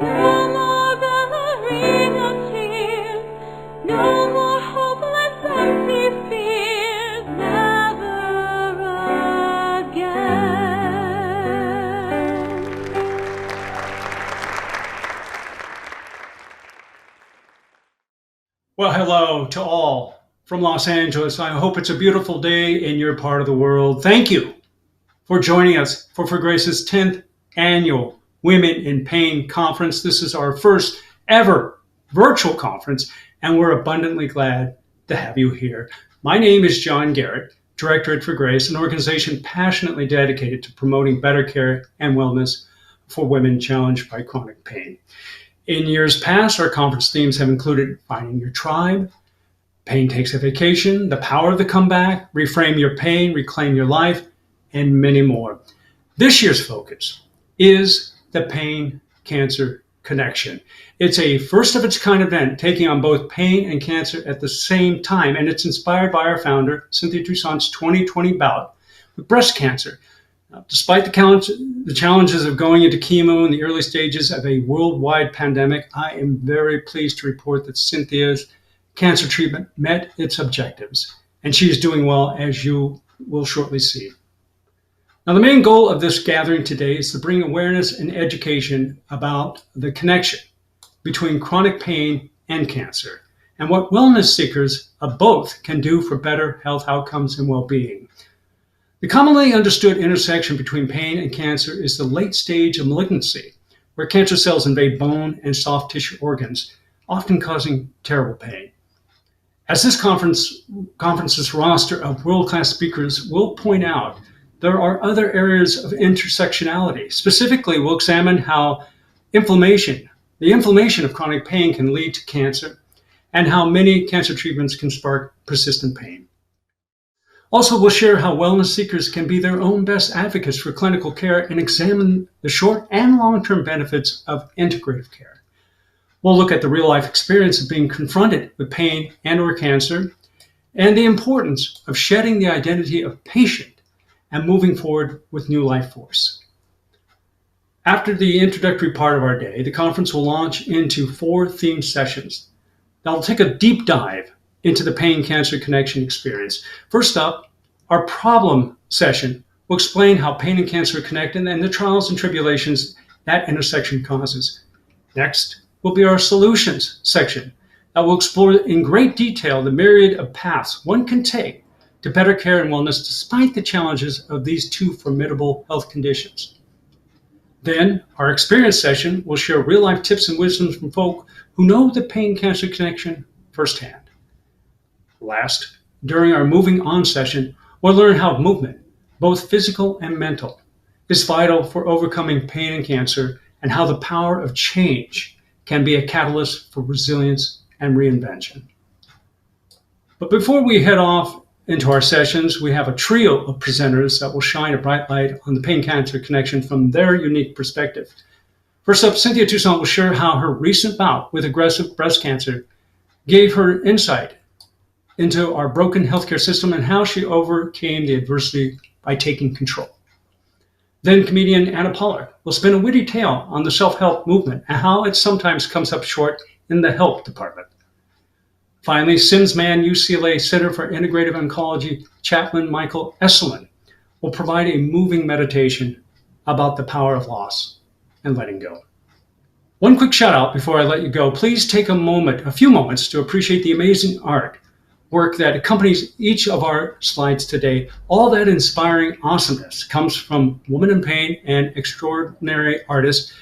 No more gathering of tears, no more hopeless empty fears, never again. Well, hello to all from Los Angeles. I hope it's a beautiful day in your part of the world. Thank you for joining us for Grace's 10th annual Women in Pain Conference. This is our first ever virtual conference, and we're abundantly glad to have you here. My name is John Garrett, Director at For Grace, an organization passionately dedicated to promoting better care and wellness for women challenged by chronic pain. In years past, our conference themes have included Finding Your Tribe, Pain Takes a Vacation, The Power of the Comeback, Reframe Your Pain, Reclaim Your Life, and many more. This year's focus is the pain-cancer connection. It's a first-of-its-kind event taking on both pain and cancer at the same time, and it's inspired by our founder, Cynthia Toussaint's 2020 bout with breast cancer. Now, despite the challenges of going into chemo in the early stages of a worldwide pandemic, I am very pleased to report that Cynthia's cancer treatment met its objectives, and she is doing well, as you will shortly see. Now, the main goal of this gathering today is to bring awareness and education about the connection between chronic pain and cancer, and what wellness seekers of both can do for better health outcomes and well-being. The commonly understood intersection between pain and cancer is the late stage of malignancy, where cancer cells invade bone and soft tissue organs, often causing terrible pain. As this conference's roster of world-class speakers will point out, there are other areas of intersectionality. Specifically, we'll examine how the inflammation of chronic pain can lead to cancer, and how many cancer treatments can spark persistent pain. Also, we'll share how wellness seekers can be their own best advocates for clinical care and examine the short and long-term benefits of integrative care. We'll look at the real-life experience of being confronted with pain and/or cancer, and the importance of shedding the identity of patient and moving forward with new life force. After the introductory part of our day, the conference will launch into 4 themed sessions that will take a deep dive into the pain-cancer connection experience. First up, our problem session will explain how pain and cancer are connected and the trials and tribulations that intersection causes. Next will be our solutions section that will explore in great detail the myriad of paths one can take to better care and wellness despite the challenges of these 2 formidable health conditions. Then, our experience session will share real-life tips and wisdoms from folk who know the pain-cancer connection firsthand. Last, during our moving on session, we'll learn how movement, both physical and mental, is vital for overcoming pain and cancer, and how the power of change can be a catalyst for resilience and reinvention. But before we head off into our sessions, we have a trio of presenters that will shine a bright light on the pain-cancer connection from their unique perspective. First up, Cynthia Toussaint will share how her recent bout with aggressive breast cancer gave her insight into our broken healthcare system and how she overcame the adversity by taking control. Then comedian Polack will spin a witty tale on the self-help movement and how it sometimes comes up short in the health department. Finally, SIMSman UCLA Center for Integrative Oncology chaplain Michael Eselun will provide a moving meditation about the power of loss and letting go. One quick shout out before I let you go. Please take a few moments to appreciate the amazing artwork that accompanies each of our slides today. All that inspiring awesomeness comes from Woman in Pain and extraordinary artist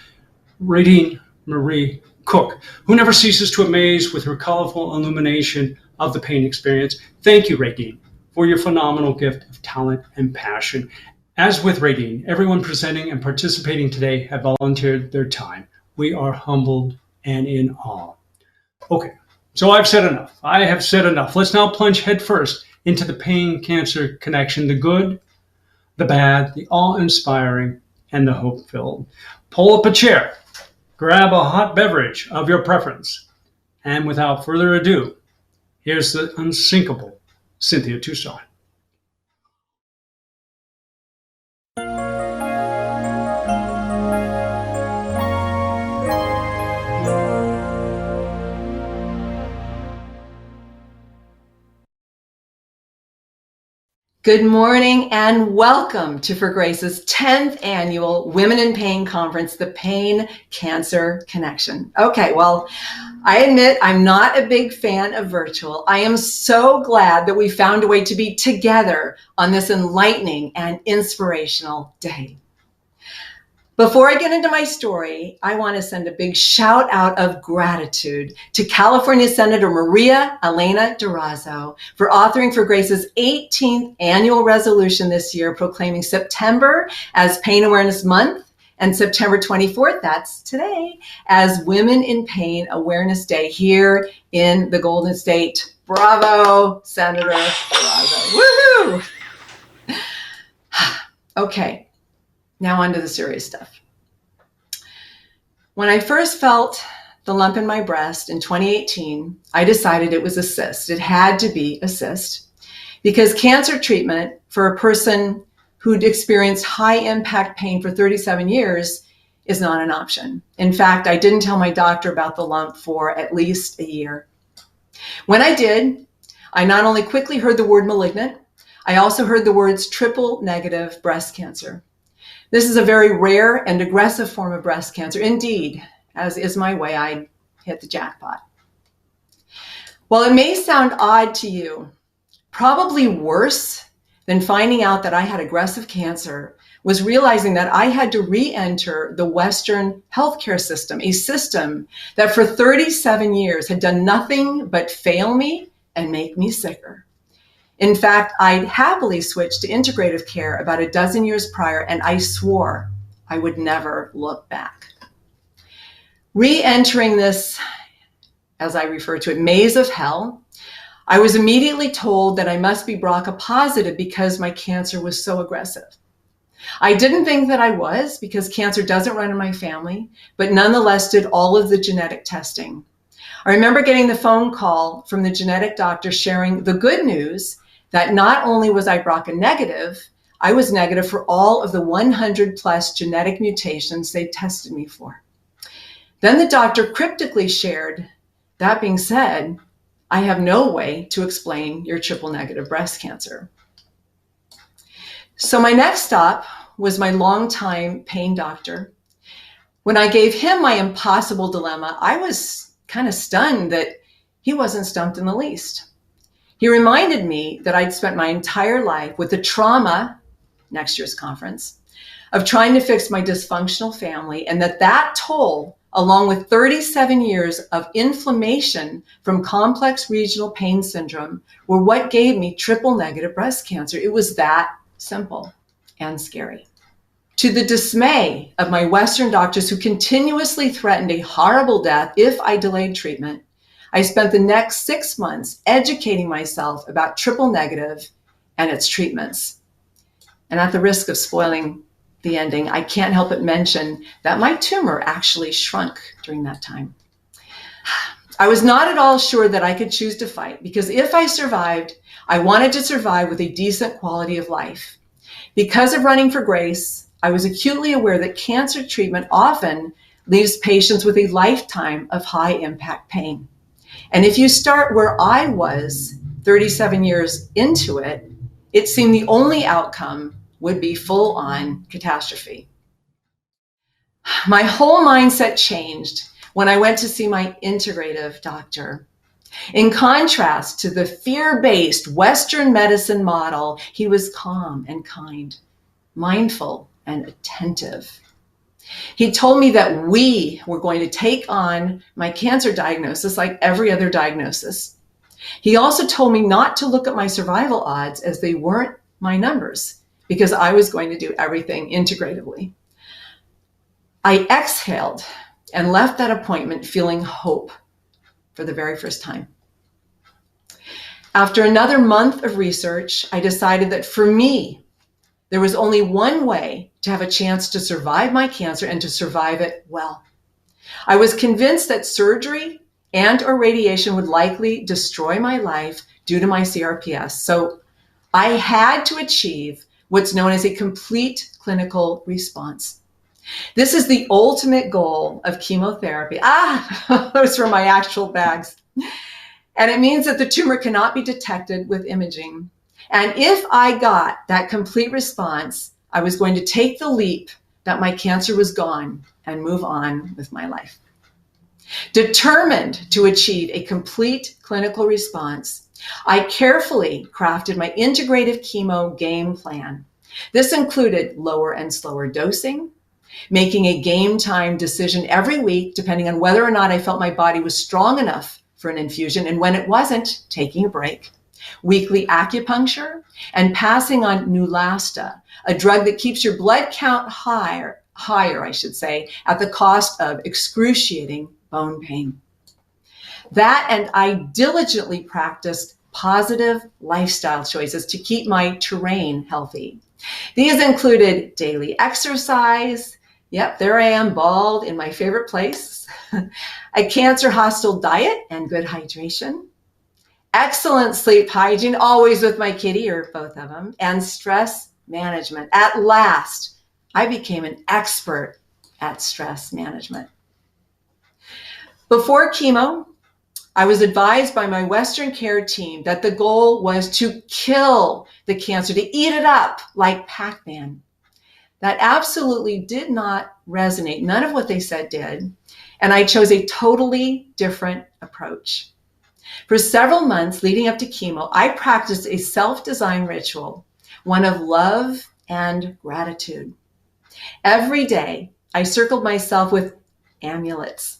Radine Marie Cook, who never ceases to amaze with her colorful illumination of the pain experience. Thank you, Radine, for your phenomenal gift of talent and passion. As with Radine, everyone presenting and participating today have volunteered their time. We are humbled and in awe. Okay, so I have said enough. Let's now plunge headfirst into the pain-cancer connection, the good, the bad, the awe-inspiring, and the hope-filled. Pull up a chair. Grab a hot beverage of your preference. And without further ado, here's the unsinkable Cynthia Toussaint. Good morning and welcome to For Grace's 10th annual Women in Pain Conference, the Pain Cancer Connection. Okay, well, I admit I'm not a big fan of virtual. I am so glad that we found a way to be together on this enlightening and inspirational day. Before I get into my story, I want to send a big shout out of gratitude to California Senator Maria Elena Durazo for authoring For Grace's 18th annual resolution this year, proclaiming September as Pain Awareness Month and September 24th, that's today, as Women in Pain Awareness Day here in the Golden State. Bravo, Senator Durazo. Woohoo! Okay. Now on to the serious stuff. When I first felt the lump in my breast in 2018, I decided it was a cyst. It had to be a cyst because cancer treatment for a person who'd experienced high impact pain for 37 years is not an option. In fact, I didn't tell my doctor about the lump for at least a year. When I did, I not only quickly heard the word malignant, I also heard the words triple negative breast cancer. This is a very rare and aggressive form of breast cancer. Indeed, as is my way, I hit the jackpot. While it may sound odd to you, probably worse than finding out that I had aggressive cancer was realizing that I had to re-enter the Western healthcare system, a system that for 37 years had done nothing but fail me and make me sicker. In fact, I'd happily switched to integrative care about a dozen years prior, and I swore I would never look back. Re-entering this, as I refer to it, maze of hell, I was immediately told that I must be BRCA positive because my cancer was so aggressive. I didn't think that I was because cancer doesn't run in my family, but nonetheless did all of the genetic testing. I remember getting the phone call from the genetic doctor sharing the good news that not only was I BRCA negative, I was negative for all of the 100 plus genetic mutations they tested me for. Then the doctor cryptically shared, that being said, I have no way to explain your triple negative breast cancer. So my next stop was my longtime pain doctor. When I gave him my impossible dilemma, I was kind of stunned that he wasn't stumped in the least. He reminded me that I'd spent my entire life with the trauma, next year's conference, of trying to fix my dysfunctional family, and that toll, along with 37 years of inflammation from complex regional pain syndrome, were what gave me triple negative breast cancer. It was that simple and scary. To the dismay of my Western doctors who continuously threatened a horrible death if I delayed treatment, I spent the next 6 months educating myself about triple negative and its treatments. And at the risk of spoiling the ending, I can't help but mention that my tumor actually shrunk during that time. I was not at all sure that I could choose to fight because if I survived, I wanted to survive with a decent quality of life. Because of running for grace, I was acutely aware that cancer treatment often leaves patients with a lifetime of high impact pain. And if you start where I was 37 years into it, it seemed the only outcome would be full-on catastrophe. My whole mindset changed when I went to see my integrative doctor. In contrast to the fear-based Western medicine model, he was calm and kind, mindful and attentive. He told me that we were going to take on my cancer diagnosis like every other diagnosis. He also told me not to look at my survival odds as they weren't my numbers because I was going to do everything integratively. I exhaled and left that appointment feeling hope for the very first time. After another month of research, I decided that for me, there was only one way to have a chance to survive my cancer and to survive it well. I was convinced that surgery and or radiation would likely destroy my life due to my CRPS. So I had to achieve what's known as a complete clinical response. This is the ultimate goal of chemotherapy. Those were my actual bags. And it means that the tumor cannot be detected with imaging. And if I got that complete response, I was going to take the leap that my cancer was gone and move on with my life. Determined to achieve a complete clinical response, I carefully crafted my integrative chemo game plan. This included lower and slower dosing, making a game time decision every week, depending on whether or not I felt my body was strong enough for an infusion, and when it wasn't, taking a break, weekly acupuncture, and passing on Neulasta, a drug that keeps your blood count higher, at the cost of excruciating bone pain. That, and I diligently practiced positive lifestyle choices to keep my terrain healthy. These included daily exercise. Yep, there I am, bald in my favorite place. A cancer-hostile diet and good hydration. Excellent sleep hygiene, always with my kitty or both of them. And stress management. At last, I became an expert at stress management. Before chemo, I was advised by my Western care team that the goal was to kill the cancer, to eat it up like Pac-Man. That absolutely did not resonate. None of what they said did. And I chose a totally different approach. For several months leading up to chemo, I practiced a self-designed ritual, one of love and gratitude. Every day, I circled myself with amulets.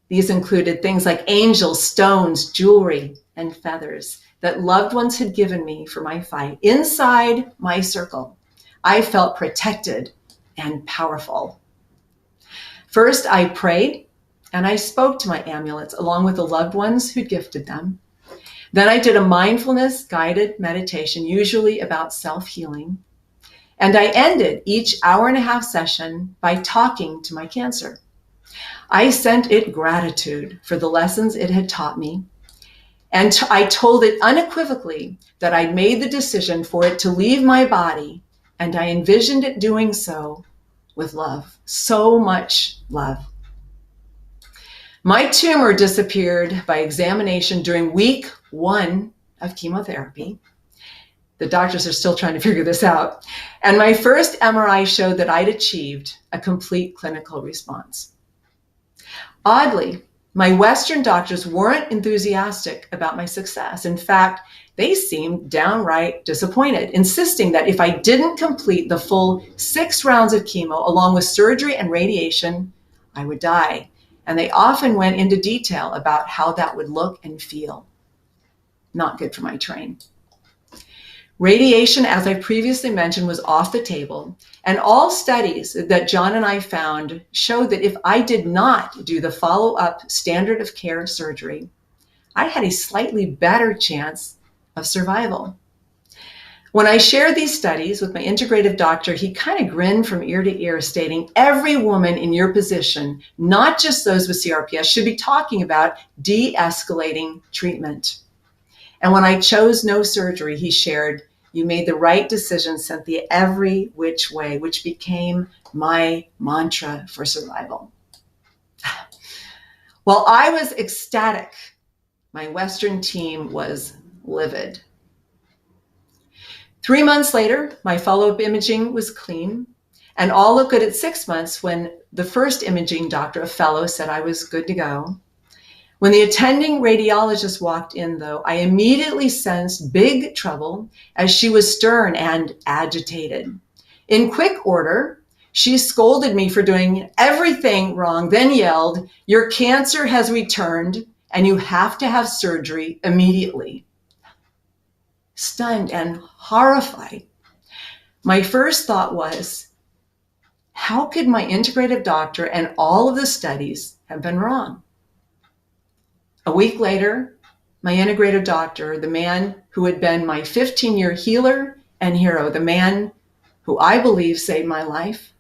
These included things like angels, stones, jewelry, and feathers that loved ones had given me for my fight. Inside my circle, I felt protected and powerful. First, I prayed and I spoke to my amulets along with the loved ones who'd gifted them. Then I did a mindfulness guided meditation, usually about self-healing. And I ended each hour-and-a-half session by talking to my cancer. I sent it gratitude for the lessons it had taught me. And I told it unequivocally that I'd made the decision for it to leave my body, and I envisioned it doing so with love, so much love. My tumor disappeared by examination during week 1 of chemotherapy. The doctors are still trying to figure this out. And my first MRI showed that I'd achieved a complete clinical response. Oddly, my Western doctors weren't enthusiastic about my success. In fact, they seemed downright disappointed, insisting that if I didn't complete the full 6 rounds of chemo, along with surgery and radiation, I would die. And they often went into detail about how that would look and feel. Not good for my terrain. Radiation, as I previously mentioned, was off the table, and all studies that John and I found showed that if I did not do the follow-up standard of care surgery, I had a slightly better chance of survival. When I shared these studies with my integrative doctor, he kind of grinned from ear to ear, stating, every woman in your position, not just those with CRPS, should be talking about de-escalating treatment. And when I chose no surgery, he shared, you made the right decision, Cynthia, every which way, which became my mantra for survival. While I was ecstatic, my Western team was livid. 3 months later, my follow-up imaging was clean, and all looked good at 6 months when the first imaging doctor, a fellow, said I was good to go. When the attending radiologist walked in, though, I immediately sensed big trouble as she was stern and agitated. In quick order, she scolded me for doing everything wrong, then yelled, your cancer has returned and you have to have surgery immediately. Stunned and horrified, my first thought was, how could my integrative doctor and all of the studies have been wrong? A week later, my integrative doctor, the man who had been my 15-year healer and hero, the man who I believe saved my life,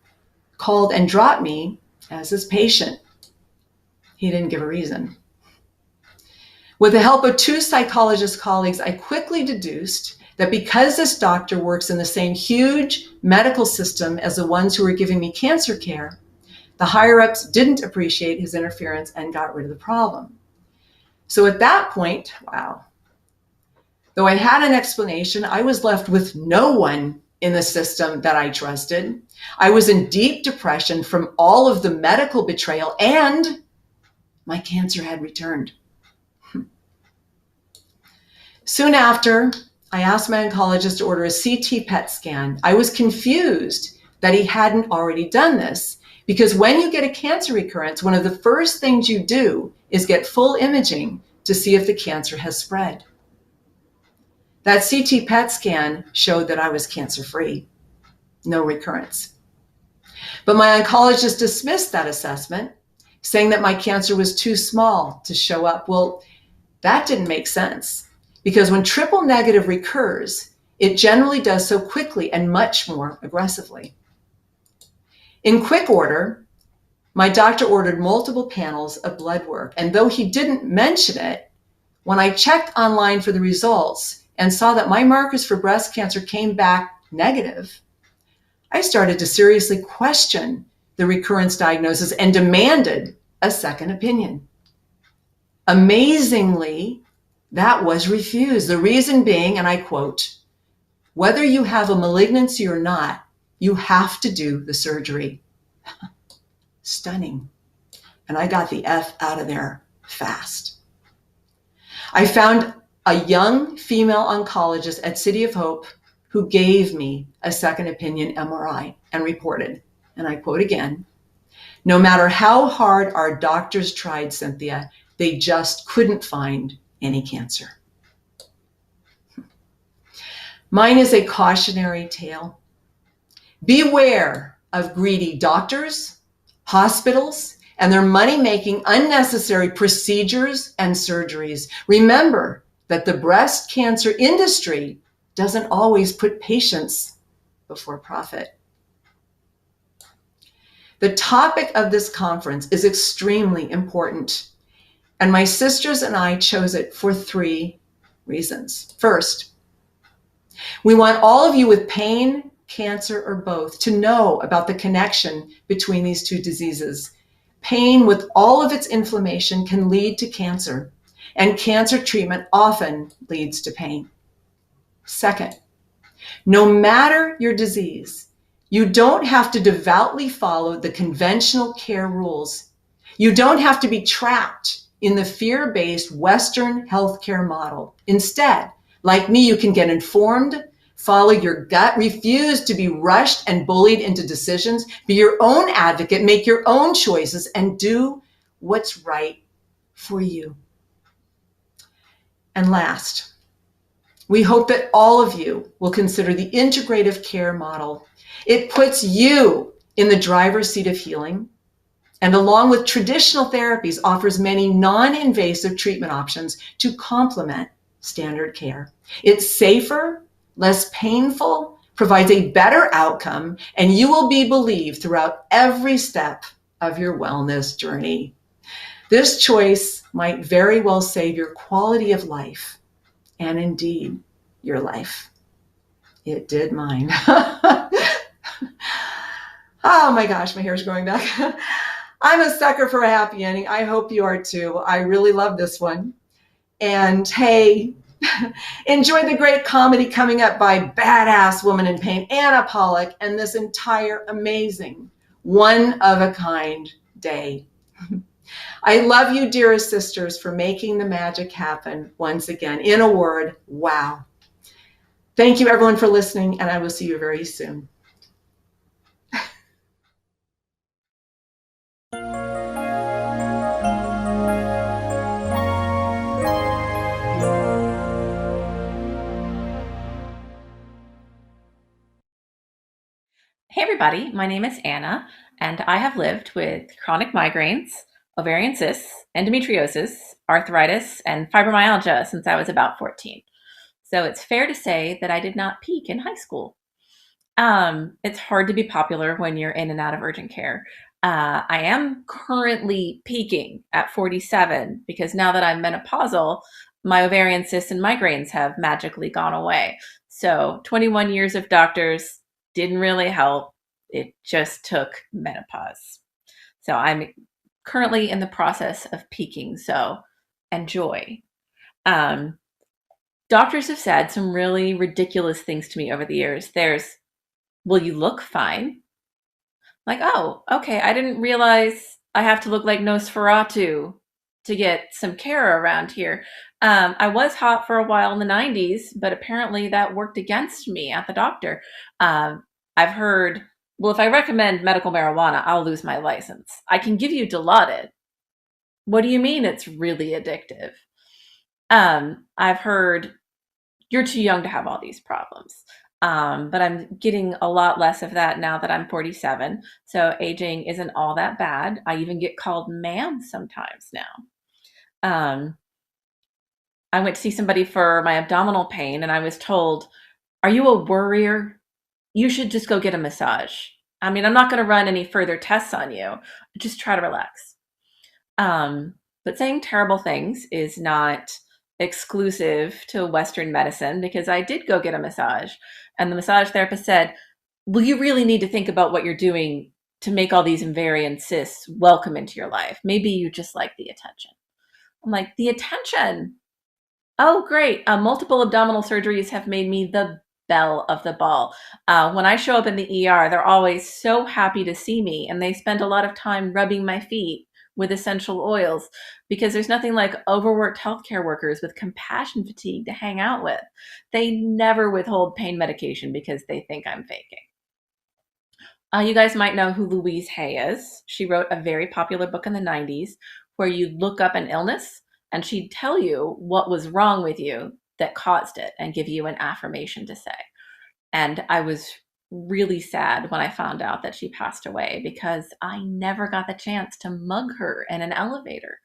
called and dropped me as his patient. He didn't give a reason. With the help of 2 psychologist colleagues, I quickly deduced that because this doctor works in the same huge medical system as the ones who were giving me cancer care, the higher-ups didn't appreciate his interference and got rid of the problem. So at that point, wow, Though I had an explanation, I was left with no one in the system that I trusted. I was in deep depression from all of the medical betrayal, and my cancer had returned. Soon after, I asked my oncologist to order a CT PET scan. I was confused that he hadn't already done this, because when you get a cancer recurrence, one of the first things you do is get full imaging to see if the cancer has spread. That CT PET scan showed that I was cancer-free, no recurrence. But my oncologist dismissed that assessment, saying that my cancer was too small to show up. Well, that didn't make sense, because when triple negative recurs, it generally does so quickly and much more aggressively. In quick order, my doctor ordered multiple panels of blood work, and though he didn't mention it, when I checked online for the results and saw that my markers for breast cancer came back negative, I started to seriously question the recurrence diagnosis and demanded a second opinion. Amazingly, that was refused. The reason being, and I quote, "Whether you have a malignancy or not, you have to do the surgery." Stunning. And I got the F out of there fast. I found a young female oncologist at City of Hope who gave me a second opinion MRI and reported, and I quote again, "No matter how hard our doctors tried, Cynthia, they just couldn't find any cancer." Mine is a cautionary tale. Beware of greedy doctors, hospitals, and their money-making unnecessary procedures and surgeries. Remember that the breast cancer industry doesn't always put patients before profit. The topic of this conference is extremely important, and my sisters and I chose it for 3 reasons. First, we want all of you with pain, cancer, or both to know about the connection between these 2 diseases. Pain with all of its inflammation can lead to cancer, and cancer treatment often leads to pain. Second, no matter your disease, you don't have to devoutly follow the conventional care rules. You don't have to be trapped in the fear-based Western healthcare model. Instead, like me, you can get informed, follow your gut, refuse to be rushed and bullied into decisions, be your own advocate, make your own choices, and do what's right for you. And last, we hope that all of you will consider the integrative care model. It puts you in the driver's seat of healing, and along with traditional therapies, offers many non-invasive treatment options to complement standard care. It's safer, less painful, provides a better outcome, and you will be believed throughout every step of your wellness journey. This choice might very well save your quality of life, and indeed, your life. It did mine. Oh my gosh, my hair's growing back. I'm a sucker for a happy ending. I hope you are too. I really love this one. And hey, enjoy the great comedy coming up by Badass Woman in Pain, Anna Polack, and this entire amazing, one-of-a-kind day. I love you, dearest sisters, for making the magic happen once again. In a word, wow. Thank you, everyone, for listening, and I will see you very soon. Hey everybody, my name is Anna, and I have lived with chronic migraines, ovarian cysts, endometriosis, arthritis, and fibromyalgia since I was about 14. So it's fair to say that I did not peak in high school. It's hard to be popular when you're in and out of urgent care. I am currently peaking at 47 because now that I'm menopausal, my ovarian cysts and migraines have magically gone away. So 21 years of doctors didn't really help. It just took menopause. So I'm currently in the process of peaking. So enjoy. doctors have said some really ridiculous things to me over the years. There's, well, you look fine. Like, oh, okay, I didn't realize I have to look like Nosferatu to get some care around here. I was hot for a while in the 90s, but apparently that worked against me at the doctor. I've heard, well, if I recommend medical marijuana, I'll lose my license. I can give you Dilaudid. What do you mean it's really addictive? I've heard you're too young to have all these problems. But I'm getting a lot less of that now that I'm 47. So aging isn't all that bad. I even get called ma'am sometimes now. I went to see somebody for my abdominal pain, and I was told, are you a worrier? You should just go get a massage. I mean, I'm not going to run any further tests on you. Just try to relax. But saying terrible things is not exclusive to Western medicine, because I did go get a massage, and the massage therapist said, well, you really need to think about what you're doing to make all these ovarian cysts welcome into your life. Maybe you just like the attention. I'm like, the attention? Oh, great. Multiple abdominal surgeries have made me the belle of the ball. When I show up in the ER, they're always so happy to see me, and they spend a lot of time rubbing my feet with essential oils, because there's nothing like overworked healthcare workers with compassion fatigue to hang out with. They never withhold pain medication because they think I'm faking. You guys might know who Louise Hay is. She wrote a very popular book in the 90s where you look up an illness and she'd tell you what was wrong with you that caused it and give you an affirmation to say. And I was really sad when I found out that she passed away, because I never got the chance to mug her in an elevator.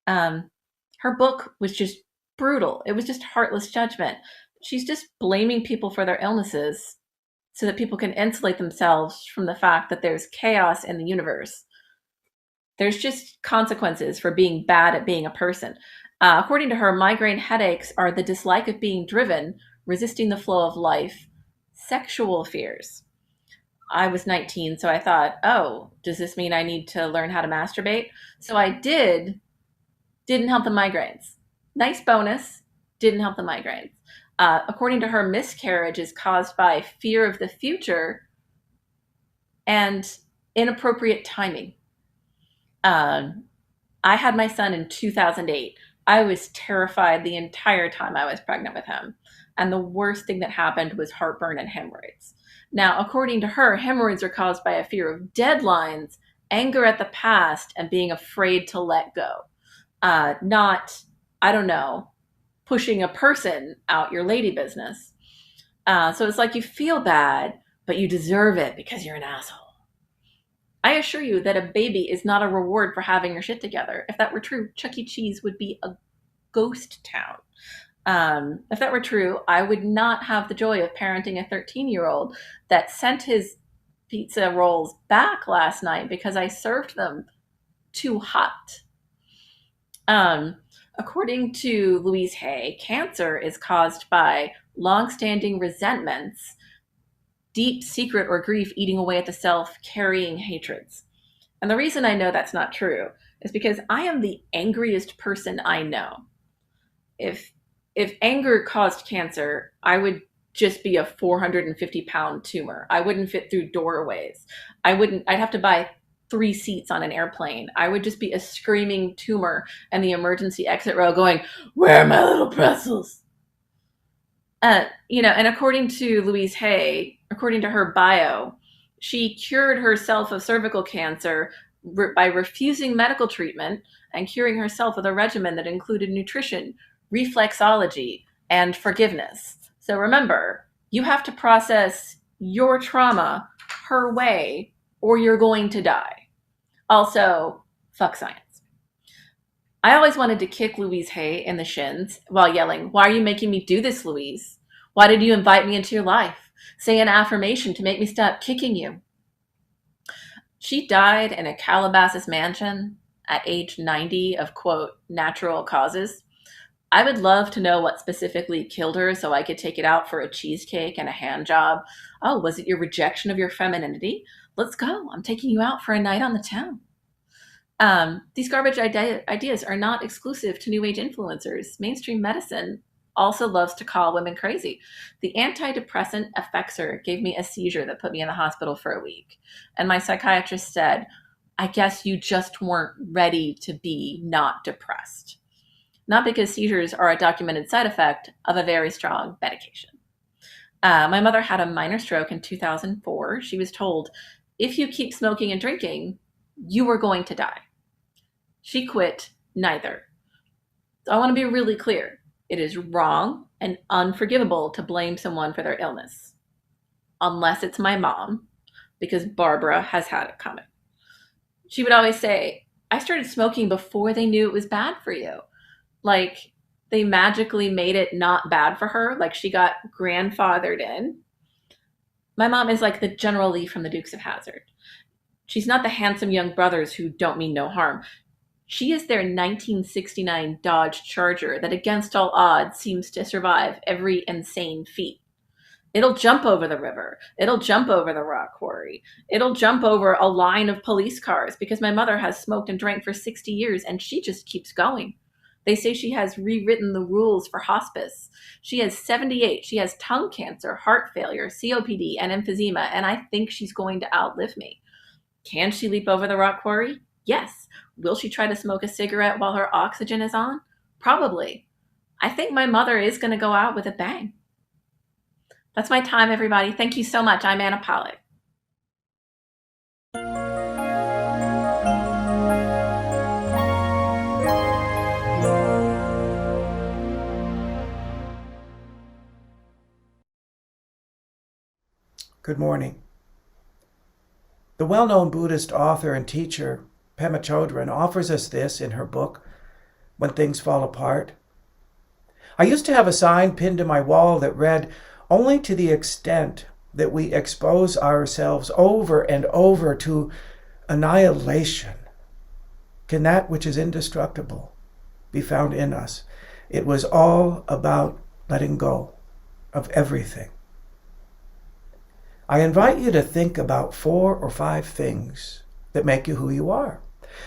Her book was just brutal. It was just heartless judgment. She's just blaming people for their illnesses so that people can insulate themselves from the fact that there's chaos in the universe. There's just consequences for being bad at being a person. According to her, migraine headaches are the dislike of being driven, resisting the flow of life, sexual fears. I was 19, so I thought, oh, does this mean I need to learn how to masturbate? So I did. Didn't help the migraines. Nice bonus, didn't help the migraines. According to her, miscarriage is caused by fear of the future and inappropriate timing. I had my son in 2008. I was terrified the entire time I was pregnant with him. And the worst thing that happened was heartburn and hemorrhoids. Now, according to her, hemorrhoids are caused by a fear of deadlines, anger at the past, and being afraid to let go. Not, I don't know, pushing a person out your lady business. So it's like you feel bad, but you deserve it because you're an asshole. I assure you that a baby is not a reward for having your shit together. If that were true, Chuck E. Cheese would be a ghost town. If that were true, I would not have the joy of parenting a 13-year-old that sent his pizza rolls back last night because I served them too hot. According to Louise Hay, cancer is caused by long-standing resentments, deep secret or grief eating away at the self, carrying hatreds. And the reason I know that's not true is because I am the angriest person I know. If anger caused cancer, I would just be a 450-pound tumor. I wouldn't fit through doorways. I'd have to buy 3 seats on an airplane. I would just be a screaming tumor in the emergency exit row going, where are my little pretzels? And according to Louise Hay, according to her bio, she cured herself of cervical cancer by refusing medical treatment and curing herself with a regimen that included nutrition, reflexology, and forgiveness. So remember, you have to process your trauma her way or you're going to die. Also, fuck science. I always wanted to kick Louise Hay in the shins while yelling, why are you making me do this, Louise? Why did you invite me into your life? Say an affirmation to make me stop kicking you. She died in a Calabasas mansion at age 90 of, quote, natural causes. I would love to know what specifically killed her so I could take it out for a cheesecake and a hand job. Oh, was it your rejection of your femininity? Let's go. I'm taking you out for a night on the town. These garbage ideas are not exclusive to New Age influencers. Mainstream medicine also loves to call women crazy. The antidepressant Effexor gave me a seizure that put me in the hospital for a week. And my psychiatrist said, I guess you just weren't ready to be not depressed. Not because seizures are a documented side effect of a very strong medication. My mother had a minor stroke in 2004. She was told, if you keep smoking and drinking, you are going to die. She quit neither. So I want to be really clear. It is wrong and unforgivable to blame someone for their illness. Unless it's my mom, because Barbara has had it coming. She would always say, I started smoking before they knew it was bad for you. Like, they magically made it not bad for her, like she got grandfathered in. My mom is like the General Lee from the Dukes of Hazzard. She's not the handsome young brothers who don't mean no harm. She is their 1969 Dodge Charger that against all odds seems to survive every insane feat. It'll jump over the river. It'll jump over the rock quarry. It'll jump over a line of police cars because my mother has smoked and drank for 60 years and she just keeps going. They say she has rewritten the rules for hospice. She is 78. She has tongue cancer, heart failure, COPD, and emphysema, and I think she's going to outlive me. Can she leap over the rock quarry? Yes. Will she try to smoke a cigarette while her oxygen is on? Probably. I think my mother is going to go out with a bang. That's my time, everybody. Thank you so much. I'm Anna Polack. Good morning. The well-known Buddhist author and teacher, Pema Chodron, offers us this in her book, When Things Fall Apart. I used to have a sign pinned to my wall that read, only to the extent that we expose ourselves over and over to annihilation can that which is indestructible be found in us. It was all about letting go of everything. I invite you to think about 4 or 5 things that make you who you are.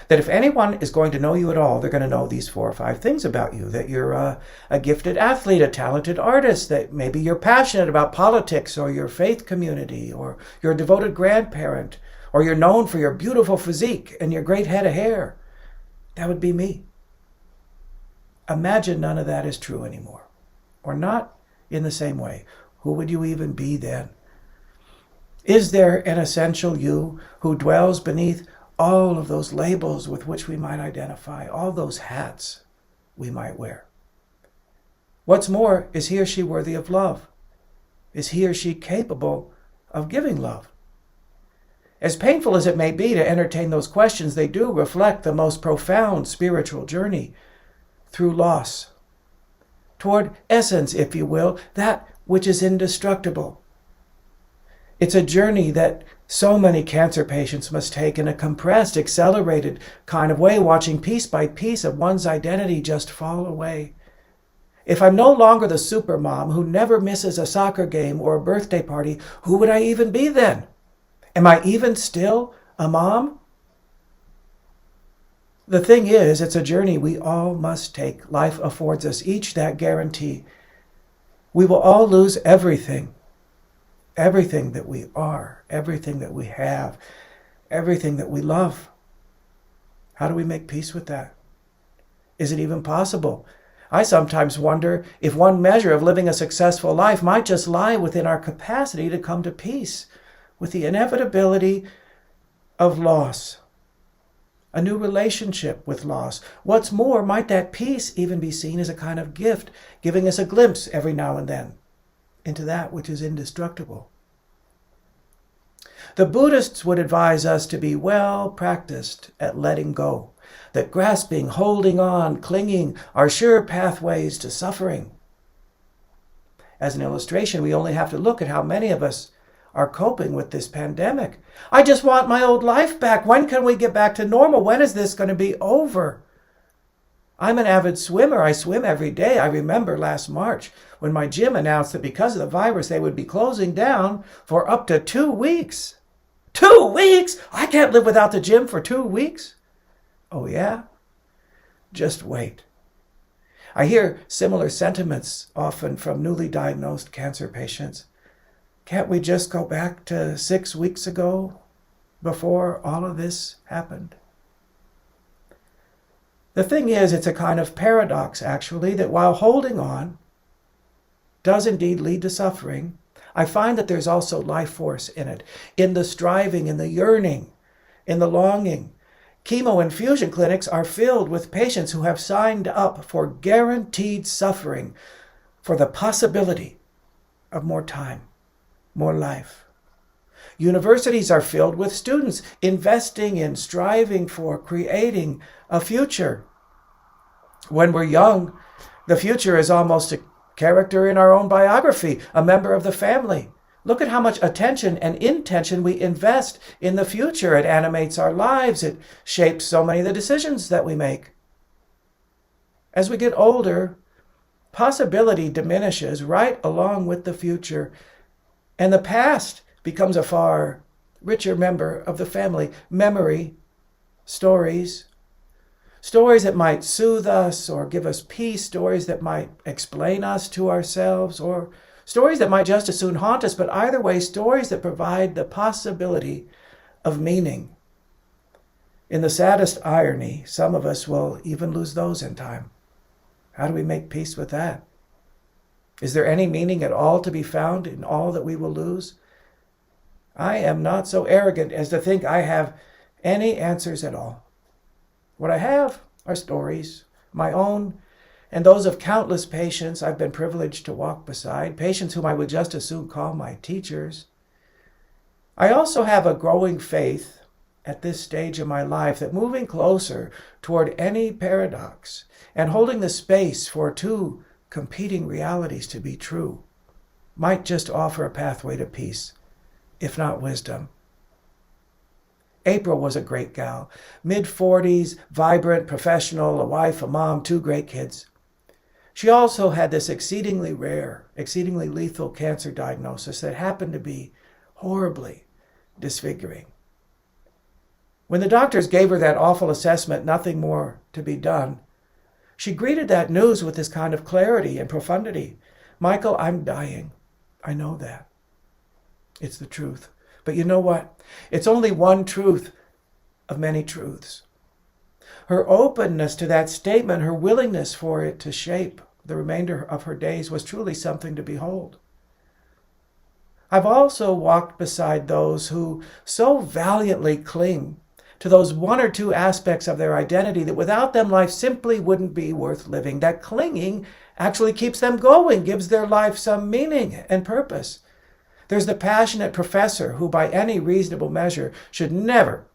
That if anyone is going to know you at all, they're going to know these 4 or 5 things about you. That you're a gifted athlete, a talented artist, that maybe you're passionate about politics or your faith community, or you're a devoted grandparent, or you're known for your beautiful physique and your great head of hair. That would be me. Imagine none of that is true anymore, or not in the same way. Who would you even be then? Is there an essential you who dwells beneath all of those labels with which we might identify, all those hats we might wear? What's more, is he or she worthy of love? Is he or she capable of giving love? As painful as it may be to entertain those questions, they do reflect the most profound spiritual journey through loss, toward essence, if you will, that which is indestructible. It's a journey that so many cancer patients must take in a compressed, accelerated kind of way, watching piece by piece of one's identity just fall away. If I'm no longer the super mom who never misses a soccer game or a birthday party, who would I even be then? Am I even still a mom? The thing is, it's a journey we all must take. Life affords us each that guarantee. We will all lose everything. Everything that we are, everything that we have, everything that we love. How do we make peace with that? Is it even possible? I sometimes wonder if one measure of living a successful life might just lie within our capacity to come to peace with the inevitability of loss, a new relationship with loss. What's more, might that peace even be seen as a kind of gift, giving us a glimpse every now and then into that which is indestructible? The Buddhists would advise us to be well practiced at letting go, that grasping, holding on, clinging are sure pathways to suffering. As an illustration, we only have to look at how many of us are coping with this pandemic. I just want my old life back. When can we get back to normal? When is this going to be over? I'm an avid swimmer. I swim every day. I remember last March when my gym announced that because of the virus, they would be closing down for up to 2 weeks. 2 weeks? I can't live without the gym for 2 weeks. Oh, yeah? Just wait. I hear similar sentiments often from newly diagnosed cancer patients. Can't we just go back to 6 weeks ago before all of this happened? The thing is, it's a kind of paradox, actually, that while holding on does indeed lead to suffering, I find that there's also life force in it, in the striving, in the yearning, in the longing. Chemo infusion clinics are filled with patients who have signed up for guaranteed suffering, for the possibility of more time, more life. Universities are filled with students investing in, striving for, creating a future. When we're young, the future is almost a character in our own biography, a member of the family. Look at how much attention and intention we invest in the future. It animates our lives. It shapes so many of the decisions that we make. As we get older, possibility diminishes right along with the future, and the past becomes a far richer member of the family. Memory, stories that might soothe us or give us peace, stories that might explain us to ourselves, or stories that might just as soon haunt us, but either way, stories that provide the possibility of meaning. In the saddest irony, some of us will even lose those in time. How do we make peace with that? Is there any meaning at all to be found in all that we will lose? I am not so arrogant as to think I have any answers at all. What I have are stories, my own and those of countless patients I've been privileged to walk beside, patients whom I would just as soon call my teachers. I also have a growing faith at this stage of my life that moving closer toward any paradox and holding the space for two competing realities to be true might just offer a pathway to peace, if not wisdom. April was a great gal, mid-40s, vibrant, professional, a wife, a mom, 2 great kids. She also had this exceedingly rare, exceedingly lethal cancer diagnosis that happened to be horribly disfiguring. When the doctors gave her that awful assessment, nothing more to be done, she greeted that news with this kind of clarity and profundity. Michael, I'm dying. I know that. It's the truth. But you know what? It's only one truth of many truths. Her openness to that statement, her willingness for it to shape the remainder of her days was truly something to behold. I've also walked beside those who so valiantly cling to those 1 or 2 aspects of their identity that without them life simply wouldn't be worth living. That clinging actually keeps them going, gives their life some meaning and purpose. There's the passionate professor who by any reasonable measure should never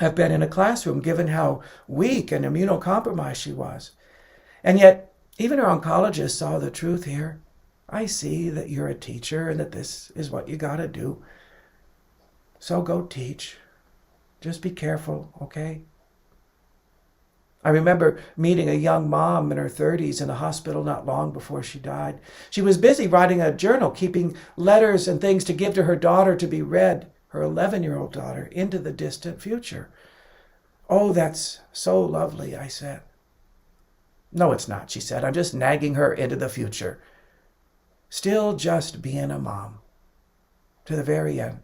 have been in a classroom given how weak and immunocompromised she was. And yet, even her oncologist saw the truth here. I see that you're a teacher and that this is what you gotta do. So go teach. Just be careful, okay? I remember meeting a young mom in her 30s in a hospital not long before she died. She was busy writing a journal, keeping letters and things to give to her daughter to be read, her 11-year-old daughter, into the distant future. Oh, that's so lovely, I said. No, it's not, she said. I'm just nagging her into the future. Still just being a mom. To the very end.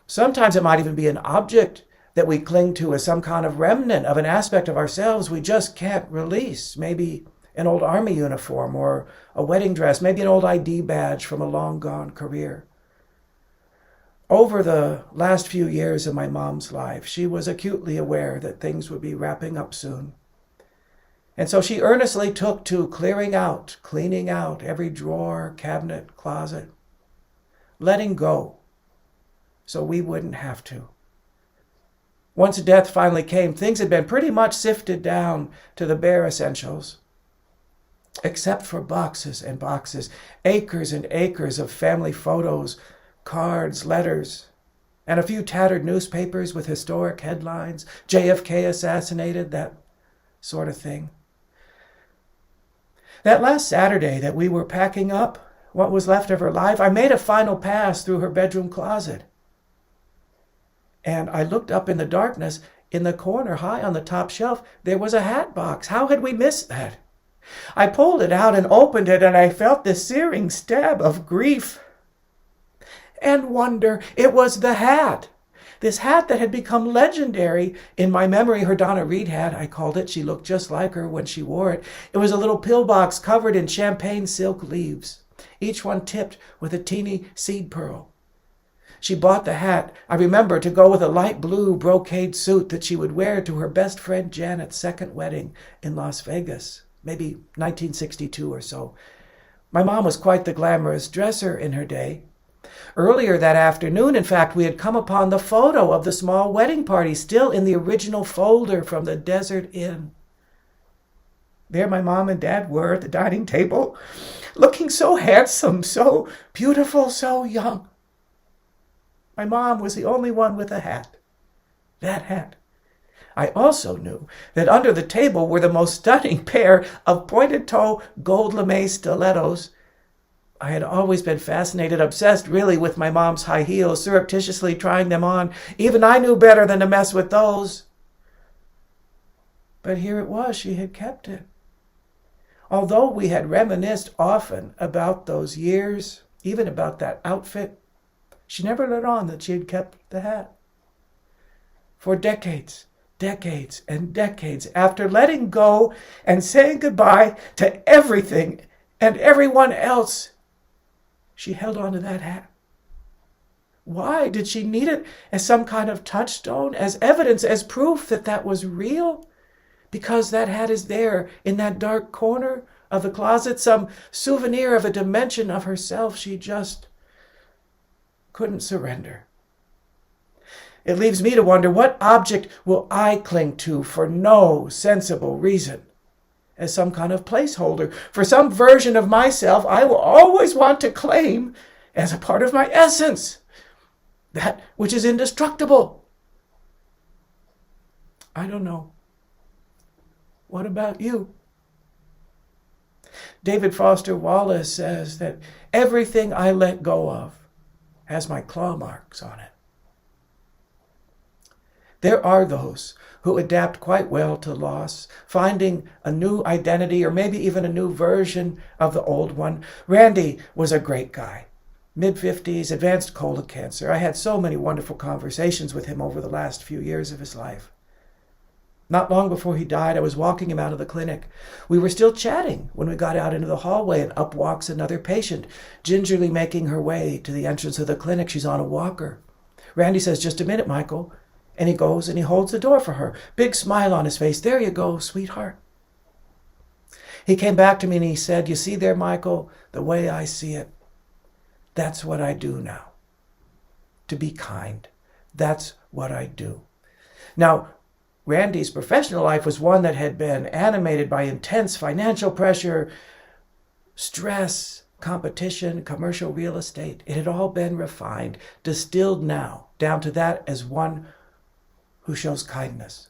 Sometimes it might even be an object that we cling to as some kind of remnant of an aspect of ourselves we just can't release. Maybe an old army uniform or a wedding dress, maybe an old ID badge from a long-gone career. Over the last few years of my mom's life, she was acutely aware that things would be wrapping up soon. And so she earnestly took to clearing out, cleaning out every drawer, cabinet, closet, letting go so we wouldn't have to. Once death finally came, things had been pretty much sifted down to the bare essentials, except for boxes and boxes, acres and acres of family photos, cards, letters, and a few tattered newspapers with historic headlines, JFK assassinated, that sort of thing. That last Saturday that we were packing up what was left of her life, I made a final pass through her bedroom closet. And I looked up in the darkness, in the corner, high on the top shelf, there was a hat box. How had we missed that? I pulled it out and opened it, and I felt this searing stab of grief and wonder. It was the hat. This hat that had become legendary in my memory. Her Donna Reed hat, I called it. She looked just like her when she wore it. It was a little pillbox covered in champagne silk leaves, each one tipped with a teeny seed pearl. She bought the hat, I remember, to go with a light blue brocade suit that she would wear to her best friend Janet's second wedding in Las Vegas, maybe 1962 or so. My mom was quite the glamorous dresser in her day. Earlier that afternoon, in fact, we had come upon the photo of the small wedding party, still in the original folder from the Desert Inn. There my mom and dad were at the dining table, looking so handsome, so beautiful, so young. My mom was the only one with a hat. That hat. I also knew that under the table were the most stunning pair of pointed-toe gold lame stilettos. I had always been fascinated, obsessed really with my mom's high heels, surreptitiously trying them on. Even I knew better than to mess with those. But here it was, she had kept it. Although we had reminisced often about those years, even about that outfit, she never let on that she had kept the hat. For decades, and decades, after letting go and saying goodbye to everything and everyone else, she held on to that hat. Why? Did she need it as some kind of touchstone, as evidence, as proof that that was real? Because that hat is there in that dark corner of the closet, some souvenir of a dimension of herself she just couldn't surrender. It leaves me to wonder, what object will I cling to for no sensible reason? As some kind of placeholder for some version of myself I will always want to claim as a part of my essence, that which is indestructible. I don't know. What about you? David Foster Wallace says that everything I let go of has my claw marks on it. There are those who adapt quite well to loss, finding a new identity or maybe even a new version of the old one. Randy was a great guy. Mid-50s, advanced colon cancer. I had so many wonderful conversations with him over the last few years of his life. Not long before he died, I was walking him out of the clinic. We were still chatting when we got out into the hallway, and up walks another patient, gingerly making her way to the entrance of the clinic. She's on a walker. Randy says, "Just a minute, Michael." And he goes and he holds the door for her. Big smile on his face. "There you go, sweetheart." He came back to me and he said, "You see there, Michael, the way I see it, that's what I do now. To be kind. That's what I do." Now, Randy's professional life was one that had been animated by intense financial pressure, stress, competition, commercial real estate. It had all been refined, distilled now down to that as one who shows kindness.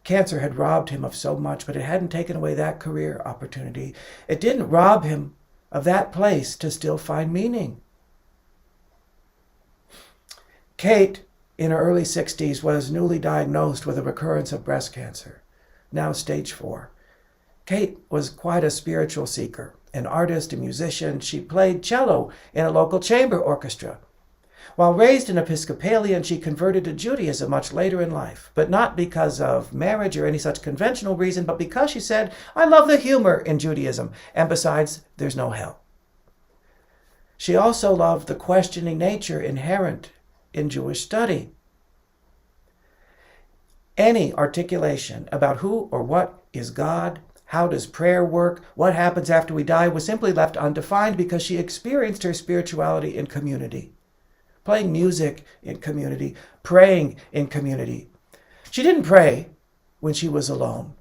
Cancer had robbed him of so much, but it hadn't taken away that career opportunity. It didn't rob him of that place to still find meaning. Kate, in her early 60s, was newly diagnosed with a recurrence of breast cancer, now stage 4. Kate was quite a spiritual seeker, an artist, a musician. She played cello in a local chamber orchestra. While raised an Episcopalian, she converted to Judaism much later in life, but not because of marriage or any such conventional reason, but because she said, "I love the humor in Judaism, and besides, there's no hell." She also loved the questioning nature inherent in Jewish study. Any articulation about who or what is God, how does prayer work, what happens after we die, was simply left undefined because she experienced her spirituality in community, playing music in community, praying in community. She didn't pray when she was alone.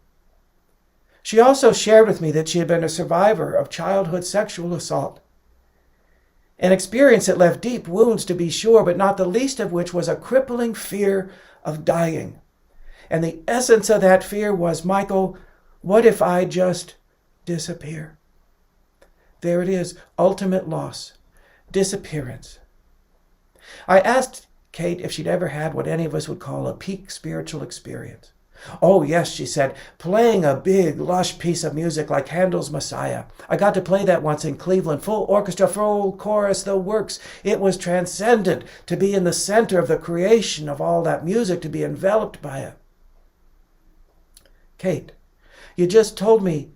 She also shared with me that she had been a survivor of childhood sexual assault, an experience that left deep wounds, to be sure, but not the least of which was a crippling fear of dying. And the essence of that fear was, "Michael, what if I just disappear?" There it is, ultimate loss, disappearance. I asked Kate if she'd ever had what any of us would call a peak spiritual experience. Oh, yes, she said, playing a big, lush piece of music like Handel's Messiah. I got to play that once in Cleveland, full orchestra, full chorus, the works. It was transcendent to be in the center of the creation of all that music, to be enveloped by it. Kate, you just told me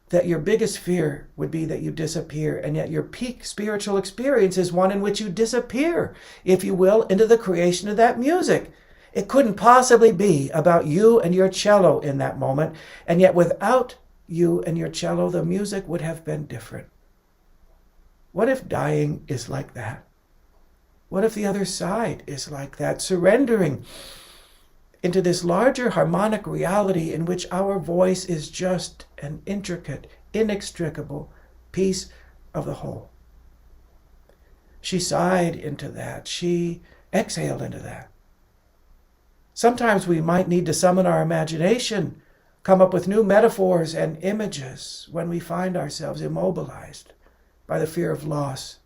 that your biggest fear would be that you disappear, and yet your peak spiritual experience is one in which you disappear, if you will, into the creation of that music. It couldn't possibly be about you and your cello in that moment, and yet without you and your cello, the music would have been different. What if dying is like that? What if the other side is like that, surrendering into this larger harmonic reality in which our voice is just an intricate, inextricable piece of the whole? She sighed into that. She exhaled into that. Sometimes we might need to summon our imagination, come up with new metaphors and images when we find ourselves immobilized by the fear of loss.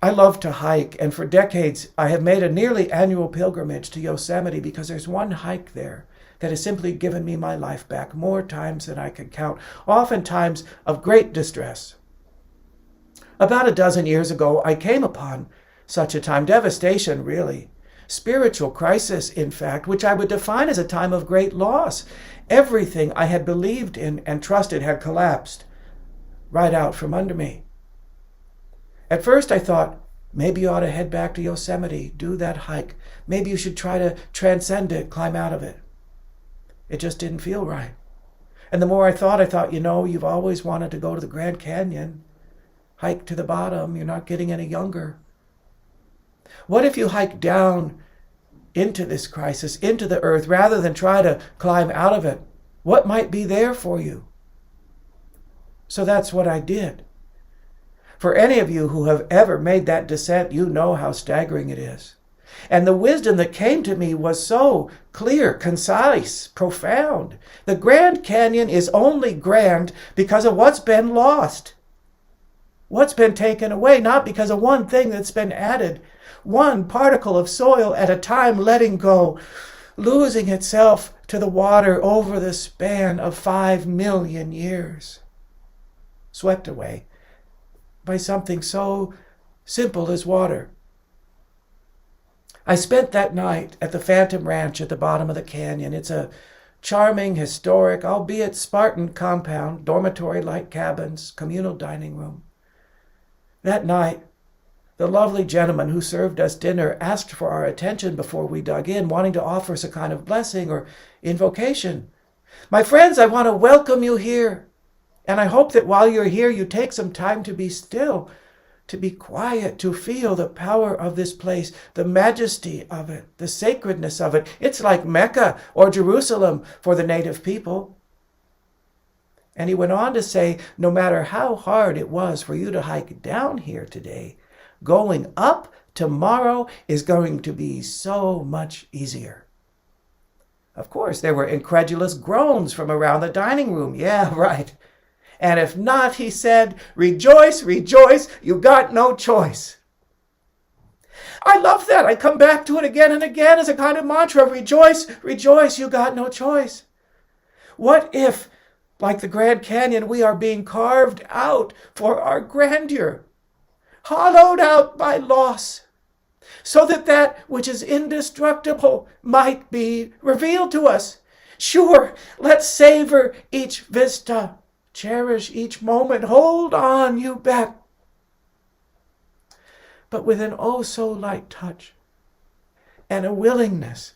I love to hike, and for decades I have made a nearly annual pilgrimage to Yosemite because there's one hike there that has simply given me my life back more times than I could count, often times of great distress. About a dozen years ago, I came upon such a time, devastation really, spiritual crisis in fact, which I would define as a time of great loss. Everything I had believed in and trusted had collapsed right out from under me. At first I thought, maybe you ought to head back to Yosemite, do that hike. Maybe you should try to transcend it, climb out of it. It just didn't feel right. And the more I thought, you've always wanted to go to the Grand Canyon. Hike to the bottom, you're not getting any younger. What if you hike down into this crisis, into the earth, rather than try to climb out of it? What might be there for you? So that's what I did. For any of you who have ever made that descent, you know how staggering it is. And the wisdom that came to me was so clear, concise, profound. The Grand Canyon is only grand because of what's been lost. What's been taken away, not because of one thing that's been added. One particle of soil at a time letting go, losing itself to the water over the span of 5 million years. Swept away by something so simple as water. I spent that night at the Phantom Ranch at the bottom of the canyon. It's a charming, historic, albeit Spartan compound, dormitory-like cabins, communal dining room. That night, the lovely gentleman who served us dinner asked for our attention before we dug in, wanting to offer us a kind of blessing or invocation. My friends, I want to welcome you here. And I hope that while you're here, you take some time to be still, to be quiet, to feel the power of this place, the majesty of it, the sacredness of it. It's like Mecca or Jerusalem for the native people. And he went on to say, no matter how hard it was for you to hike down here today, going up tomorrow is going to be so much easier. Of course, there were incredulous groans from around the dining room. Yeah, right. And if not, he said, rejoice, rejoice, you got no choice. I love that. I come back to it again and again as a kind of mantra. Rejoice, rejoice, you got no choice. What if, like the Grand Canyon, we are being carved out for our grandeur, hollowed out by loss, so that that which is indestructible might be revealed to us? Sure, let's savor each vista. Cherish each moment. Hold on, you bet. But with an oh-so-light touch and a willingness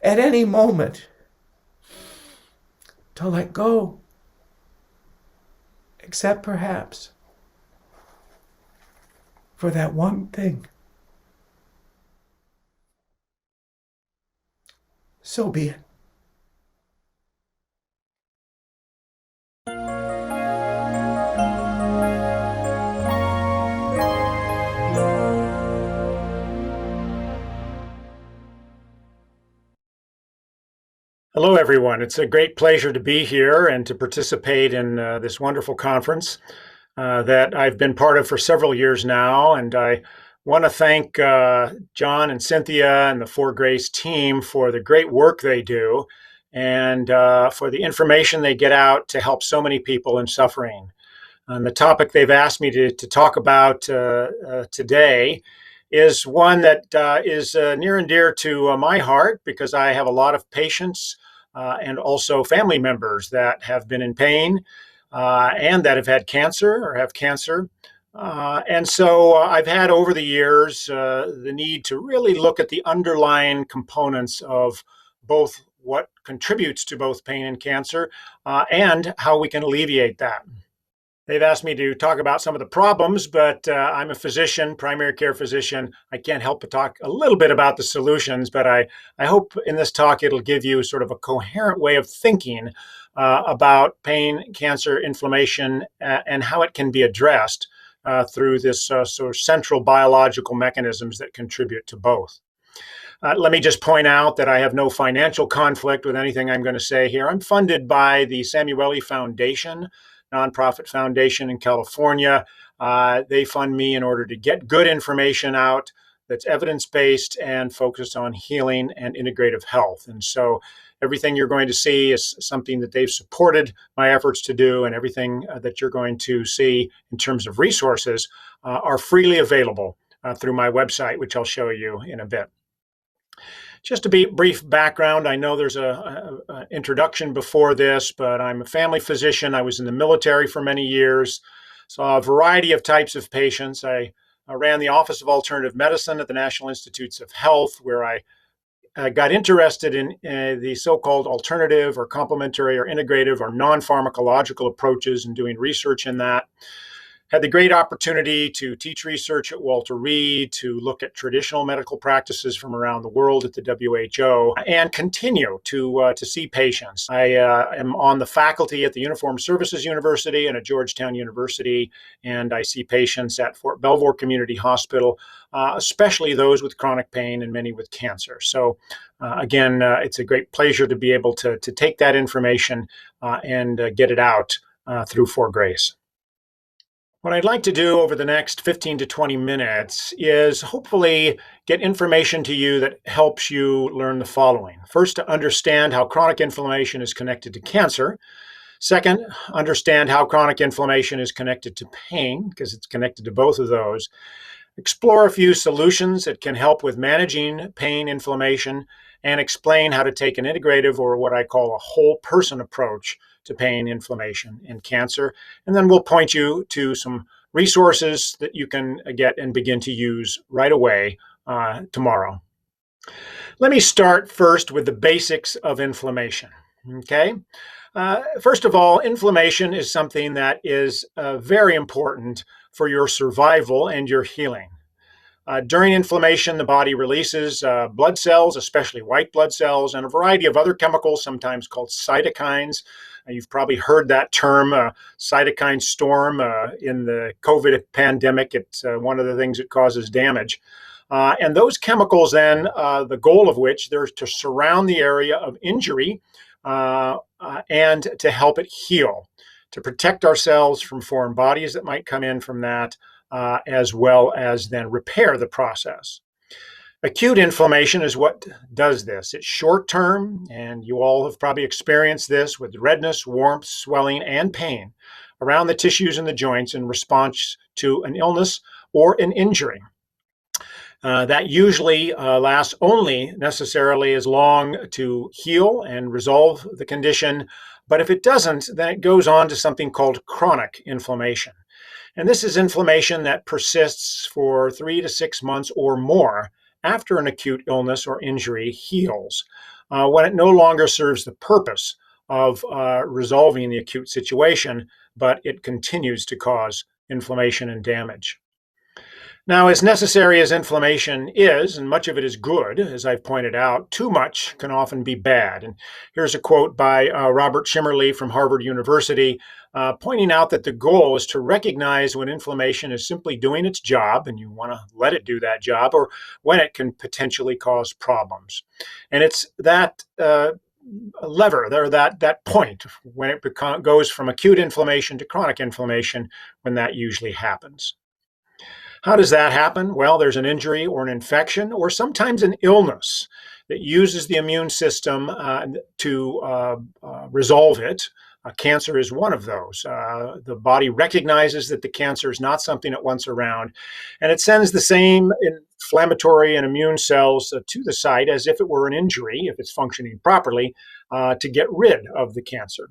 at any moment to let go, except perhaps for that one thing. So be it. Hello, everyone. It's a great pleasure to be here and to participate in this wonderful conference that I've been part of for several years now. And I Want to thank John and Cynthia and the For Grace team for the great work they do and for the information they get out to help so many people in suffering. And the topic they've asked me to talk about today is one that is near and dear to my heart because I have a lot of patients and also family members that have been in pain and that have had cancer or have cancer. And so I've had over the years the need to really look at the underlying components of both what contributes to both pain and cancer and how we can alleviate that. They've asked me to talk about some of the problems, but I'm a physician, primary care physician. I can't help but talk a little bit about the solutions, but I hope in this talk it'll give you sort of a coherent way of thinking about pain, cancer, inflammation, and how it can be addressed through this sort of central biological mechanisms that contribute to both. Let me just point out that I have no financial conflict with anything I'm going to say here. I'm funded by the Samueli Foundation, nonprofit foundation in California. They fund me in order to get good information out that's evidence-based and focused on healing and integrative health. And so everything you're going to see is something that they've supported my efforts to do, and everything that you're going to see in terms of resources are freely available through my website, which I'll show you in a bit. Just a brief background. I know there's an introduction before this, but I'm a family physician. I was in the military for many years, saw a variety of types of patients. I ran the Office of Alternative Medicine at the National Institutes of Health, where I got interested in the so-called alternative or complementary or integrative or non-pharmacological approaches and doing research in that. Had the great opportunity to teach research at Walter Reed, to look at traditional medical practices from around the world at the WHO, and continue to see patients. I am on the faculty at the Uniformed Services University and at Georgetown University, and I see patients at Fort Belvoir Community Hospital, especially those with chronic pain and many with cancer. So again, it's a great pleasure to be able to take that information and get it out through For Grace. What I'd like to do over the next 15 to 20 minutes is hopefully get information to you that helps you learn the following. First, to understand how chronic inflammation is connected to cancer. Second, understand how chronic inflammation is connected to pain, because it's connected to both of those. Explore a few solutions that can help with managing pain, inflammation, and explain how to take an integrative, or what I call a whole person approach to pain, inflammation, and cancer. And then we'll point you to some resources that you can get and begin to use right away tomorrow. Let me start first with the basics of inflammation. Okay. First of all, inflammation is something that is very important for your survival and your healing. During inflammation, the body releases blood cells, especially white blood cells, and a variety of other chemicals, sometimes called cytokines. You've probably heard that term, cytokine storm, in the COVID pandemic. It's one of the things that causes damage. And those chemicals then, the goal of which is to surround the area of injury and to help it heal, to protect ourselves from foreign bodies that might come in from that, as well as then repair the process. Acute inflammation is what does this. It's short-term, and you all have probably experienced this with redness, warmth, swelling, and pain around the tissues and the joints in response to an illness or an injury. That usually lasts only necessarily as long to heal and resolve the condition, but if it doesn't, then it goes on to something called chronic inflammation. And this is inflammation that persists for 3 to 6 months or more after an acute illness or injury heals, when it no longer serves the purpose of resolving the acute situation, but it continues to cause inflammation and damage. Now, as necessary as inflammation is, and much of it is good, as I've pointed out, too much can often be bad. And here's a quote by Robert Shimmerly from Harvard University, pointing out that the goal is to recognize when inflammation is simply doing its job, and you want to let it do that job, or when it can potentially cause problems. And it's that lever there, that point when it goes from acute inflammation to chronic inflammation, when that usually happens. How does that happen? Well, there's an injury or an infection or sometimes an illness that uses the immune system to resolve it. Cancer is one of those. The body recognizes that the cancer is not something it wants around, and it sends the same inflammatory and immune cells to the site as if it were an injury, if it's functioning properly, to get rid of the cancer.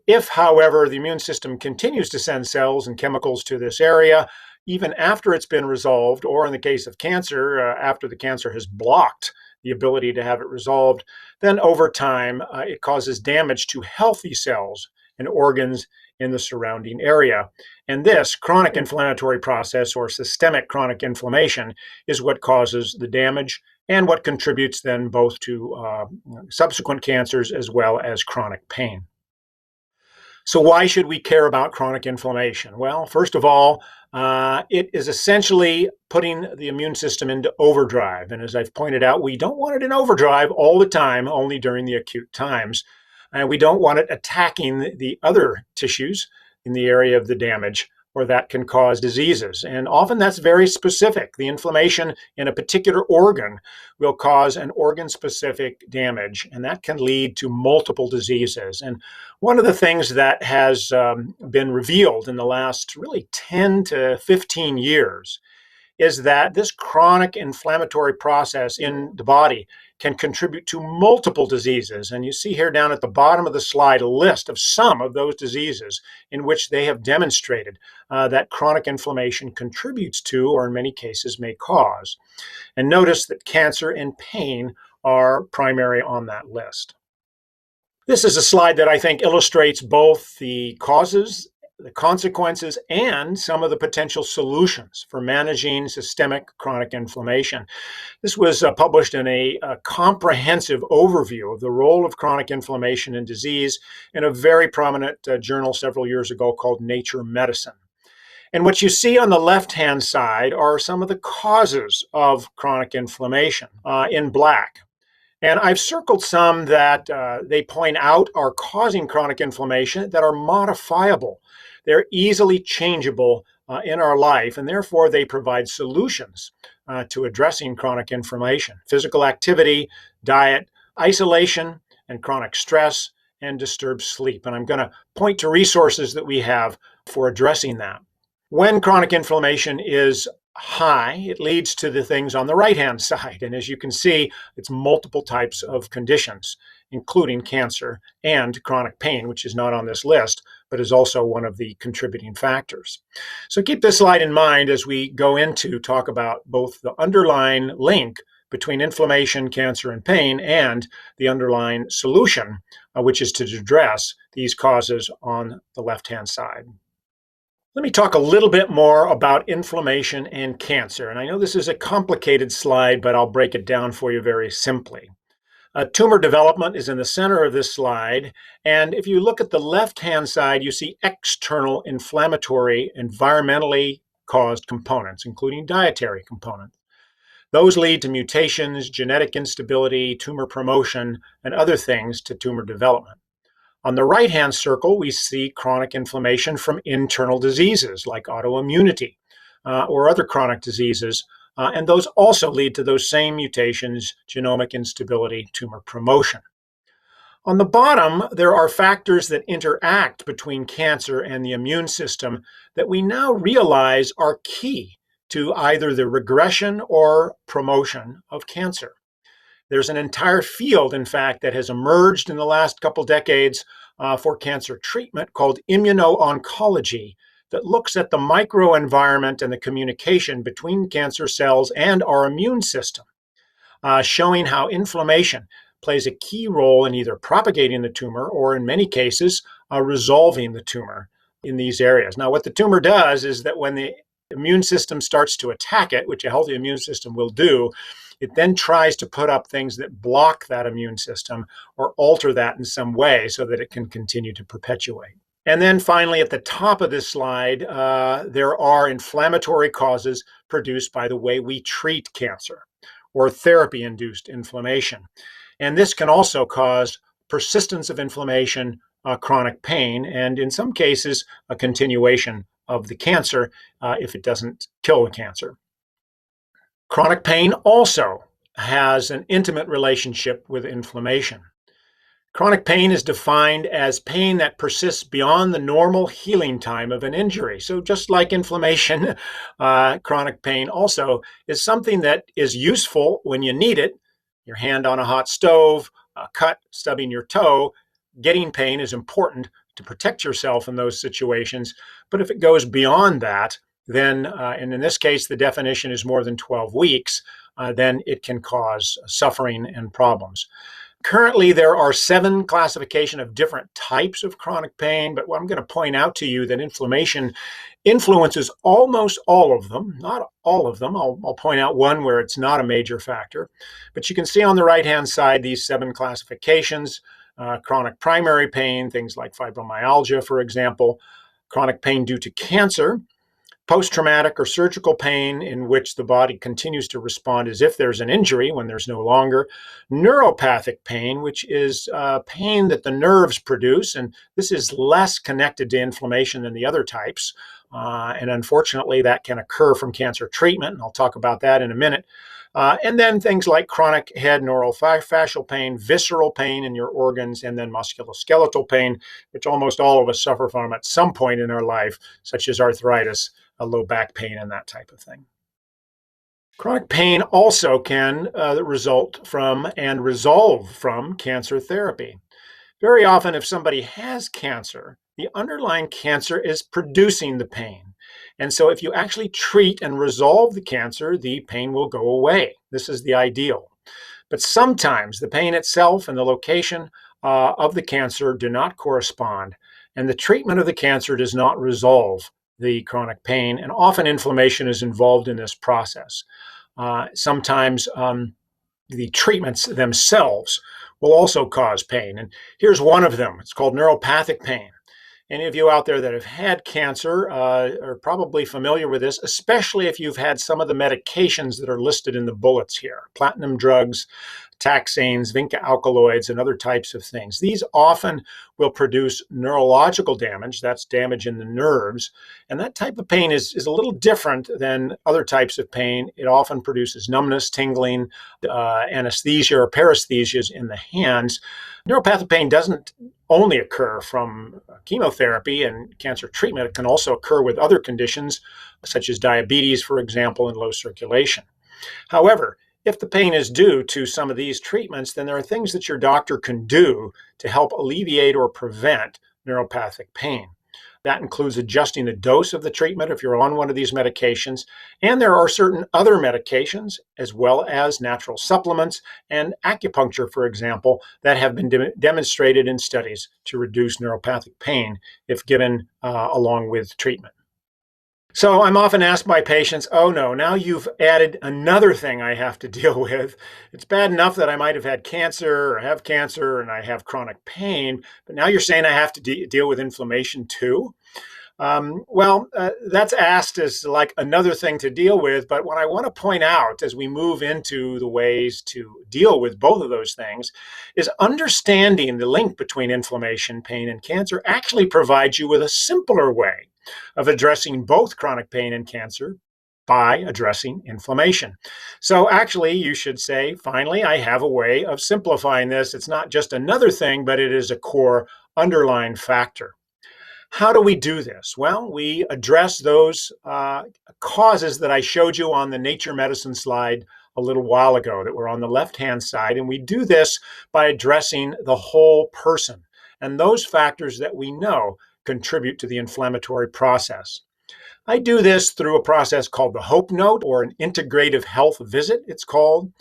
If, however, the immune system continues to send cells and chemicals to this area, even after it's been resolved, or in the case of cancer, after the cancer has blocked the ability to have it resolved, then over time, it causes damage to healthy cells and organs in the surrounding area. And this chronic inflammatory process, or systemic chronic inflammation, is what causes the damage and what contributes then both to subsequent cancers as well as chronic pain. So why should we care about chronic inflammation? Well, first of all, it is essentially putting the immune system into overdrive. And as I've pointed out, we don't want it in overdrive all the time, only during the acute times. And we don't want it attacking the other tissues in the area of the damage, or that can cause diseases. And often that's very specific. The inflammation in a particular organ will cause an organ-specific damage, and that can lead to multiple diseases. And one of the things that has been revealed in the last really 10 to 15 years is that this chronic inflammatory process in the body can contribute to multiple diseases. And you see here down at the bottom of the slide a list of some of those diseases in which they have demonstrated that chronic inflammation contributes to, or in many cases may cause. And notice that cancer and pain are primary on that list. This is a slide that I think illustrates both the causes, the consequences, and some of the potential solutions for managing systemic chronic inflammation. This was published in a comprehensive overview of the role of chronic inflammation in disease in a very prominent journal several years ago called Nature Medicine. And what you see on the left-hand side are some of the causes of chronic inflammation in black. And I've circled some that they point out are causing chronic inflammation that are modifiable. They're easily changeable in our life, and therefore they provide solutions to addressing chronic inflammation: physical activity, diet, isolation, and chronic stress, and disturbed sleep. And I'm going to point to resources that we have for addressing that. When chronic inflammation is high, it leads to the things on the right-hand side. And as you can see, it's multiple types of conditions, including cancer and chronic pain, which is not on this list, but is also one of the contributing factors. So keep this slide in mind as we go into talk about both the underlying link between inflammation, cancer, and pain, and the underlying solution, which is to address these causes on the left-hand side. Let me talk a little bit more about inflammation and cancer. And I know this is a complicated slide, but I'll break it down for you very simply. Tumor development is in the center of this slide. And if you look at the left-hand side, you see external inflammatory, environmentally caused components, including dietary components. Those lead to mutations, genetic instability, tumor promotion, and other things to tumor development. On the right-hand circle, we see chronic inflammation from internal diseases like autoimmunity or other chronic diseases, and those also lead to those same mutations, genomic instability, tumor promotion. On the bottom, there are factors that interact between cancer and the immune system that we now realize are key to either the regression or promotion of cancer. There's an entire field, in fact, that has emerged in the last couple decades for cancer treatment called immuno-oncology that looks at the microenvironment and the communication between cancer cells and our immune system, showing how inflammation plays a key role in either propagating the tumor or, in many cases, resolving the tumor in these areas. Now, what the tumor does is that when the immune system starts to attack it, which a healthy immune system will do, it then tries to put up things that block that immune system or alter that in some way so that it can continue to perpetuate. And then finally, at the top of this slide, there are inflammatory causes produced by the way we treat cancer or therapy-induced inflammation. And this can also cause persistence of inflammation, chronic pain, and in some cases, a continuation of the cancer if it doesn't kill the cancer. Chronic pain also has an intimate relationship with inflammation. Chronic pain is defined as pain that persists beyond the normal healing time of an injury. So just like inflammation, chronic pain also is something that is useful when you need it. Your hand on a hot stove, a cut, stubbing your toe, getting pain is important to protect yourself in those situations. But if it goes beyond that, then, and in this case, the definition is more than 12 weeks, then it can cause suffering and problems. Currently, there are 7 classifications of different types of chronic pain, but what I'm going to point out to you that inflammation influences almost all of them, not all of them. I'll point out one where it's not a major factor, but you can see on the right-hand side these 7 classifications. Chronic primary pain, things like fibromyalgia, for example, chronic pain due to cancer, post-traumatic or surgical pain in which the body continues to respond as if there's an injury when there's no longer, neuropathic pain, which is pain that the nerves produce, and this is less connected to inflammation than the other types, and unfortunately that can occur from cancer treatment, and I'll talk about that in a minute. And then things like chronic head and orofacial pain, visceral pain in your organs, and then musculoskeletal pain, which almost all of us suffer from at some point in our life, such as arthritis, low back pain, and that type of thing. Chronic pain also can result from and resolve from cancer therapy. Very often, if somebody has cancer, the underlying cancer is producing the pain. And so if you actually treat and resolve the cancer, the pain will go away. This is the ideal. But sometimes the pain itself and the location of the cancer do not correspond, and the treatment of the cancer does not resolve the chronic pain, and often inflammation is involved in this process. Sometimes the treatments themselves will also cause pain, and here's one of them. It's called neuropathic pain. Any of you out there that have had cancer are probably familiar with this, especially if you've had some of the medications that are listed in the bullets here, platinum drugs, taxanes, vinca alkaloids, and other types of things. These often will produce neurological damage, that's damage in the nerves, and that type of pain is a little different than other types of pain. It often produces numbness, tingling, anesthesia or paresthesias in the hands. Neuropathic pain doesn't only occur from chemotherapy and cancer treatment. It can also occur with other conditions, such as diabetes, for example, and low circulation. However, if the pain is due to some of these treatments, then there are things that your doctor can do to help alleviate or prevent neuropathic pain. That includes adjusting the dose of the treatment if you're on one of these medications. And there are certain other medications, as well as natural supplements and acupuncture, for example, that have been demonstrated in studies to reduce neuropathic pain if given along with treatment. So I'm often asked by patients, oh no, now you've added another thing I have to deal with. It's bad enough that I might have had cancer or have cancer and I have chronic pain, but now you're saying I have to deal with inflammation too? That's asked as like another thing to deal with, but what I want to point out as we move into the ways to deal with both of those things is understanding the link between inflammation, pain, and cancer actually provides you with a simpler way of addressing both chronic pain and cancer by addressing inflammation. So actually, you should say, finally, I have a way of simplifying this. It's not just another thing, but it is a core underlying factor. How do we do this? Well, we address those causes that I showed you on the nature medicine slide a little while ago that were on the left-hand side, and we do this by addressing the whole person and those factors that we know contribute to the inflammatory process. I do this through a process called the Hope Note, or an integrative health visit, it's called.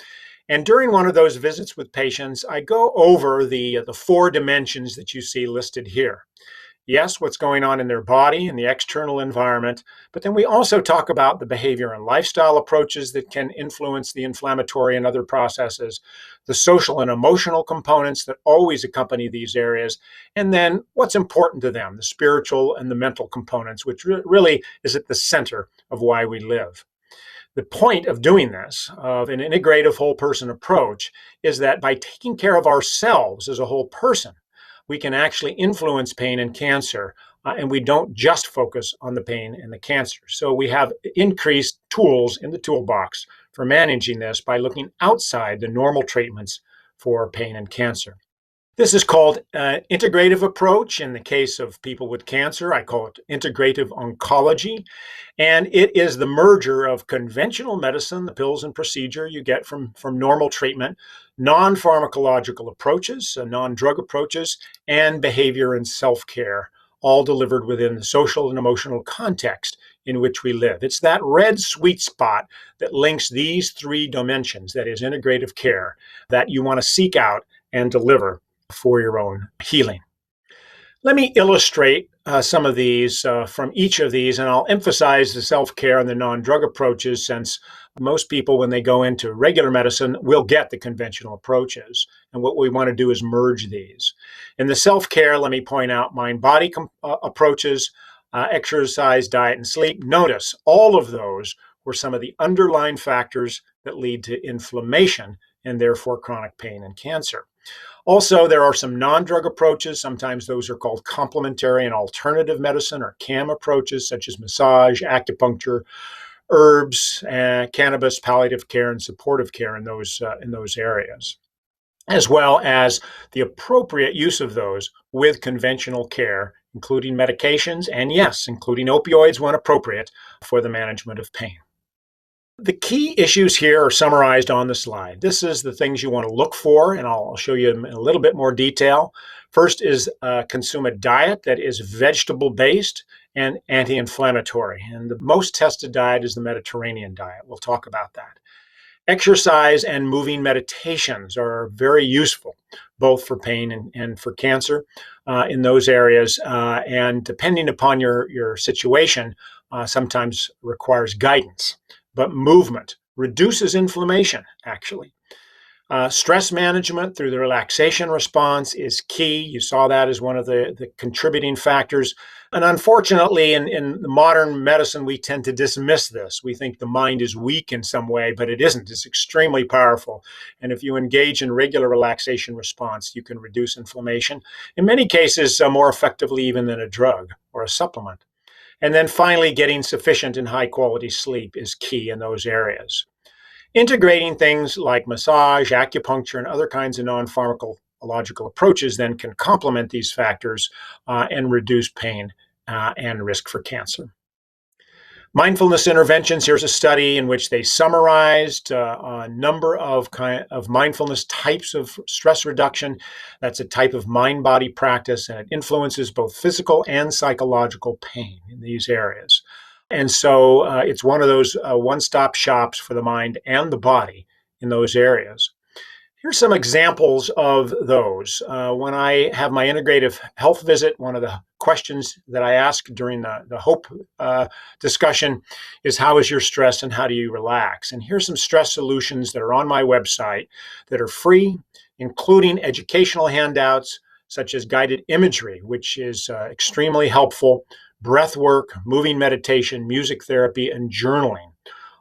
And during one of those visits with patients, I go over the 4 dimensions that you see listed here. Yes, what's going on in their body and the external environment, but then we also talk about the behavior and lifestyle approaches that can influence the inflammatory and other processes, the social and emotional components that always accompany these areas, and then what's important to them, the spiritual and the mental components, which really is at the center of why we live. The point of doing this, of an integrative whole person approach, is that by taking care of ourselves as a whole person, we can actually influence pain and cancer and we don't just focus on the pain and the cancer. So we have increased tools in the toolbox for managing this by looking outside the normal treatments for pain and cancer. This is called an integrative approach. In the case of people with cancer, I call it integrative oncology. And it is the merger of conventional medicine, the pills and procedure you get from normal treatment, non-pharmacological approaches, non-drug approaches, and behavior and self-care, all delivered within the social and emotional context in which we live. It's that red sweet spot that links these three dimensions, that is integrative care, that you want to seek out and deliver for your own healing. Let me illustrate some of these from each of these, and I'll emphasize the self-care and the non-drug approaches, since most people, when they go into regular medicine, will get the conventional approaches. And what we want to do is merge these. In the self-care, let me point out mind-body approaches, exercise, diet, and sleep. Notice all of those were some of the underlying factors that lead to inflammation and therefore chronic pain and cancer. Also, there are some non-drug approaches. Sometimes those are called complementary and alternative medicine, or CAM approaches, such as massage, acupuncture, herbs, cannabis, palliative care, and supportive care in those areas, as well as the appropriate use of those with conventional care, including medications, and yes, including opioids when appropriate for the management of pain. The key issues here are summarized on the slide. This is the things you want to look for, and I'll show you in a little bit more detail. First is consume a diet that is vegetable-based and anti-inflammatory. And the most tested diet is the Mediterranean diet. We'll talk about that. Exercise and moving meditations are very useful, both for pain and for cancer in those areas. And depending upon your situation, sometimes requires guidance. But movement reduces inflammation, actually. Stress management through the relaxation response is key. You saw that as one of the contributing factors. And unfortunately, in modern medicine, we tend to dismiss this. We think the mind is weak in some way, but it isn't. It's extremely powerful. And if you engage in regular relaxation response, you can reduce inflammation, in many cases, more effectively even than a drug or a supplement. And then finally, getting sufficient and high quality sleep is key in those areas. Integrating things like massage, acupuncture, and other kinds of non-pharmacological approaches then can complement these factors and reduce pain and risk for cancer. Mindfulness interventions, here's a study in which they summarized a number of mindfulness types of stress reduction. That's a type of mind-body practice, and it influences both physical and psychological pain in these areas. And so it's one of those one-stop shops for the mind and the body in those areas. Here's some examples of those. When I have my integrative health visit, one of the questions that I ask during the HOPE discussion is, how is your stress and how do you relax? And here's some stress solutions that are on my website that are free, including educational handouts such as guided imagery, which is extremely helpful, breath work, moving meditation, music therapy, and journaling,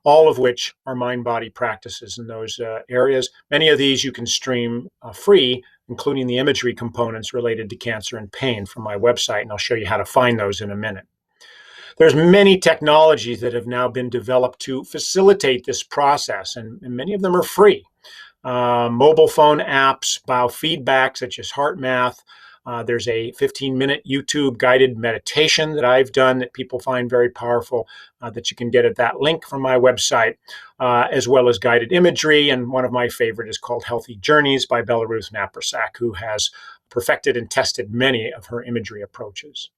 all of which are mind-body practices in those areas. Many of these you can stream free, including the imagery components related to cancer and pain from my website, and I'll show you how to find those in a minute. There's many technologies that have now been developed to facilitate this process, and many of them are free. Mobile phone apps, biofeedback, such as HeartMath. There's a 15-minute YouTube guided meditation that I've done that people find very powerful that you can get at that link from my website, as well as guided imagery. And one of my favorite is called Healthy Journeys by Belarus Naprasak, who has perfected and tested many of her imagery approaches.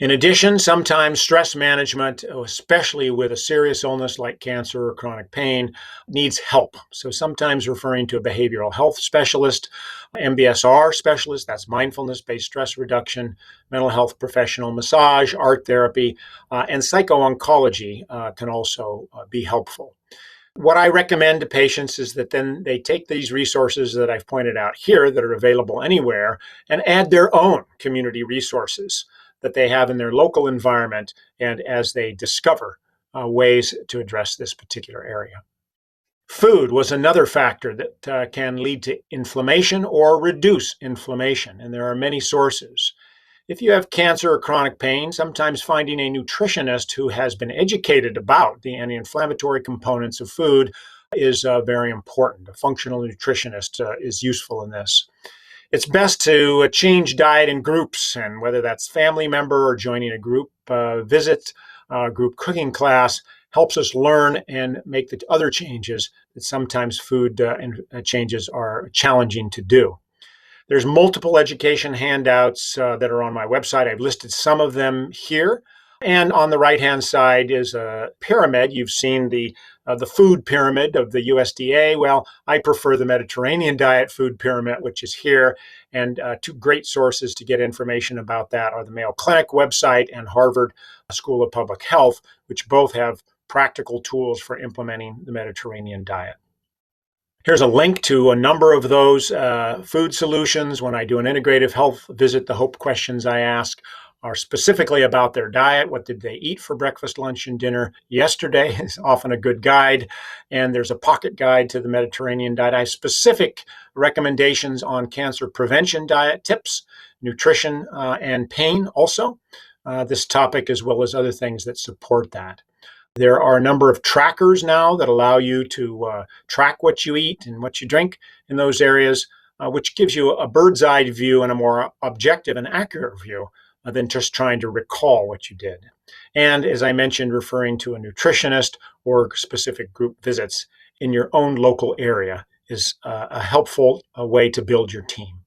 In addition, sometimes stress management, especially with a serious illness like cancer or chronic pain, needs help. So sometimes referring to a behavioral health specialist, MBSR specialist, that's mindfulness-based stress reduction, mental health professional, massage, art therapy, and psycho-oncology can also be helpful. What I recommend to patients is that then they take these resources that I've pointed out here that are available anywhere and add their own community resources that they have in their local environment, and as they discover ways to address this particular area. Food was another factor that can lead to inflammation or reduce inflammation, and there are many sources. If you have cancer or chronic pain, sometimes finding a nutritionist who has been educated about the anti-inflammatory components of food is very important. A functional nutritionist is useful in this. It's best to change diet in groups, and whether that's family member or joining a group visit, group cooking class, helps us learn and make the other changes that sometimes food changes are challenging to do. There's multiple education handouts that are on my website. I've listed some of them here. And on the right-hand side is a pyramid. You've seen the food pyramid of the USDA. Well, I prefer the Mediterranean diet food pyramid, which is here. And two great sources to get information about that are the Mayo Clinic website and Harvard School of Public Health, which both have practical tools for implementing the Mediterranean diet. Here's a link to a number of those food solutions. When I do an integrative health visit, the HOPE questions I ask are specifically about their diet. What did they eat for breakfast, lunch, and dinner yesterday is often a good guide. And there's a pocket guide to the Mediterranean diet. I have specific recommendations on cancer prevention diet tips, nutrition, and pain also. This topic, as well as other things that support that. There are a number of trackers now that allow you to track what you eat and what you drink in those areas, which gives you a bird's eye view and a more objective and accurate view than just trying to recall what you did. And as I mentioned, referring to a nutritionist or specific group visits in your own local area is a helpful way to build your team.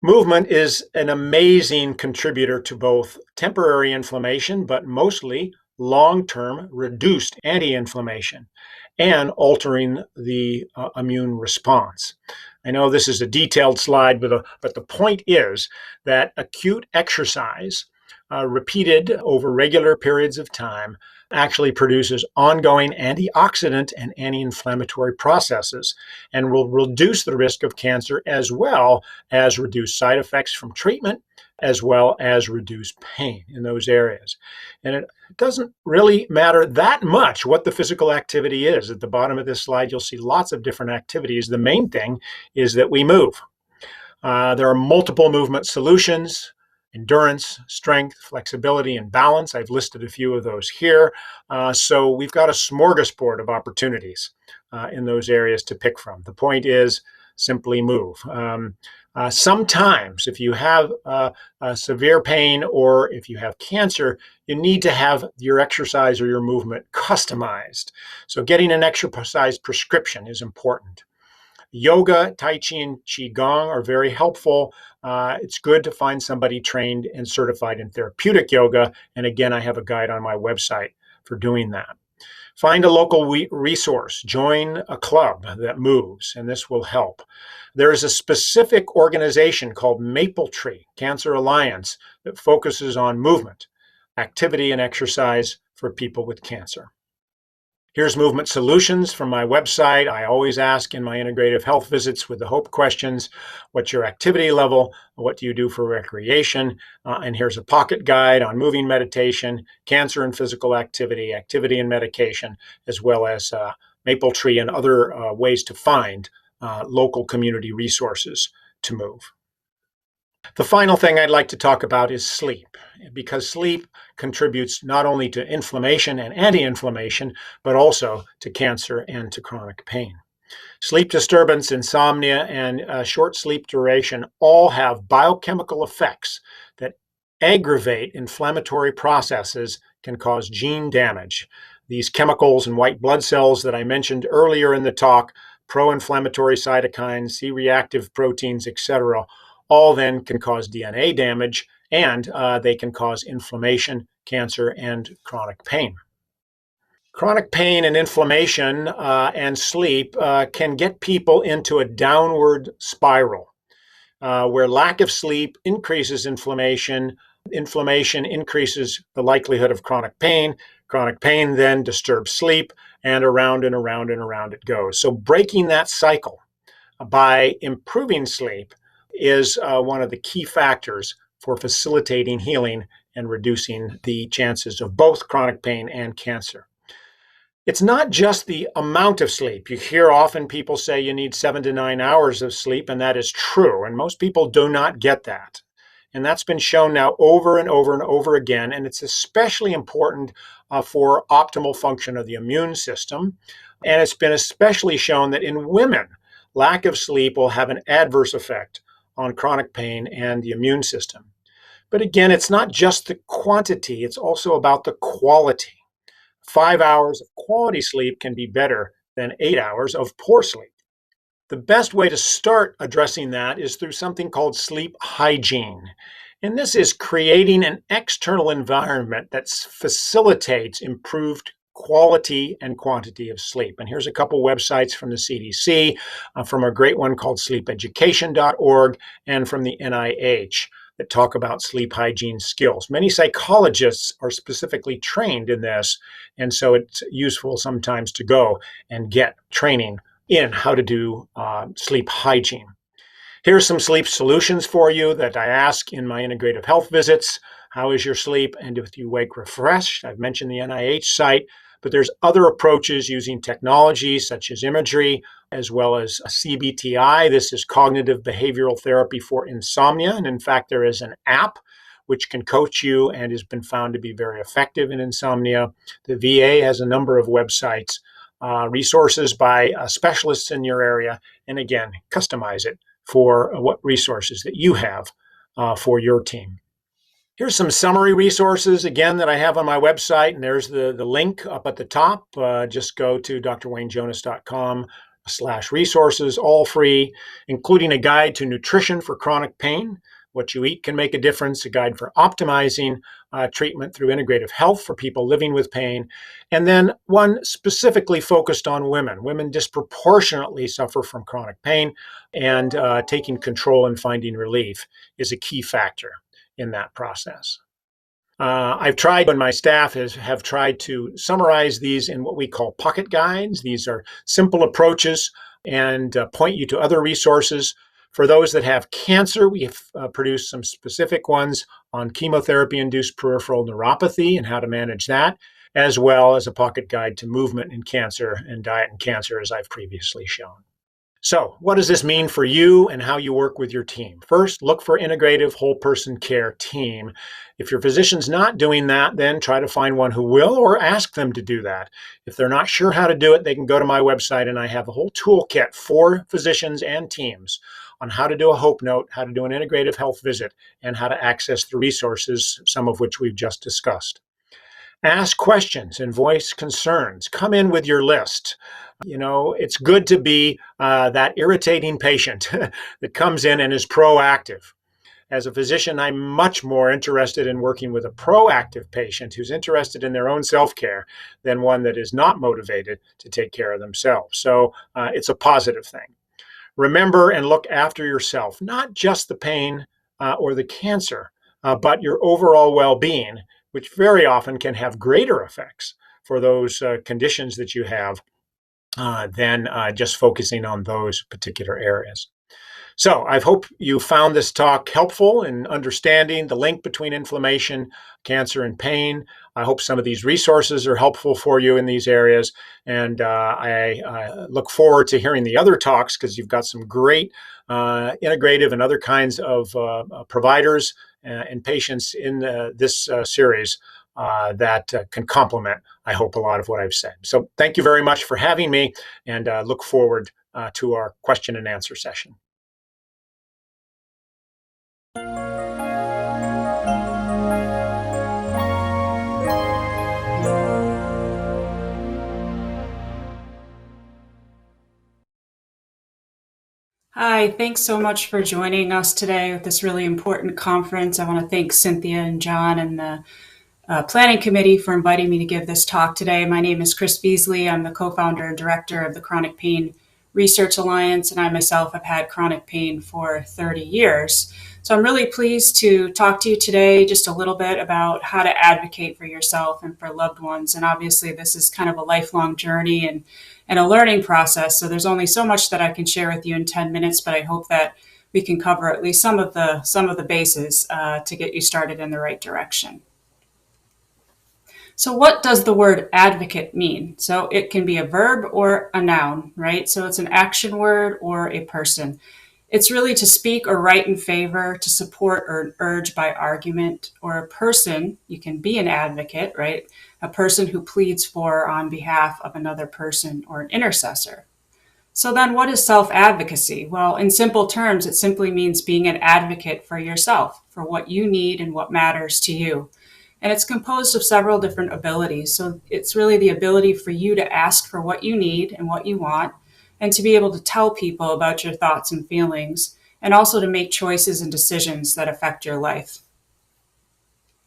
Movement is an amazing contributor to both temporary inflammation, but mostly long-term reduced anti-inflammation and altering the immune response. I know this is a detailed slide, but the point is that acute exercise repeated over regular periods of time actually produces ongoing antioxidant and anti-inflammatory processes and will reduce the risk of cancer as well as reduce side effects from treatment, as well as reduce pain in those areas. And it doesn't really matter that much what the physical activity is. At the bottom of this slide, you'll see lots of different activities. The main thing is that we move. There are multiple movement solutions: endurance, strength, flexibility, and balance. I've listed a few of those here. So we've got a smorgasbord of opportunities in those areas to pick from. The point is simply move. Sometimes if you have severe pain or if you have cancer, you need to have your exercise or your movement customized. So getting an exercise prescription is important. Yoga, Tai Chi, and Qigong are very helpful. It's good to find somebody trained and certified in therapeutic yoga. And again, I have a guide on my website for doing that. Find a local resource. Join a club that moves, and this will help. There is a specific organization called Maple Tree Cancer Alliance that focuses on movement, activity, and exercise for people with cancer. Here's movement solutions from my website. I always ask in my integrative health visits with the HOPE questions, what's your activity level? What do you do for recreation? And here's a pocket guide on moving meditation, cancer and physical activity, activity and medication, as well as Maple Tree and other ways to find local community resources to move. The final thing I'd like to talk about is sleep, because sleep contributes not only to inflammation and anti-inflammation, but also to cancer and to chronic pain. Sleep disturbance, insomnia, and short sleep duration all have biochemical effects that aggravate inflammatory processes, can cause gene damage. These chemicals and white blood cells that I mentioned earlier in the talk, pro-inflammatory cytokines, C-reactive proteins, etc., all then can cause DNA damage, and they can cause inflammation, cancer, and chronic pain. Chronic pain and inflammation and sleep can get people into a downward spiral where lack of sleep increases inflammation. Inflammation increases the likelihood of chronic pain. Chronic pain then disturbs sleep, and around and around and around it goes. So breaking that cycle by improving sleep is one of the key factors for facilitating healing and reducing the chances of both chronic pain and cancer. It's not just the amount of sleep. You hear often people say you need 7 to 9 hours of sleep, and that is true. And most people do not get that. And that's been shown now over and over and over again. And it's especially important for optimal function of the immune system. And it's been especially shown that in women, lack of sleep will have an adverse effect on chronic pain and the immune system. But again, it's not just the quantity, it's also about the quality. 5 hours of quality sleep can be better than 8 hours of poor sleep. The best way to start addressing that is through something called sleep hygiene. And this is creating an external environment that facilitates improved quality and quantity of sleep. And here's a couple websites from the CDC, from a great one called sleepeducation.org and from the NIH that talk about sleep hygiene skills. Many psychologists are specifically trained in this, and so it's useful sometimes to go and get training in how to do sleep hygiene. Here's some sleep solutions for you that I ask in my integrative health visits. How is your sleep? And if you wake refreshed? I've mentioned the NIH site, but there's other approaches using technology such as imagery, as well as a CBTI. This is cognitive behavioral therapy for insomnia. And in fact, there is an app which can coach you and has been found to be very effective in insomnia. The VA has a number of websites, resources by specialists in your area, and again, customize it for what resources that you have for your team. Here's some summary resources, again, that I have on my website, and there's the link up at the top. Just go to drwaynejonas.com/resources, all free, including a guide to nutrition for chronic pain. What you eat can make a difference, a guide for optimizing treatment through integrative health for people living with pain, and then one specifically focused on women. Women disproportionately suffer from chronic pain, and taking control and finding relief is a key factor in that process. I've tried, and my staff have tried to summarize these in what we call pocket guides. These are simple approaches and point you to other resources. For those that have cancer, we have produced some specific ones on chemotherapy-induced peripheral neuropathy and how to manage that, as well as a pocket guide to movement in cancer and diet in cancer, as I've previously shown. So what does this mean for you and how you work with your team? First, look for integrative whole person care team. If your physician's not doing that, then try to find one who will, or ask them to do that. If they're not sure how to do it, they can go to my website, and I have a whole toolkit for physicians and teams on how to do a Hope Note, how to do an integrative health visit, and how to access the resources, some of which we've just discussed. Ask questions and voice concerns. Come in with your list. You know, it's good to be that irritating patient that comes in and is proactive. As a physician, I'm much more interested in working with a proactive patient who's interested in their own self-care than one that is not motivated to take care of themselves. So it's a positive thing. Remember and look after yourself, not just the pain or the cancer, but your overall well-being, which very often can have greater effects for those conditions that you have than just focusing on those particular areas. So I hope you found this talk helpful in understanding the link between inflammation, cancer, and pain. I hope some of these resources are helpful for you in these areas. And I look forward to hearing the other talks, because you've got some great integrative and other kinds of providers and patients in this series that can complement, I hope, a lot of what I've said. So thank you very much for having me, and look forward to our question and answer session. Hi, thanks so much for joining us today at this really important conference. I want to thank Cynthia and John and the planning committee for inviting me to give this talk today. My name is Chris Veasley. I'm the co-founder and director of the Chronic Pain Research Alliance, and I myself have had chronic pain for 30 years. So I'm really pleased to talk to you today just a little bit about how to advocate for yourself and for loved ones. And obviously this is kind of a lifelong journey and a learning process. So there's only so much that I can share with you in 10 minutes, but I hope that we can cover at least some of the bases to get you started in the right direction. So what does the word advocate mean? So it can be a verb or a noun, right? So it's an action word or a person. It's really to speak or write in favor, to support or urge by argument, or a person, you can be an advocate, right? A person who pleads for or on behalf of another person, or an intercessor. So then what is self-advocacy? Well, in simple terms, it simply means being an advocate for yourself, for what you need and what matters to you. And it's composed of several different abilities. So it's really the ability for you to ask for what you need and what you want, and to be able to tell people about your thoughts and feelings, and also to make choices and decisions that affect your life.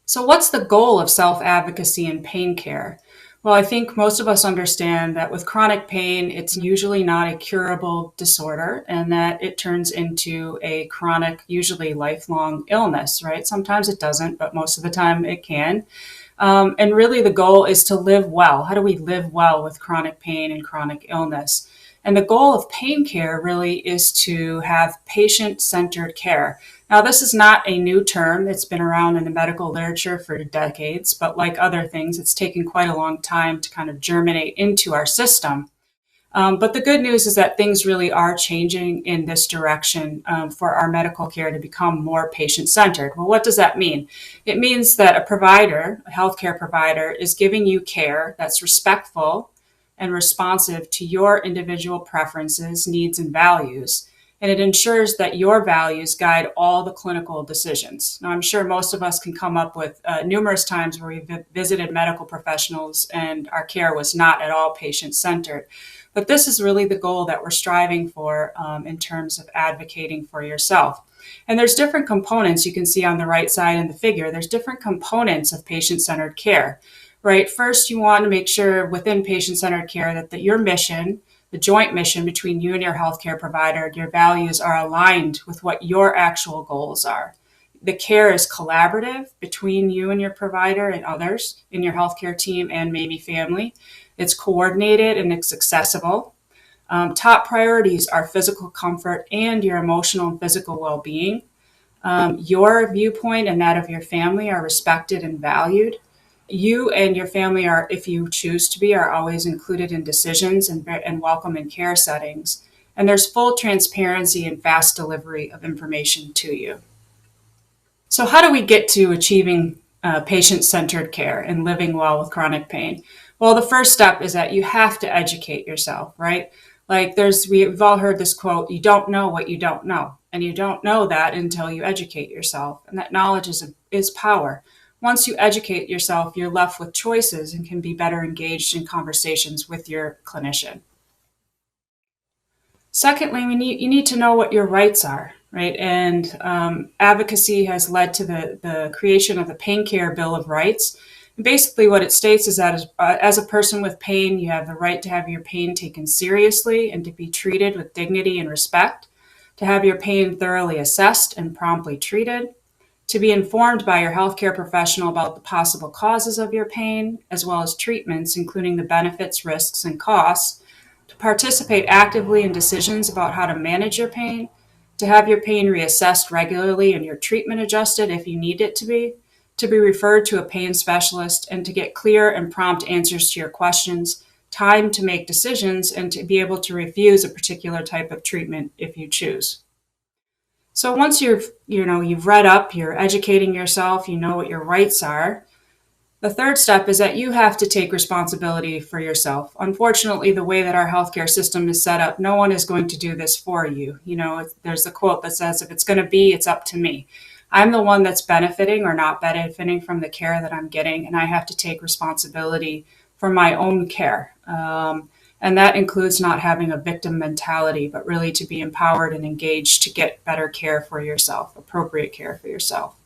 So what's the goal of self-advocacy in pain care? Well, I think most of us understand that with chronic pain, it's usually not a curable disorder, and that it turns into a chronic, usually lifelong illness, right? Sometimes it doesn't, but most of the time it can. And really the goal is to live well. How do we live well with chronic pain and chronic illness? And the goal of pain care really is to have patient-centered care. Now, this is not a new term. It's been around in the medical literature for decades, but like other things, it's taken quite a long time to kind of germinate into our system. But the good news is that things really are changing in this direction for our medical care to become more patient-centered. Well, what does that mean? It means that a provider, a healthcare provider, is giving you care that's respectful and responsive to your individual preferences, needs, and values. And it ensures that your values guide all the clinical decisions. Now, I'm sure most of us can come up with numerous times where we've visited medical professionals and our care was not at all patient-centered. But this is really the goal that we're striving for in terms of advocating for yourself. And there's different components you can see on the right side in the figure. There's different components of patient-centered care, right? First, you want to make sure within patient-centered care that your mission, the joint mission between you and your healthcare provider, your values are aligned with what your actual goals are. The care is collaborative between you and your provider and others in your healthcare team and maybe family. It's coordinated and it's accessible. Top priorities are physical comfort and your emotional and physical well-being. Your viewpoint and that of your family are respected and valued. You and your family are, if you choose to be, are always included in decisions and welcome in care settings. And there's full transparency and fast delivery of information to you. So how do we get to achieving patient-centered care and living well with chronic pain? Well, the first step is that you have to educate yourself, right? Like we've all heard this quote, you don't know what you don't know. And you don't know that until you educate yourself. And that knowledge is power. Once you educate yourself, you're left with choices and can be better engaged in conversations with your clinician. Secondly, you need to know what your rights are, right? And advocacy has led to the creation of the Pain Care Bill of Rights. And basically what it states is that as a person with pain, you have the right to have your pain taken seriously and to be treated with dignity and respect, to have your pain thoroughly assessed and promptly treated, to be informed by your healthcare professional about the possible causes of your pain, as well as treatments, including the benefits, risks, and costs, to participate actively in decisions about how to manage your pain, to have your pain reassessed regularly and your treatment adjusted if you need it to be referred to a pain specialist, and to get clear and prompt answers to your questions, time to make decisions, and to be able to refuse a particular type of treatment if you choose. So once you've read up, you're educating yourself, you know what your rights are, the third step is that you have to take responsibility for yourself. Unfortunately, the way that our healthcare system is set up, no one is going to do this for you. There's a quote that says, if it's going to be, it's up to me. I'm the one that's benefiting or not benefiting from the care that I'm getting, and I have to take responsibility for my own care. And that includes not having a victim mentality, but really to be empowered and engaged to get better care for yourself, appropriate care for yourself.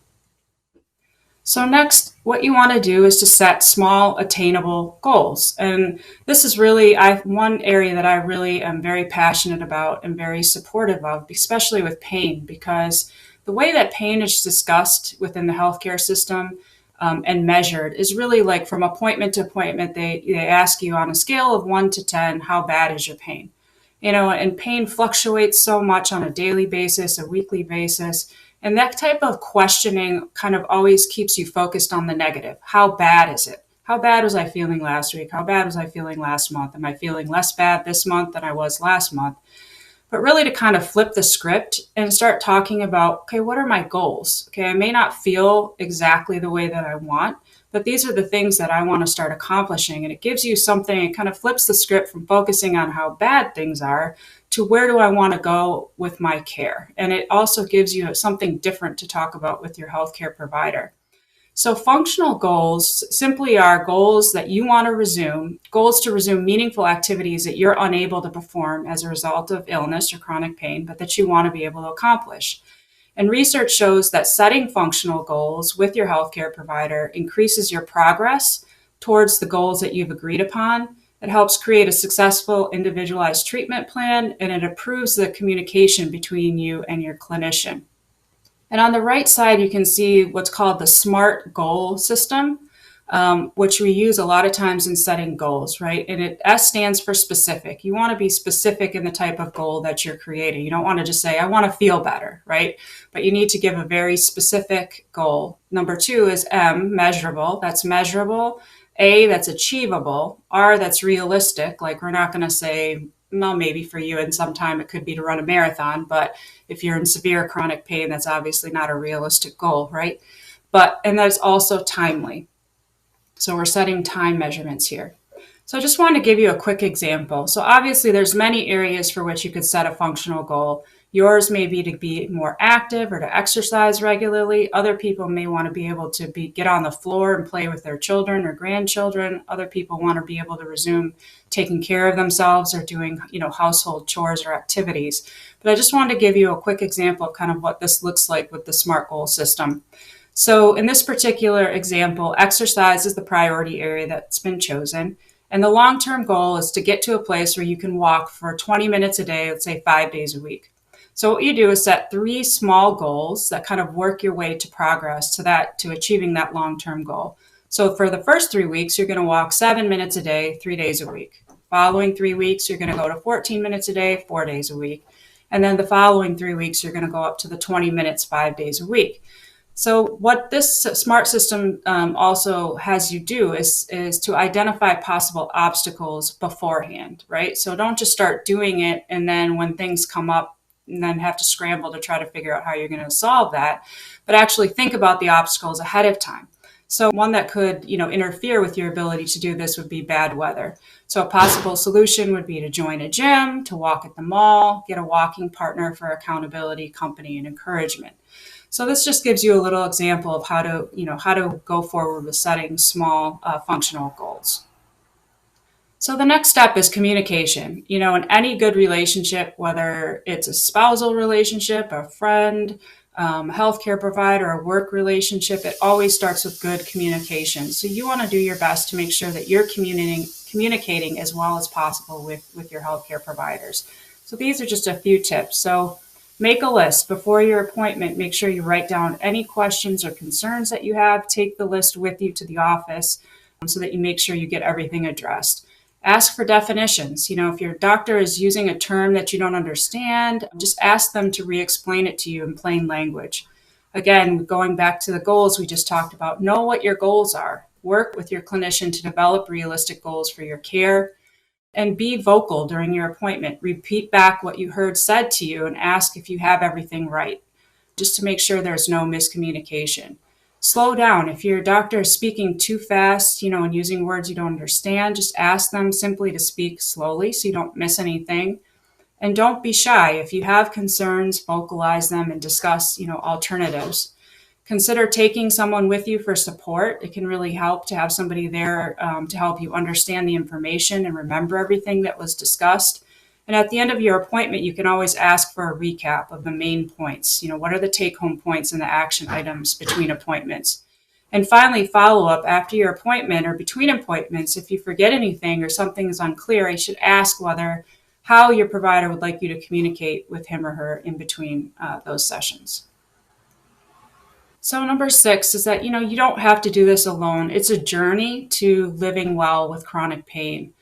So next, what you want to do is to set small, attainable goals. And this is really one area that I really am very passionate about and very supportive of, especially with pain, because the way that pain is discussed within the healthcare system and measured is really like from appointment to appointment. They ask you on a scale of 1 to 10, how bad is your pain? And pain fluctuates so much on a daily basis, a weekly basis. And that type of questioning kind of always keeps you focused on the negative. How bad is it? How bad was I feeling last week? How bad was I feeling last month? Am I feeling less bad this month than I was last month? but really to kind of flip the script and start talking about, okay, what are my goals? Okay, I may not feel exactly the way that I want, but these are the things that I want to start accomplishing. And it gives you something, it kind of flips the script from focusing on how bad things are to where do I want to go with my care. And it also gives you something different to talk about with your healthcare provider. So functional goals simply are goals that you want to resume, goals to resume meaningful activities that you're unable to perform as a result of illness or chronic pain, but that you want to be able to accomplish. And research shows that setting functional goals with your healthcare provider increases your progress towards the goals that you've agreed upon. It helps create a successful individualized treatment plan, and it improves the communication between you and your clinician. And on the right side, you can see what's called the SMART goal system, which we use a lot of times in setting goals, right? And S stands for specific. You want to be specific in the type of goal that you're creating. You don't want to just say, I want to feel better, right? But you need to give a very specific goal. Number 2 is M, measurable. That's measurable. A, that's achievable. R, that's realistic. Like we're not going to say, well, maybe for you and sometime it could be to run a marathon, but if you're in severe chronic pain, that's obviously not a realistic goal, right? And that's also timely. So we're setting time measurements here. So I just want to give you a quick example. So obviously there's many areas for which you could set a functional goal. Yours may be to be more active or to exercise regularly. Other people may want to be able to get on the floor and play with their children or grandchildren. Other people want to be able to resume taking care of themselves or doing, household chores or activities. But I just wanted to give you a quick example of kind of what this looks like with the SMART goal system. So in this particular example, exercise is the priority area that's been chosen. And the long-term goal is to get to a place where you can walk for 20 minutes a day, let's say 5 days a week. So what you do is set 3 small goals that kind of work your way to progress to achieving that long-term goal. So for the first 3 weeks, you're going to walk 7 minutes a day, 3 days a week. Following 3 weeks, you're going to go to 14 minutes a day, 4 days a week. And then the following 3 weeks, you're going to go up to the 20 minutes, 5 days a week. So what this SMART system also has you do is to identify possible obstacles beforehand, right? So don't just start doing it and then when things come up and then have to scramble to try to figure out how you're going to solve that, but actually think about the obstacles ahead of time. So one that could, interfere with your ability to do this would be bad weather. So a possible solution would be to join a gym, to walk at the mall, get a walking partner for accountability, company, and encouragement. So this just gives you a little example of how to go forward with setting small functional goals. So the next step is communication. In any good relationship, whether it's a spousal relationship, a friend, healthcare provider, a work relationship, it always starts with good communication. So you want to do your best to make sure that you're communicating as well as possible with your healthcare providers. So these are just a few tips. So make a list before your appointment. Make sure you write down any questions or concerns that you have. Take the list with you to the office so that you make sure you get everything addressed. Ask for definitions. If your doctor is using a term that you don't understand, just ask them to re-explain it to you in plain language. Again, going back to the goals we just talked about, know what your goals are. Work with your clinician to develop realistic goals for your care. And be vocal during your appointment. Repeat back what you heard said to you and ask if you have everything right, just to make sure there's no miscommunication. Slow down. If your doctor is speaking too fast, and using words you don't understand, just ask them simply to speak slowly so you don't miss anything. And don't be shy. If you have concerns, vocalize them and discuss, alternatives. Consider taking someone with you for support. It can really help to have somebody there to help you understand the information and remember everything that was discussed. And at the end of your appointment, you can always ask for a recap of the main points. What are the take-home points and the action items between appointments? And finally, follow up after your appointment or between appointments. If you forget anything or something is unclear, you should ask how your provider would like you to communicate with him or her in between those sessions. So number 6 is that, you don't have to do this alone. It's a journey to living well with chronic pain.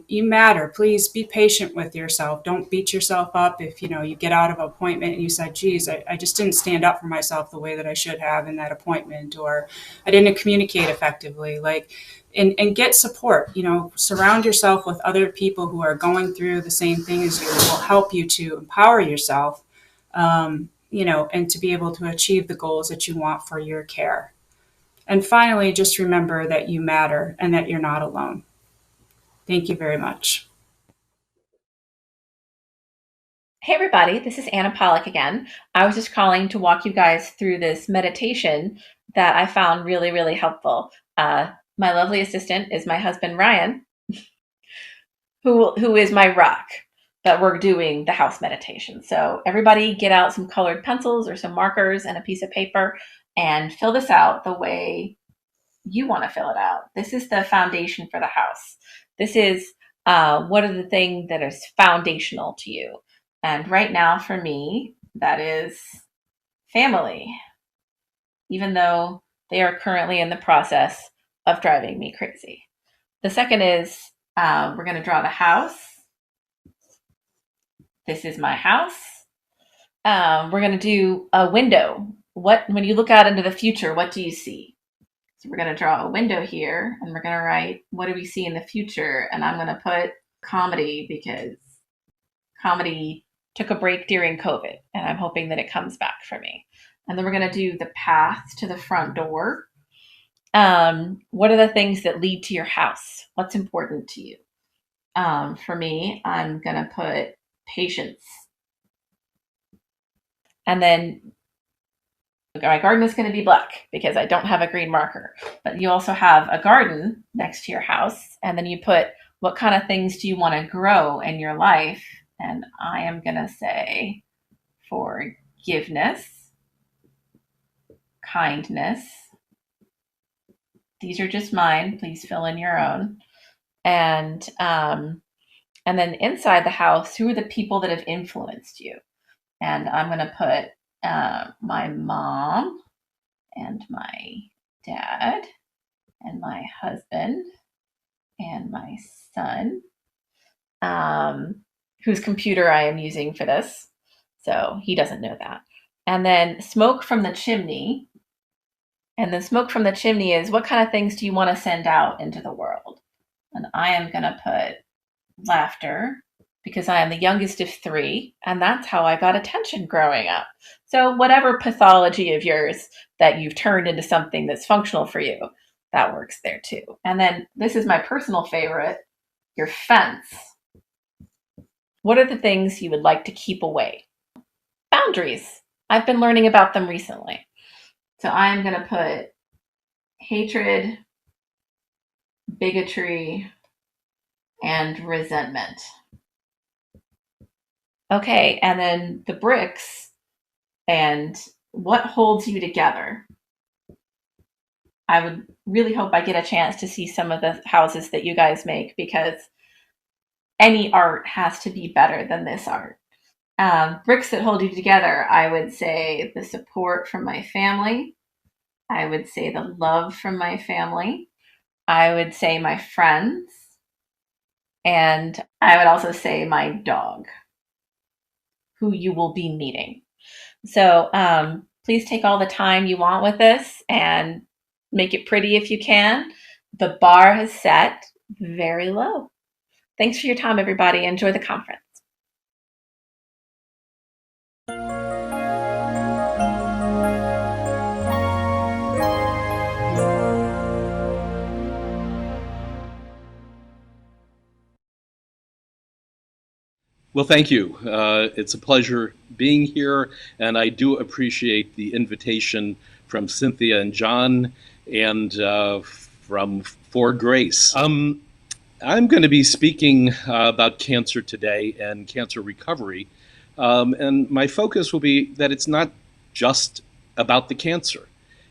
You matter. Please be patient with yourself. Don't beat yourself up if you get out of an appointment and you said, geez, I just didn't stand up for myself the way that I should have in that appointment, or I didn't communicate effectively. And get support. Surround yourself with other people who are going through the same thing as you. It will help you to empower yourself, and to be able to achieve the goals that you want for your care. And finally, just remember that you matter and that you're not alone. Thank you very much. Hey everybody, this is Anna Polack again. I was just calling to walk you guys through this meditation that I found really, really helpful. My lovely assistant is my husband, Ryan, who is my rock, but we're doing the house meditation. So everybody get out some colored pencils or some markers and a piece of paper and fill this out the way you want to fill it out. This is the foundation for the house. This is what are the things that is foundational to you. And right now for me, that is family, even though they are currently in the process of driving me crazy. The second is we're going to draw the house. This is my house. We're going to do a window. When you look out into the future, what do you see? So we're going to draw a window here, and we're going to write, what do we see in the future? And I'm going to put comedy, because comedy took a break during COVID, and I'm hoping that it comes back for me. And then we're going to do the path to the front door. What are the things that lead to your house? What's important to you? For me, I'm going to put patience. And then my garden is going to be black because I don't have a green marker. But you also have a garden next to your house. And then you put, what kind of things do you want to grow in your life? And I am going to say forgiveness, kindness. These are just mine. Please fill in your own. And then inside the house, who are the people that have influenced you? And I'm going to put my mom and my dad and my husband and my son, whose computer I am using for this. So he doesn't know that. And then smoke from the chimney. And the smoke from the chimney is, what kind of things do you want to send out into the world? And I am going to put laughter, because I am the youngest of 3, and that's how I got attention growing up. So whatever pathology of yours that you've turned into something that's functional for you, that works there too. And then this is my personal favorite, your fence. What are the things you would like to keep away? Boundaries. I've been learning about them recently. So I'm going to put hatred, bigotry, and resentment. Okay, and then the bricks and what holds you together. I would really hope I get a chance to see some of the houses that you guys make, because any art has to be better than this art. Bricks that hold you together, I would say the support from my family. I would say the love from my family. I would say my friends. And I would also say my dog, who you will be meeting. So please take all the time you want with this and make it pretty if you can. The bar has set very low. Thanks for your time, everybody. Enjoy the conference. Well, thank you. It's a pleasure being here, and I do appreciate the invitation from Cynthia and John, and from For Grace. I'm going to be speaking about cancer today and cancer recovery, and my focus will be that it's not just about the cancer.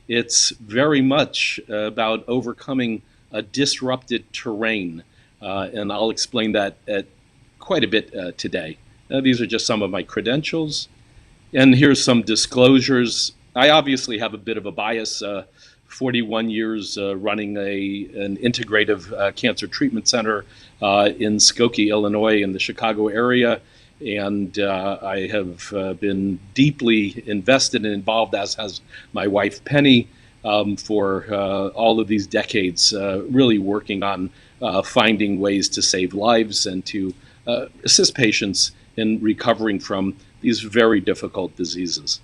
It's very much about overcoming a disrupted terrain, and I'll explain that at quite a bit today. These are just some of my credentials. And here's some disclosures. I obviously have a bit of a bias 41 years running an integrative cancer treatment center in Skokie, Illinois, in the Chicago area. And I have been deeply invested and involved, as has my wife, Penny, for all of these decades, really working on finding ways to save lives and to assist patients in recovering from these very difficult diseases.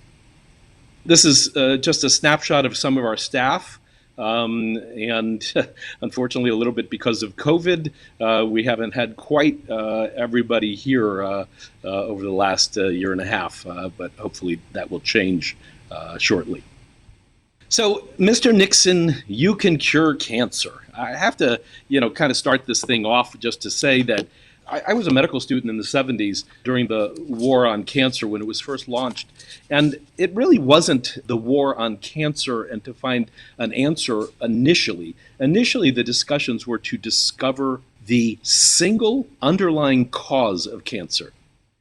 This is just a snapshot of some of our staff. And unfortunately, a little bit because of COVID, we haven't had quite everybody here over the last year and a half, but hopefully that will change shortly. So, Mr. Nixon, you can cure cancer. I have to, kind of start this thing off just to say that I was a medical student in the 70s during the war on cancer when it was first launched. And it really wasn't the war on cancer and to find an answer initially. Initially, the discussions were to discover the single underlying cause of cancer.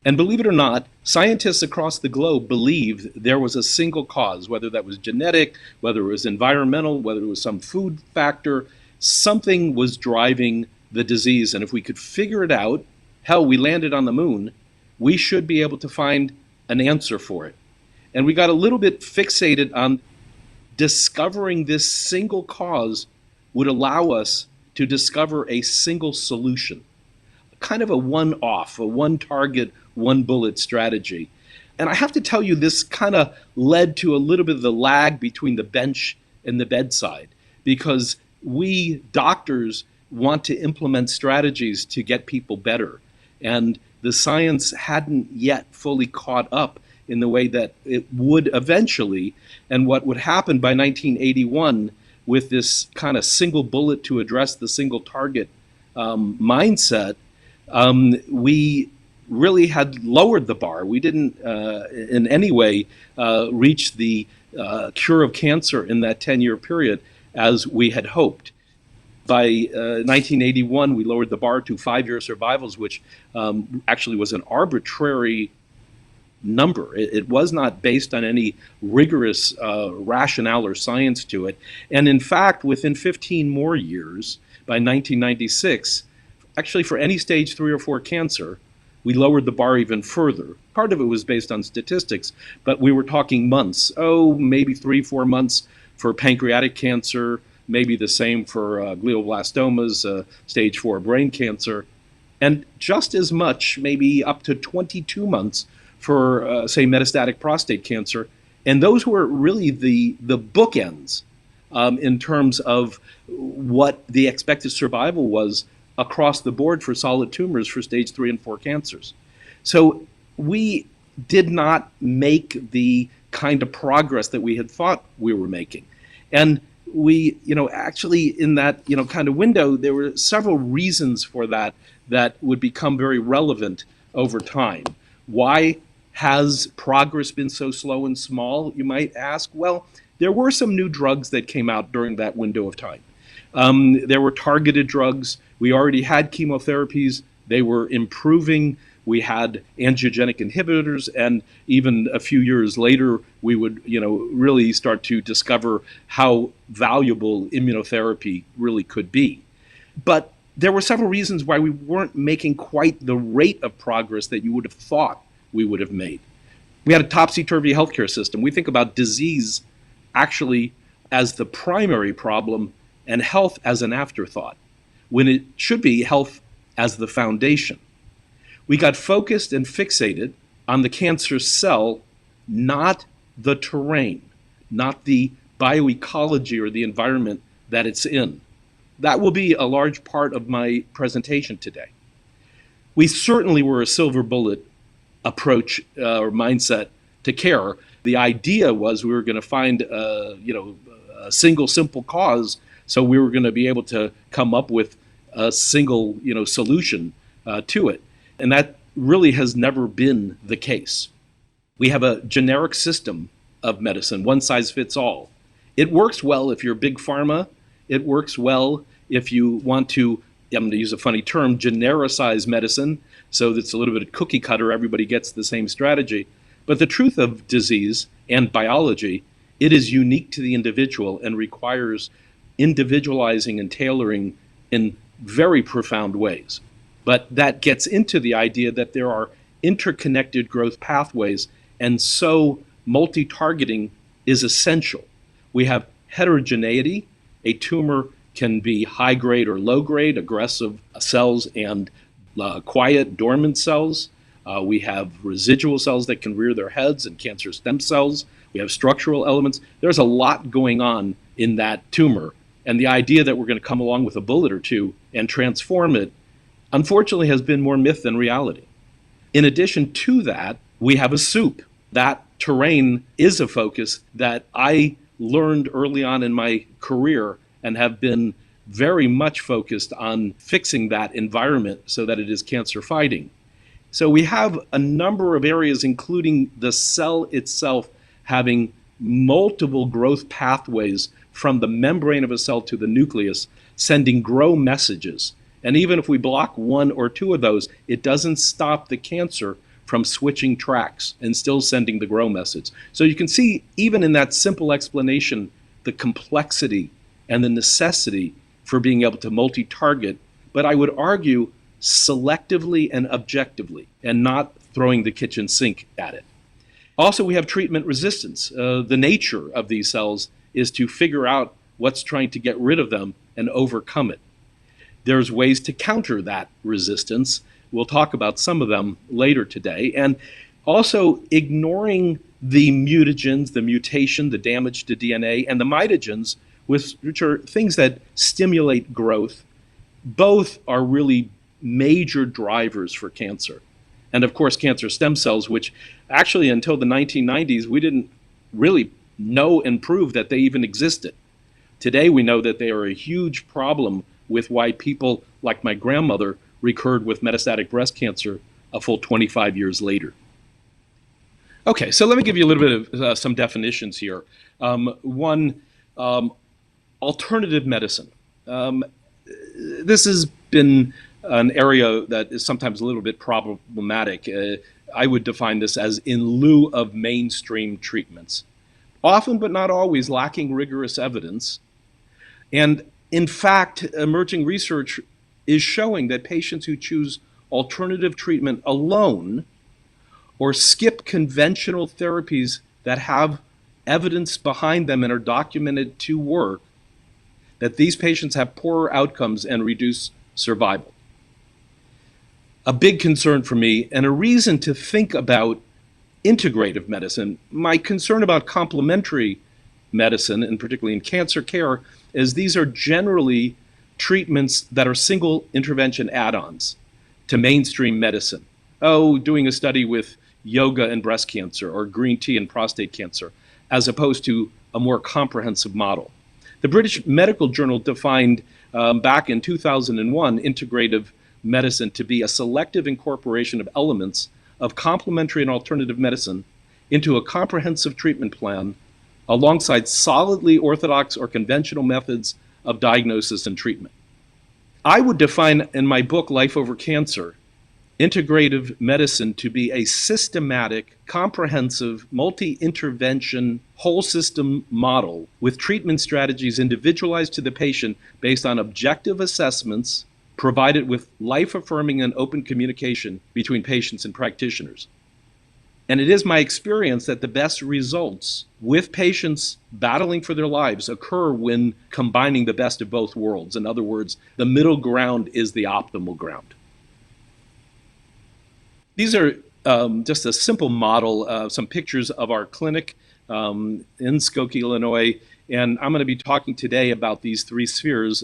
And believe it or not, scientists across the globe believed there was a single cause, whether that was genetic, whether it was environmental, whether it was some food factor, something was driving the disease. And if we could figure it out, hell, we landed on the moon, we should be able to find an answer for it. And we got a little bit fixated on discovering this single cause would allow us to discover a single solution, kind of a one-off, a one-target, one-bullet strategy. And I have to tell you, this kind of led to a little bit of the lag between the bench and the bedside, because we doctors want to implement strategies to get people better. And the science hadn't yet fully caught up in the way that it would eventually. And what would happen by 1981 with this kind of single bullet to address the single target mindset, we really had lowered the bar. We didn't in any way reach the cure of cancer in that 10-year period as we had hoped. By 1981, we lowered the bar to 5-year survivals, which actually was an arbitrary number. It was not based on any rigorous rationale or science to it. And in fact, within 15 more years, by 1996, actually for any stage 3 or 4 cancer, we lowered the bar even further. Part of it was based on statistics, but we were talking months. Maybe 3-4 months for pancreatic cancer, maybe the same for glioblastomas, stage 4 brain cancer, and just as much, maybe up to 22 months for, say, metastatic prostate cancer. And those were really the bookends in terms of what the expected survival was across the board for solid tumors for stage 3 and 4 cancers. So we did not make the kind of progress that we had thought we were making. And we, actually in that, kind of window, there were several reasons for that would become very relevant over time. Why has progress been so slow and small, you might ask? Well, there were some new drugs that came out during that window of time. There were targeted drugs. We already had chemotherapies. They were improving. We had angiogenic inhibitors, and even a few years later, we would, really start to discover how valuable immunotherapy really could be. But there were several reasons why we weren't making quite the rate of progress that you would have thought we would have made. We had a topsy-turvy healthcare system. We think about disease actually as the primary problem and health as an afterthought, when it should be health as the foundation. We got focused and fixated on the cancer cell, not the terrain, not the bioecology or the environment that it's in. That will be a large part of my presentation today. We certainly were a silver bullet approach or mindset to care. The idea was we were going to find a single simple cause, so we were going to be able to come up with a single solution to it. And that really has never been the case. We have a generic system of medicine, one size fits all. It works well if you're big pharma. It works well if you want to, I'm going to use a funny term, genericize medicine, so that's a little bit of cookie cutter, everybody gets the same strategy. But the truth of disease and biology It is unique to the individual and requires individualizing and tailoring in very profound ways. But that gets into the idea that there are interconnected growth pathways, and so multi-targeting is essential. We have heterogeneity. A tumor can be high grade or low grade, aggressive cells and quiet, dormant cells. We have residual cells that can rear their heads and cancer stem cells. We have structural elements. There's a lot going on in that tumor. And the idea that we're going to come along with a bullet or two and transform it, unfortunately, has been more myth than reality. In addition to that, we have a soup. That terrain is a focus that I learned early on in my career and have been very much focused on fixing that environment so that it is cancer fighting. So we have a number of areas, including the cell itself having multiple growth pathways from the membrane of a cell to the nucleus, sending grow messages. And even if we block one or two of those, it doesn't stop the cancer from switching tracks and still sending the grow message. So you can see, even in that simple explanation, the complexity and the necessity for being able to multi-target, but I would argue selectively and objectively, and not throwing the kitchen sink at it. Also, we have treatment resistance. The nature of these cells is to figure out what's trying to get rid of them and overcome it. There's ways to counter that resistance. We'll talk about some of them later today. And also ignoring the mutagens, the mutation, the damage to DNA, and the mitogens, which are things that stimulate growth. Both are really major drivers for cancer. And of course, cancer stem cells, which actually until the 1990s, we didn't really know and prove that they even existed. Today, we know that they are a huge problem with why people like my grandmother recurred with metastatic breast cancer a full 25 years later. Okay, so let me give you a little bit of some definitions here. One, alternative medicine. This has been an area that is sometimes a little bit problematic. I would define this as in lieu of mainstream treatments. Often, but not always, lacking rigorous evidence. And in fact, emerging research is showing that patients who choose alternative treatment alone or skip conventional therapies that have evidence behind them and are documented to work, that these patients have poorer outcomes and reduced survival. A big concern for me, and a reason to think about integrative medicine. My concern about complementary medicine, and particularly in cancer care, is these are generally treatments that are single intervention add-ons to mainstream medicine. Oh, doing a study with yoga and breast cancer, or green tea and prostate cancer, as opposed to a more comprehensive model. The British Medical Journal defined back in 2001 integrative medicine to be a selective incorporation of elements of complementary and alternative medicine into a comprehensive treatment plan alongside solidly orthodox or conventional methods of diagnosis and treatment. I would define in my book, Life Over Cancer, integrative medicine to be a systematic, comprehensive, multi-intervention, whole system model with treatment strategies individualized to the patient based on objective assessments provided with life-affirming and open communication between patients and practitioners. And it is my experience that the best results with patients battling for their lives occur when combining the best of both worlds. In other words, the middle ground is the optimal ground. These are just a simple model, some pictures of our clinic in Skokie, Illinois. And I'm going to be talking today about these three spheres.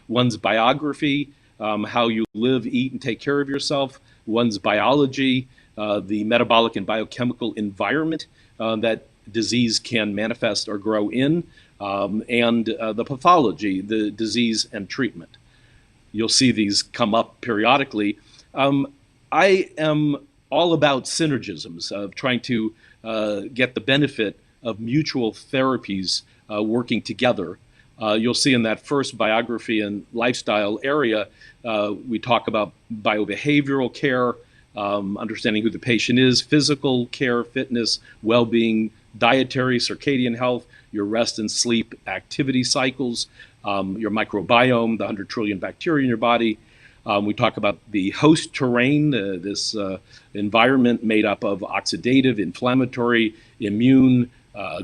One's biography, how you live, eat, and take care of yourself. One's biology, the metabolic and biochemical environment that disease can manifest or grow in, and the pathology, the disease and treatment. You'll see these come up periodically. I am all about synergisms, of trying to get the benefit of mutual therapies working together. You'll see in that first biography and lifestyle area, we talk about biobehavioral care, understanding who the patient is, physical care, fitness, well-being, dietary, circadian health, your rest and sleep activity cycles, your microbiome, the 100 trillion bacteria in your body. We talk about the host terrain, this environment made up of oxidative, inflammatory, immune,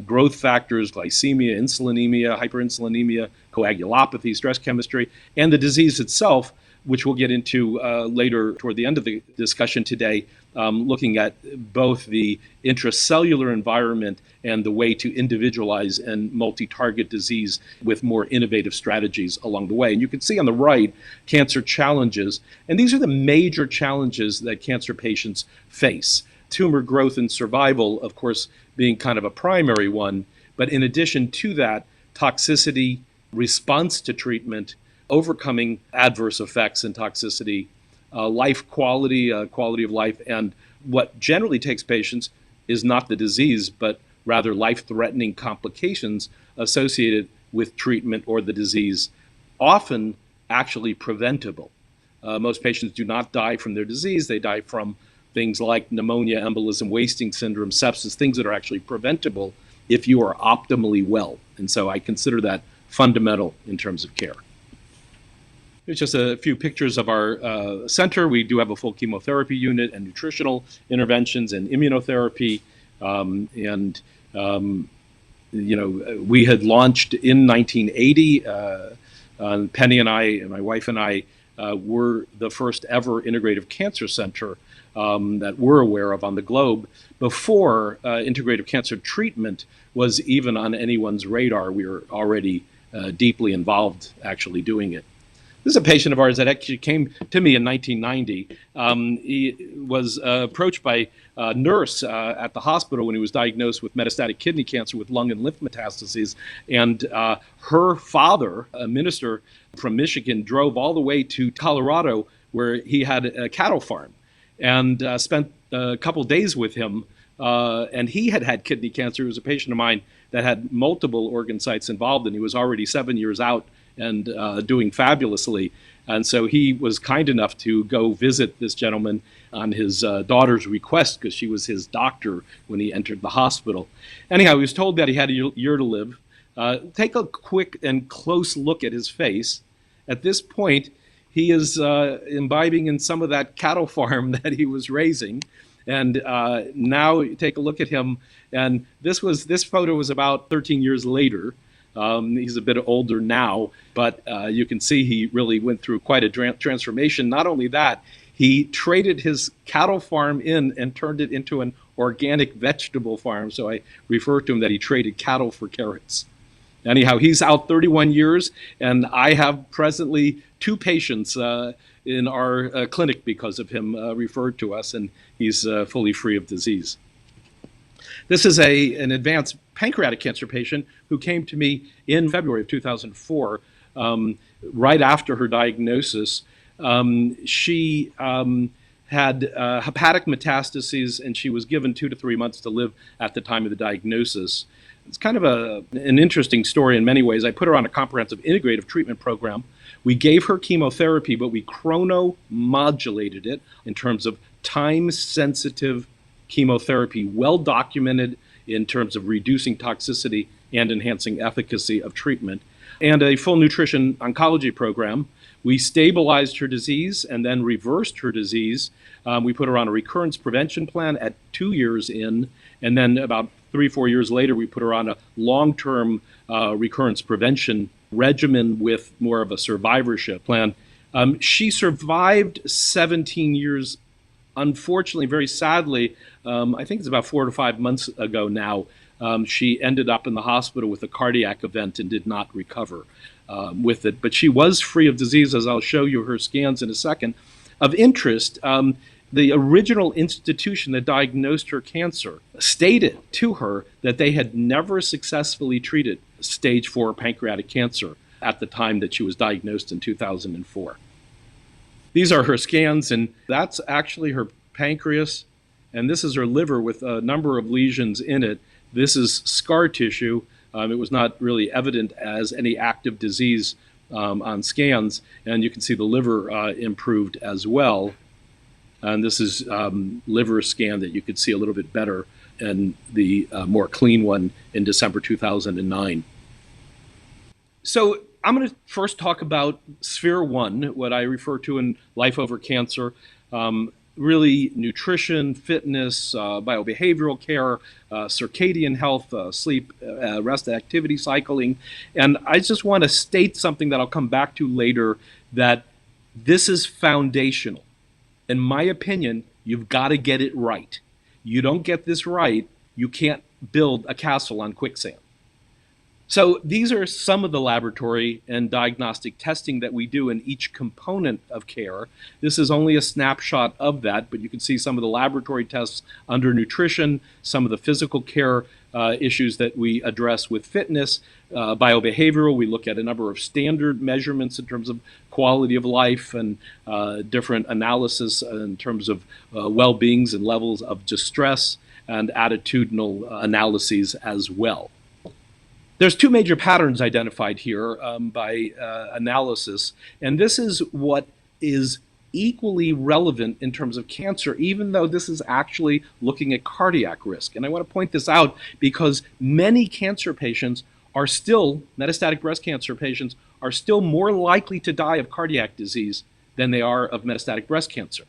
growth factors, glycemia, insulinemia, hyperinsulinemia, coagulopathy, stress chemistry, and the disease itself, which we'll get into later toward the end of the discussion today, looking at both the intracellular environment and the way to individualize and multi-target disease with more innovative strategies along the way. And you can see on the right, cancer challenges. And these are the major challenges that cancer patients face. Tumor growth and survival, of course, being kind of a primary one. But in addition to that, toxicity, response to treatment, overcoming adverse effects and toxicity, life quality, quality of life, and what generally takes patients is not the disease, but rather life-threatening complications associated with treatment or the disease, often actually preventable. Most patients do not die from their disease. They die from things like pneumonia, embolism, wasting syndrome, sepsis, things that are actually preventable if you are optimally well. And so I consider that fundamental in terms of care. Here's just a few pictures of our center. We do have a full chemotherapy unit and nutritional interventions and immunotherapy. We had launched in 1980. Penny and I, and my wife and I, were the first ever integrative cancer center that we're aware of on the globe. Before integrative cancer treatment was even on anyone's radar, we were already deeply involved actually doing it. This is a patient of ours that actually came to me in 1990. He was approached by a nurse at the hospital when he was diagnosed with metastatic kidney cancer with lung and lymph metastases. And her father, a minister from Michigan, drove all the way to Colorado where he had a cattle farm and spent a couple days with him. And he had kidney cancer. He was a patient of mine that had multiple organ sites involved, and he was already 7 years out and doing fabulously. And so he was kind enough to go visit this gentleman on his daughter's request because she was his doctor when he entered the hospital. Anyhow, he was told that he had a year to live. Take a quick and close look at his face. At this point, he is imbibing in some of that cattle farm that he was raising. And now take a look at him. And this photo was about 13 years later. He's a bit older now, but you can see he really went through quite a transformation. Not only that, he traded his cattle farm in and turned it into an organic vegetable farm. So I refer to him that he traded cattle for carrots. Anyhow, he's out 31 years, and I have presently 2 patients in our clinic because of him referred to us, and he's fully free of disease. This is an advanced pancreatic cancer patient who came to me in February of 2004, right after her diagnosis. She had hepatic metastases, and she was given 2 to 3 months to live at the time of the diagnosis. It's kind of an interesting story in many ways. I put her on a comprehensive integrative treatment program. We gave her chemotherapy, but we chronomodulated it in terms of time-sensitive chemotherapy, well documented in terms of reducing toxicity and enhancing efficacy of treatment, and a full nutrition oncology program. We stabilized her disease and then reversed her disease. We put her on a recurrence prevention plan at 2 years in, and then about 3-4 years later, we put her on a long-term recurrence prevention regimen with more of a survivorship plan. She survived 17 years. Unfortunately, very sadly, I think it's about 4 to 5 months ago now, she ended up in the hospital with a cardiac event and did not recover with it. But she was free of disease, as I'll show you her scans in a second. Of interest, the original institution that diagnosed her cancer stated to her that they had never successfully treated stage 4 pancreatic cancer at the time that she was diagnosed in 2004. These are her scans, and that's actually her pancreas, and this is her liver with a number of lesions in it. This is scar tissue. It was not really evident as any active disease on scans, and you can see the liver improved as well. And this is liver scan that you could see a little bit better and the more clean one in December 2009. So I'm going to first talk about Sphere 1, what I refer to in Life Over Cancer, really nutrition, fitness, biobehavioral care, circadian health, sleep, rest, activity cycling. And I just want to state something that I'll come back to later, that this is foundational. In my opinion, you've got to get it right. You don't get this right, you can't build a castle on quicksand. So these are some of the laboratory and diagnostic testing that we do in each component of care. This is only a snapshot of that, but you can see some of the laboratory tests under nutrition, some of the physical care issues that we address with fitness, biobehavioral. We look at a number of standard measurements in terms of quality of life and different analysis in terms of well-beings and levels of distress and attitudinal analyses as well. There's two major patterns identified here by analysis, and this is what is equally relevant in terms of cancer, even though this is actually looking at cardiac risk. And I want to point this out because many cancer patients are still, metastatic breast cancer patients, are still more likely to die of cardiac disease than they are of metastatic breast cancer.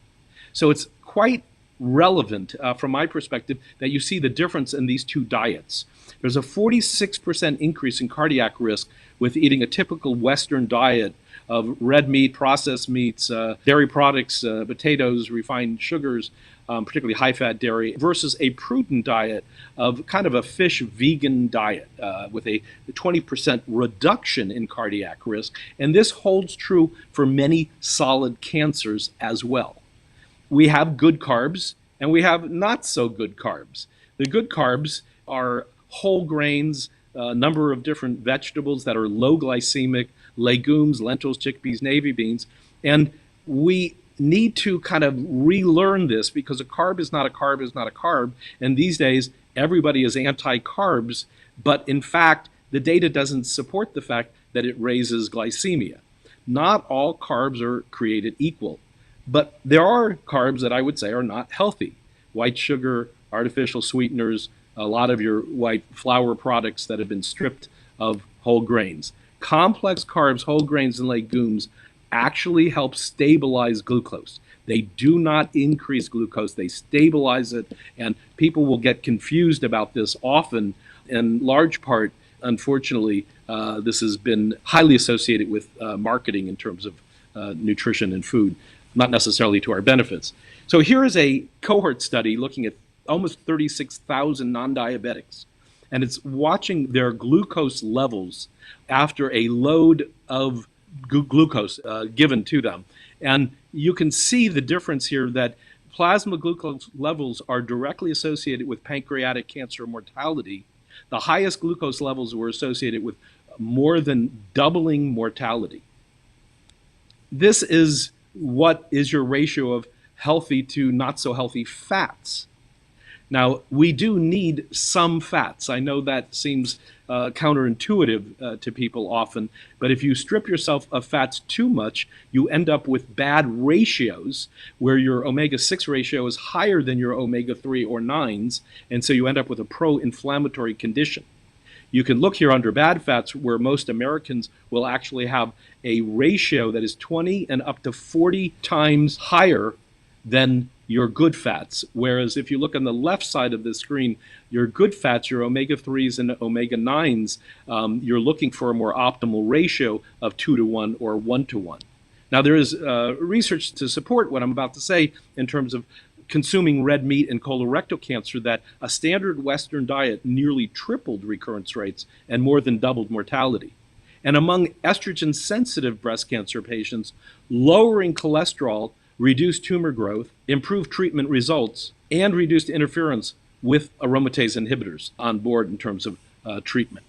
So it's quite relevant from my perspective that you see the difference in these two diets. There's a 46% increase in cardiac risk with eating a typical Western diet of red meat, processed meats, dairy products, potatoes, refined sugars, particularly high-fat dairy, versus a prudent diet of kind of a fish vegan diet with a 20% reduction in cardiac risk. And this holds true for many solid cancers as well. We have good carbs and we have not so good carbs. The good carbs are whole grains, a number of different vegetables that are low glycemic, legumes, lentils, chickpeas, navy beans. And we need to kind of relearn this because a carb is not a carb is not a carb. And these days, everybody is anti-carbs, but in fact, the data doesn't support the fact that it raises glycemia. Not all carbs are created equal, but there are carbs that I would say are not healthy. White sugar, artificial sweeteners, a lot of your white flour products that have been stripped of whole grains. Complex carbs, whole grains, and legumes actually help stabilize glucose. They do not increase glucose, they stabilize it, and people will get confused about this often. In large part, unfortunately, this has been highly associated with marketing in terms of nutrition and food, not necessarily to our benefits. So here is a cohort study looking at almost 36,000 non-diabetics, and it's watching their glucose levels after a load of glucose given to them. And you can see the difference here that plasma glucose levels are directly associated with pancreatic cancer mortality. The highest glucose levels were associated with more than doubling mortality. This is what is your ratio of healthy to not so healthy fats. Now, we do need some fats. I know that seems counterintuitive to people often, but if you strip yourself of fats too much, you end up with bad ratios where your omega-6 ratio is higher than your omega-3 or 9s, and so you end up with a pro-inflammatory condition. You can look here under bad fats where most Americans will actually have a ratio that is 20 and up to 40 times higher than your good fats. Whereas if you look on the left side of the screen, your good fats, your omega-3s and omega-9s, you're looking for a more optimal ratio of 2-to-1 or 1-to-1. Now there is research to support what I'm about to say in terms of consuming red meat and colorectal cancer, that a standard Western diet nearly tripled recurrence rates and more than doubled mortality. And among estrogen-sensitive breast cancer patients, lowering cholesterol reduced tumor growth, improved treatment results, and reduced interference with aromatase inhibitors on board in terms of treatment.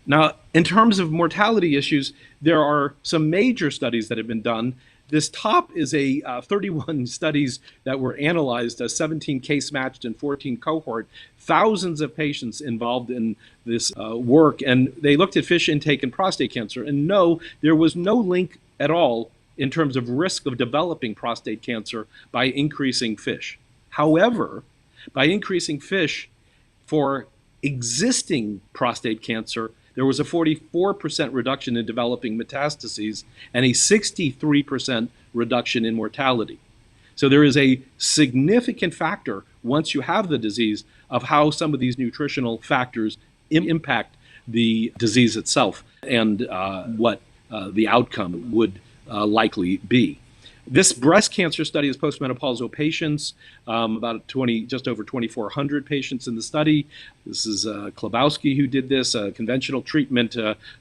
Now, in terms of mortality issues, there are some major studies that have been done. This top is a 31 studies that were analyzed, 17 case matched and 14 cohort, thousands of patients involved in this work, and they looked at fish intake and prostate cancer, and no, there was no link at all in terms of risk of developing prostate cancer by increasing fish. However, By increasing fish for existing prostate cancer, there was a 44% reduction in developing metastases and a 63% reduction in mortality. So there is a significant factor once you have the disease of how some of these nutritional factors impact the disease itself and what the outcome would likely be. This breast cancer study is postmenopausal patients, about just over 2,400 patients in the study. This is Klabowski who did this, conventional treatment,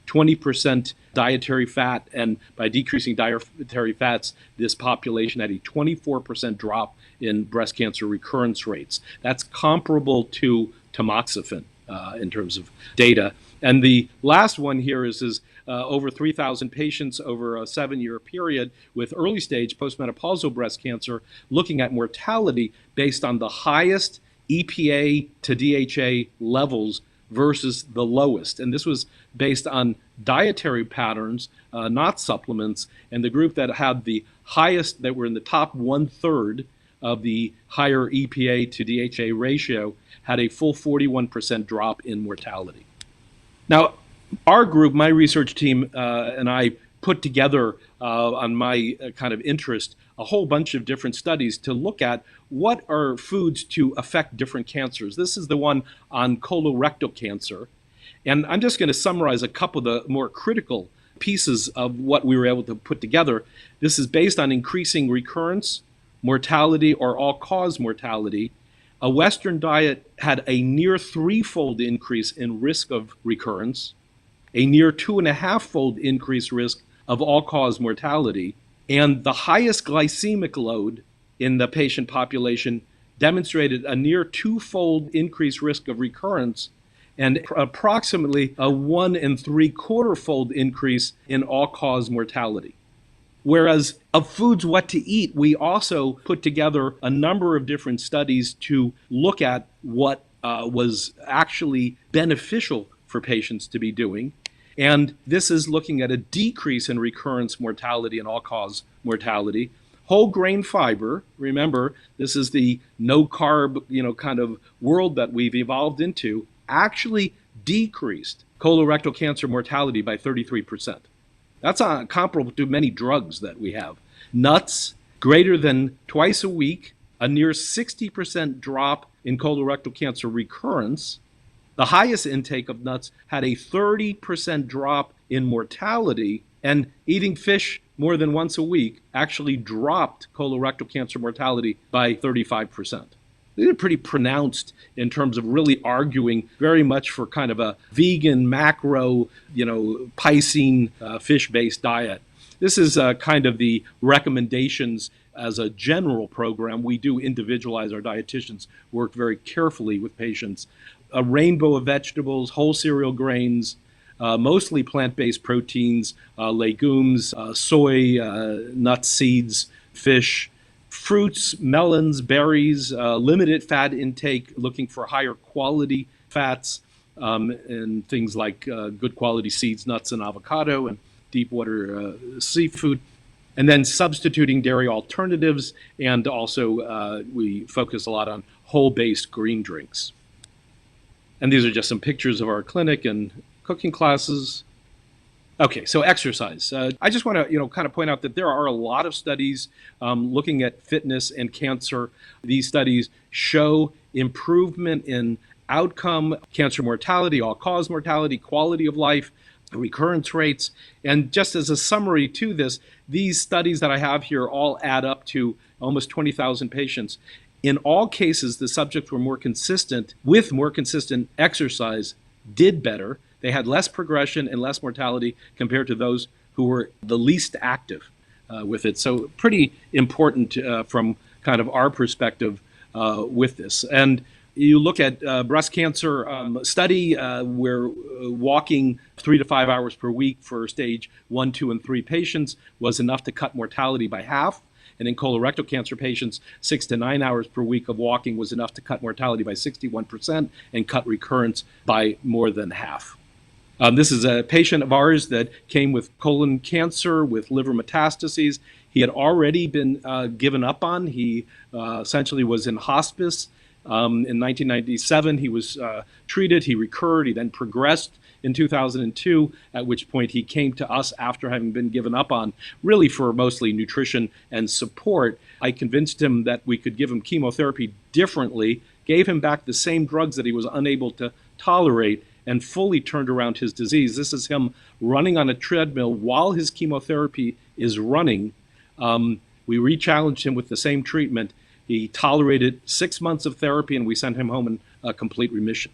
20% dietary fat, and by decreasing dietary fats, this population had a 24% drop in breast cancer recurrence rates. That's comparable to tamoxifen in terms of data. And the last one here is over 3,000 patients over a 7-year period with early stage postmenopausal breast cancer, looking at mortality based on the highest EPA to DHA levels versus the lowest. And this was based on dietary patterns, not supplements. And the group that had the highest, that were in the top 1/3 of the higher EPA to DHA ratio, had a full 41% drop in mortality. Now, our group, my research team, and I put together on my kind of interest a whole bunch of different studies to look at what are foods to affect different cancers. This is the one on colorectal cancer. And I'm just going to summarize a couple of the more critical pieces of what we were able to put together. This is based on increasing recurrence, mortality, or all-cause mortality. A Western diet had a near 3-fold increase in risk of recurrence, a near 2.5-fold increased risk of all-cause mortality, and the highest glycemic load in the patient population demonstrated a near 2-fold increased risk of recurrence and approximately a 1 3/4-fold increase in all-cause mortality. Whereas of foods what to eat, we also put together a number of different studies to look at what was actually beneficial for patients to be doing. And this is looking at a decrease in recurrence mortality and all-cause mortality. Whole grain fiber, remember, this is the no-carb, kind of world that we've evolved into, actually decreased colorectal cancer mortality by 33%. That's comparable to many drugs that we have. Nuts, greater than twice a week, a near 60% drop in colorectal cancer recurrence. The highest intake of nuts had a 30% drop in mortality, and eating fish more than once a week actually dropped colorectal cancer mortality by 35%. These are pretty pronounced in terms of really arguing very much for kind of a vegan, macro, Piscine fish-based diet. This is kind of the recommendations as a general program. We do individualize. Our dietitians work very carefully with patients. A rainbow of vegetables, whole cereal grains, mostly plant-based proteins, legumes, soy, nuts, seeds, fish, fruits, melons, berries, limited fat intake, looking for higher quality fats, and things like good quality seeds, nuts, and avocado, and deep water seafood. And then substituting dairy alternatives, and also we focus a lot on whole-based green drinks. And these are just some pictures of our clinic and cooking classes. Okay, so exercise. I just want to, kind of point out that there are a lot of studies looking at fitness and cancer. These studies show improvement in outcome, cancer mortality, all-cause mortality, quality of life, recurrence rates. And just as a summary to this, these studies that I have here all add up to almost 20,000 patients. In all cases, the subjects were more consistent exercise, did better. They had less progression and less mortality compared to those who were the least active with it. So pretty important from kind of our perspective with this. And you look at breast cancer study where walking 3 to 5 hours per week for stage 1, 2, and 3 patients was enough to cut mortality by half. And in colorectal cancer patients, 6 to 9 hours per week of walking was enough to cut mortality by 61% and cut recurrence by more than half. This is a patient of ours that came with colon cancer with liver metastases. He had already been given up on. He essentially was in hospice. In 1997, he was treated, he recurred, he then progressed in 2002, at which point he came to us after having been given up on, really for mostly nutrition and support. I convinced him that we could give him chemotherapy differently, gave him back the same drugs that he was unable to tolerate, and fully turned around his disease. This is him running on a treadmill while his chemotherapy is running. We re-challenged him with the same treatment. He tolerated 6 months of therapy, and we sent him home in a complete remission.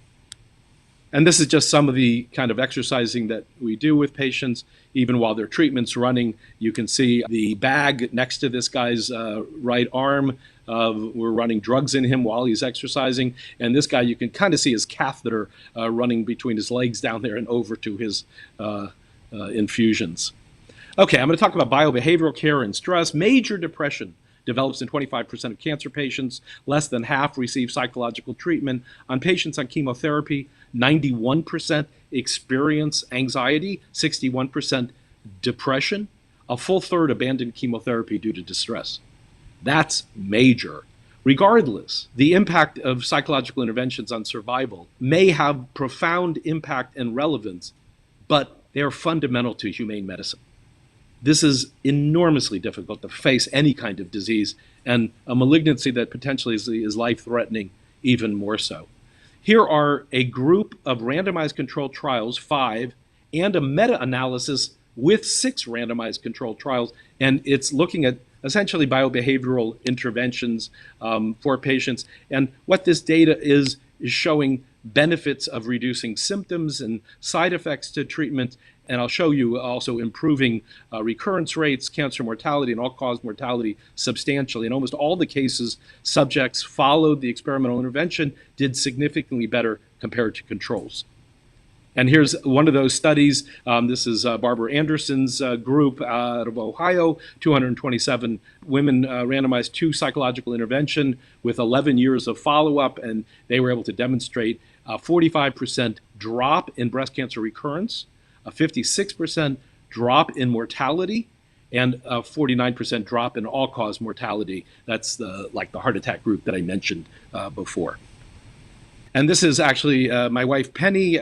And this is just some of the kind of exercising that we do with patients, even while their treatment's running. You can see the bag next to this guy's right arm. We're running drugs in him while he's exercising. And this guy, you can kind of see his catheter running between his legs down there and over to his infusions. Okay, I'm going to talk about biobehavioral care and stress. Major depression develops in 25% of cancer patients. Less than half receive psychological treatment. On patients on chemotherapy, 91% experience anxiety, 61% depression. A full third abandon chemotherapy due to distress. That's major. Regardless, the impact of psychological interventions on survival may have profound impact and relevance, but they are fundamental to humane medicine. This is enormously difficult to face any kind of disease, and a malignancy that potentially is life-threatening even more so. Here are a group of randomized controlled trials, 5, and a meta-analysis with 6 randomized controlled trials, and it's looking at essentially biobehavioral interventions for patients. And what this data is showing benefits of reducing symptoms and side effects to treatment. And I'll show you also improving recurrence rates, cancer mortality, and all-cause mortality substantially. In almost all the cases, subjects followed the experimental intervention, did significantly better compared to controls. And here's one of those studies. This is Barbara Anderson's group out of Ohio, 227 women randomized to psychological intervention with 11 years of follow-up, and they were able to demonstrate a 45% drop in breast cancer recurrence, a 56% drop in mortality, and a 49% drop in all-cause mortality. That's like the heart attack group that I mentioned before. And this is actually my wife, Penny,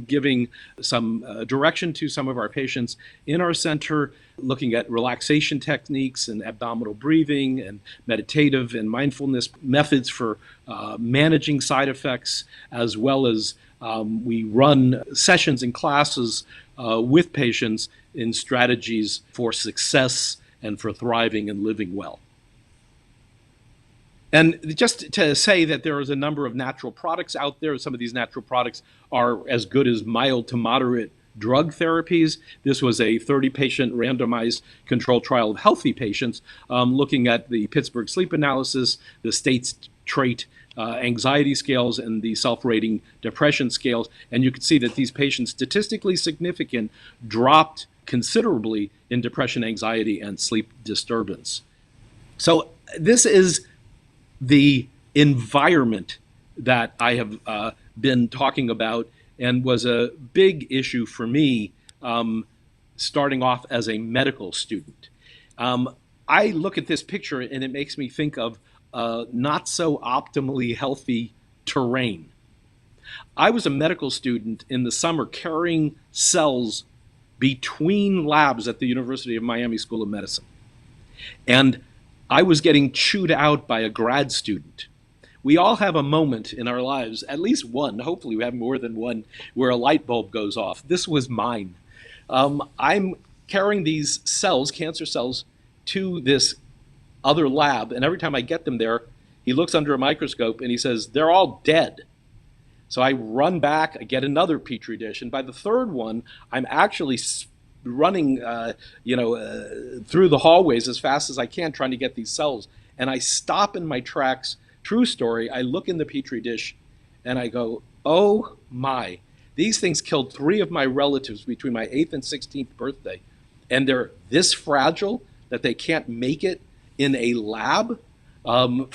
giving some direction to some of our patients in our center, looking at relaxation techniques and abdominal breathing and meditative and mindfulness methods for managing side effects, as well as we run sessions and classes with patients in strategies for success and for thriving and living well. And just to say that there is a number of natural products out there. Some of these natural products are as good as mild to moderate drug therapies. This was a 30-patient randomized controlled trial of healthy patients looking at the Pittsburgh sleep analysis, the state's trait anxiety scales, and the self-rating depression scales. And you can see that these patients, statistically significant, dropped considerably in depression, anxiety, and sleep disturbance. So this is the environment that I have been talking about and was a big issue for me starting off as a medical student. I look at this picture and it makes me think of not so optimally healthy terrain. I was a medical student in the summer carrying cells between labs at the University of Miami School of Medicine. And I was getting chewed out by a grad student. We all have a moment in our lives, at least one, hopefully we have more than one, where a light bulb goes off. This was mine. I'm carrying these cells, cancer cells, to this other lab, and every time I get them there, he looks under a microscope and he says, "They're all dead." So I run back, I get another petri dish, and by the third one, I'm actually running through the hallways as fast as I can trying to get these cells. And I stop in my tracks. True story. I look in the petri dish and I go, oh my, these things killed 3 of my relatives between my 8th and 16th birthday. And they're this fragile that they can't make it in a lab in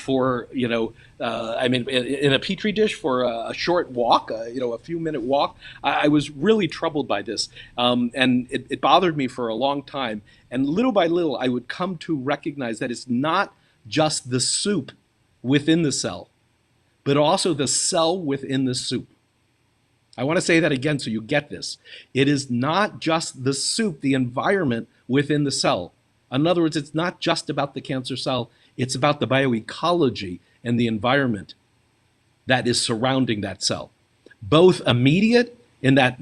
a petri dish for a short walk, a few minute walk. I was really troubled by this. And it bothered me for a long time. And little by little, I would come to recognize that it's not just the soup within the cell, but also the cell within the soup. I want to say that again so you get this. It is not just the soup, the environment within the cell. In other words, it's not just about the cancer cell, it's about the bioecology and the environment that is surrounding that cell. Both immediate in that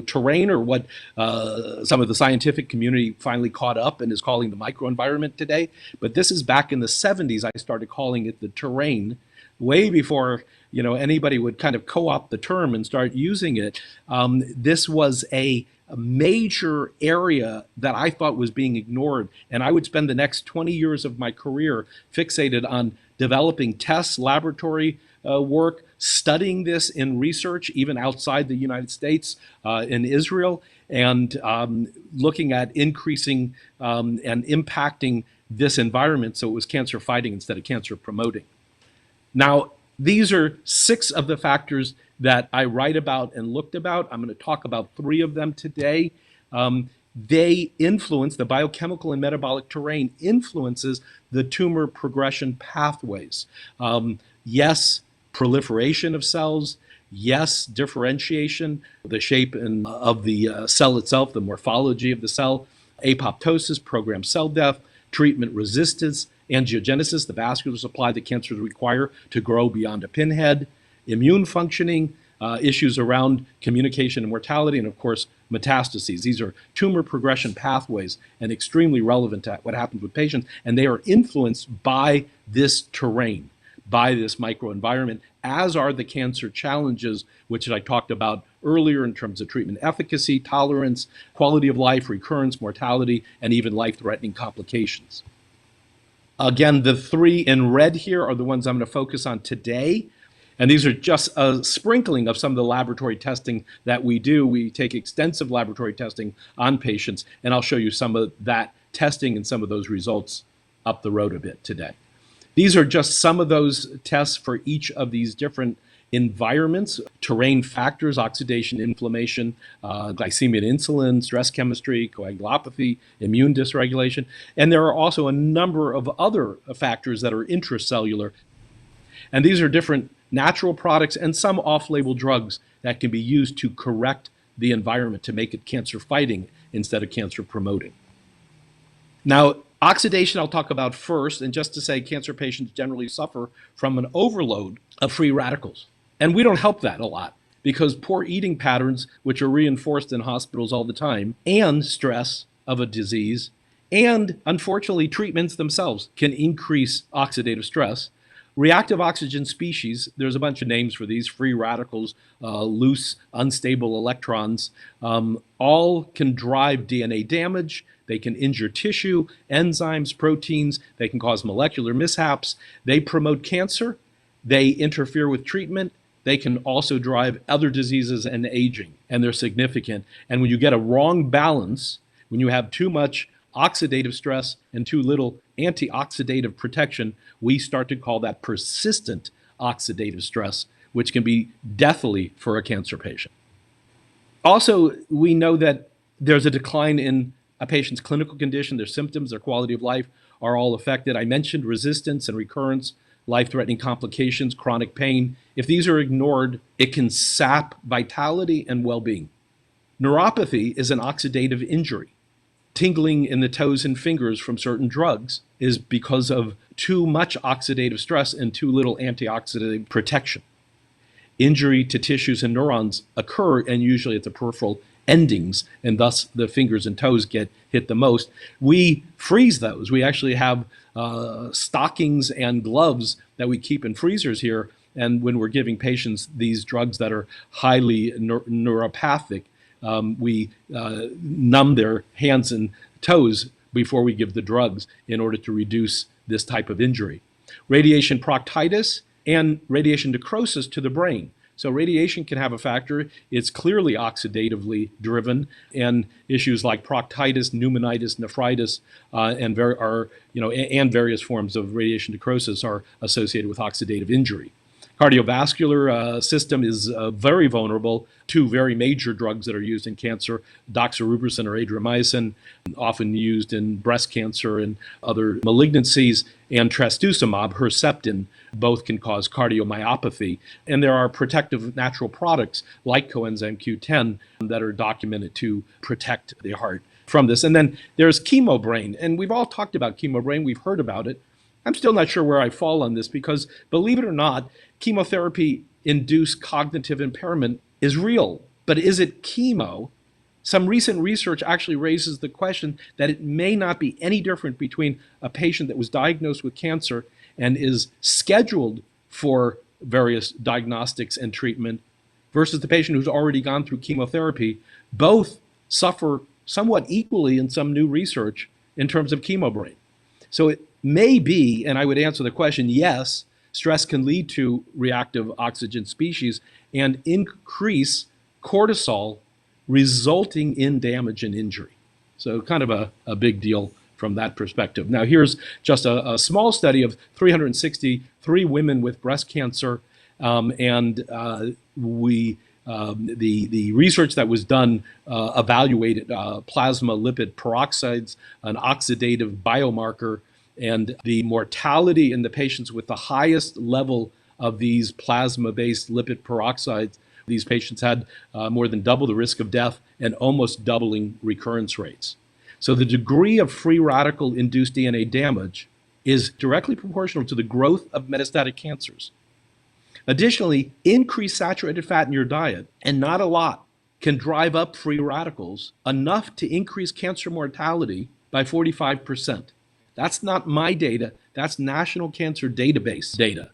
terrain, or what some of the scientific community finally caught up and is calling the microenvironment today. But this is back in the 70s, I started calling it the terrain, way before anybody would kind of co-opt the term and start using it. This was a major area that I thought was being ignored. And I would spend the next 20 years of my career fixated on developing tests, laboratory work, studying this in research, even outside the United States, in Israel, and looking at increasing and impacting this environment so it was cancer fighting instead of cancer promoting. Now, these are 6 of the factors that I write about and looked about. I'm going to talk about 3 of them today. They influence, the biochemical and metabolic terrain influences the tumor progression pathways. Yes, proliferation of cells. Yes, differentiation, the shape of the cell itself, the morphology of the cell, apoptosis, programmed cell death, treatment resistance, angiogenesis, the vascular supply that cancers require to grow beyond a pinhead, immune functioning, issues around communication and mortality, and of course, metastases. These are tumor progression pathways and extremely relevant to what happens with patients, and they are influenced by this terrain, by this microenvironment, as are the cancer challenges, which I talked about earlier in terms of treatment efficacy, tolerance, quality of life, recurrence, mortality, and even life-threatening complications. Again, the 3 in red here are the ones I'm going to focus on today. And these are just a sprinkling of some of the laboratory testing that we do. We take extensive laboratory testing on patients, and I'll show you some of that testing and some of those results up the road a bit today. These are just some of those tests for each of these different environments, terrain factors, oxidation, inflammation, glycemia and insulin, stress chemistry, coagulopathy, immune dysregulation. And there are also a number of other factors that are intracellular. And these are different natural products and some off-label drugs that can be used to correct the environment to make it cancer fighting instead of cancer promoting. Now, oxidation I'll talk about first, and just to say cancer patients generally suffer from an overload of free radicals. And we don't help that a lot because poor eating patterns, which are reinforced in hospitals all the time, and stress of a disease, and unfortunately treatments themselves can increase oxidative stress. Reactive oxygen species, there's a bunch of names for these, free radicals, loose, unstable electrons, all can drive DNA damage. They can injure tissue, enzymes, proteins. They can cause molecular mishaps. They promote cancer. They interfere with treatment. They can also drive other diseases and aging, and they're significant. And when you get a wrong balance, when you have too much oxidative stress and too little antioxidative protection, we start to call that persistent oxidative stress, which can be deathly for a cancer patient. Also, we know that there's a decline in a patient's clinical condition, their symptoms, their quality of life are all affected. I mentioned resistance and recurrence, life-threatening complications, chronic pain. If these are ignored, it can sap vitality and well-being. Neuropathy is an oxidative injury. Tingling in the toes and fingers from certain drugs is because of too much oxidative stress and too little antioxidant protection. Injury to tissues and neurons occur, and usually at the peripheral endings, and thus the fingers and toes get hit the most. We freeze those. We actually have stockings and gloves that we keep in freezers here, and when we're giving patients these drugs that are highly neuropathic, we numb their hands and toes before we give the drugs in order to reduce this type of injury. Radiation proctitis and radiation necrosis to the brain. So radiation can have a factor. It's clearly oxidatively driven, and issues like proctitis, pneumonitis, nephritis, and various forms of radiation necrosis are associated with oxidative injury. Cardiovascular system is very vulnerable to very major drugs that are used in cancer, doxorubicin or adriamycin, often used in breast cancer and other malignancies, and trastuzumab, Herceptin, both can cause cardiomyopathy. And there are protective natural products like coenzyme Q10 that are documented to protect the heart from this. And then there's chemobrain, and we've all talked about chemobrain, we've heard about it. I'm still not sure where I fall on this because, believe it or not, chemotherapy-induced cognitive impairment is real. But is it chemo? Some recent research actually raises the question that it may not be any different between a patient that was diagnosed with cancer and is scheduled for various diagnostics and treatment versus the patient who's already gone through chemotherapy. Both suffer somewhat equally in some new research in terms of chemobrain. So it may be, and I would answer the question, yes, stress can lead to reactive oxygen species and increase cortisol, resulting in damage and injury. So kind of a big deal from that perspective. Now here's just a small study of 363 women with breast cancer, and the research that was done evaluated plasma lipid peroxides, an oxidative biomarker, and the mortality in the patients with the highest level of these plasma-based lipid peroxides. These patients had more than double the risk of death and almost doubling recurrence rates. So the degree of free radical-induced DNA damage is directly proportional to the growth of metastatic cancers. Additionally, increased saturated fat in your diet, and not a lot, can drive up free radicals enough to increase cancer mortality by 45%. That's not my data, that's National Cancer Database data.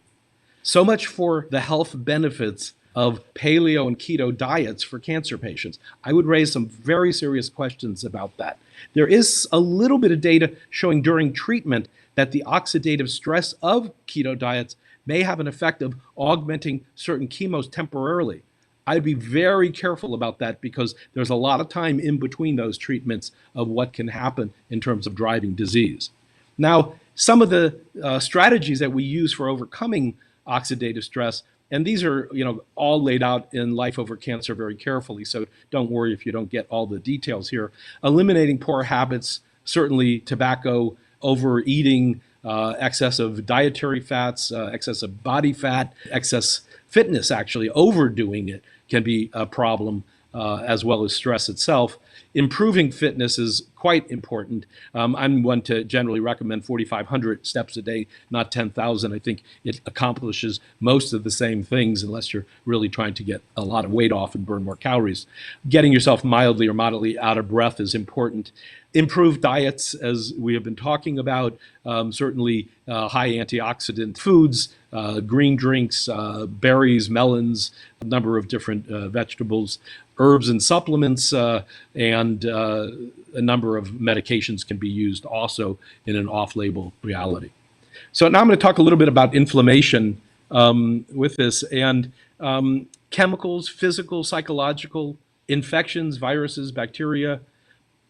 So much for the health benefits of paleo and keto diets for cancer patients. I would raise some very serious questions about that. There is a little bit of data showing during treatment that the oxidative stress of keto diets may have an effect of augmenting certain chemos temporarily. I'd be very careful about that because there's a lot of time in between those treatments of what can happen in terms of driving disease. Now, some of the strategies that we use for overcoming oxidative stress, and these are, all laid out in Life Over Cancer very carefully, so don't worry if you don't get all the details here. Eliminating poor habits, certainly tobacco, overeating, excessive dietary fats, excessive body fat, excess fitness, actually overdoing it can be a problem, as well as stress itself. Improving fitness is quite important. I'm one to generally recommend 4,500 steps a day, not 10,000. I think it accomplishes most of the same things unless you're really trying to get a lot of weight off and burn more calories. Getting yourself mildly or moderately out of breath is important. Improved diets, as we have been talking about, certainly high antioxidant foods, green drinks, berries, melons, a number of different vegetables, herbs and supplements, and a number of medications can be used also in an off-label reality. So now I'm going to talk a little bit about inflammation with this, and chemicals, physical, psychological, infections, viruses, bacteria,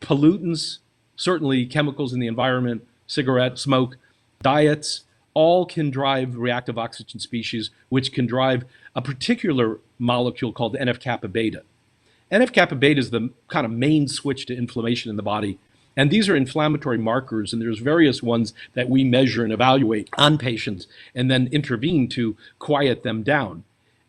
pollutants, certainly chemicals in the environment, cigarette smoke, diets, all can drive reactive oxygen species, which can drive a particular molecule called NF-kappa beta. NF-kappa beta is the kind of main switch to inflammation in the body. And these are inflammatory markers, and there's various ones that we measure and evaluate on patients and then intervene to quiet them down.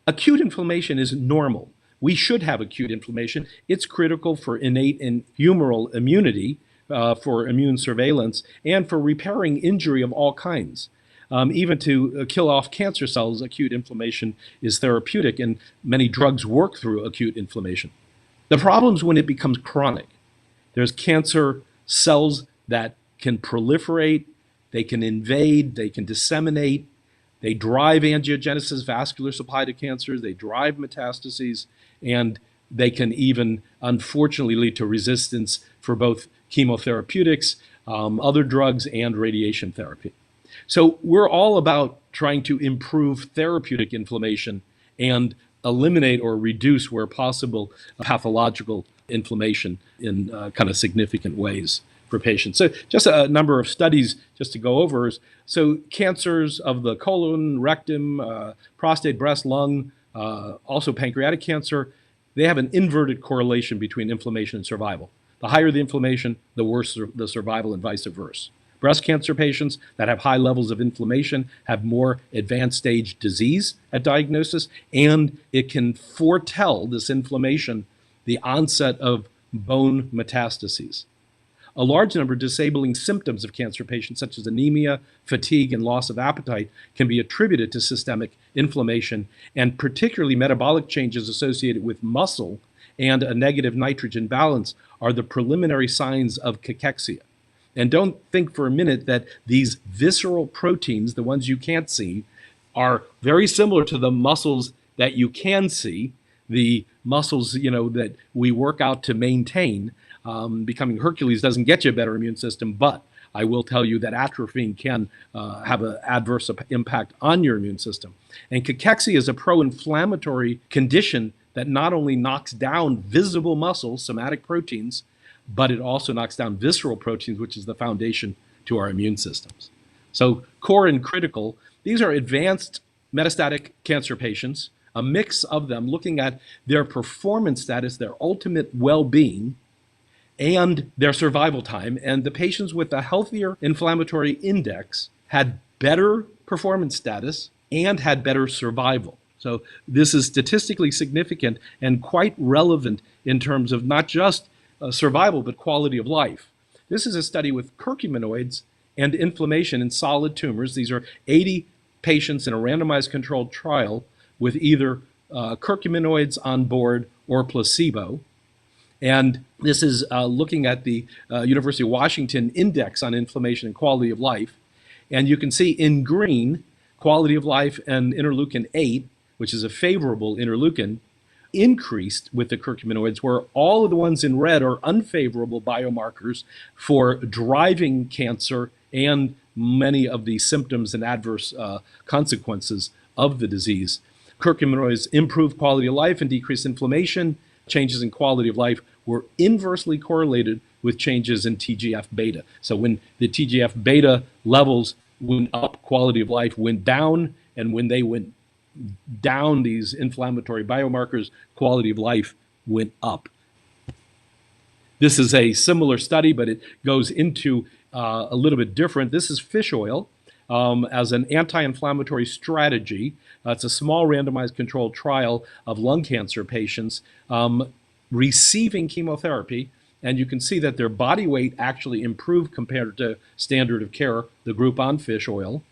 Acute inflammation is normal. We should have acute inflammation. It's critical for innate and humoral immunity, for immune surveillance, and for repairing injury of all kinds. Even to kill off cancer cells, acute inflammation is therapeutic, and many drugs work through acute inflammation. The problem is when it becomes chronic. There's cancer cells that can proliferate, they can invade, they can disseminate, they drive angiogenesis, vascular supply to cancers, they drive metastases, and they can even, unfortunately, lead to resistance for both chemotherapeutics, other drugs, and radiation therapy. So we're all about trying to improve therapeutic inflammation and eliminate or reduce, where possible, pathological inflammation in kind of significant ways for patients. So just a number of studies just to go over. So cancers of the colon, rectum, prostate, breast, lung, also pancreatic cancer, they have an inverted correlation between inflammation and survival. The higher the inflammation, the worse the survival, and vice versa. Breast cancer patients that have high levels of inflammation have more advanced stage disease at diagnosis, and it can foretell, this inflammation, the onset of bone metastases. A large number of disabling symptoms of cancer patients, such as anemia, fatigue, and loss of appetite, can be attributed to systemic inflammation, and particularly metabolic changes associated with muscle and a negative nitrogen balance are the preliminary signs of cachexia. And don't think for a minute that these visceral proteins, the ones you can't see, are very similar to the muscles that you can see, the muscles, that we work out to maintain. Becoming Hercules doesn't get you a better immune system, but I will tell you that atrophying can have an adverse impact on your immune system. And cachexia is a pro-inflammatory condition that not only knocks down visible muscles, somatic proteins, but it also knocks down visceral proteins, which is the foundation to our immune systems. So core and critical, these are advanced metastatic cancer patients, a mix of them looking at their performance status, their ultimate well-being, and their survival time. And the patients with a healthier inflammatory index had better performance status and had better survival. So this is statistically significant and quite relevant in terms of not just survival, but quality of life. This is a study with curcuminoids and inflammation in solid tumors. These are 80 patients in a randomized controlled trial with either curcuminoids on board or placebo. And this is looking at the University of Washington Index on Inflammation and Quality of Life. And you can see in green, quality of life and interleukin 8, which is a favorable interleukin, increased with the curcuminoids, where all of the ones in red are unfavorable biomarkers for driving cancer and many of the symptoms and adverse consequences of the disease. Curcuminoids improve quality of life and decrease inflammation. Changes in quality of life were inversely correlated with changes in TGF-beta. So when the TGF-beta levels went up, quality of life went down, and when they went down, these inflammatory biomarkers, quality of life went up. This is a similar study, but it goes into a little bit different. This is fish oil as an anti-inflammatory strategy. It's a small randomized controlled trial of lung cancer patients receiving chemotherapy, and you can see that their body weight actually improved compared to standard of care, the group on fish oil.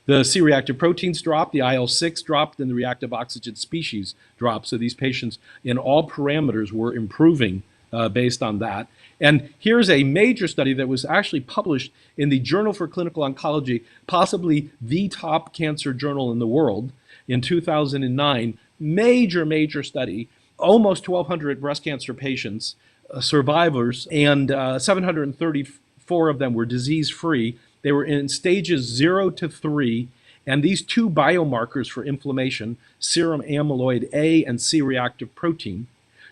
The C-reactive proteins dropped, the IL-6 dropped, and the reactive oxygen species dropped. So these patients in all parameters were improving based on that. And here's a major study that was actually published in the Journal for Clinical Oncology, possibly the top cancer journal in the world, in 2009. Major study, almost 1,200 breast cancer patients, survivors, and 734 of them were disease-free. They were in stages 0 to 3, and these two biomarkers for inflammation, serum amyloid A and C-reactive protein,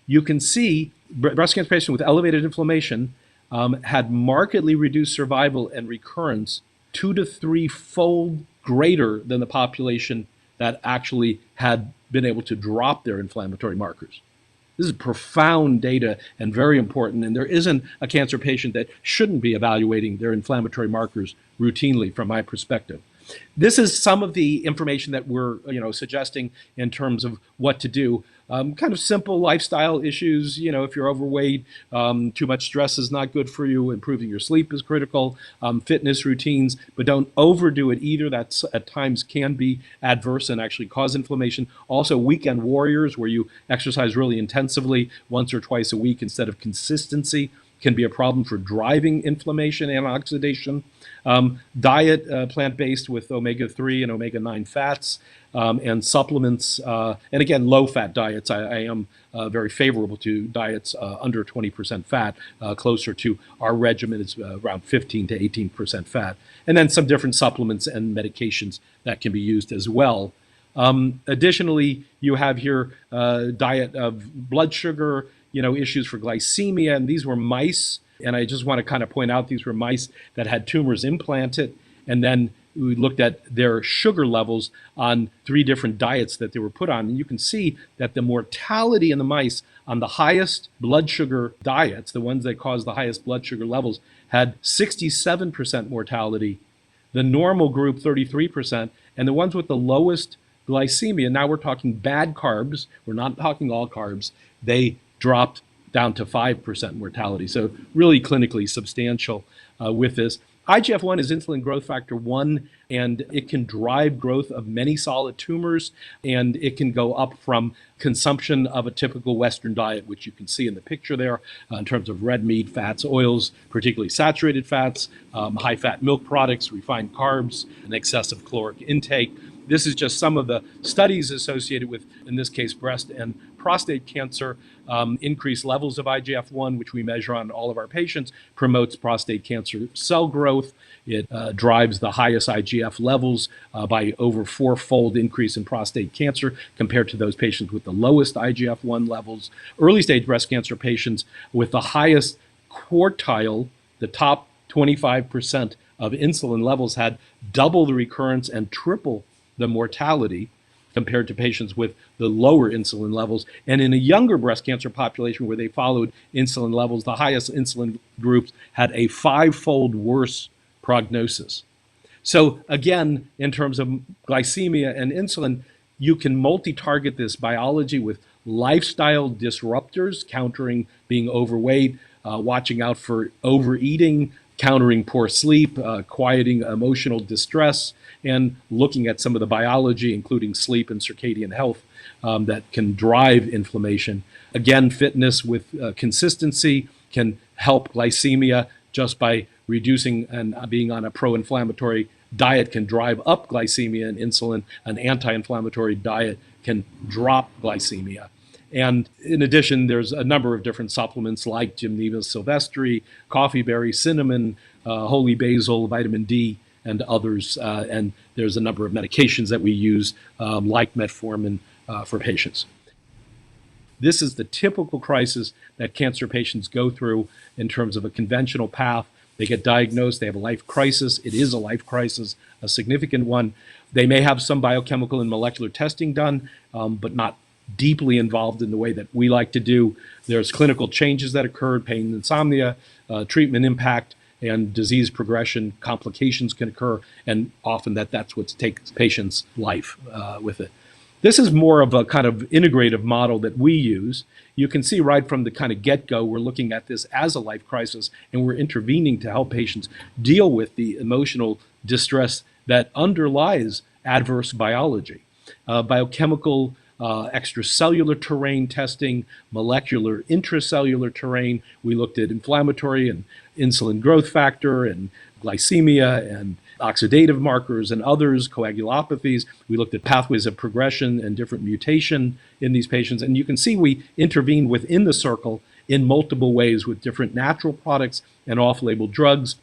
you can see breast cancer patients with elevated inflammation had markedly reduced survival and recurrence 2 to 3-fold greater than the population that actually had been able to drop their inflammatory markers. This is profound data and very important, and there isn't a cancer patient that shouldn't be evaluating their inflammatory markers routinely from my perspective. This is some of the information that we're suggesting in terms of what to do. Kind of simple lifestyle issues. If you're overweight, too much stress is not good for you. Improving your sleep is critical. Fitness routines, but don't overdo it either. That at times can be adverse and actually cause inflammation. Also, weekend warriors, where you exercise really intensively once or twice a week instead of consistency, can be a problem for driving inflammation and oxidation. Diet, plant-based with omega-3 and omega-9 fats, and supplements, and again, low-fat diets. I am very favorable to diets under 20% fat, closer to our regimen is around 15 to 18% fat. And then some different supplements and medications that can be used as well. Additionally, you have here diet of blood sugar, issues for glycemia, and these were mice And I just want to kind of point out these were mice that had tumors implanted, and then we looked at their sugar levels on 3 different diets that they were put on. And you can see that the mortality in the mice on the highest blood sugar diets, the ones that cause the highest blood sugar levels, had 67% mortality, the normal group 33%, and the ones with the lowest glycemia, now we're talking bad carbs, we're not talking all carbs, they dropped down to 5% mortality. So really clinically substantial with this. IGF-1 is insulin growth factor 1, and it can drive growth of many solid tumors, and it can go up from consumption of a typical Western diet, which you can see in the picture there, in terms of red meat, fats, oils, particularly saturated fats, high-fat milk products, refined carbs, and excessive caloric intake. This is just some of the studies associated with, in this case, breast and prostate cancer. Increased levels of IGF-1, which we measure on all of our patients, promotes prostate cancer cell growth. It drives the highest IGF levels by over 4-fold increase in prostate cancer compared to those patients with the lowest IGF-1 levels. Early stage breast cancer patients with the highest quartile, the top 25% of insulin levels, had double the recurrence and triple the mortality compared to patients with the lower insulin levels. And in a younger breast cancer population where they followed insulin levels, the highest insulin groups had a 5-fold worse prognosis. So again, in terms of glycemia and insulin, you can multi-target this biology with lifestyle disruptors, countering being overweight, watching out for overeating, countering poor sleep, quieting emotional distress, and looking at some of the biology, including sleep and circadian health, that can drive inflammation. Again, fitness with consistency can help glycemia just by reducing and being on a pro-inflammatory diet can drive up glycemia and insulin. An anti-inflammatory diet can drop glycemia. And in addition, there's a number of different supplements like Gymnema sylvestre, coffee berry, cinnamon, holy basil, vitamin D, and others. And there's a number of medications that we use, like metformin, for patients. This is the typical crisis that cancer patients go through in terms of a conventional path. They get diagnosed, they have a life crisis. It is a life crisis, a significant one. They may have some biochemical and molecular testing done, but not deeply involved in the way that we like to do. There's clinical changes that occurred, pain, insomnia, treatment impact, and disease progression. Complications can occur, and often that's what takes patients' life with it. This is more of a kind of integrative model that we use. You can see right from the kind of get-go, we're looking at this as a life crisis, and we're intervening to help patients deal with the emotional distress that underlies adverse biology. Biochemical extracellular terrain testing, molecular intracellular terrain. We looked at inflammatory and insulin growth factor and glycemia and oxidative markers and others, coagulopathies. We looked at pathways of progression and different mutation in these patients. And you can see we intervene within the circle in multiple ways with different natural products and off-label drugs.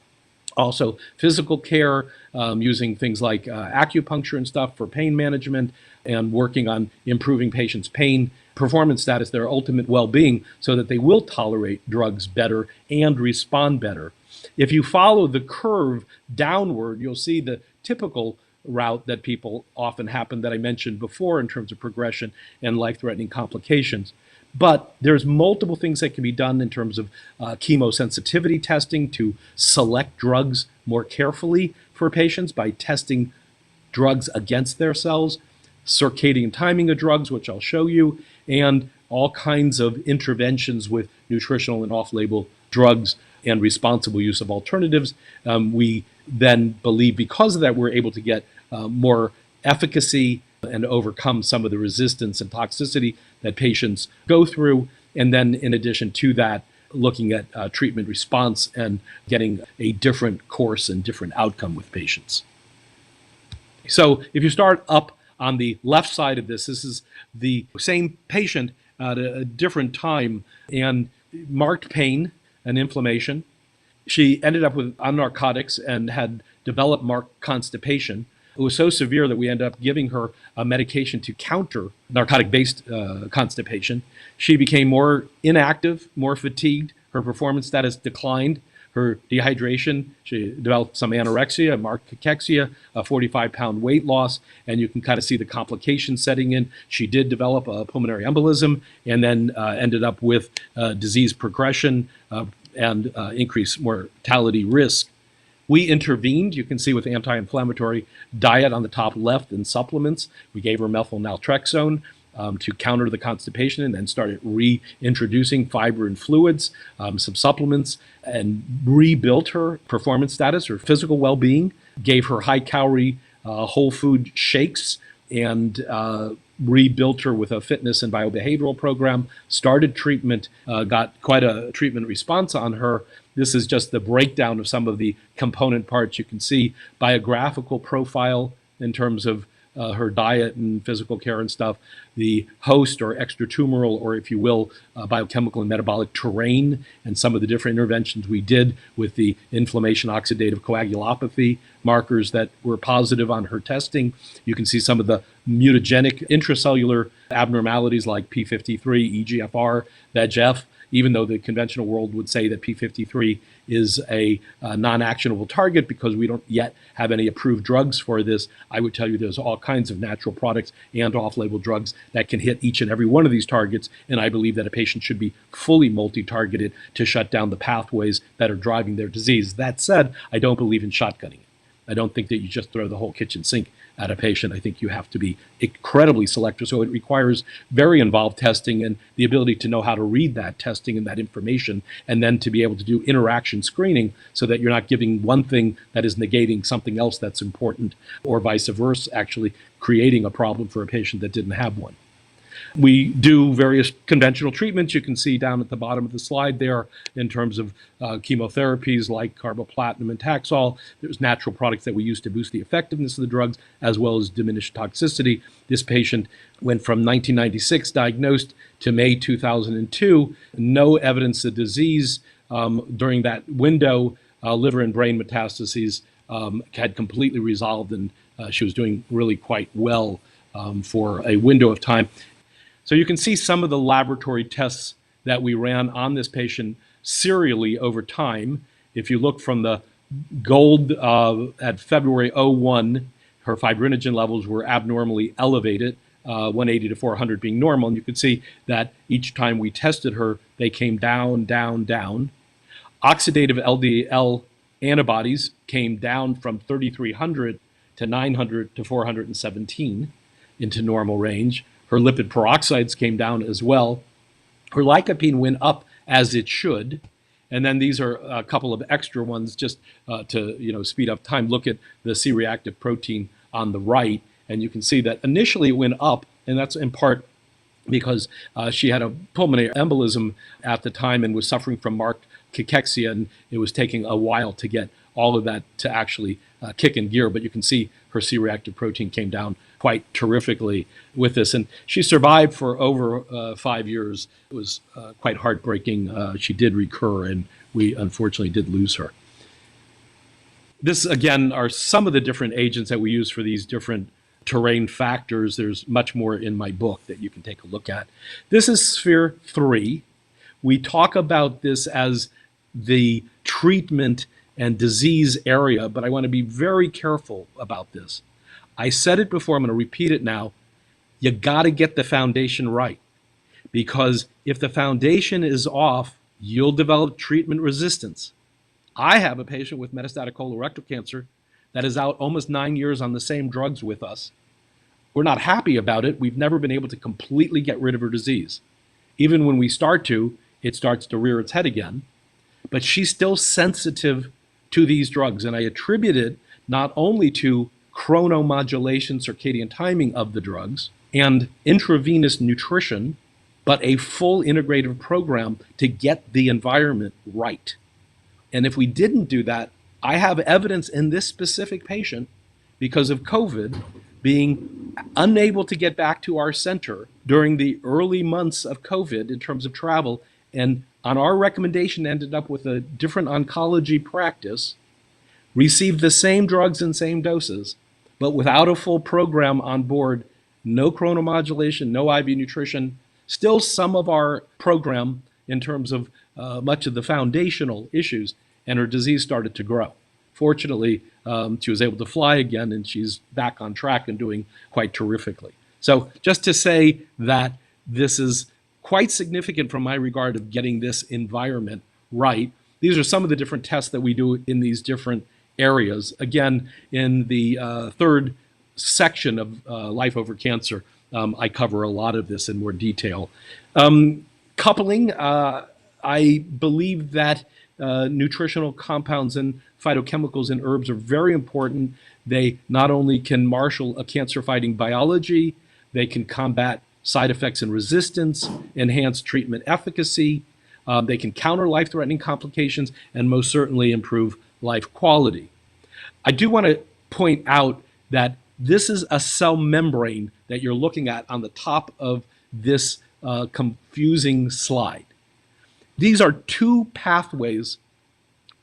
Also physical care, using things like acupuncture and stuff for pain management, and working on improving patients' pain performance status, their ultimate well-being, so that they will tolerate drugs better and respond better. If you follow the curve downward, you'll see the typical route that people often happen that I mentioned before in terms of progression and life-threatening complications. But there's multiple things that can be done in terms of chemosensitivity testing to select drugs more carefully for patients by testing drugs against their cells, circadian timing of drugs, which I'll show you, and all kinds of interventions with nutritional and off-label drugs and responsible use of alternatives. We then believe because of that, we're able to get more efficacy and overcome some of the resistance and toxicity that patients go through. And then in addition to that, looking at treatment response and getting a different course and different outcome with patients. So if you start up on the left side of this, this is the same patient at a different time and marked pain and inflammation. She ended up on narcotics and had developed marked constipation. It was so severe that we ended up giving her a medication to counter narcotic-based constipation. She became more inactive, more fatigued, Her performance status declined. Her dehydration, she developed some anorexia, marked cachexia, a 45-pound weight loss, and you can kind of see the complications setting in. She did develop a pulmonary embolism and then ended up with disease progression and increased mortality risk. We intervened, you can see, with anti-inflammatory diet on the top left and supplements. We gave her methylnaltrexone to counter the constipation, and then started reintroducing fiber and fluids, some supplements, and rebuilt her performance status, her physical well-being, gave her high-calorie whole food shakes, and rebuilt her with a fitness and biobehavioral program, started treatment, got quite a treatment response on her. This is just the breakdown of some of the component parts. You can see biographical profile in terms of her diet and physical care and stuff, the host or extratumoral, or if you will, biochemical and metabolic terrain, and some of the different interventions we did with the inflammation oxidative coagulopathy markers that were positive on her testing. You can see some of the mutagenic intracellular abnormalities like P53, EGFR, VEGF, even though the conventional world would say that P53 is a non-actionable target because we don't yet have any approved drugs for this. I would tell you there's all kinds of natural products and off-label drugs that can hit each and every one of these targets, and I believe that a patient should be fully multi-targeted to shut down the pathways that are driving their disease. That said, I don't believe in shotgunning it. I don't think that you just throw the whole kitchen sink at a patient. I think you have to be incredibly selective. So it requires very involved testing and the ability to know how to read that testing and that information, and then to be able to do interaction screening so that you're not giving one thing that is negating something else that's important, or vice versa, actually creating a problem for a patient that didn't have one. We do various conventional treatments. You can see down at the bottom of the slide there in terms of chemotherapies like carboplatin and Taxol. There's natural products that we use to boost the effectiveness of the drugs as well as diminish toxicity. This patient went from 1996 diagnosed to May 2002. No evidence of disease during that window. Liver and brain metastases had completely resolved, and she was doing really quite well for a window of time. So you can see some of the laboratory tests that we ran on this patient serially over time. If you look from the gold at February 01, her fibrinogen levels were abnormally elevated, 180 to 400 being normal. And you can see that each time we tested her, they came down, down, down. Oxidative LDL antibodies came down from 3,300 to 900 to 417 into normal range. Her lipid peroxides came down as well. Her lycopene went up as it should. And then these are a couple of extra ones just to speed up time. Look at the C-reactive protein on the right, and you can see that initially it went up, and that's in part because she had a pulmonary embolism at the time and was suffering from marked cachexia, and it was taking a while to get all of that to actually kick in gear. But you can see her C-reactive protein came down quite terrifically with this. And she survived for over 5 years. It was quite heartbreaking. She did recur, and we unfortunately did lose her. This, again, are some of the different agents that we use for these different terrain factors. There's much more in my book that you can take a look at. This is Sphere 3. We talk about this as the treatment and disease area, but I want to be very careful about this. I said it before, I'm going to repeat it now. You got to get the foundation right, because if the foundation is off, you'll develop treatment resistance. I have a patient with metastatic colorectal cancer that is out almost 9 years on the same drugs with us. We're not happy about it. We've never been able to completely get rid of her disease. Even when we start to, it starts to rear its head again. But she's still sensitive to these drugs, and I attribute it not only to chronomodulation, circadian timing of the drugs, and intravenous nutrition, but a full integrative program to get the environment right. And if we didn't do that, I have evidence in this specific patient, because of COVID, being unable to get back to our center during the early months of COVID in terms of travel, and on our recommendation ended up with a different oncology practice, received the same drugs and same doses, but without a full program on board, no chronomodulation, no IV nutrition, still some of our program in terms of much of the foundational issues, and her disease started to grow. Fortunately, she was able to fly again, and she's back on track and doing quite terrifically. So just to say that this is quite significant from my regard of getting this environment right. These are some of the different tests that we do in these different areas. Again, in the third section of Life Over Cancer, I cover a lot of this in more detail. Coupling, I believe that nutritional compounds and phytochemicals in herbs are very important. They not only can marshal a cancer-fighting biology, they can combat side effects and resistance, enhance treatment efficacy, they can counter life-threatening complications, and most certainly improve life quality. I do want to point out that this is a cell membrane that you're looking at on the top of this confusing slide. These are two pathways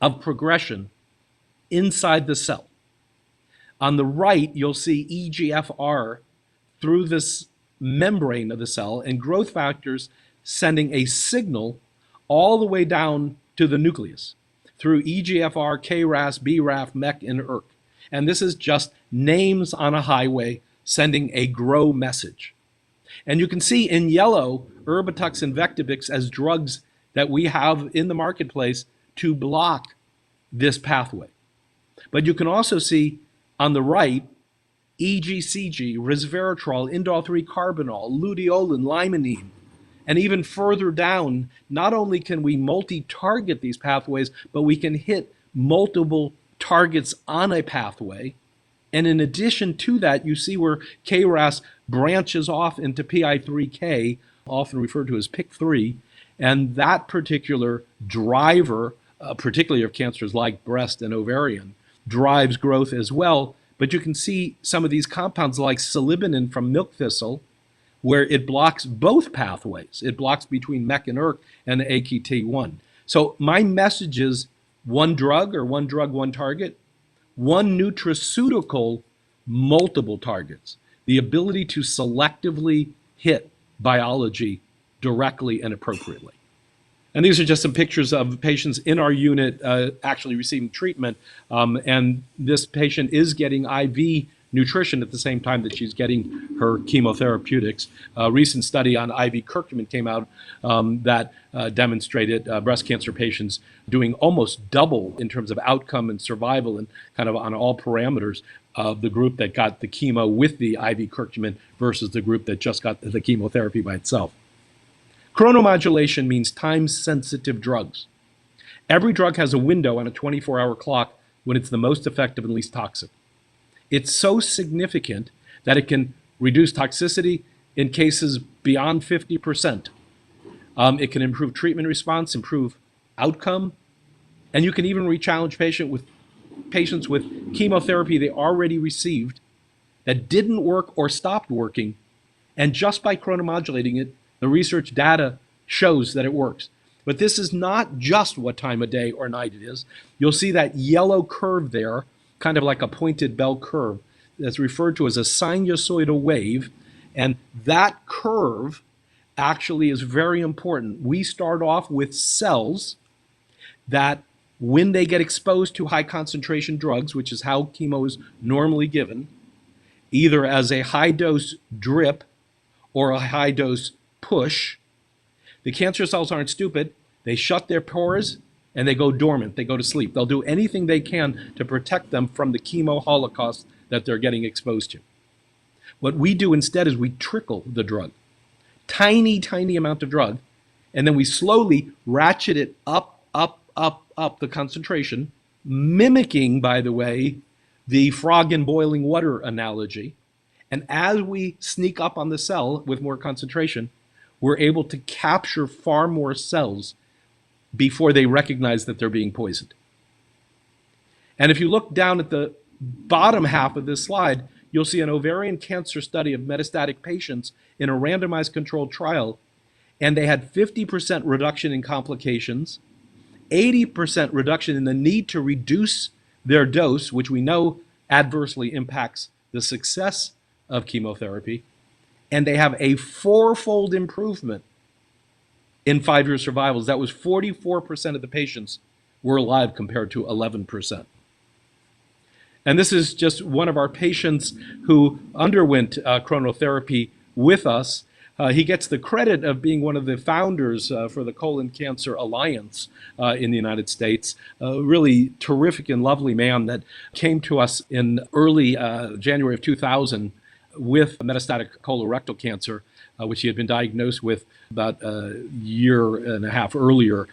of progression inside the cell. On the right, you'll see EGFR through this membrane of the cell and growth factors sending a signal all the way down to the nucleus through EGFR, KRAS, BRAF, MEK, and ERK. And this is just names on a highway sending a grow message. And you can see in yellow Erbitux and Vectibix as drugs that we have in the marketplace to block this pathway. But you can also see on the right EGCG, resveratrol, indole 3-carbinol, luteolin, limonene. And even further down, not only can we multi-target these pathways, but we can hit multiple targets on a pathway. And in addition to that, you see where KRAS branches off into PI3K, often referred to as PIK3, and that particular driver, particularly of cancers like breast and ovarian, drives growth as well. But you can see some of these compounds like silibinin from milk thistle, where it blocks both pathways. It blocks between MEK and ERK and AKT1. So my message is one drug, one target, one nutraceutical, multiple targets. The ability to selectively hit biology directly and appropriately. And these are just some pictures of patients in our unit actually receiving treatment. And this patient is getting IV nutrition at the same time that she's getting her chemotherapeutics. A recent study on IV curcumin came out that demonstrated breast cancer patients doing almost double in terms of outcome and survival and kind of on all parameters of the group that got the chemo with the IV curcumin versus the group that just got the chemotherapy by itself. Chronomodulation means time-sensitive drugs. Every drug has a window on a 24-hour clock when it's the most effective and least toxic. It's so significant that it can reduce toxicity in cases beyond 50%. It can improve treatment response, improve outcome, and you can even re-challenge patients with chemotherapy they already received that didn't work or stopped working, and just by chronomodulating it, the research data shows that it works. But this is not just what time of day or night it is. You'll see that yellow curve there, kind of like a pointed bell curve, that's referred to as a sinusoidal wave. And that curve actually is very important. We start off with cells that when they get exposed to high concentration drugs, which is how chemo is normally given, either as a high dose drip or a high dose push, the cancer cells aren't stupid. They shut their pores and they go dormant. They go to sleep. They'll do anything they can to protect them from the chemo holocaust that they're getting exposed to. What we do instead is we trickle the drug, tiny, tiny amount of drug, and then we slowly ratchet it up the concentration, mimicking, by the way, the frog in boiling water analogy. And as we sneak up on the cell with more concentration, we're able to capture far more cells before they recognize that they're being poisoned. And if you look down at the bottom half of this slide, you'll see an ovarian cancer study of metastatic patients in a randomized controlled trial, and they had 50% reduction in complications, 80% reduction in the need to reduce their dose, which we know adversely impacts the success of chemotherapy, and they have a 4-fold improvement in 5-year survivals. That was 44% of the patients were alive compared to 11%. And this is just one of our patients who underwent chronotherapy with us. He gets the credit of being one of the founders for the Colon Cancer Alliance in the United States. A really terrific and lovely man that came to us in early January of 2000 with metastatic colorectal cancer, which he had been diagnosed with about a year and a half earlier.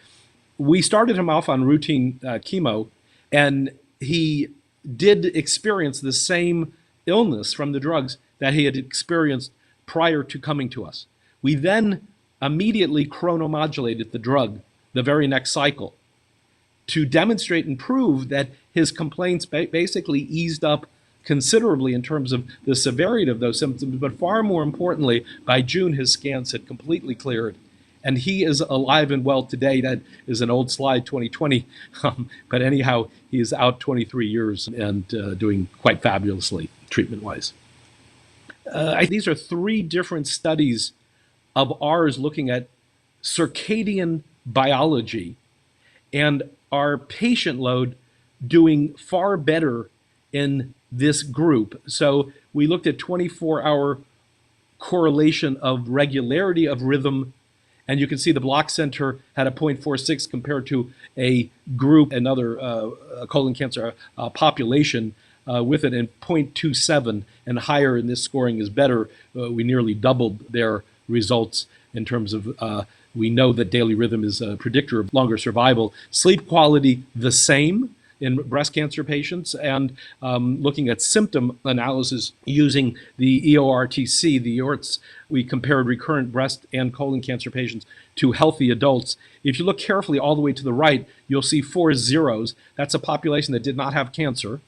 We started him off on routine chemo, and he did experience the same illness from the drugs that he had experienced prior to coming to us. We then immediately chronomodulated the drug the very next cycle to demonstrate and prove that his complaints basically eased up considerably in terms of the severity of those symptoms, but far more importantly, by June, his scans had completely cleared. And he is alive and well today. That is an old slide, 2020. But anyhow, he is out 23 years and doing quite fabulously treatment-wise. These are 3 different studies of ours looking at circadian biology and our patient load doing far better in this group. So we looked at 24-hour correlation of regularity of rhythm, and you can see the Block Center had a 0.46 compared to a group, another colon cancer population with it in 0.27, and higher in this scoring is better. We nearly doubled their results in terms of, we know that daily rhythm is a predictor of longer survival. Sleep quality, the same in breast cancer patients, and looking at symptom analysis using the EORTC, the EORTS, we compared recurrent breast and colon cancer patients to healthy adults. If you look carefully all the way to the right, you'll see 4 zeros. That's a population that did not have cancer.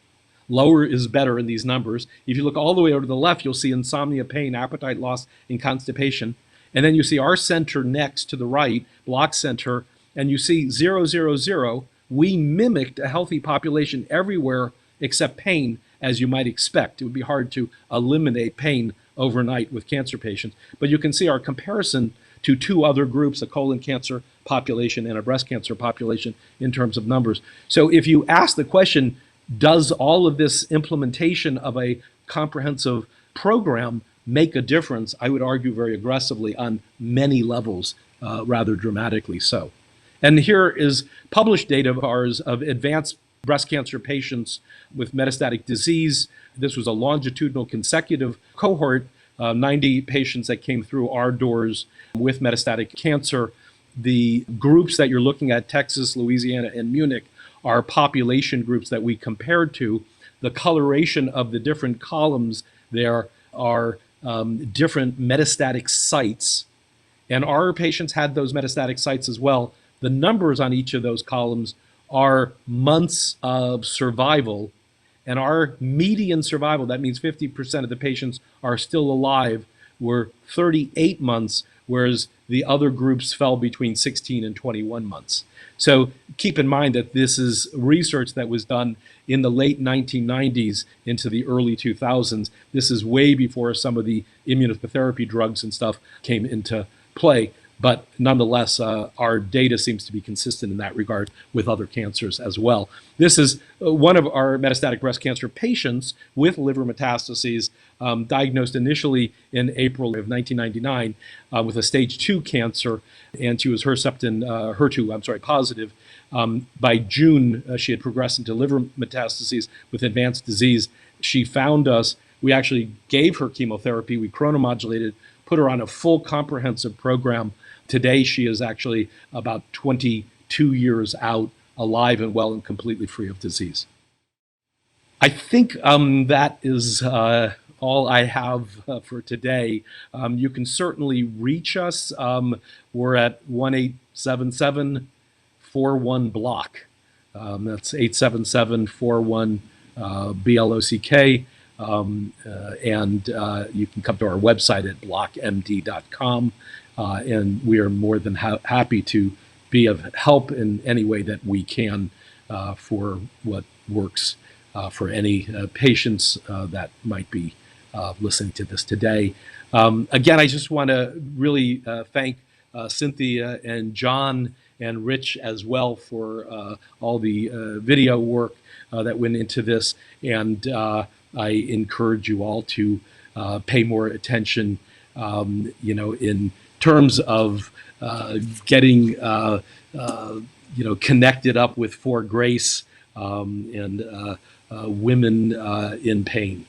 Lower is better in these numbers. If you look all the way over to the left, you'll see insomnia, pain, appetite loss, and constipation. And then you see our center next to the right, Block Center, and you see 0, 0, 0. We mimicked a healthy population everywhere except pain, as you might expect. It would be hard to eliminate pain overnight with cancer patients. But you can see our comparison to 2 other groups, a colon cancer population and a breast cancer population in terms of numbers. So if you ask the question, does all of this implementation of a comprehensive program make a difference? I would argue very aggressively on many levels, rather dramatically so. And here is published data of ours of advanced breast cancer patients with metastatic disease. This was a longitudinal consecutive cohort, 90 patients that came through our doors with metastatic cancer. The groups that you're looking at, Texas, Louisiana, and Munich, are population groups that we compared to. The coloration of the different columns there are different metastatic sites. And our patients had those metastatic sites as well. The numbers on each of those columns are months of survival, and our median survival, that means 50% of the patients are still alive, were 38 months, whereas the other groups fell between 16 and 21 months. So keep in mind that this is research that was done in the late 1990s into the early 2000s. This is way before some of the immunotherapy drugs and stuff came into play. But nonetheless, our data seems to be consistent in that regard with other cancers as well. This is one of our metastatic breast cancer patients with liver metastases, diagnosed initially in April of 1999 with a stage 2 cancer, and she was HER2 positive. By June, she had progressed into liver metastases with advanced disease. She found us. We actually gave her chemotherapy. We chronomodulated, put her on a full comprehensive program. Today, she is actually about 22 years out, alive and well and completely free of disease. I think that is all I have for today. You can certainly reach us. We're at 1-877-41-BLOCK. That's 877-41-BLOCK. And you can come to our website at blockmd.com. And we are more than happy to be of help in any way that we can for what works for any patients that might be listening to this today. Again, I just want to really thank Cynthia and John and Rich as well for all the video work that went into this. And I encourage you all to pay more attention, in terms of getting, connected up with For Grace and women in pain.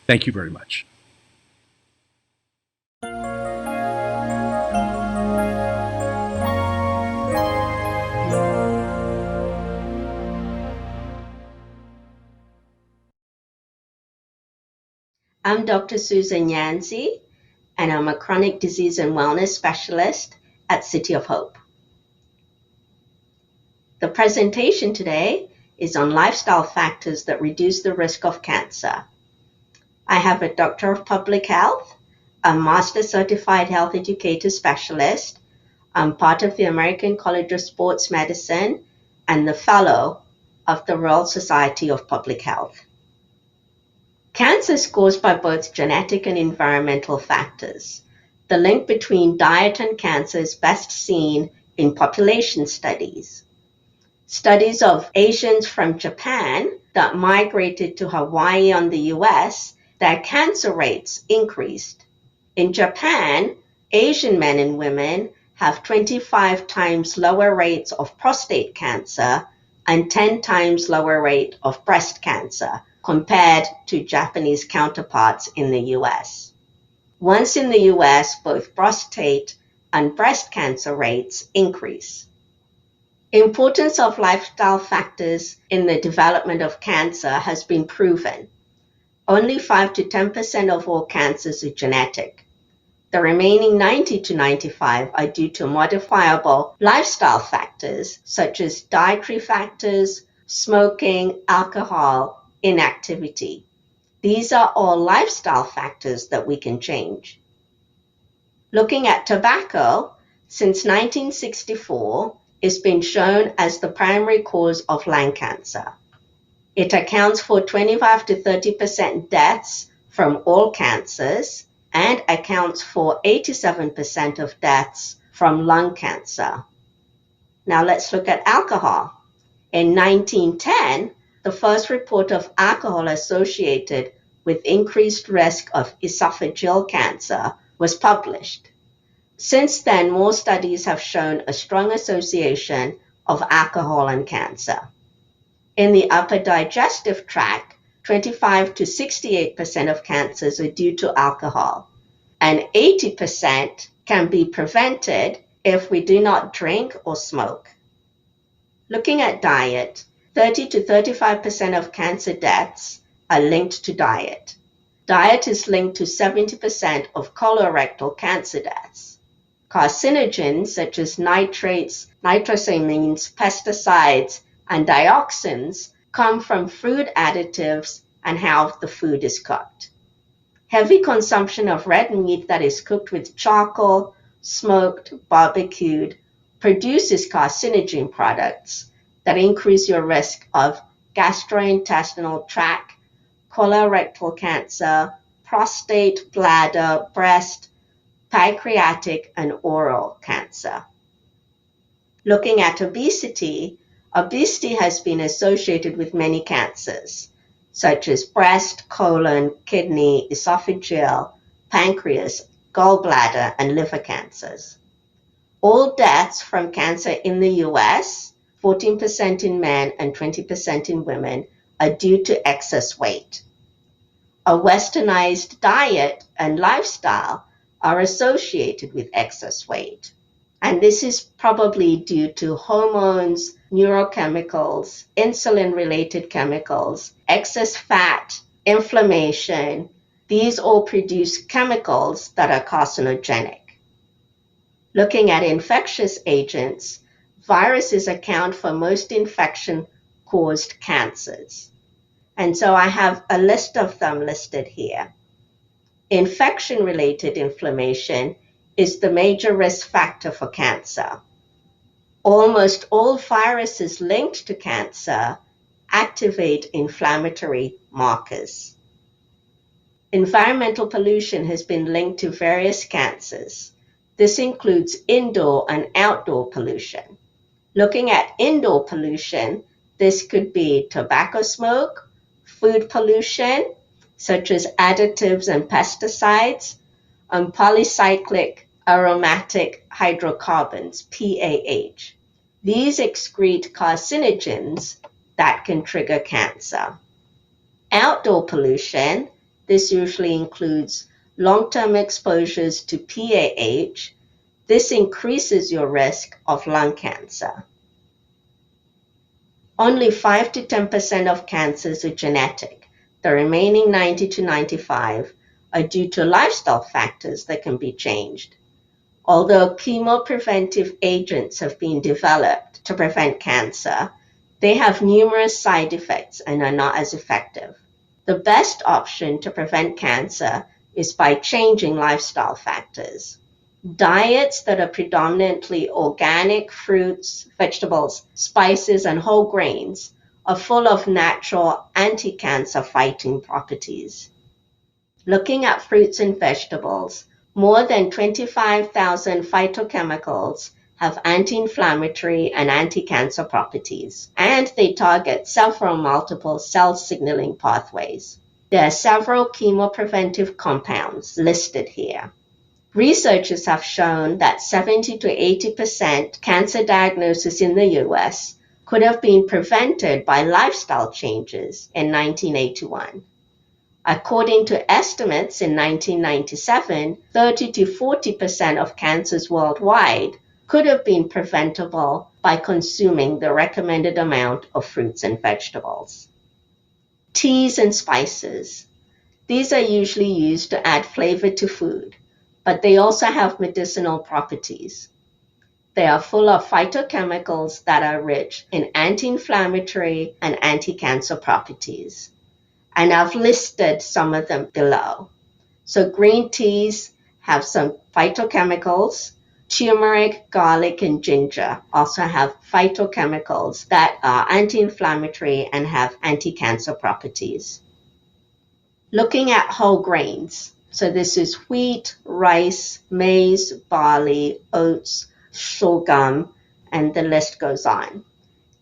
Thank you very much. I'm Dr. Susan Nyanzi, and I'm a chronic disease and wellness specialist at City of Hope. The presentation today is on lifestyle factors that reduce the risk of cancer. I have a Doctor of Public Health, a Master Certified Health Educator Specialist. I'm part of the American College of Sports Medicine and the Fellow of the Royal Society of Public Health. Cancer is caused by both genetic and environmental factors. The link between diet and cancer is best seen in population studies. Studies of Asians from Japan that migrated to Hawaii and the US, their cancer rates increased. In Japan, Asian men and women have 25 times lower rates of prostate cancer and 10 times lower rate of breast cancer compared to Japanese counterparts in the US. Once in the US, both prostate and breast cancer rates increase. Importance of lifestyle factors in the development of cancer has been proven. Only 5 to 10% of all cancers are genetic. The remaining 90 to 95 are due to modifiable lifestyle factors such as dietary factors, smoking, alcohol, inactivity. These are all lifestyle factors that we can change. Looking at tobacco, since 1964, it's been shown as the primary cause of lung cancer. It accounts for 25 to 30% deaths from all cancers and accounts for 87% of deaths from lung cancer. Now let's look at alcohol. In 1910, the first report of alcohol associated with increased risk of esophageal cancer was published. Since then, more studies have shown a strong association of alcohol and cancer. In the upper digestive tract, 25 to 68% of cancers are due to alcohol, and 80% can be prevented if we do not drink or smoke. Looking at diet, 30 to 35% of cancer deaths are linked to diet. Diet is linked to 70% of colorectal cancer deaths. Carcinogens such as nitrates, nitrosamines, pesticides, and dioxins come from food additives and how the food is cooked. Heavy consumption of red meat that is cooked with charcoal, smoked, barbecued, produces carcinogen products that increase your risk of gastrointestinal tract, colorectal cancer, prostate, bladder, breast, pancreatic, and oral cancer. Looking at obesity, obesity has been associated with many cancers, such as breast, colon, kidney, esophageal, pancreas, gallbladder, and liver cancers. All deaths from cancer in the US, 14% in men and 20% in women, are due to excess weight. A westernized diet and lifestyle are associated with excess weight. And this is probably due to hormones, neurochemicals, insulin-related chemicals, excess fat, inflammation. These all produce chemicals that are carcinogenic. Looking at infectious agents, viruses account for most infection-caused cancers. And so I have a list of them listed here. Infection-related inflammation is the major risk factor for cancer. Almost all viruses linked to cancer activate inflammatory markers. Environmental pollution has been linked to various cancers. This includes indoor and outdoor pollution. Looking at indoor pollution, this could be tobacco smoke, food pollution, such as additives and pesticides, and polycyclic aromatic hydrocarbons, PAH. These excrete carcinogens that can trigger cancer. Outdoor pollution, this usually includes long-term exposures to PAH. This increases your risk of lung cancer. Only 5 to 10% of cancers are genetic. The remaining 90 to 95 are due to lifestyle factors that can be changed. Although chemopreventive agents have been developed to prevent cancer, they have numerous side effects and are not as effective. The best option to prevent cancer is by changing lifestyle factors. Diets that are predominantly organic fruits, vegetables, spices, and whole grains are full of natural anti-cancer fighting properties. Looking at fruits and vegetables, more than 25,000 phytochemicals have anti-inflammatory and anti-cancer properties, and they target several multiple cell signaling pathways. There are several chemopreventive compounds listed here. Researchers have shown that 70 to 80% cancer diagnosis in the US could have been prevented by lifestyle changes in 1981. According to estimates in 1997, 30 to 40% of cancers worldwide could have been preventable by consuming the recommended amount of fruits and vegetables. Teas and spices. These are usually used to add flavor to food, but they also have medicinal properties. They are full of phytochemicals that are rich in anti-inflammatory and anti-cancer properties. And I've listed some of them below. So green teas have some phytochemicals. Turmeric, garlic, and ginger also have phytochemicals that are anti-inflammatory and have anti-cancer properties. Looking at whole grains. So this is wheat, rice, maize, barley, oats, sorghum, and the list goes on.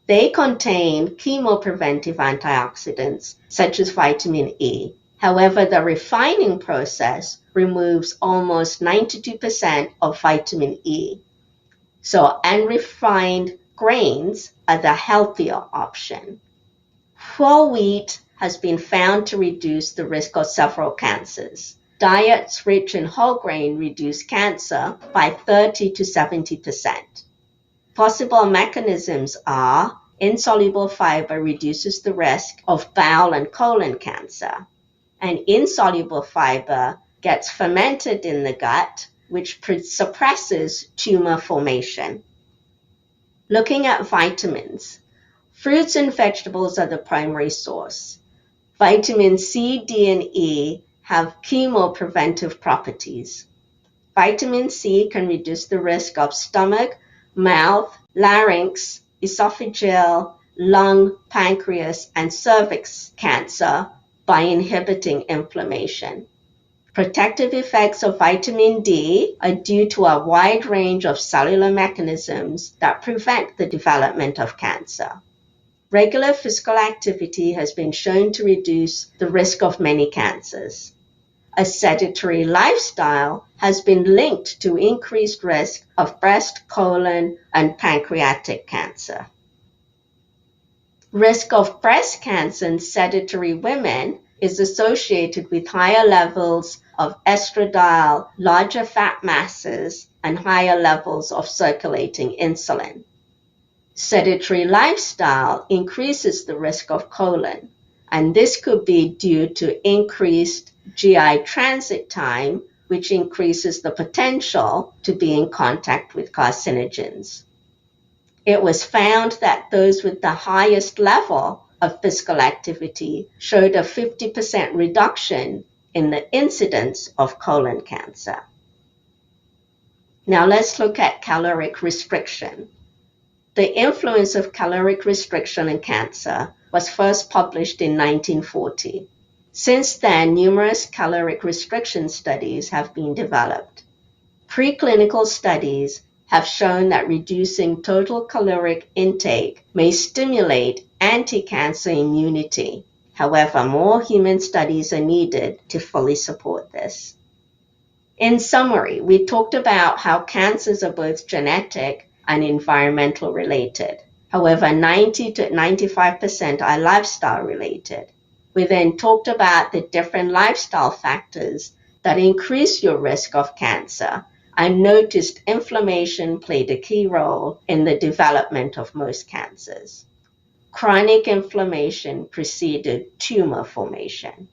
They contain chemopreventive antioxidants such as vitamin E. However, the refining process removes almost 92% of vitamin E. So unrefined grains are the healthier option. Whole wheat has been found to reduce the risk of several cancers. Diets rich in whole grain reduce cancer by 30 to 70%. Possible mechanisms are insoluble fiber reduces the risk of bowel and colon cancer, and insoluble fiber gets fermented in the gut, which suppresses tumor formation. Looking at vitamins, fruits and vegetables are the primary source. Vitamin C, D, and E have chemopreventive properties. Vitamin C can reduce the risk of stomach, mouth, larynx, esophageal, lung, pancreas, and cervix cancer by inhibiting inflammation. Protective effects of vitamin D are due to a wide range of cellular mechanisms that prevent the development of cancer. Regular physical activity has been shown to reduce the risk of many cancers. A sedentary lifestyle has been linked to increased risk of breast, colon, and pancreatic cancer. Risk of breast cancer in sedentary women is associated with higher levels of estradiol, larger fat masses, and higher levels of circulating insulin. Sedentary lifestyle increases the risk of colon, and this could be due to increased GI transit time, which increases the potential to be in contact with carcinogens. It was found that those with the highest level of physical activity showed a 50% reduction in the incidence of colon cancer. Now let's look at caloric restriction. The influence of caloric restriction in cancer was first published in 1940. Since then, numerous caloric restriction studies have been developed. Preclinical studies have shown that reducing total caloric intake may stimulate anti-cancer immunity. However, more human studies are needed to fully support this. In summary, we talked about how cancers are both genetic and environmental related. However, 90 to 95% are lifestyle related. We then talked about the different lifestyle factors that increase your risk of cancer and noticed inflammation played a key role in the development of most cancers. Chronic inflammation preceded tumor formation.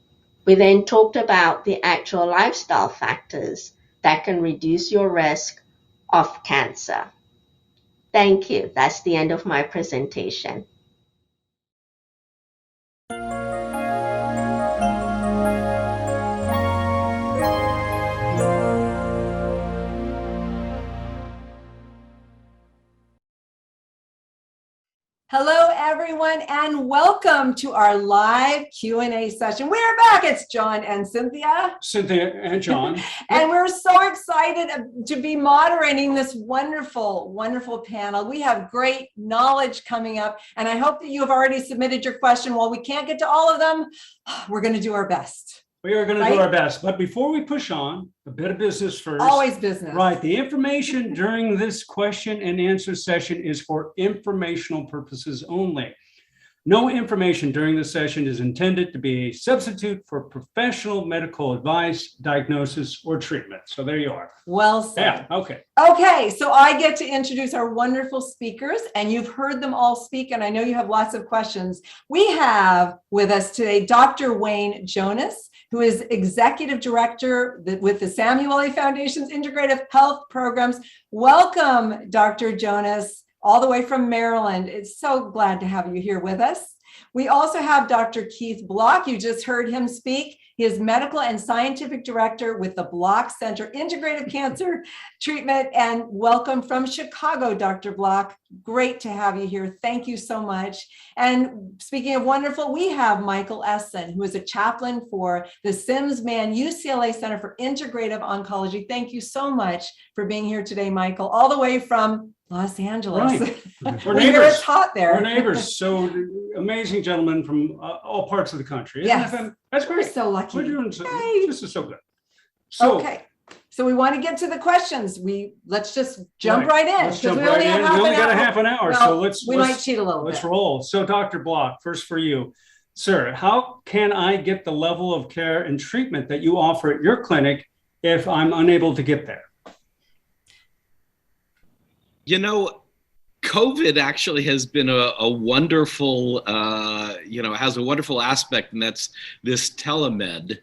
We then talked about the actual lifestyle factors that can reduce your risk of cancer. Thank you. That's the end of my presentation. Hello, everyone, and welcome to our live Q&A session. We're back. It's John and Cynthia. Cynthia and John. And we're so excited to be moderating this wonderful, wonderful panel. We have great knowledge coming up, and I hope that you have already submitted your question. While we can't get to all of them, we're going to do our best. We are going to do our best. But before we push on, a bit of business first. Always business. Right. The information during this question and answer session is for informational purposes only. No information during the session is intended to be a substitute for professional medical advice, diagnosis, or treatment. So there you are. Well said. Yeah, okay. Okay, so I get to introduce our wonderful speakers, and you've heard them all speak, and I know you have lots of questions. We have with us today Dr. Wayne Jonas, who is Executive Director with the Samuel A. Foundation's Integrative Health Programs. Welcome, Dr. Jonas, all the way from Maryland. It's so glad to have you here with us. We also have Dr. Keith Block. You just heard him speak. He is Medical and Scientific Director with the Block Center Integrative Cancer Treatment. And welcome from Chicago, Dr. Block. Great to have you here. Thank you so much. And speaking of wonderful, we have Michael Eselun, who is a chaplain for the Sims-Mann UCLA Center for Integrative Oncology. Thank you so much for being here today, Michael, all the way from Los Angeles. Right. We're neighbors. It's hot there. We're neighbors. So amazing gentlemen from all parts of the country. Yes. That's great. We're so lucky. We're doing so, Yay. this is so good. So, okay. So we want to get to the questions. Let's just jump right in. Let's jump right in. We only got a half an hour, well, so we might cheat a little bit. Let's roll. So Dr. Block, first for you. Sir, how can I get the level of care and treatment that you offer at your clinic if I'm unable to get there? You know, COVID actually has been a wonderful, has a wonderful aspect, and that's this telemed.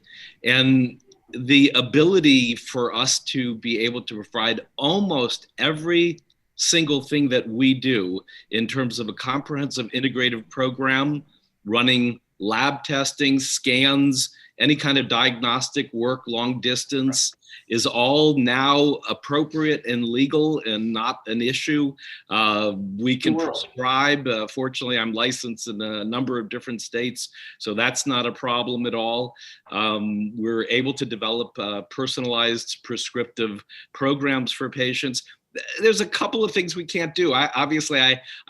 And the ability for us to be able to provide almost every single thing that we do in terms of a comprehensive integrative program, running lab testing, scans, any kind of diagnostic work, long distance, is all now appropriate and legal and not an issue. We can prescribe. Fortunately, I'm licensed in a number of different states, so that's not a problem at all. We're able to develop personalized prescriptive programs for patients. There's a couple of things we can't do. I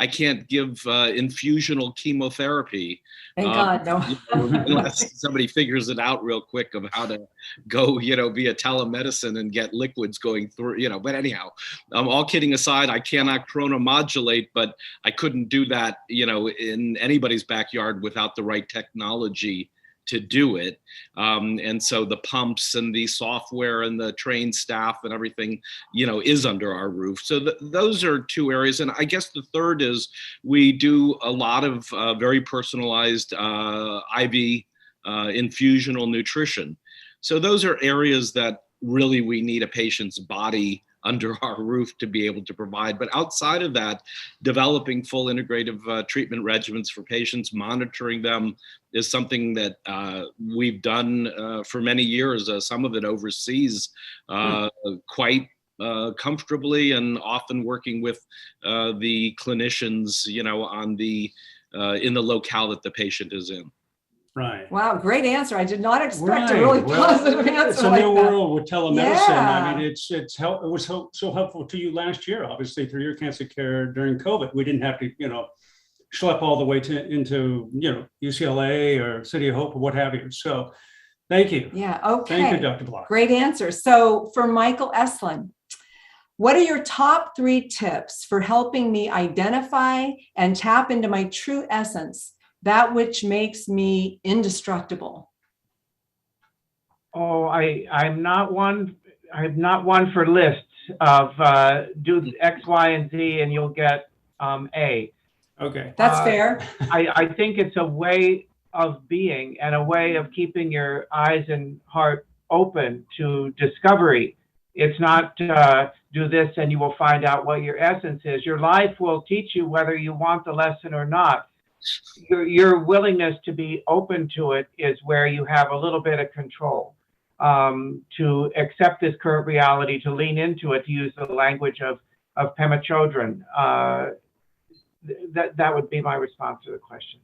can't give infusional chemotherapy. Thank God, no. Unless somebody figures it out real quick of how to go, via telemedicine and get liquids going through, but anyhow, all kidding aside, I cannot chronomodulate, but I couldn't do that, in anybody's backyard without the right technology to do it. And so the pumps and the software and the trained staff and everything, is under our roof. So those are two areas. And I guess the third is we do a lot of very personalized IV infusional nutrition. So those are areas that really we need a patient's body under our roof to be able to provide. But outside of that, developing full integrative treatment regimens for patients, monitoring them is something that we've done for many years, some of it overseas, quite comfortably, and often working with the clinicians, on the in the locale that the patient is in. Right. Wow, great answer. I did not expect a really positive answer. It's a like new that. world with telemedicine. Yeah. I mean, it was so helpful to you last year, obviously, through your cancer care during COVID. We didn't have to, schlep all the way into, UCLA or City of Hope or what have you. So thank you. Yeah, okay. Thank you, Dr. Block. Great answer. So for Michael Eselun, what are your top 3 tips for helping me identify and tap into my true essence, that which makes me indestructible? Oh, I'm not one for lists of do X, Y, and Z, and you'll get A. Okay. That's fair. I think it's a way of being and a way of keeping your eyes and heart open to discovery. It's not do this and you will find out what your essence is. Your life will teach you whether you want the lesson or not. Your willingness to be open to it is where you have a little bit of control, to accept this current reality, to lean into it, to use the language of Pema Chodron. That would be my response to the question.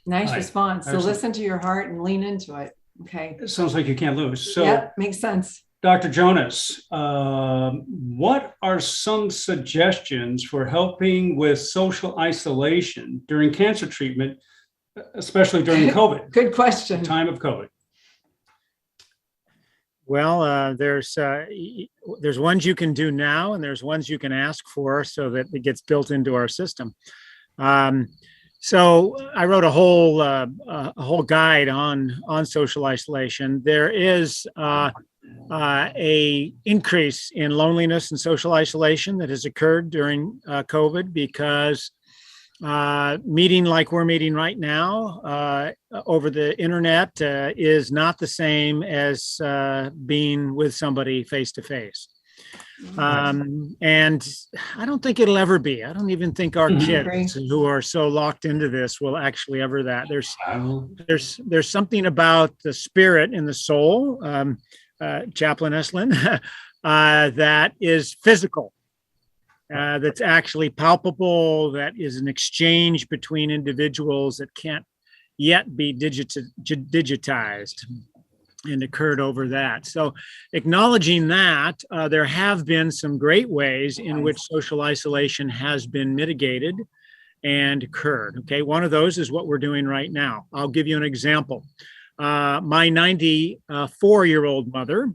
Nice Right. response. So Excellent. listen to your heart and lean into it. Okay. It sounds like you can't lose. So, Yep, makes sense. Dr. Jonas, what are some suggestions for helping with social isolation during cancer treatment, especially during COVID, Good question. time of COVID? Well, there's ones you can do now, and there's ones you can ask for so that it gets built into our system. So I wrote a whole guide on social isolation. There is a increase in loneliness and social isolation that has occurred during COVID because meeting like we're meeting right now over the internet is not the same as being with somebody face to face. And I don't think it'll ever be. I don't even think our kids who are so locked into this will actually ever that. There's something about the spirit and the soul, Chaplain Eselun, that is physical. That's actually palpable, that is an exchange between individuals that can't yet be digitized and occurred over that. So acknowledging that, there have been some great ways in which social isolation has been mitigated and occurred. Okay, one of those is what we're doing right now. I'll give you an example. My 94-year-old mother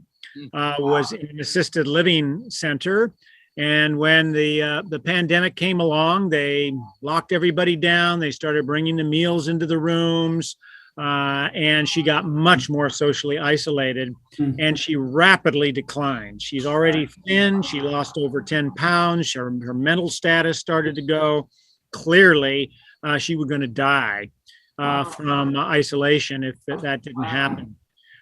was in an assisted living center. And when the pandemic came along, they locked everybody down. They started bringing the meals into the rooms, and she got much more socially isolated, and she rapidly declined. She's already thin. She lost over 10 pounds. Her mental status started to go. Clearly, she was going to die from isolation if that didn't happen.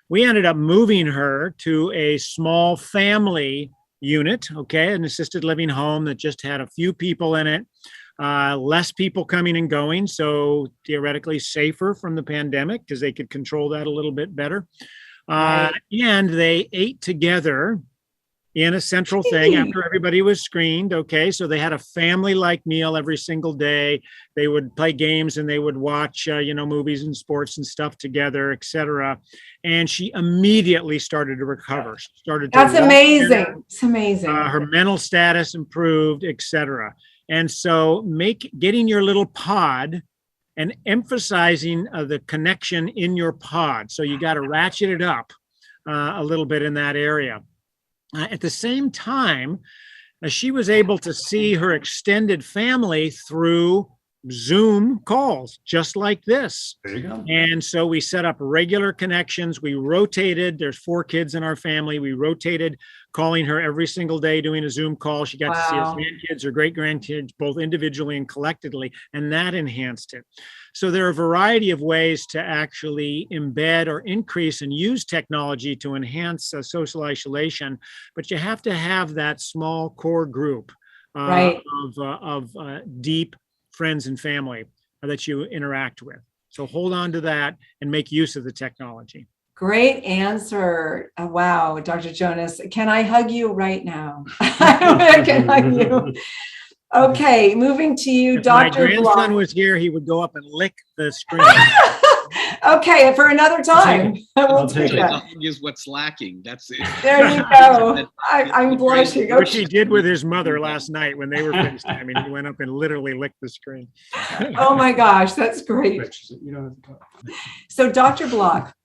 We ended up moving her to a small family unit, okay, an assisted living home that just had a few people in it, less people coming and going, so theoretically safer from the pandemic because they could control that a little bit better. And they ate together in a central thing after everybody was screened, okay, so they had a family-like meal every single day. They would play games and they would watch, movies and sports and stuff together, etc. And she immediately started to recover. She started to That's walk amazing. better. It's amazing. Her mental status improved, etc. And so getting your little pod and emphasizing the connection in your pod. So you got to ratchet it up a little bit in that area. At the same time, she was able to see her extended family through Zoom calls, just like this. There you go. And so we set up regular connections. We rotated. There's 4 kids in our family. We rotated calling her every single day, doing a Zoom call. She got to see her grandkids or great grandkids, both individually and collectively, and that enhanced it. So there are a variety of ways to actually embed or increase and use technology to enhance social isolation, but you have to have that small core group of deep friends and family that you interact with. So hold on to that and make use of the technology. Great answer. Wow, Dr. Jonas. Can I hug you right now? I can hug you. Okay, moving to you, If my Dr. grandson Block. was here, he would go up and lick the screen. Okay, for another time. I'll take it. Dog is what's lacking. That's it. There you go. I'm blushing. Which he did with his mother last night when they were FaceTiming. He went up and literally licked the screen. Oh my gosh, that's great. You don't have to talk. So Dr. Block,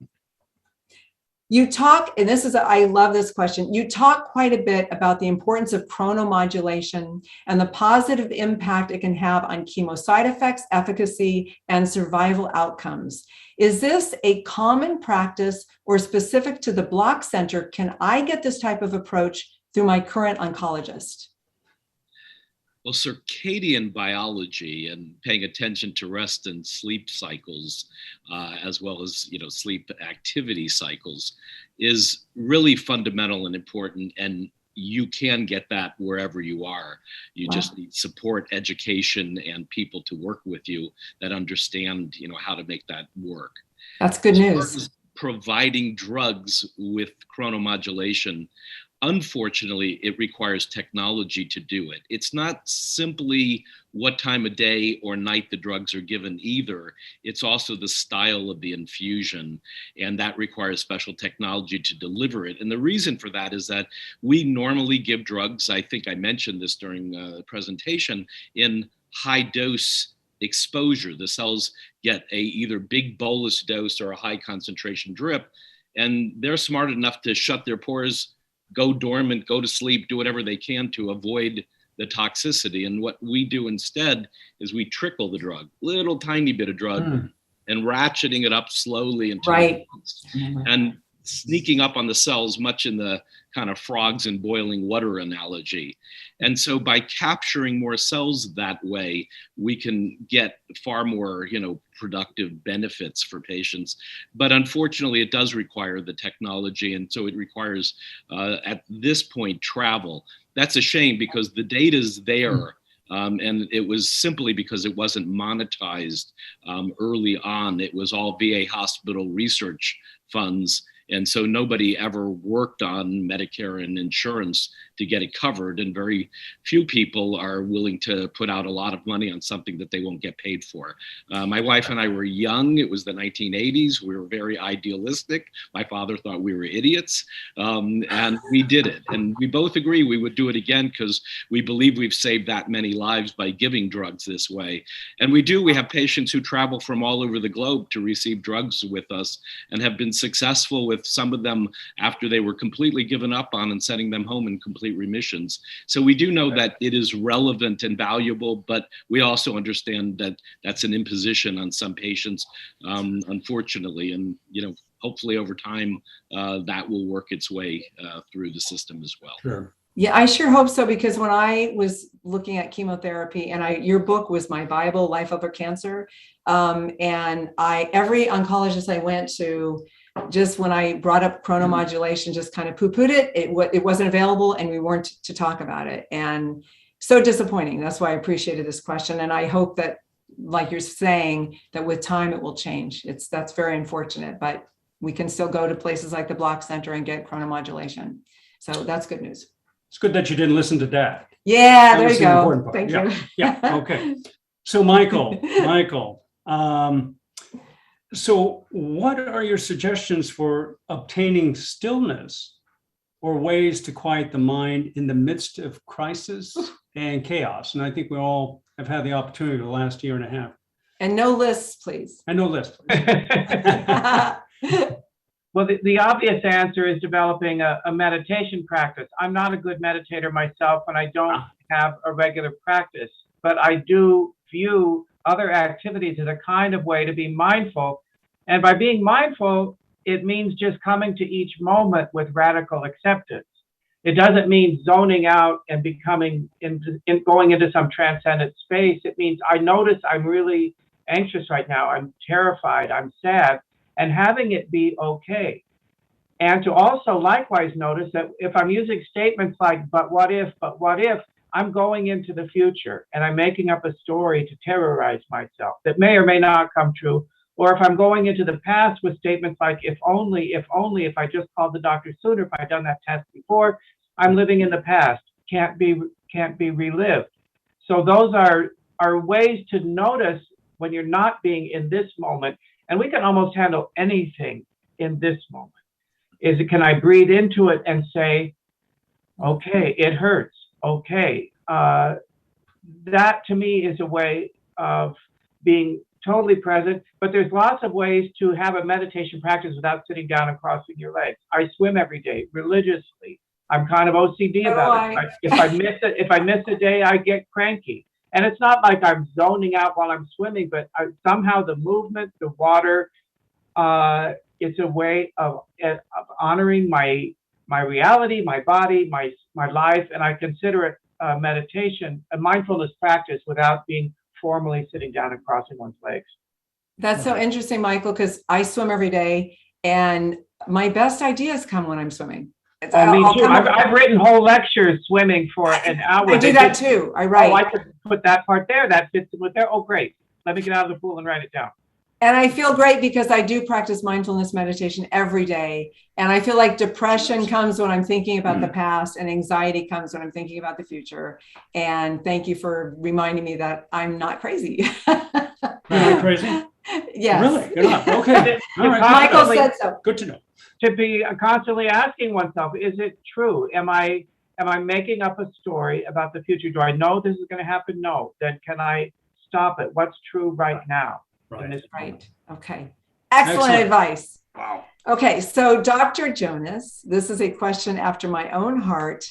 you talk, and I love this question. You talk quite a bit about the importance of chronomodulation and the positive impact it can have on chemo side effects, efficacy, and survival outcomes. Is this a common practice or specific to the Block Center? Can I get this type of approach through my current oncologist? Well, circadian biology and paying attention to rest and sleep cycles, as well as sleep activity cycles, is really fundamental and important. And you can get that wherever you are. You just need support, education, and people to work with you that understand, how to make that work. That's good news. Providing drugs with chronomodulation, unfortunately, it requires technology to do it. It's not simply what time of day or night the drugs are given either. It's also the style of the infusion, and that requires special technology to deliver it. And the reason for that is that we normally give drugs, I think I mentioned this during the presentation, in high dose exposure. The cells get a either big bolus dose or a high concentration drip, and they're smart enough to shut their pores, go dormant, go to sleep, do whatever they can to avoid the toxicity. And what we do instead is we trickle the drug, little tiny bit of drug, and ratcheting it up slowly until and sneaking up on the cells, much in the kind of frogs in boiling water analogy. And so by capturing more cells that way, we can get far more, productive benefits for patients. But unfortunately, it does require the technology. And so it requires, at this point, travel. That's a shame because the data is there. And it was simply because it wasn't monetized early on. It was all VA hospital research funds. And so nobody ever worked on Medicare and insurance to get it covered. And very few people are willing to put out a lot of money on something that they won't get paid for. My wife and I were young. It was the 1980s. We were very idealistic. My father thought we were idiots. And we did it. And we both agree we would do it again because we believe we've saved that many lives by giving drugs this way. And we do. We have patients who travel from all over the globe to receive drugs with us and have been successful with some of them after they were completely given up on and sending them home in complete remissions. So we do know that it is relevant and valuable, but we also understand that that's an imposition on some patients, unfortunately. And, hopefully over time, that will work its way through the system as well. Sure. Yeah, I sure hope so, because when I was looking at chemotherapy, and your book was my Bible, Life Over Cancer, and every oncologist I went to, just when I brought up chronomodulation, just kind of poo-pooed it. It wasn't available, and we weren't to talk about it. And so disappointing. That's why I appreciated this question. And I hope that, like you're saying, that with time it will change. That's very unfortunate, but we can still go to places like the Block Center and get chronomodulation. So that's good news. It's good that you didn't listen to Dad. Yeah, there you go. Thank you. Yeah. Okay. So Michael, so what are your suggestions for obtaining stillness or ways to quiet the mind in the midst of crisis and chaos? And I think we all have had the opportunity the last year and a half. And no lists, please. And no list. Please. Well, the obvious answer is developing a meditation practice. I'm not a good meditator myself, and I don't have a regular practice, but I do view other activities as a kind of way to be mindful. And by being mindful, it means just coming to each moment with radical acceptance. It doesn't mean zoning out and going into some transcendent space. It means I notice I'm really anxious right now. I'm terrified. I'm sad. And having it be okay. And to also likewise notice that if I'm using statements like, but what if, I'm going into the future and I'm making up a story to terrorize myself that may or may not come true. Or if I'm going into the past with statements like, if only, if I just called the doctor sooner, if I'd done that test before, I'm living in the past, can't be relived. So those are ways to notice when you're not being in this moment And we can almost handle anything in this moment. Can I breathe into it and say, okay, it hurts. Okay. That to me is a way of being totally present, but there's lots of ways to have a meditation practice without sitting down and crossing your legs. I swim every day religiously. I'm kind of OCD about it. If I miss a day, I get cranky. And it's not like I'm zoning out while I'm swimming, but somehow the movement, the water, it's a way of honoring my reality, my body, my life, and I consider it meditation, a mindfulness practice without being formally sitting down and crossing one's legs. That's so interesting, Michael, because I swim every day and my best ideas come when I'm swimming. Me too. I've written whole lectures swimming for an hour. I do that too. I write. Oh, I could put that part there. That fits in with there. Oh, great. Let me get out of the pool and write it down. And I feel great because I do practice mindfulness meditation every day. And I feel like depression comes when I'm thinking about the past and anxiety comes when I'm thinking about the future. And thank you for reminding me that I'm not crazy. You're crazy? Yes. Really? You're not? Okay. All right. Michael said so. Good to know. To be constantly asking oneself, is it true? Am I making up a story about the future? Do I know this is going to happen? No. Then can I stop it? What's true right now? Right. Okay. Excellent advice. Wow. Okay. So Dr. Jonas, this is a question after my own heart.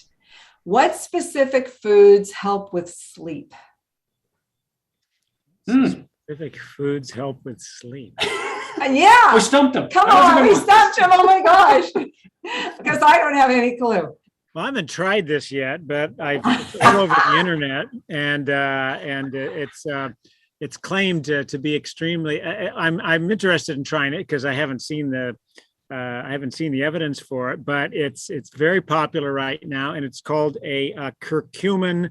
What specific foods help with sleep? Specific foods help with sleep. Yeah. We stumped him. Come on. We stumped him. Oh my gosh. Because I don't have any clue. Well, I haven't tried this yet, but I've all over the internet, and it's claimed to be extremely. I'm interested in trying it because I haven't seen the evidence for it, but it's very popular right now, and it's called a curcumin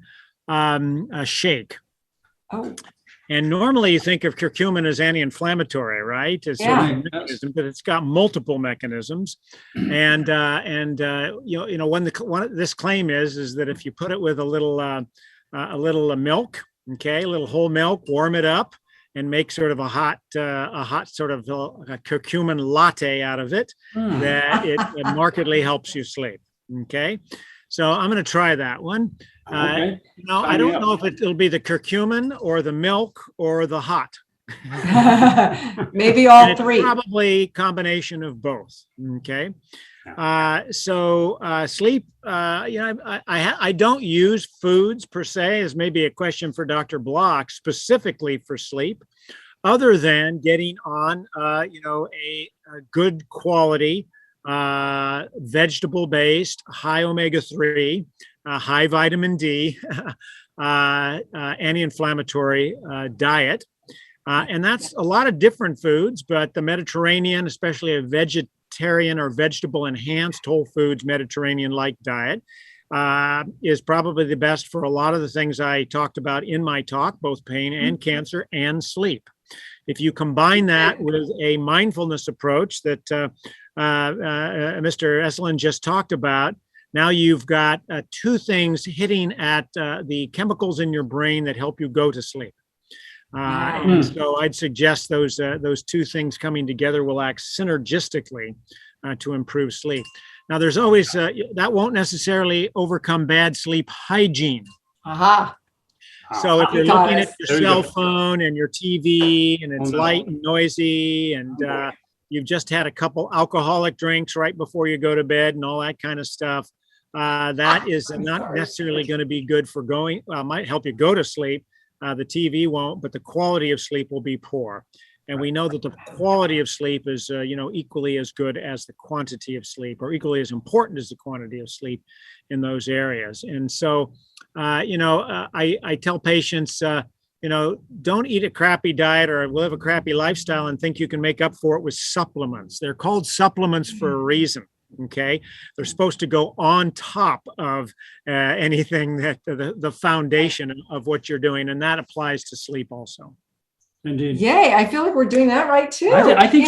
shake. Oh. And normally you think of curcumin as anti-inflammatory, right? As sort of a mechanism, but it's got multiple mechanisms. And this claim is that if you put it with a little milk, okay, a little whole milk, warm it up, and make sort of a hot sort of a curcumin latte out of it, that it markedly helps you sleep. Okay, so I'm going to try that one. Okay. I don't know if it'll be the curcumin or the milk or the hot. Maybe all three. Probably combination of both. Okay. So sleep. I don't use foods per se, as maybe a question for Dr. Block specifically for sleep, other than getting on a good quality vegetable-based, high omega-3, high vitamin D, anti-inflammatory diet. And that's a lot of different foods, but the Mediterranean, especially a vegetarian or vegetable enhanced whole foods Mediterranean-like diet, is probably the best for a lot of the things I talked about in my talk, both pain and cancer and sleep. If you combine that with a mindfulness approach that Mr. Eselun just talked about, now you've got two things hitting at the chemicals in your brain that help you go to sleep. And so I'd suggest those two things coming together will act synergistically to improve sleep. Now, there's always, that won't necessarily overcome bad sleep hygiene. Aha. So if you're looking at your cell phone and your TV and it's light and noisy and you've just had a couple alcoholic drinks right before you go to bed and all that kind of stuff, that is not necessarily going to be good for might help you go to sleep. The TV won't, but the quality of sleep will be poor. And we know that the quality of sleep is, equally as good as the quantity of sleep, or equally as important as the quantity of sleep in those areas. And so, I tell patients, don't eat a crappy diet or live a crappy lifestyle and think you can make up for it with supplements. They're called supplements for a reason. Okay, they're supposed to go on top of anything that the foundation of what you're doing, and that applies to sleep also. Indeed. Yay! I feel like we're doing that right too. I think,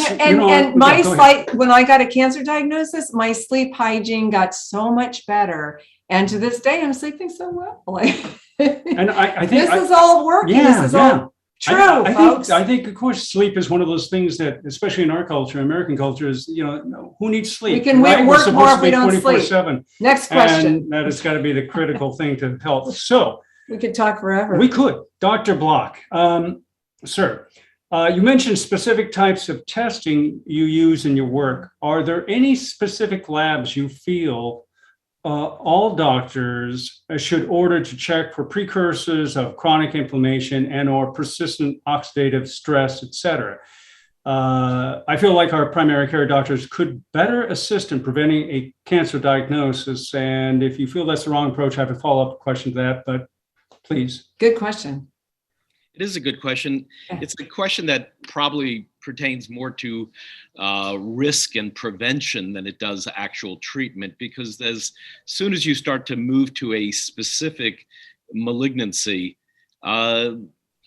when I got a cancer diagnosis, my sleep hygiene got so much better, and to this day, I'm sleeping so well. And I think this is all working. Yeah, True, folks. I think, of course, sleep is one of those things that, especially in our culture, American culture, is, who needs sleep? We can work more if we don't sleep. 24/7. Next question. And that has got to be the critical thing to health. So we could talk forever. We could. Dr. Block, sir, you mentioned specific types of testing you use in your work. Are there any specific labs you feel all doctors should order to check for precursors of chronic inflammation and or persistent oxidative stress, et cetera? I feel like our primary care doctors could better assist in preventing a cancer diagnosis. And if you feel that's the wrong approach, I have a follow-up question to that, but please. Good question. It is a good question. It's a question that probably pertains more to risk and prevention than it does actual treatment, because as soon as you start to move to a specific malignancy,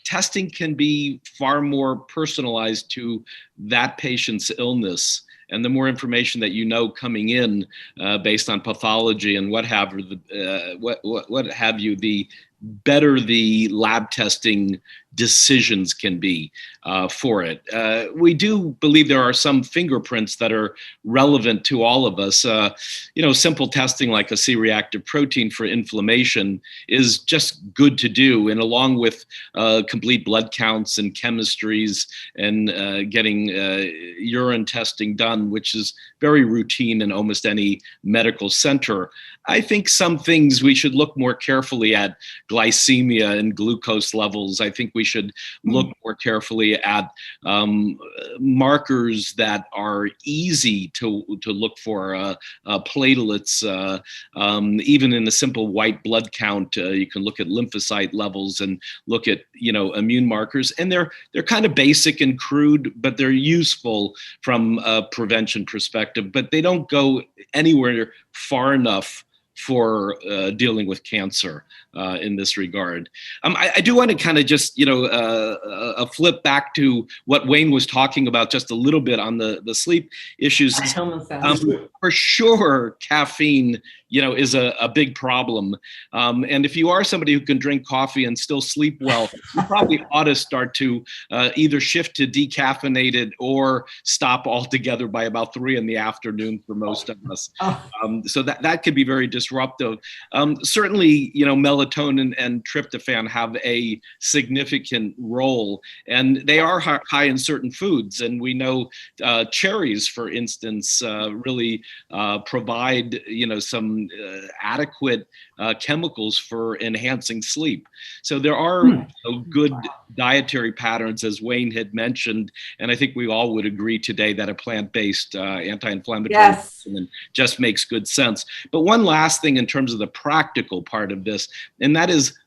testing can be far more personalized to that patient's illness. And the more information that you know coming in based on pathology and what have you, the better the lab testing decisions can be for it. We do believe there are some fingerprints that are relevant to all of us. Simple testing like a C-reactive protein for inflammation is just good to do. And along with complete blood counts and chemistries and getting urine testing done, which is very routine in almost any medical center, I think some things we should look more carefully at glycemia and glucose levels. I think we should look more carefully at markers that are easy to look for, platelets, even in a simple white blood count. You can look at lymphocyte levels and look at, immune markers. And they're kind of basic and crude, but they're useful from a prevention perspective, but they don't go anywhere far enough for dealing with cancer in this regard. I do want to kind of just, flip back to what Wayne was talking about just a little bit on the sleep issues. For sure, caffeine, is a big problem. And if you are somebody who can drink coffee and still sleep well, you probably ought to start to either shift to decaffeinated or stop altogether by about 3 p.m. for most of us. So that could be very disruptive. Certainly, melatonin and tryptophan have a significant role, and they are high in certain foods. And we know cherries, for instance, really provide, some adequate chemicals for enhancing sleep. So there are good dietary patterns, as Wayne had mentioned, and I think we all would agree today that a plant-based anti-inflammatory regimen just makes good sense. But one last thing in terms of the practical part of this, and that is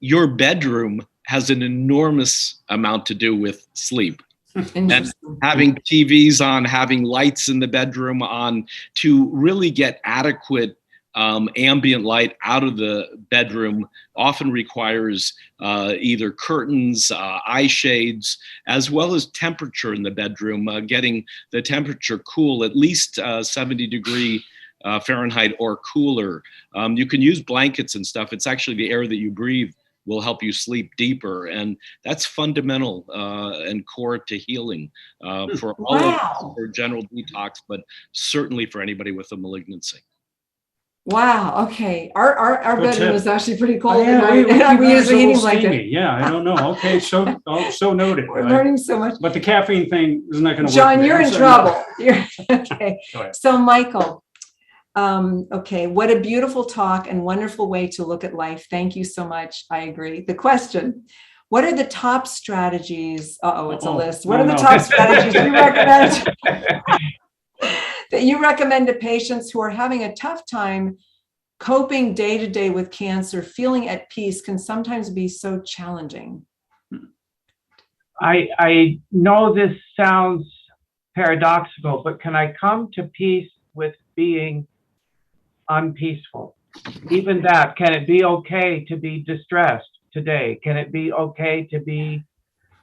your bedroom has an enormous amount to do with sleep. And having TVs on, having lights in the bedroom on, to really get adequate ambient light out of the bedroom often requires either curtains, eye shades, as well as temperature in the bedroom, getting the temperature cool, at least 70 degree Fahrenheit or cooler. You can use blankets and stuff. It's actually the air that you breathe will help you sleep deeper. And that's fundamental and core to healing for all of us, for general detox, but certainly for anybody with a malignancy. Wow. Okay. Our bedroom is actually pretty cold. We use a heating blanket. Yeah, I don't know. Okay, so noted. We're learning so much. But the caffeine thing is not going to work. John, you're in trouble. Okay. So Michael, okay, what a beautiful talk and wonderful way to look at life. Thank you so much. I agree. The question: what are the top strategies? It's a list. What are the top strategies you recommend? That you recommend to patients who are having a tough time coping day to day with cancer? Feeling at peace can sometimes be so challenging. I know this sounds paradoxical, but can I come to peace with being unpeaceful? Even that, can it be okay to be distressed today? Can it be okay to be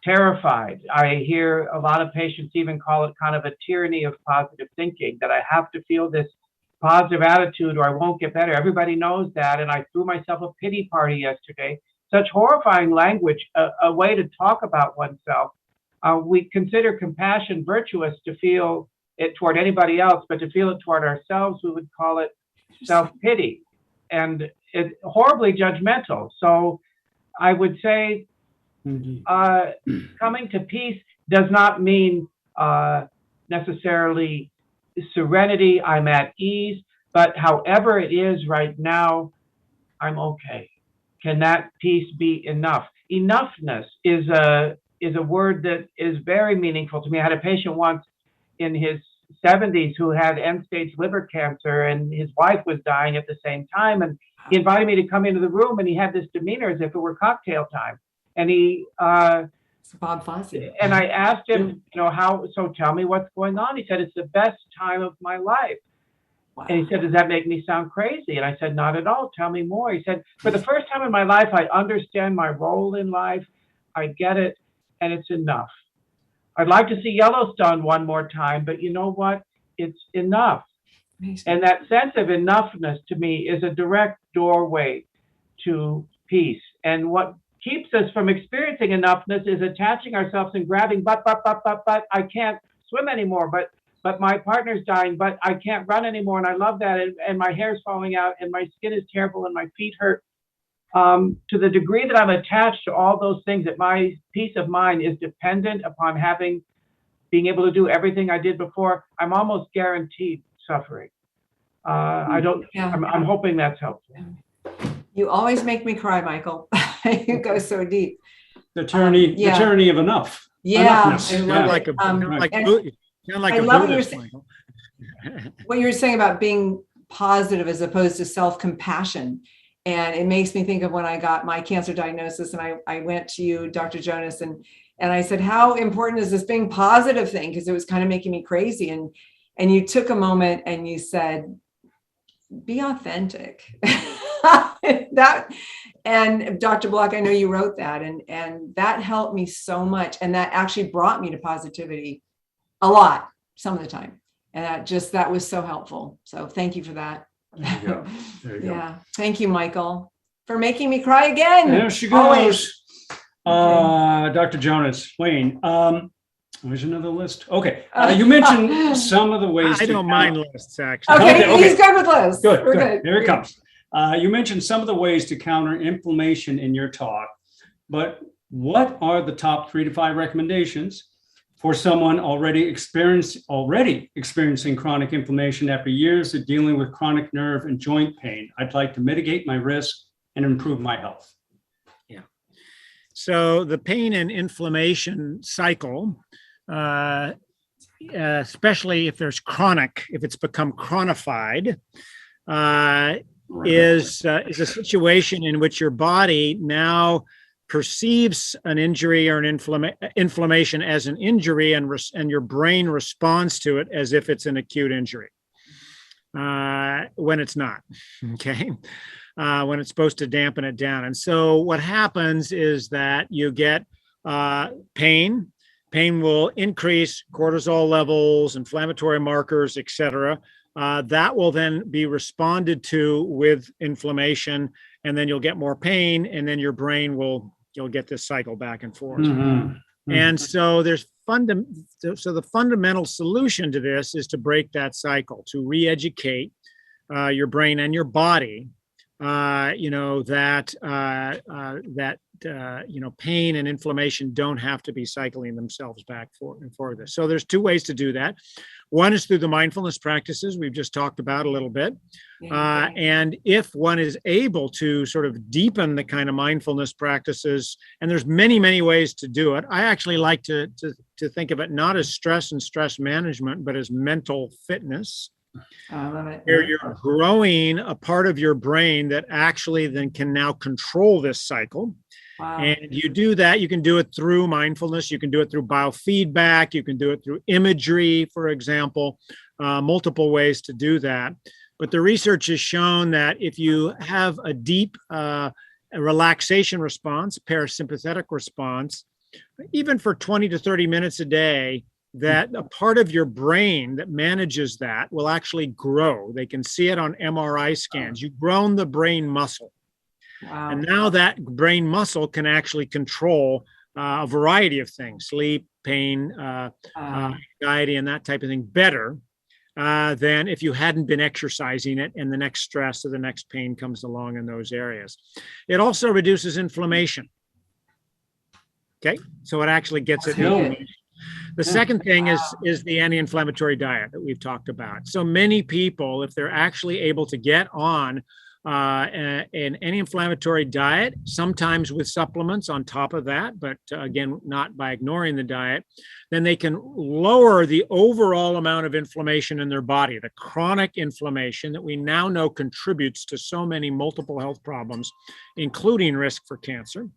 terrified? I hear a lot of patients even call it kind of a tyranny of positive thinking, that I have to feel this positive attitude or I won't get better. Everybody knows that. And I threw myself a pity party yesterday such horrifying language, a way to talk about oneself. We consider compassion virtuous to feel it toward anybody else, but to feel it toward ourselves, we would call it self-pity, and it's horribly judgmental. So I would say coming to peace does not mean necessarily serenity, I'm at ease, but however it is right now, I'm okay. Can that peace be enough? Enoughness is a word that is very meaningful to me. I had a patient once in his 70s who had end-stage liver cancer, and his wife was dying at the same time, and he invited me to come into the room, and he had this demeanor as if it were cocktail time. And he It's Bob Fosse. and I asked him, so tell me what's going on. He said, it's the best time of my life. Wow. And he said, does that make me sound crazy? And I said, not at all. Tell me more. He said, for the first time in my life, I understand my role in life. I get it. And it's enough. I'd like to see Yellowstone one more time, but you know what? It's enough. Amazing. And that sense of enoughness to me is a direct doorway to peace. And what keeps us from experiencing enoughness is attaching ourselves and grabbing, but I can't swim anymore, but my partner's dying, but I can't run anymore, and I love that, and my hair's falling out, and my skin is terrible, and my feet hurt. To the degree that I'm attached to all those things, that my peace of mind is dependent upon being able to do everything I did before, I'm almost guaranteed suffering. I'm hoping that's helpful. You always make me cry, Michael. You go so deep. The tyranny of enough. Yeah, Enoughness. I love it. I love what you're saying about being positive as opposed to self-compassion. And it makes me think of when I got my cancer diagnosis, and I went to you, Dr. Jonas, and I said, how important is this being positive thing? Because it was kind of making me crazy. And you took a moment and you said, be authentic. And Dr. Polack, I know you wrote that, and that helped me so much. And that actually brought me to positivity a lot, some of the time. And that was so helpful. So thank you for that. There you go. Yeah. Thank you, Michael, for making me cry again. There she Always. goes. Dr. Jonas, Wayne. There's another list. Okay. You mentioned some of the ways I don't mind lists, actually. Okay, he's good with lists. Good. We're good. Here it comes. You mentioned some of the ways to counter inflammation in your talk, but what are the top 3 to 5 recommendations for someone already experiencing chronic inflammation after years of dealing with chronic nerve and joint pain? I'd like to mitigate my risk and improve my health. Yeah. So the pain and inflammation cycle, especially if it's become chronified, is a situation in which your body now perceives an injury or an inflammation as an injury, and your brain responds to it as if it's an acute injury, when it's not. Okay. When it's supposed to dampen it down. And so what happens is that you get pain. Pain will increase cortisol levels, inflammatory markers, etc. That will then be responded to with inflammation, and then you'll get more pain, and then your brain you'll get this cycle back and forth. And so the fundamental solution to this is to break that cycle, to re-educate your brain and your body, pain and inflammation don't have to be cycling themselves back for this. So there's 2 ways to do that. One is through the mindfulness practices we've just talked about a little bit. And if one is able to sort of deepen the kind of mindfulness practices, and there's many, many ways to do it. I actually like to think of it not as stress and stress management, but as mental fitness. I love it. Where you're growing a part of your brain that actually then can now control this cycle. Wow. And you do that, you can do it through mindfulness, you can do it through biofeedback, you can do it through imagery, for example, multiple ways to do that. But the research has shown that if you have a deep relaxation response, parasympathetic response, even for 20 to 30 minutes a day, that a part of your brain that manages that will actually grow. They can see it on MRI scans. You've grown the brain muscle. Wow. And now that brain muscle can actually control a variety of things, sleep, pain, anxiety, and that type of thing better than if you hadn't been exercising it and the next stress or the next pain comes along in those areas. It also reduces inflammation. Okay, so it actually gets it in. The second thing is the anti-inflammatory diet that we've talked about. So many people, if they're actually able to get on an anti-inflammatory diet, sometimes with supplements on top of that, but again, not by ignoring the diet, then they can lower the overall amount of inflammation in their body, the chronic inflammation that we now know contributes to so many multiple health problems, including risk for cancer.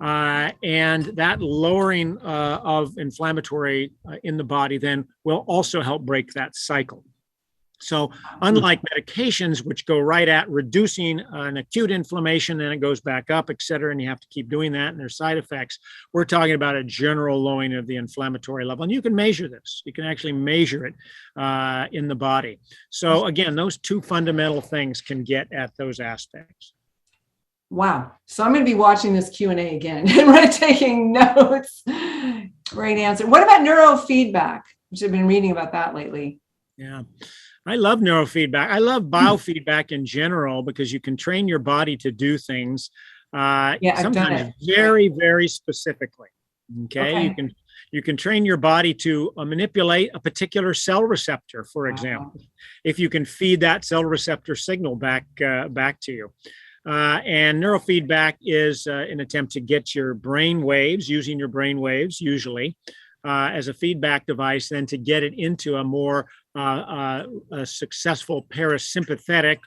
And that lowering of inflammatory in the body then will also help break that cycle. So unlike medications, which go right at reducing an acute inflammation, then it goes back up, et cetera, and you have to keep doing that, and there's side effects, we're talking about a general lowering of the inflammatory level. And you can measure this. You can actually measure it in the body. So again, those two fundamental things can get at those aspects. Wow. So I'm going to be watching this Q&A again and taking notes. Great answer. What about neurofeedback? Which I've been reading about that lately. Yeah. I love neurofeedback. I love biofeedback in general because you can train your body to do things sometimes very, very specifically. Okay. You can train your body to manipulate a particular cell receptor, for example, if you can feed that cell receptor signal back to you. And neurofeedback is an attempt to get your brain waves, using your brain waves usually as a feedback device, then to get it into a more a successful parasympathetic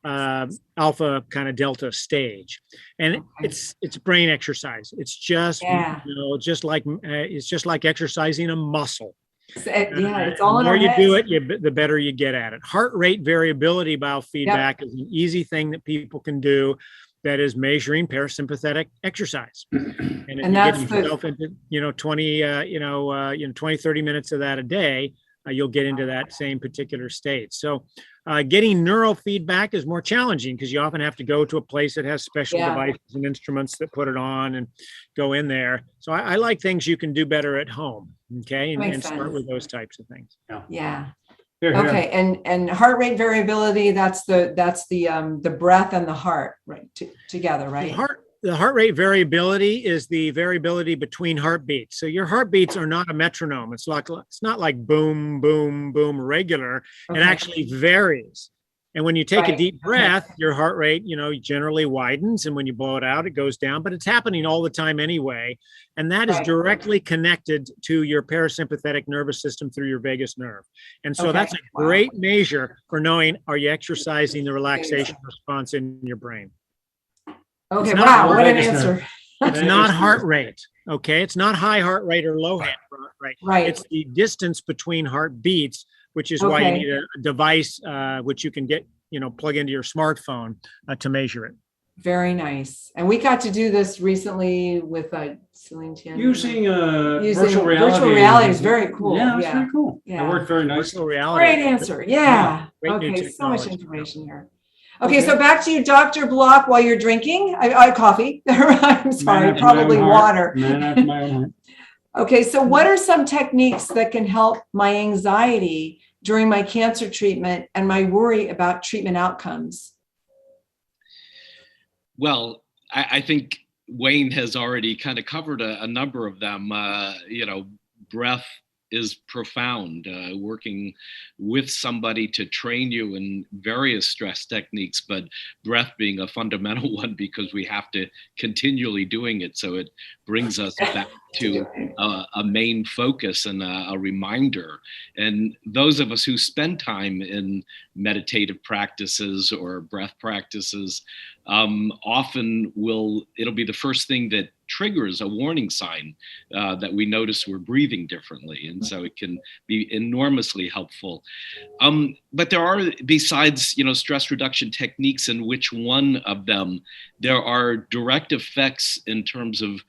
alpha kind of delta stage. And it's brain exercise. It's just it's just like exercising a muscle. It's all in the more our you heads. do it, the better you get at it. Heart rate variability biofeedback is an easy thing that people can do. That is measuring parasympathetic exercise. And if you get yourself into 20, 30 minutes of that a day, you'll get into that same particular state. So getting neurofeedback is more challenging because you often have to go to a place that has special devices and instruments that put it on and go in there. So I like things you can do better at home. Okay. And start with those types of things. Yeah. Here. Okay. And heart rate variability, that's the breath and the heart, right? Together, right? The heart rate variability is the variability between heartbeats. So your heartbeats are not a metronome. It's not like boom, boom, boom, regular. It actually varies. And when you take a deep breath, your heart rate, generally widens. And when you blow it out, it goes down. But it's happening all the time anyway. And that is directly connected to your parasympathetic nervous system through your vagus nerve. And so that's a great measure for knowing, are you exercising the relaxation response in your brain? Okay, wow, what an answer. It's not heart rate, okay? It's not high heart rate or low heart rate. Right. It's the distance between heartbeats, which is why you need a device which you can get, plug into your smartphone to measure it. Very nice. And we got to do this recently with using virtual reality. Virtual reality is very cool. Yeah, it's very cool. Yeah. It worked very nicely. Virtual reality. Great answer. Yeah. Okay, so much information here. Okay, so back to you, Dr. Block, while you're drinking. Coffee. I'm sorry, probably water. Man after my own heart. Okay, so what are some techniques that can help my anxiety during my cancer treatment and my worry about treatment outcomes? Well, I think Wayne has already kind of covered a number of them. Breath is profound. Working with somebody to train you in various stress techniques, but breath being a fundamental one because we have to continually doing it. So it brings us back to a main focus and a reminder. And those of us who spend time in meditative practices or breath practices often it'll be the first thing that triggers a warning sign that we notice we're breathing differently. And so it can be enormously helpful. But there are, besides, stress reduction techniques, in which one of them, there are direct effects in terms of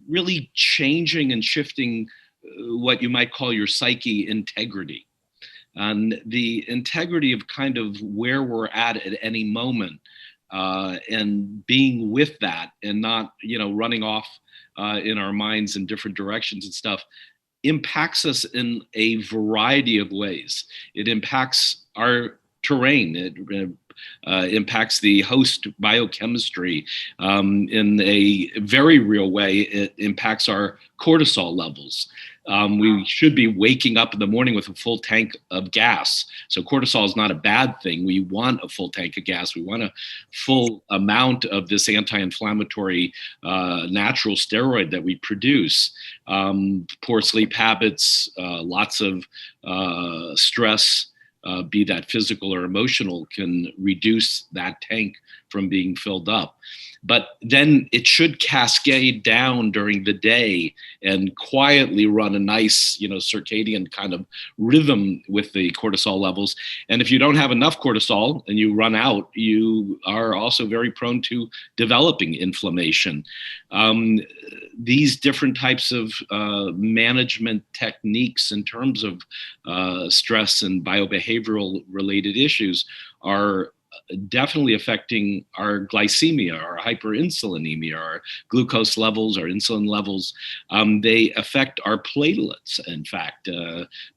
really changing and shifting what you might call your psyche integrity. And the integrity of kind of where we're at any moment and being with that and not, running off in our minds in different directions and stuff impacts us in a variety of ways. It impacts our terrain. It impacts the host biochemistry in a very real way. It impacts our cortisol levels. We should be waking up in the morning with a full tank of gas. So cortisol is not a bad thing. We want a full tank of gas. We want a full amount of this anti-inflammatory natural steroid that we produce. Poor sleep habits, lots of stress, be that physical or emotional, can reduce that tank from being filled up. But then it should cascade down during the day and quietly run a nice, circadian kind of rhythm with the cortisol levels. And if you don't have enough cortisol and you run out, you are also very prone to developing inflammation. These different types of management techniques in terms of stress and biobehavioral related issues are definitely affecting our glycemia, our hyperinsulinemia, our glucose levels, our insulin levels. They affect our platelets, in fact.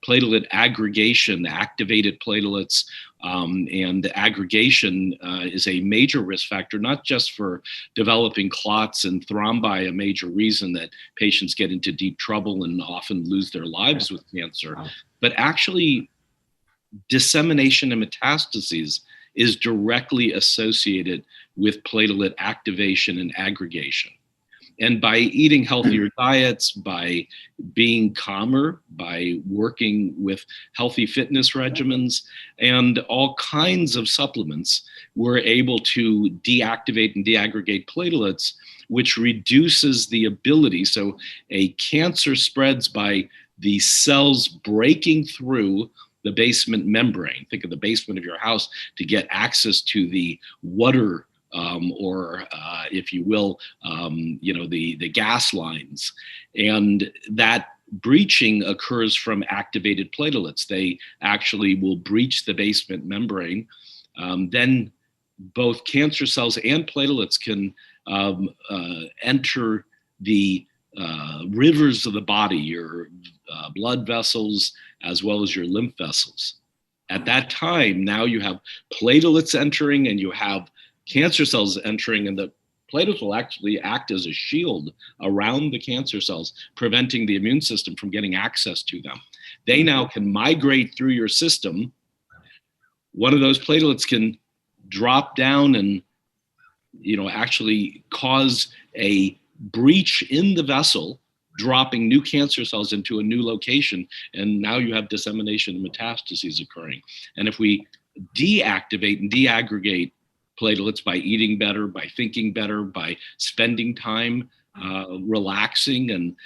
Platelet aggregation, activated platelets, and aggregation is a major risk factor, not just for developing clots and thrombi, a major reason that patients get into deep trouble and often lose their lives with cancer, but actually dissemination and metastases is directly associated with platelet activation and aggregation. And by eating healthier diets, by being calmer, by working with healthy fitness regimens, and all kinds of supplements, we're able to deactivate and deaggregate platelets, which reduces the ability. So a cancer spreads by the cells breaking through the basement membrane. Think of the basement of your house to get access to the water, or if you will, the gas lines. And that breaching occurs from activated platelets. They actually will breach the basement membrane. Then both cancer cells and platelets can enter the rivers of the body, your blood vessels, as well as your lymph vessels. At that time, now you have platelets entering and you have cancer cells entering, and the platelets will actually act as a shield around the cancer cells, preventing the immune system from getting access to them. They now can migrate through your system. One of those platelets can drop down and actually cause a breach in the vessel, dropping new cancer cells into a new location. And now you have dissemination and metastases occurring. And if we deactivate and deaggregate platelets by eating better, by thinking better, by spending time relaxing and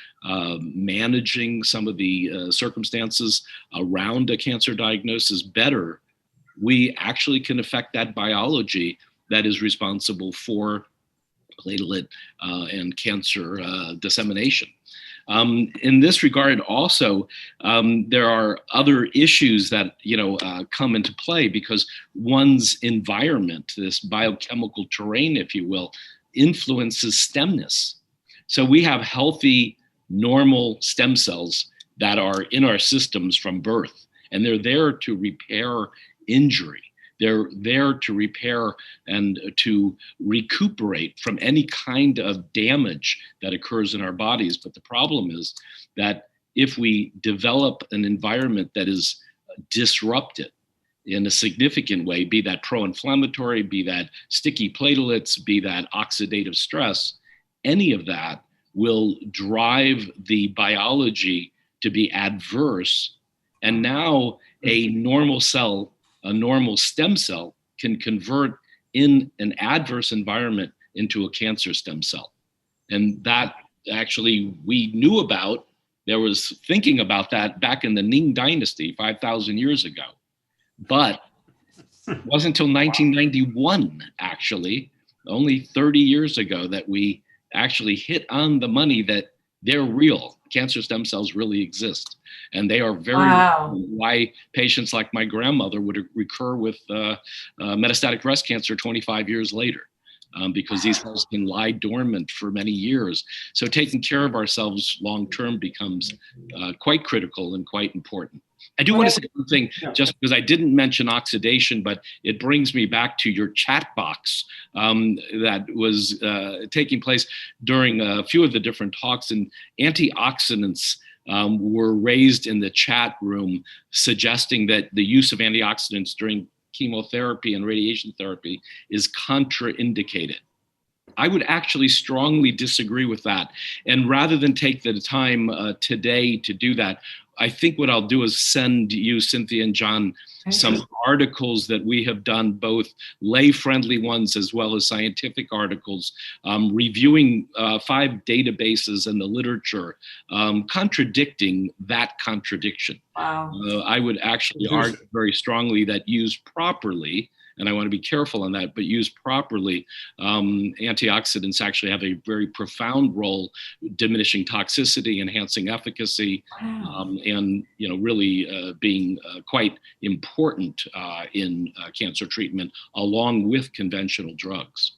managing some of the circumstances around a cancer diagnosis better, we actually can affect that biology that is responsible for platelet and cancer dissemination. In this regard, also, there are other issues that come into play because one's environment, this biochemical terrain, if you will, influences stemness. So we have healthy, normal stem cells that are in our systems from birth, and they're there to repair injury. They're there to repair and to recuperate from any kind of damage that occurs in our bodies. But the problem is that if we develop an environment that is disrupted in a significant way, be that pro-inflammatory, be that sticky platelets, be that oxidative stress, any of that will drive the biology to be adverse. And now a normal cell, a normal stem cell, can convert in an adverse environment into a cancer stem cell. And that actually we knew about. There was thinking about that back in the Ming Dynasty 5,000 years ago. But it wasn't until 1991, actually, only 30 years ago, that we actually hit on the money that They're real. Cancer stem cells really exist. And they are very why patients like my grandmother would recur with metastatic breast cancer 25 years later. Because these cells can lie dormant for many years. So taking care of ourselves long-term becomes quite critical and quite important. I do want to say something, just because I didn't mention oxidation, but it brings me back to your chat box that was taking place during a few of the different talks, and antioxidants were raised in the chat room, suggesting that the use of antioxidants during chemotherapy and radiation therapy is contraindicated. I would actually strongly disagree with that. And rather than take the time today to do that, I think what I'll do is send you, Cynthia and John, some articles that we have done, both lay-friendly ones as well as scientific articles, reviewing 5 databases in the literature, contradicting that contradiction. Wow. I would actually argue very strongly that used properly, and I want to be careful on that, but used properly, antioxidants actually have a very profound role diminishing toxicity, enhancing efficacy, and really being quite important in cancer treatment, along with conventional drugs.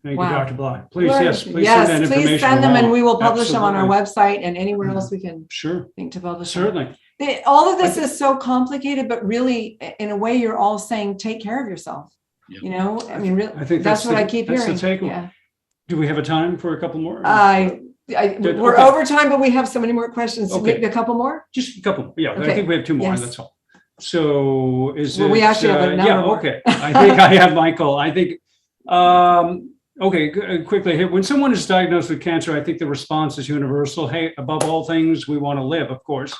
Thank you, Dr. Block. Please, please send them, and we will publish them on our website and anywhere else we can think to publish them. Certainly. All of this is so complicated, but really, in a way, you're all saying, take care of yourself. Yeah. I mean, really, I think that's what I keep hearing. That's the takeaway. Yeah. Do we have a time for a couple more? We're over time, but we have so many more questions. Maybe a couple more? Just a couple. Yeah, I think we have 2 more. Yes. That's all. So we actually have a number more. Okay. I think I have Michael. I think, quickly here. When someone is diagnosed with cancer, I think the response is universal. Hey, above all things, we want to live, of course.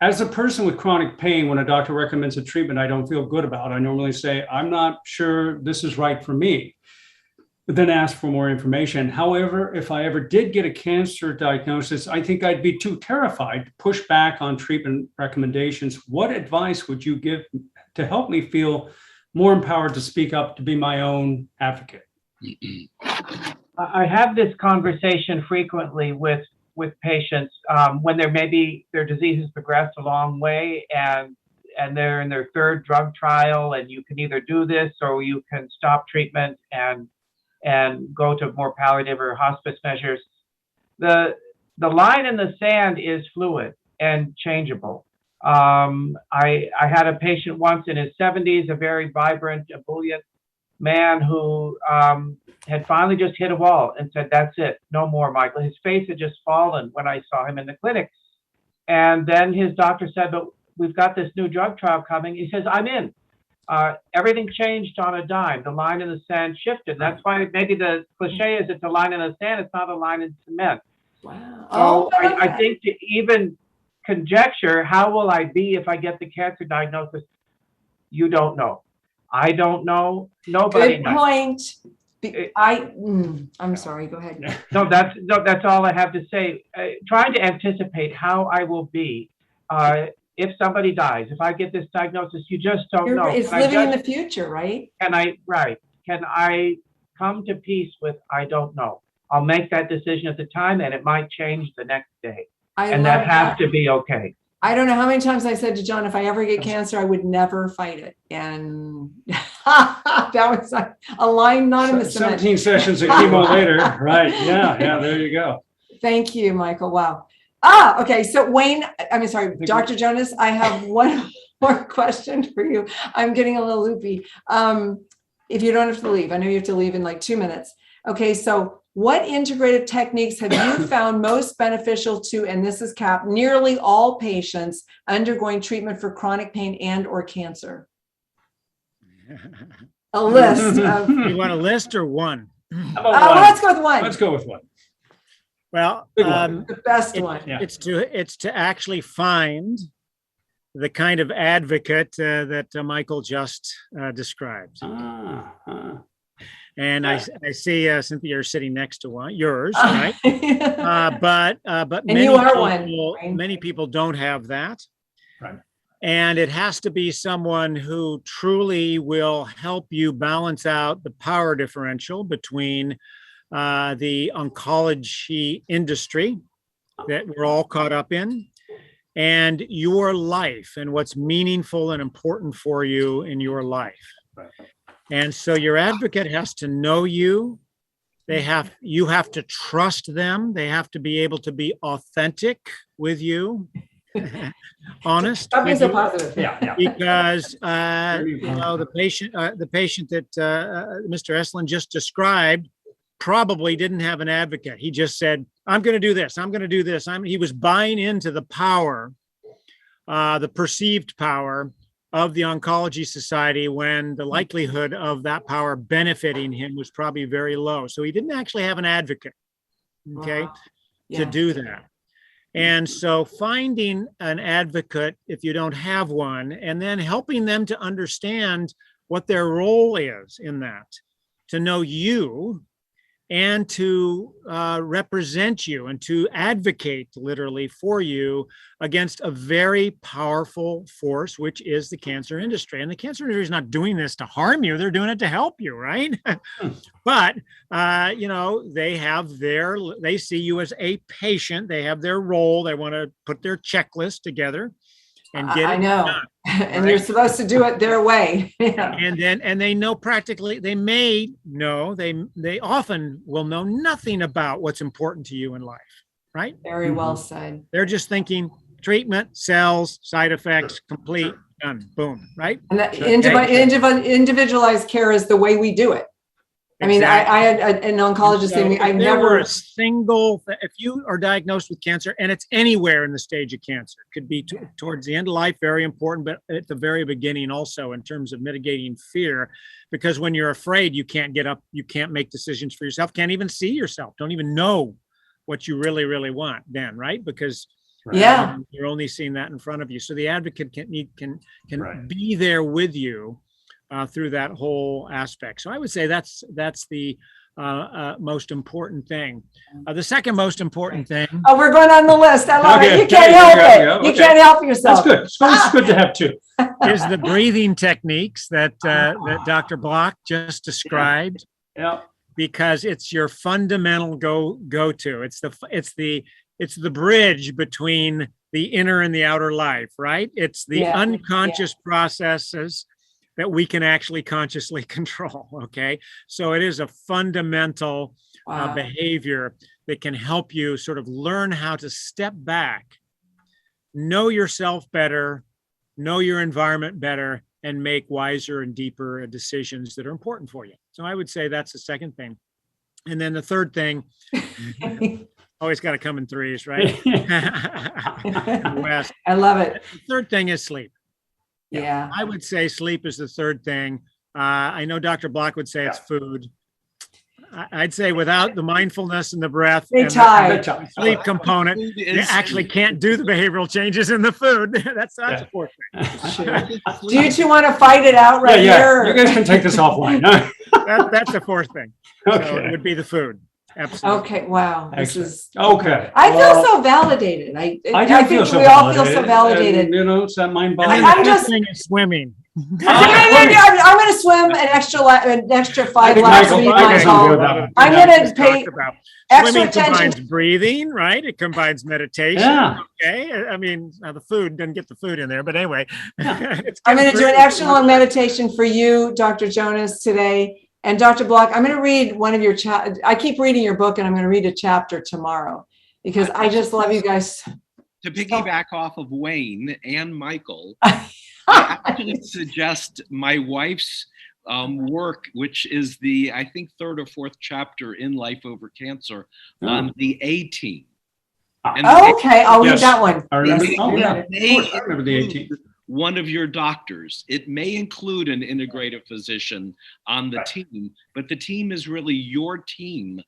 As a person with chronic pain, when a doctor recommends a treatment I don't feel good about, I normally say, I'm not sure this is right for me, but then ask for more information. However, if I ever did get a cancer diagnosis, I think I'd be too terrified to push back on treatment recommendations. What advice would you give to help me feel more empowered to speak up, to be my own advocate? I have this conversation frequently with patients when their disease has progressed a long way and they're in their 3rd drug trial, and you can either do this or you can stop treatment and go to more palliative or hospice measures. The line in the sand is fluid and changeable. I had a patient once in his 70s, a very vibrant, ebullient man who had finally just hit a wall and said, that's it, no more, Michael. His face had just fallen when I saw him in the clinic. And then his doctor said, but we've got this new drug trial coming. He says, I'm in. Everything changed on a dime. The line in the sand shifted. That's why maybe the cliche is it's a line in the sand, it's not a line in cement. Wow. So I think to even conjecture, how will I be if I get the cancer diagnosis? You don't know. I don't know. Nobody Good knows. point. I'm sorry. Go ahead. No, that's all I have to say. Trying to anticipate how I will be if somebody dies. If I get this diagnosis, you just don't know. It's living in the future, right? Can I come to peace with I don't know? I'll make that decision at the time, and it might change the next day, and that has to be okay. I don't know how many times I said to John, if I ever get cancer, I would never fight it. And that was a line not in the cement. 17 sessions of chemo later. Right. Yeah. There you go. Thank you, Michael. Wow. Okay. So Dr. Jonas, I have one more question for you. I'm getting a little loopy. If you don't have to leave, I know you have to leave in like 2 minutes. Okay. So what integrative techniques have you found most beneficial to, and this is nearly all patients undergoing treatment for chronic pain and or cancer? A list of. You want a list or one? Let's go with one. Let's go with one. Well, the best one. It's to actually find the kind of advocate that Michael just described. And I see Cynthia, you're sitting next to yours, right? But many people don't have that. Right. And it has to be someone who truly will help you balance out the power differential between the oncology industry that we're all caught up in, and your life and what's meaningful and important for you in your life. And so your advocate has to know you. You have to trust them. They have to be able to be authentic with you, honest. That means a positive. Yeah. Because the patient that Mr. Eselun just described probably didn't have an advocate. He just said, "I'm going to do this. I'm going to do this." He was buying into the power, the perceived power of the Oncology Society, when the likelihood of that power benefiting him was probably very low. So he didn't actually have an advocate, to do that. And so finding an advocate, if you don't have one, and then helping them to understand what their role is in that, to know you and to represent you and to advocate literally for you against a very powerful force, which is the cancer industry. And the cancer industry is not doing this to harm you. They're doing it to help you, right? But, they see you as a patient. They have their role. They want to put their checklist together and get it done. And right? You're supposed to do it their way. And they know practically, they may know, they often will know nothing about what's important to you in life, right? Very well said. They're just thinking treatment, cells, side effects, complete, done, boom, right? And that individualized care is the way we do it. Exactly. I mean, I had an oncologist saying, I never. If you are diagnosed with cancer, and it's anywhere in the stage of cancer, it could be towards the end of life, very important, but at the very beginning also in terms of mitigating fear, because when you're afraid, you can't get up, you can't make decisions for yourself, can't even see yourself, don't even know what you really, really want then, right? Because you're only seeing that in front of you. So the advocate can be there with you through that whole aspect. So I would say that's the most important thing. The second most important thing. Oh, we're going on the list. I love it. You can't help it. You can't help yourself. That's good. It's good to have two. Is the breathing techniques that Dr. Block just described. Yeah. Because it's your fundamental go-to. It's the bridge between the inner and the outer life, right? It's the unconscious processes that we can actually consciously control, okay? So it is a fundamental behavior that can help you sort of learn how to step back, know yourself better, know your environment better, and make wiser and deeper decisions that are important for you. So I would say that's the second thing. And then the third thing, always got to come in threes, right? I love it. The third thing is sleep. Yeah. I would say sleep is the third thing. I know Dr. Block would say it's food. I'd say without the mindfulness and the breath and the sleep component, you actually can't do the behavioral changes in the food. That's the fourth thing. Do you two want to fight it out right here? You guys can take this offline. That's the fourth thing. Okay. So it would be the food. Absolutely. Okay. Wow. This is okay. I feel so validated. I think we all feel so validated. And, it's that mind body. I'm just thinking swimming. I'm going to swim an extra 5 laps. I'm going to pay extra swimming attention. Combines breathing, right? It combines meditation. Yeah. Okay. I mean, the food doesn't get the food in there, but anyway. I'm going to do an extra long meditation for you, Dr. Jonas, today. And Dr. Block, I'm going to read one of your I keep reading your book, and I'm going to read a chapter tomorrow because I just love you guys. To piggyback off of Wayne and Michael, I actually suggest my wife's work, which is I think, third or fourth chapter in Life Over Cancer on the A team. Okay, I'll read that one. I remember, I remember the 18th. One of your doctors. It may include an integrative physician on the team, but the team is really your team.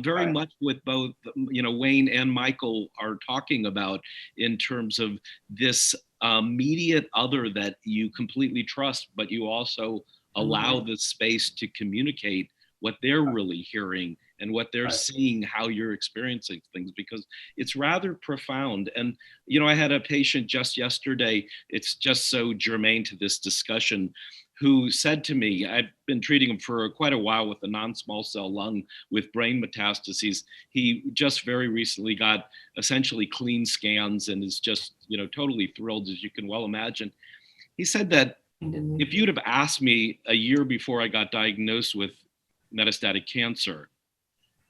Very much with both, Wayne and Michael are talking about in terms of this immediate other that you completely trust, but you also allow the space to communicate what they're really hearing and what they're seeing, how you're experiencing things, because it's rather profound. And, I had a patient just yesterday, it's just so germane to this discussion, who said to me, I've been treating him for quite a while with a non-small cell lung with brain metastases. He just very recently got essentially clean scans and is just, totally thrilled, as you can well imagine. He said that if you'd have asked me a year before I got diagnosed with metastatic cancer,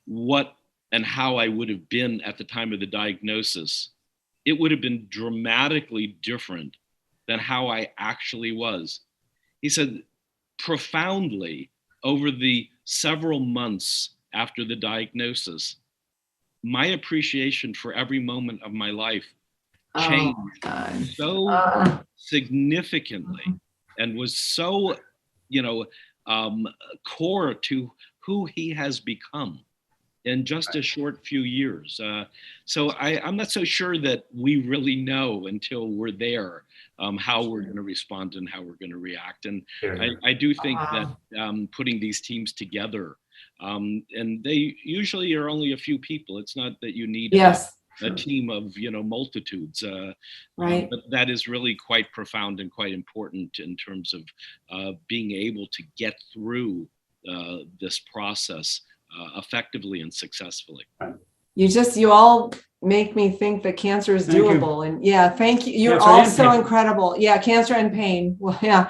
what and how I would have been at the time of the diagnosis, it would have been dramatically different than how I actually was. He said, profoundly, over the several months after the diagnosis, my appreciation for every moment of my life changed so significantly and was so, core to who he has become in just a short few years. So I'm not so sure that we really know until we're there how we're going to respond and how we're going to react. And I do think that putting these teams together, and they usually are only a few people. It's not that you need a team of multitudes, right? But that is really quite profound and quite important in terms of being able to get through this process effectively and successfully. You all make me think that cancer is doable. And thank you. You're all so incredible. Yeah, cancer and pain. Well, yeah.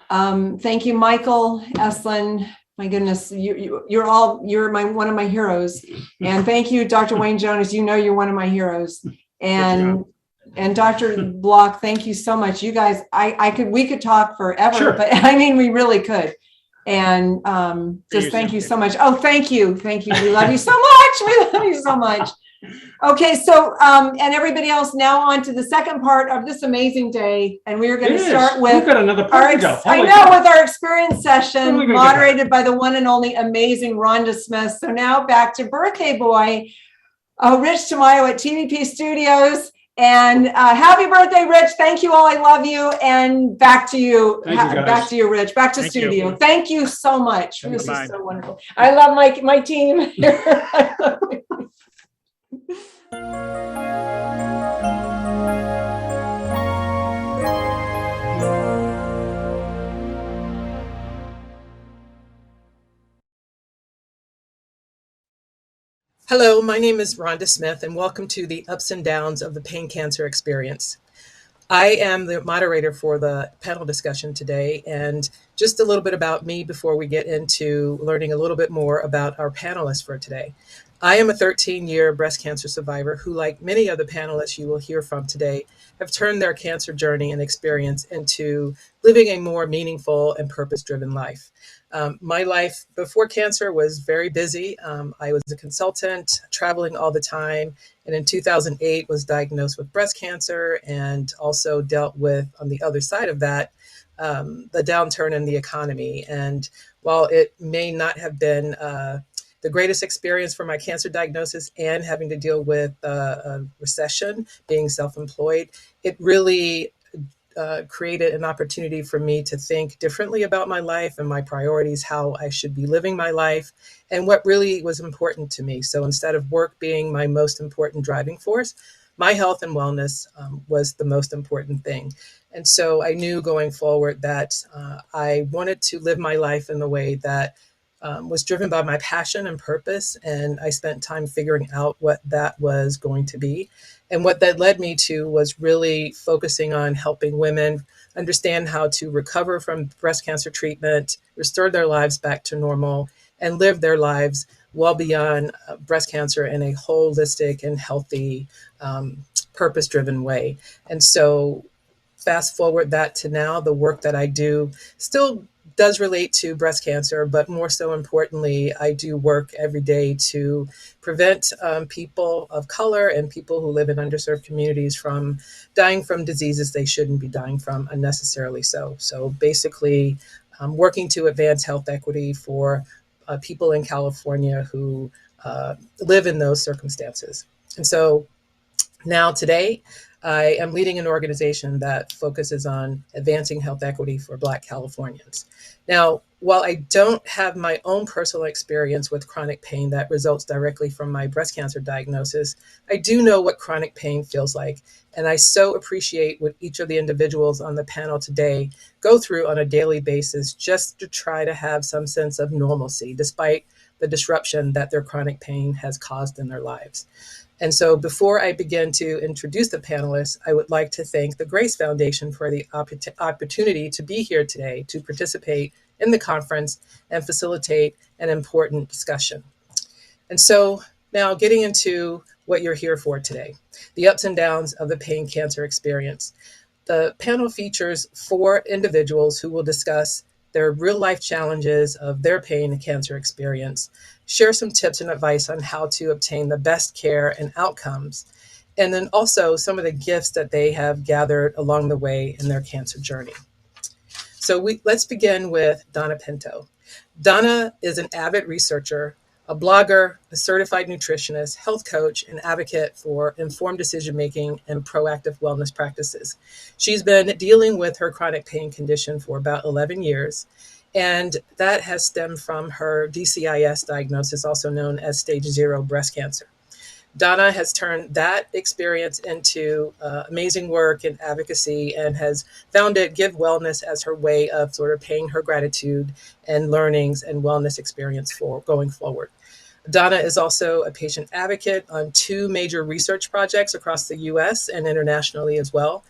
Thank you, Michael, Eselun. My goodness, you're one of my heroes. And thank you, Dr. Wayne Jonas. You're one of my heroes. And Dr. Block, thank you so much. You guys, we could talk forever, but I mean, we really could. And just thank you so much. Oh, thank you. We love you so much. Okay, so and everybody else, now on to the second part of this amazing day, and we are going to start with we've got another part to go. with our experience session moderated by the one and only amazing Rhonda Smith. So now back to birthday boy, Rich Tamayo at TVP Studios. And happy birthday, Rich. Thank you all. I love you. And back to you. Back to you, Rich. Back to studio. Thank you so much. This is so wonderful. I love my team. Hello, my name is Rhonda Smith, and welcome to the ups and downs of the pain cancer experience. I am the moderator for the panel discussion today, and just a little bit about me before we get into learning a little bit more about our panelists for today. I am a 13-year breast cancer survivor who, like many of the panelists you will hear from today, have turned their cancer journey and experience into living a more meaningful and purpose-driven life. My life before cancer was very busy. I was a consultant, traveling all the time, and in 2008 was diagnosed with breast cancer and also dealt with, on the other side of that, the downturn in the economy. And while it may not have been the greatest experience for my cancer diagnosis and having to deal with a recession, being self-employed, it really created an opportunity for me to think differently about my life and my priorities, how I should be living my life, and what really was important to me. So instead of work being my most important driving force, my health and wellness was the most important thing. And so I knew going forward that I wanted to live my life in a way that was driven by my passion and purpose. And I spent time figuring out what that was going to be. And what that led me to was really focusing on helping women understand how to recover from breast cancer treatment, restore their lives back to normal, and live their lives well beyond breast cancer in a holistic and healthy, purpose-driven way. And so fast forward that to now, the work that I do still does relate to breast cancer, but more so importantly, I do work every day to prevent people of color and people who live in underserved communities from dying from diseases they shouldn't be dying from unnecessarily so. So basically, working to advance health equity for people in California who live in those circumstances. And so now today, I am leading an organization that focuses on advancing health equity for Black Californians. Now, while I don't have my own personal experience with chronic pain that results directly from my breast cancer diagnosis, I do know what chronic pain feels like. And I so appreciate what each of the individuals on the panel today go through on a daily basis just to try to have some sense of normalcy, despite the disruption that their chronic pain has caused in their lives. And so before I begin to introduce the panelists, I would like to thank the Grace Foundation for the opportunity to be here today to participate in the conference and facilitate an important discussion. And so now getting into what you're here for today, the ups and downs of the pain cancer experience. The panel features 4 individuals who will discuss their real life challenges of their pain and cancer experience, share some tips and advice on how to obtain the best care and outcomes, and then also some of the gifts that they have gathered along the way in their cancer journey. So let's begin with Donna Pinto. Donna is an avid researcher, a blogger, a certified nutritionist, health coach, and advocate for informed decision-making and proactive wellness practices. She's been dealing with her chronic pain condition for about 11 years, and that has stemmed from her DCIS diagnosis, also known as stage 0 breast cancer. Donna has turned that experience into amazing work and advocacy and has founded Give Wellness as her way of sort of paying her gratitude and learnings and wellness experience for going forward. Donna is also a patient advocate on 2 major research projects across the US and internationally as well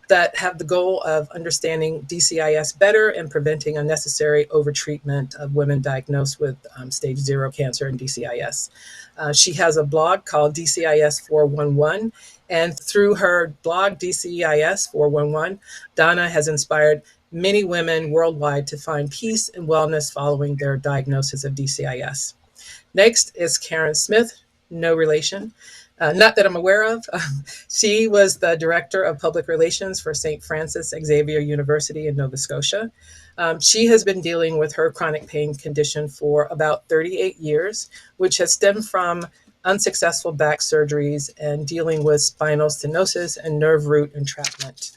that have the goal of understanding DCIS better and preventing unnecessary overtreatment of women diagnosed with stage 0 cancer and DCIS. She has a blog called DCIS 411, and through her blog DCIS 411, Donna has inspired many women worldwide to find peace and wellness following their diagnosis of DCIS. Next is Karen Smith, no relation. Not that I'm aware of. She was the director of public relations for St. Francis Xavier University in Nova Scotia. She has been dealing with her chronic pain condition for about 38 years, which has stemmed from unsuccessful back surgeries and dealing with spinal stenosis and nerve root entrapment.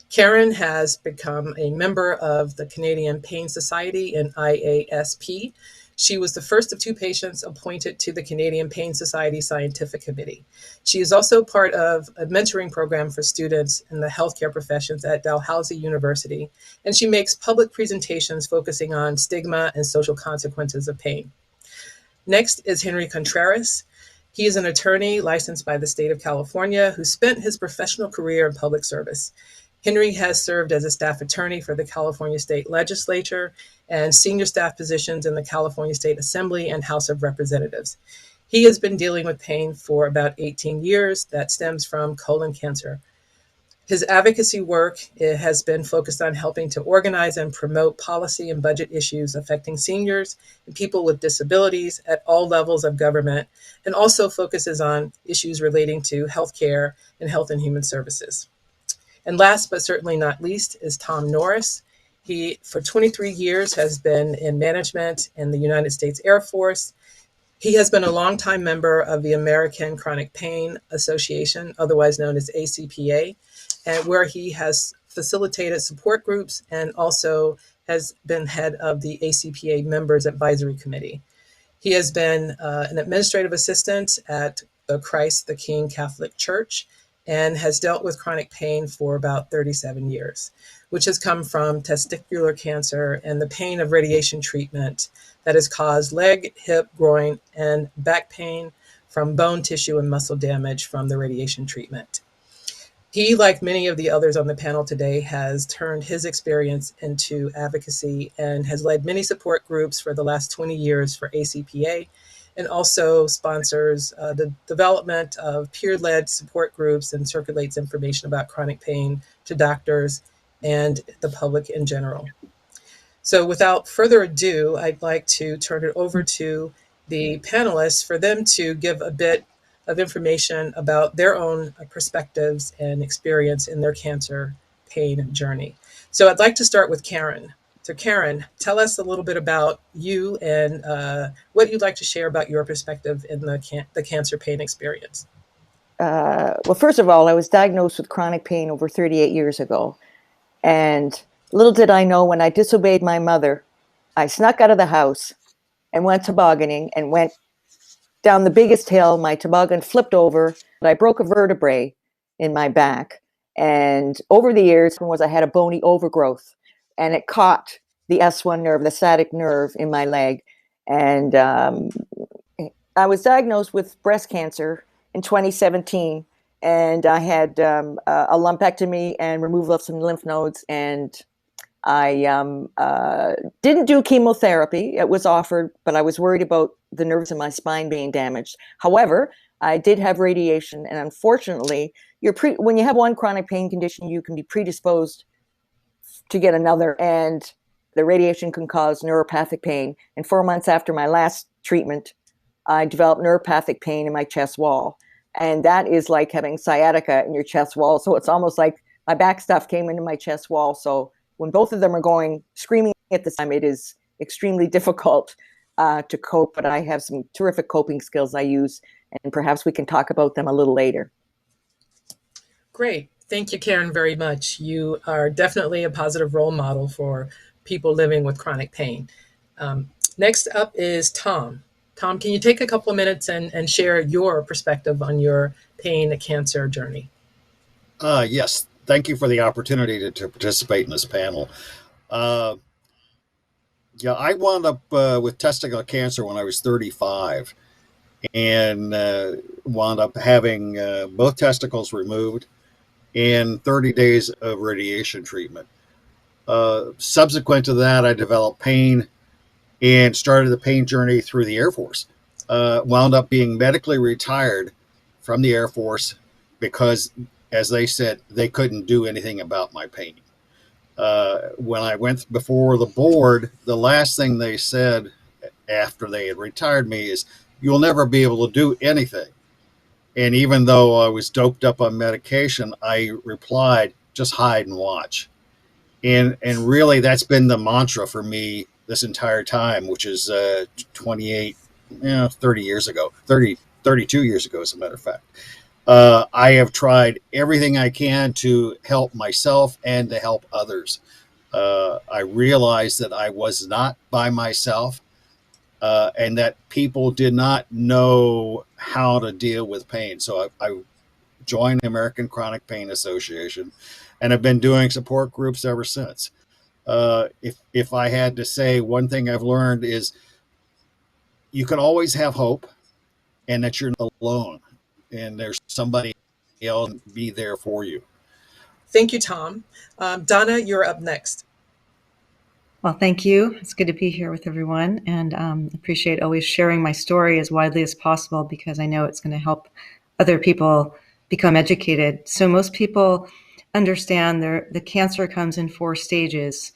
Karen has become a member of the Canadian Pain Society and IASP. She was the first of 2 patients appointed to the Canadian Pain Society Scientific Committee. She is also part of a mentoring program for students in the healthcare professions at Dalhousie University, and she makes public presentations focusing on stigma and social consequences of pain. Next is Henry Contreras. He is an attorney licensed by the state of California who spent his professional career in public service. Henry has served as a staff attorney for the California State Legislature and senior staff positions in the California State Assembly and House of Representatives. He has been dealing with pain for about 18 years that stems from colon cancer. His advocacy work has been focused on helping to organize and promote policy and budget issues affecting seniors and people with disabilities at all levels of government, and also focuses on issues relating to healthcare and health and human services. And last but certainly not least is Tom Norris. He, for 23 years, has been in management in the United States Air Force. He has been a longtime member of the American Chronic Pain Association, otherwise known as ACPA, and where he has facilitated support groups and also has been head of the ACPA Members Advisory Committee. He has been an administrative assistant at the Christ the King Catholic Church and has dealt with chronic pain for about 37 years, which has come from testicular cancer and the pain of radiation treatment that has caused leg, hip, groin, and back pain from bone tissue and muscle damage from the radiation treatment. He, like many of the others on the panel today, has turned his experience into advocacy and has led many support groups for the last 20 years for ACPA, and also sponsors the development of peer-led support groups and circulates information about chronic pain to doctors and the public in general. So without further ado, I'd like to turn it over to the panelists for them to give a bit of information about their own perspectives and experience in their cancer pain journey. So I'd like to start with Karen. So Karen, tell us a little bit about you and what you'd like to share about your perspective in the cancer pain experience. well, first of all, I was diagnosed with chronic pain over 38 years ago. And little did I know, when I disobeyed my mother, I snuck out of the house and went tobogganing and went down the biggest hill. My toboggan flipped over, but I broke a vertebrae in my back. And over the years, I had a bony overgrowth, and it caught the S1 nerve, the sciatic nerve in my leg. And I was diagnosed with breast cancer in 2017, and I had a lumpectomy and removal of some lymph nodes, and I didn't do chemotherapy. It was offered, but I was worried about the nerves in my spine being damaged. However, I did have radiation, and unfortunately, when you have one chronic pain condition, you can be predisposed to get another, and the radiation can cause neuropathic pain. And 4 months after my last treatment, I developed neuropathic pain in my chest wall. And that is like having sciatica in your chest wall. So it's almost like my back stuff came into my chest wall. So when both of them are going screaming at the time, it is extremely difficult to cope. But I have some terrific coping skills I use, and perhaps we can talk about them a little later. Great. Thank you, Karen, very much. You are definitely a positive role model for people living with chronic pain. Next up is Tom. Tom, can you take a couple of minutes and share your perspective on your pain cancer journey? Yes. Thank you for the opportunity to participate in this panel. I wound up with testicular cancer when I was 35, and wound up having both testicles removed and 30 days of radiation treatment. Subsequent to that, I developed pain and started the pain journey through the Air Force. Wound up being medically retired from the Air Force because, as they said, they couldn't do anything about my pain. When I went before the board, the last thing they said after they had retired me is, "You'll never be able to do anything." And even though I was doped up on medication, I replied, "Just hide and watch." And really, that's been the mantra for me this entire time, which is 32 years ago, as a matter of fact. I have tried everything I can to help myself and to help others. I realized that I was not by myself, and that people did not know how to deal with pain. So I joined the American Chronic Pain Association, and I've been doing support groups ever since. If I had to say one thing I've learned is you can always have hope, and that you're not alone, and there's somebody else be there for you. Thank you, Tom. Donna, you're up next. Well, thank you. It's good to be here with everyone, and appreciate always sharing my story as widely as possible, because I know it's going to help other people become educated. So most people understand the cancer comes in 4 stages.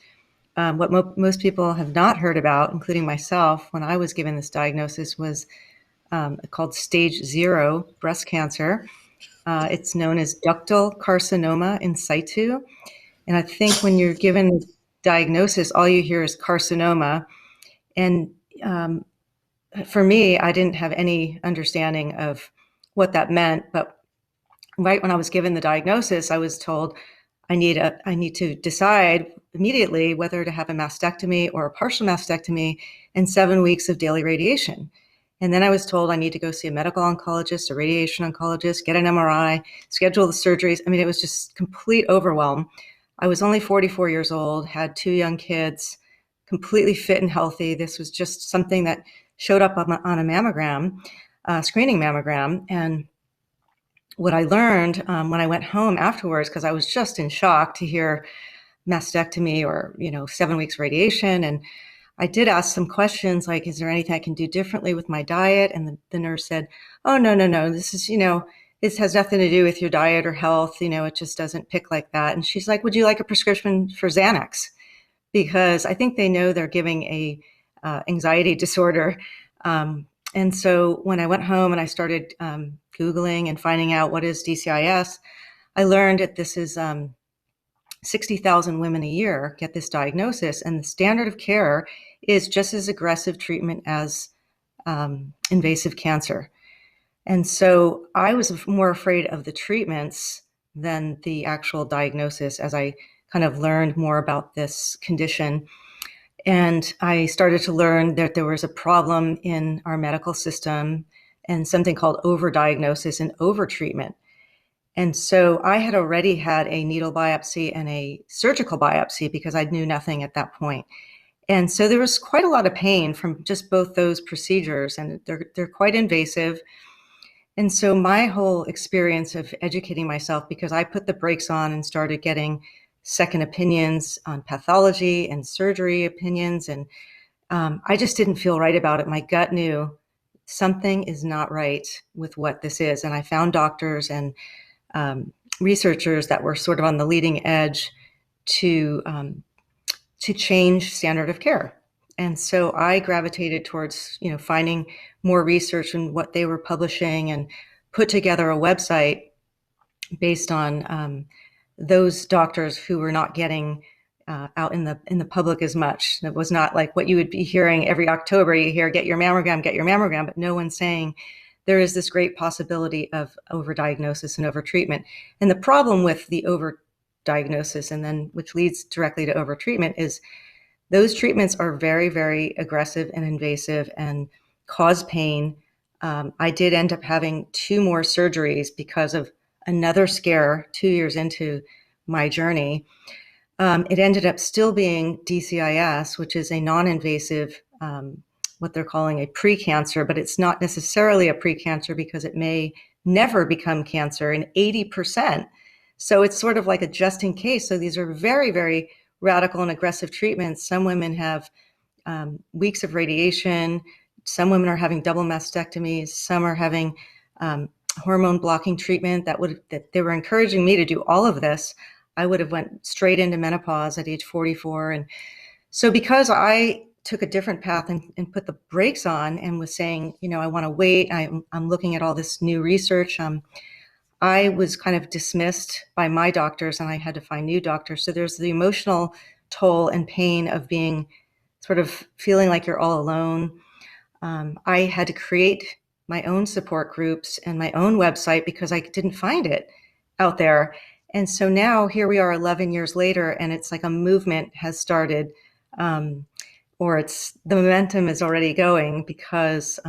What most people have not heard about, including myself, when I was given this diagnosis, was called stage 0 breast cancer. It's known as ductal carcinoma in situ. And I think when you're given diagnosis, all you hear is carcinoma. And for me, I didn't have any understanding of what that meant. But right when I was given the diagnosis, I was told I need to decide immediately whether to have a mastectomy or a partial mastectomy and 7 weeks of daily radiation. And then I was told I need to go see a medical oncologist, a radiation oncologist, get an MRI, schedule the surgeries. I mean, it was just complete overwhelm. I was only 44 years old, had 2 young kids, completely fit and healthy. This was just something that showed up on a mammogram, screening mammogram. And what I learned when I went home afterwards, because I was just in shock to hear mastectomy or 7 weeks radiation, and I did ask some questions like, is there anything I can do differently with my diet? And the nurse said, "Oh, no, this is, this has nothing to do with your diet or health. It just doesn't pick like that." And she's like, "Would you like a prescription for Xanax?" Because I think they know they're giving a anxiety disorder. And so when I went home and I started Googling and finding out what is DCIS, I learned that this is 60,000 women a year get this diagnosis, and the standard of care is just as aggressive treatment as invasive cancer. And so I was more afraid of the treatments than the actual diagnosis as I kind of learned more about this condition. And I started to learn that there was a problem in our medical system and something called overdiagnosis and overtreatment. And so I had already had a needle biopsy and a surgical biopsy because I knew nothing at that point. And so there was quite a lot of pain from just both those procedures, and they're quite invasive. And so my whole experience of educating myself, because I put the brakes on and started getting second opinions on pathology and surgery opinions, and I just didn't feel right about it. My gut knew something is not right with what this is. And I found doctors and researchers that were sort of on the leading edge to change standard of care. And so I gravitated towards, finding more research and what they were publishing, and put together a website based on those doctors who were not getting out in the public as much. It was not like what you would be hearing every October. You hear, get your mammogram, but no one's saying there is this great possibility of overdiagnosis and overtreatment. And the problem with the overdiagnosis, and then which leads directly to overtreatment, is those treatments are very, very aggressive and invasive and cause pain. I did end up having 2 more surgeries because of another scare 2 years into my journey. It ended up still being DCIS, which is a non-invasive, what they're calling a precancer, but it's not necessarily a precancer because it may never become cancer in 80%. So it's sort of like a just in case. So these are very, very radical and aggressive treatments. Some women have weeks of radiation. Some women are having double mastectomies. Some are having hormone blocking treatment that they were encouraging me to do all of this. I would have went straight into menopause at age 44. And so because I took a different path and put the brakes on and was saying, I want to wait, I'm looking at all this new research, I was kind of dismissed by my doctors, and I had to find new doctors. So there's the emotional toll and pain of being sort of feeling like you're all alone. I had to create my own support groups and my own website because I didn't find it out there. And so now here we are 11 years later, and it's like a movement has started, or the momentum is already going, because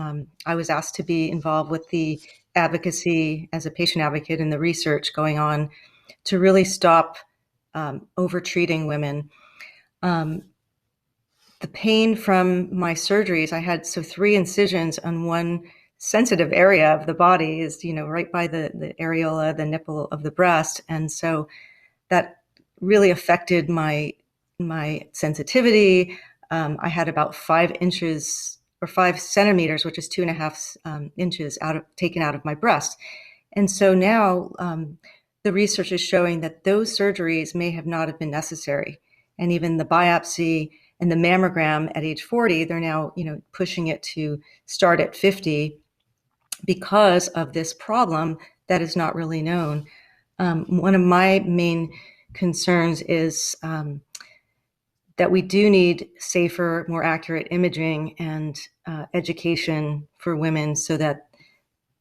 I was asked to be involved with the advocacy as a patient advocate and the research going on to really stop over-treating women. The pain from my surgeries, I had 3 incisions on one sensitive area of the body, is right by the areola, the nipple of the breast, and so that really affected my sensitivity. I had about 5 inches or 5 centimeters, which is 2.5 inches taken out of my breast. And so now the research is showing that those surgeries may have not have been necessary. And even the biopsy and the mammogram at age 40, they're now, pushing it to start at 50 because of this problem that is not really known. One of my main concerns is that we do need safer, more accurate imaging and education for women, so that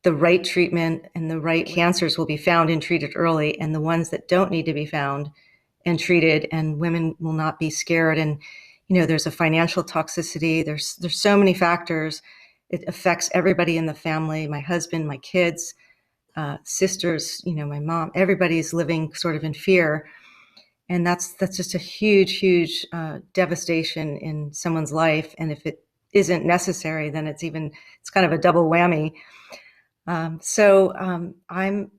the right treatment and the right cancers will be found and treated early, and the ones that don't need to be found and treated, and women will not be scared. And there's a financial toxicity. There's so many factors. It affects everybody in the family, my husband, my kids, sisters, my mom. Everybody's living sort of in fear. And that's just a huge, huge devastation in someone's life. And if it isn't necessary, then it's kind of a double whammy. So I'm,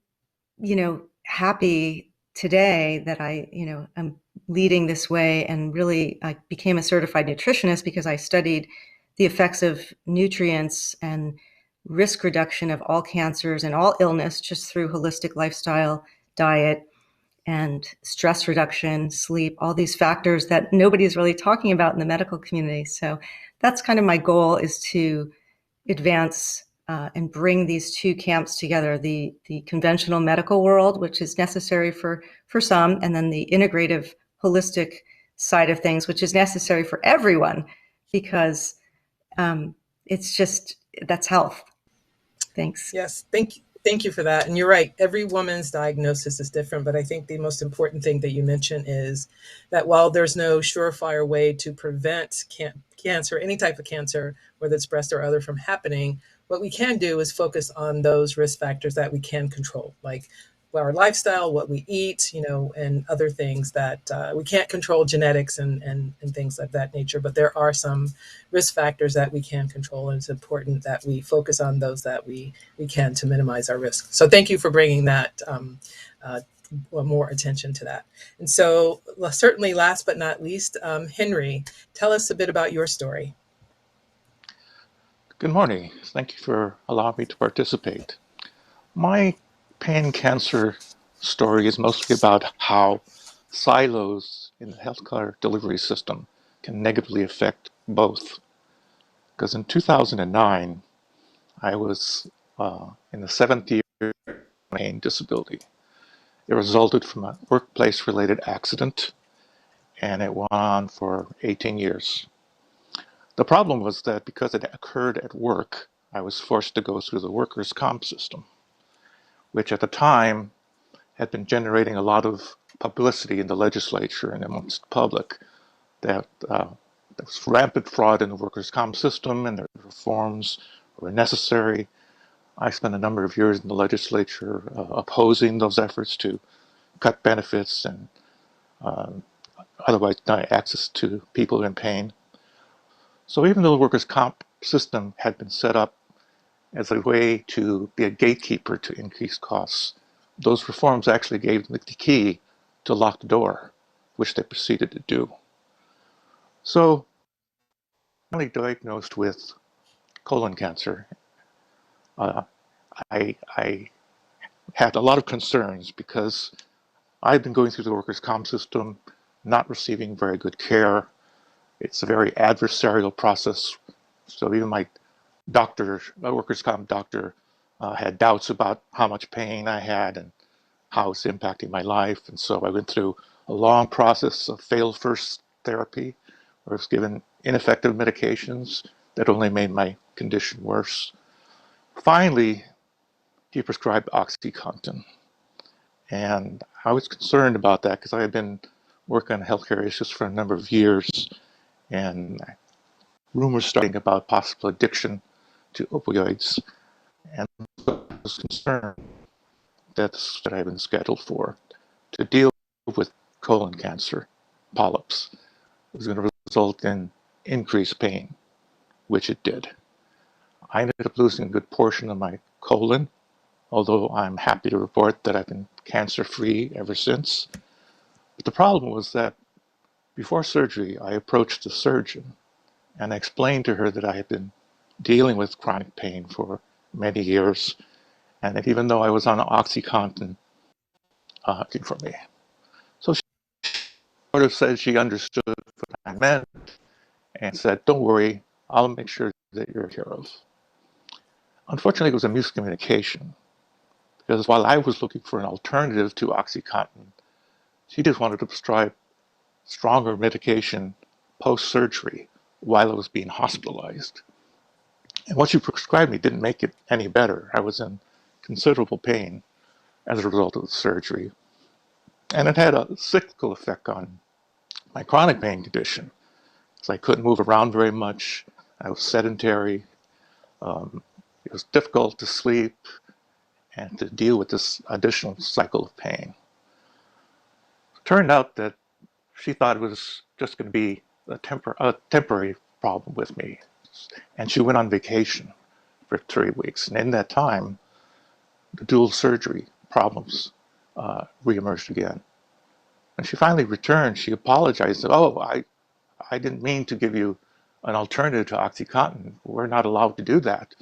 happy today that I'm leading this way, and really I became a certified nutritionist because I studied the effects of nutrients and risk reduction of all cancers and all illness just through holistic lifestyle, diet, and stress reduction, sleep, all these factors that nobody's really talking about in the medical community. So that's kind of my goal, is to advance and bring these 2 camps together, the conventional medical world, which is necessary for some, and then the integrative, holistic side of things, which is necessary for everyone, because it's just, that's health. Thanks. Yes, thank you for that. And you're right, every woman's diagnosis is different, but I think the most important thing that you mentioned is that while there's no surefire way to prevent cancer, any type of cancer, whether it's breast or other, from happening, what we can do is focus on those risk factors that we can control, like our lifestyle, what we eat, and other things that we can't control, genetics and things of that nature. But there are some risk factors that we can control, and it's important that we focus on those that we can to minimize our risk. So thank you for bringing that more attention to that. And so certainly last but not least, Henry, tell us a bit about your story. Good morning. Thank you for allowing me to participate. My pain cancer story is mostly about how silos in the healthcare delivery system can negatively affect both. Because in 2009, I was in the 7th year of pain disability. It resulted from a workplace-related accident, and it went on for 18 years. The problem was that because it occurred at work, I was forced to go through the workers' comp system, which at the time had been generating a lot of publicity in the legislature and amongst the public that there was rampant fraud in the workers' comp system and that reforms were necessary. I spent a number of years in the legislature opposing those efforts to cut benefits and otherwise deny access to people in pain. So even though the workers' comp system had been set up as a way to be a gatekeeper to increase costs, those reforms actually gave them the key to lock the door, which they proceeded to do. So, finally diagnosed with colon cancer, I had a lot of concerns because I've been going through the workers' comp system, not receiving very good care. It's a very adversarial process. So even my workers' comp doctor, had doubts about how much pain I had and how it's impacting my life. And so I went through a long process of failed first therapy, where I was given ineffective medications that only made my condition worse. Finally, he prescribed OxyContin. And I was concerned about that because I had been working on healthcare issues for a number of years, and rumors starting about possible addiction to opioids. And I was concerned that I had been scheduled for to deal with colon cancer polyps was going to result in increased pain, which it did. I ended up losing a good portion of my colon, although I'm happy to report that I've been cancer-free ever since. But the problem was that before surgery, I approached the surgeon and I explained to her that I had been dealing with chronic pain for many years, and that even though I was on OxyContin, working for me. So she sort of said she understood what I meant and said, "Don't worry, I'll make sure that you're taken care of." Unfortunately, it was a miscommunication, because while I was looking for an alternative to OxyContin, she just wanted to prescribe stronger medication post-surgery while I was being hospitalized. And what she prescribed me didn't make it any better. I was in considerable pain as a result of the surgery. And it had a cyclical effect on my chronic pain condition, because I couldn't move around very much. I was sedentary. It was difficult to sleep and to deal with this additional cycle of pain. It turned out that she thought it was just going to be a temporary problem with me. And she went on vacation for 3 weeks. And in that time, the dual surgery problems reemerged again. And she finally returned. She apologized. "Oh, I didn't mean to give you an alternative to OxyContin. We're not allowed to do that.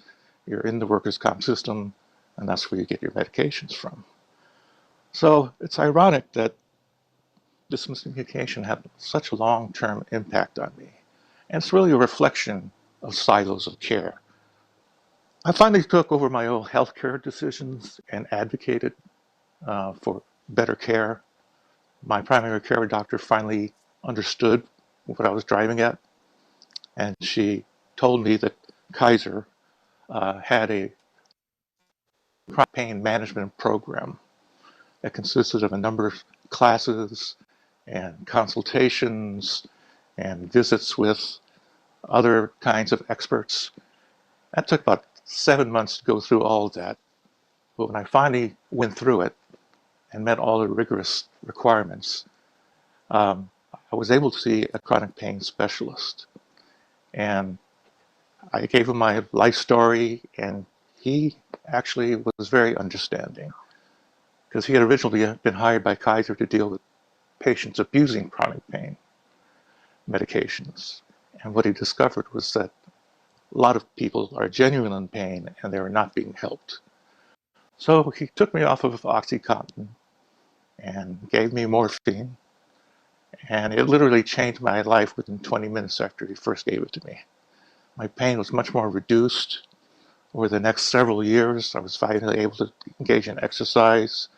You're in the workers' comp system, and that's where you get your medications from." So it's ironic that this miscommunication had such a long-term impact on me. And it's really a reflection of silos of care. I finally took over my own healthcare decisions and advocated for better care. My primary care doctor finally understood what I was driving at, and she told me that Kaiser had a chronic pain management program that consisted of a number of classes and consultations and visits with other kinds of experts. That took about 7 months to go through all of that. But when I finally went through it and met all the rigorous requirements, I was able to see a chronic pain specialist. And I gave him my life story, and he actually was very understanding because he had originally been hired by Kaiser to deal with patients abusing chronic pain medications. And what he discovered was that a lot of people are genuinely in pain and they're not being helped. So he took me off of OxyContin and gave me morphine, and it literally changed my life within 20 minutes after he first gave it to me. My pain was much more reduced. Over the next several years, I was finally able to engage in exercise,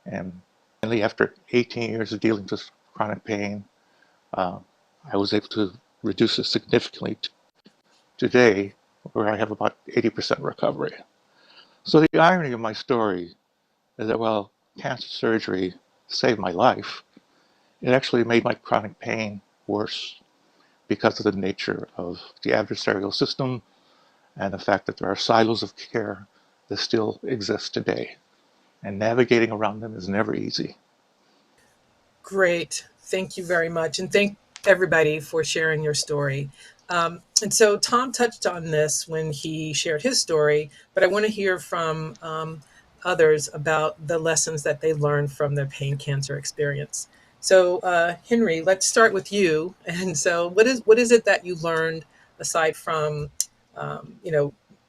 and finally, after 18 years of dealing with chronic pain, I was able to reduce it significantly today, where I have about 80% recovery. So the irony of my story is that while cancer surgery saved my life, it actually made my chronic pain worse because of the nature of the adversarial system and the fact that there are silos of care that still exist today. And navigating around them is never easy. Great. Thank you very much. And thank everybody for sharing your story. And so Tom touched on this when he shared his story, but I want to hear from others about the lessons that they learned from their pain cancer experience. So Henry, let's start with you. And so what is it that you learned aside from,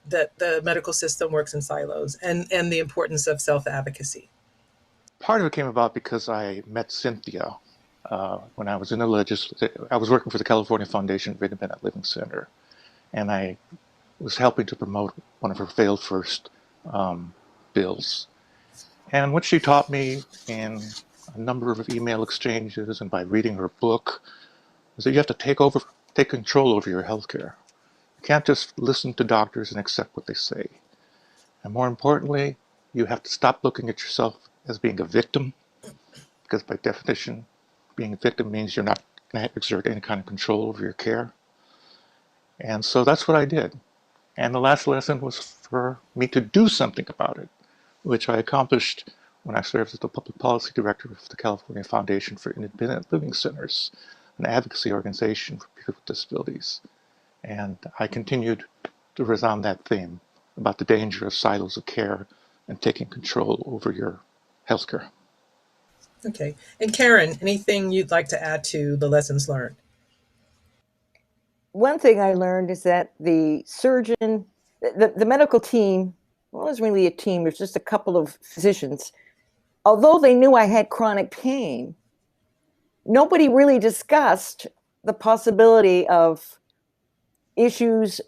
that the medical system works in silos and the importance of self-advocacy? Part of it came about because I met Cynthia when I was in the legislature. I was working for the California Foundation for Independent Living Center, and I was helping to promote one of her failed first bills. And what she taught me in a number of email exchanges and by reading her book is that you have to take control over your healthcare. You can't just listen to doctors and accept what they say. And more importantly, you have to stop looking at yourself as being a victim, because by definition, being a victim means you're not going to exert any kind of control over your care. And so that's what I did. And the last lesson was for me to do something about it, which I accomplished when I served as the public policy director of the California Foundation for Independent Living Centers, an advocacy organization for people with disabilities. And I continued to resound that theme about the danger of silos of care and taking control over your healthcare. Okay. And Karen, anything you'd like to add to the lessons learned? One thing I learned is that the surgeon, the medical team, well, it wasn't really a team, it was just a couple of physicians. Although they knew I had chronic pain, nobody really discussed the possibility of issues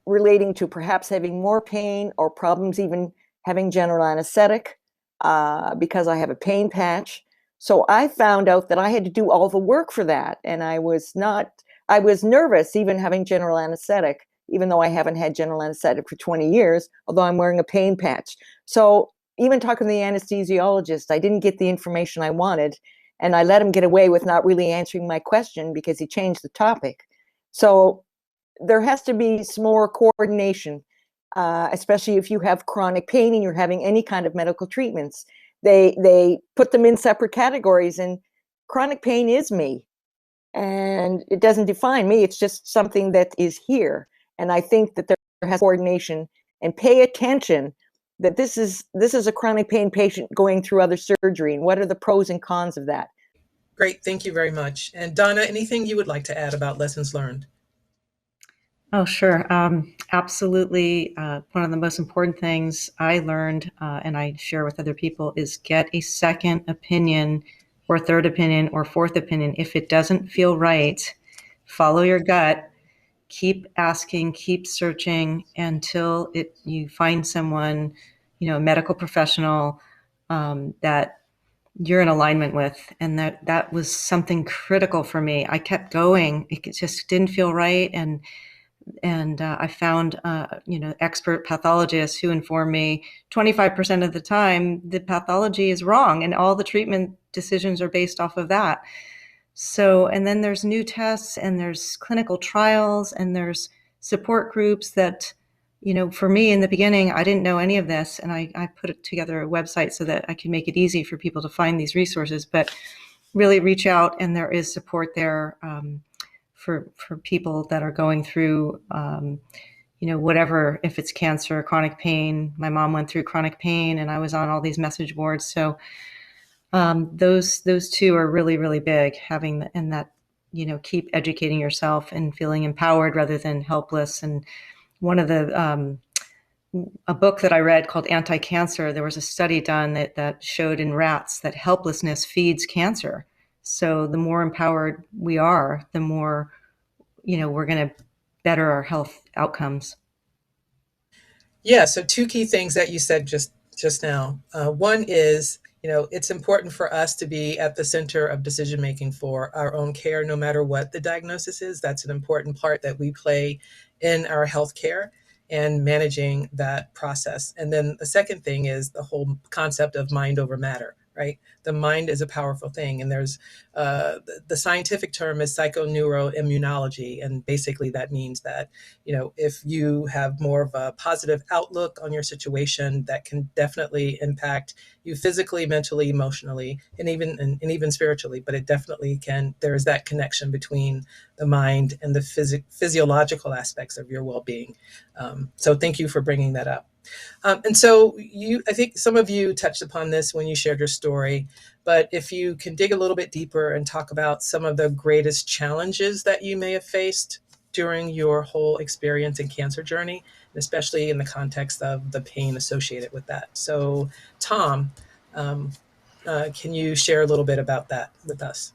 relating to perhaps having more pain or problems even having general anesthetic because I have a pain patch. So I found out that I had to do all the work for that. And I was nervous even having general anesthetic, even though I haven't had general anesthetic for 20 years, although I'm wearing a pain patch. So even talking to the anesthesiologist, I didn't get the information I wanted. And I let him get away with not really answering my question because he changed the topic. So there has to be some more coordination, especially if you have chronic pain and you're having any kind of medical treatments. They put them in separate categories, and chronic pain is me. And it doesn't define me. It's just something that is here. And I think that there has coordination and pay attention that this is a chronic pain patient going through other surgery, and what are the pros and cons of that. Great. Thank you very much. And Donna, anything you would like to add about lessons learned? Oh, sure. Absolutely. One of the most important things I learned and I share with other people is get a second opinion or third opinion or fourth opinion. If it doesn't feel right, follow your gut, keep asking, keep searching until you find someone, a medical professional that you're in alignment with. And that was something critical for me. I kept going. It just didn't feel right. And And I found, expert pathologists who informed me 25% of the time the pathology is wrong and all the treatment decisions are based off of that. So, and then there's new tests and there's clinical trials and there's support groups that, for me in the beginning, I didn't know any of this. And I put together a website so that I can make it easy for people to find these resources, but really reach out, and there is support there for people that are going through, whatever, if it's cancer, chronic pain. My mom went through chronic pain and I was on all these message boards. So those two are really, really big, having, and that, keep educating yourself and feeling empowered rather than helpless. And one of the, a book that I read called Anti-Cancer, there was a study done that showed in rats that helplessness feeds cancer. So the more empowered we are, the more, we're going to better our health outcomes. Yeah, so two key things that you said just now. One is, it's important for us to be at the center of decision making for our own care, no matter what the diagnosis is. That's an important part that we play in our healthcare and managing that process. And then the second thing is the whole concept of mind over matter, right? The mind is a powerful thing. And there's the scientific term is psychoneuroimmunology. And basically that means that, if you have more of a positive outlook on your situation, that can definitely impact you physically, mentally, emotionally, and even spiritually. But it definitely can, there is that connection between the mind and the physiological aspects of your well-being. So thank you for bringing that up. And so I think some of you touched upon this when you shared your story, but if you can dig a little bit deeper and talk about some of the greatest challenges that you may have faced during your whole experience and cancer journey, especially in the context of the pain associated with that. So Tom, can you share a little bit about that with us?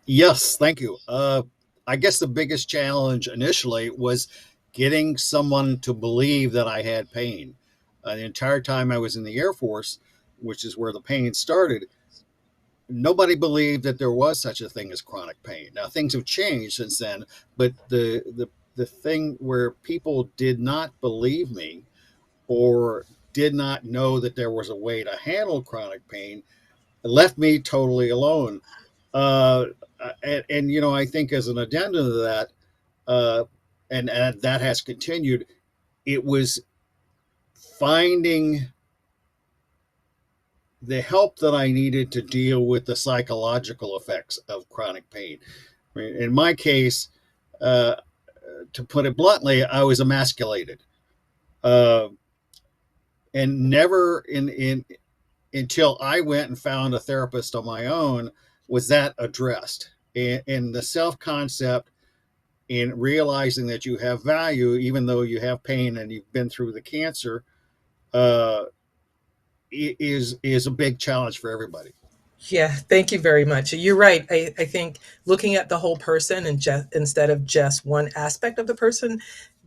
Yes, thank you. I guess the biggest challenge initially was getting someone to believe that I had pain. The entire time I was in the Air Force, which is where the pain started, nobody believed that there was such a thing as chronic pain. Now things have changed since then, but the thing where people did not believe me or did not know that there was a way to handle chronic pain left me totally alone. And I think as an addendum to that, and that has continued, it was finding the help that I needed to deal with the psychological effects of chronic pain. I mean, in my case, to put it bluntly, I was emasculated, and never until I went and found a therapist on my own was that addressed. And the self-concept in realizing that you have value, even though you have pain and you've been through the cancer, is a big challenge for everybody. Yeah, thank you very much. You're right. I think looking at the whole person and instead of just one aspect of the person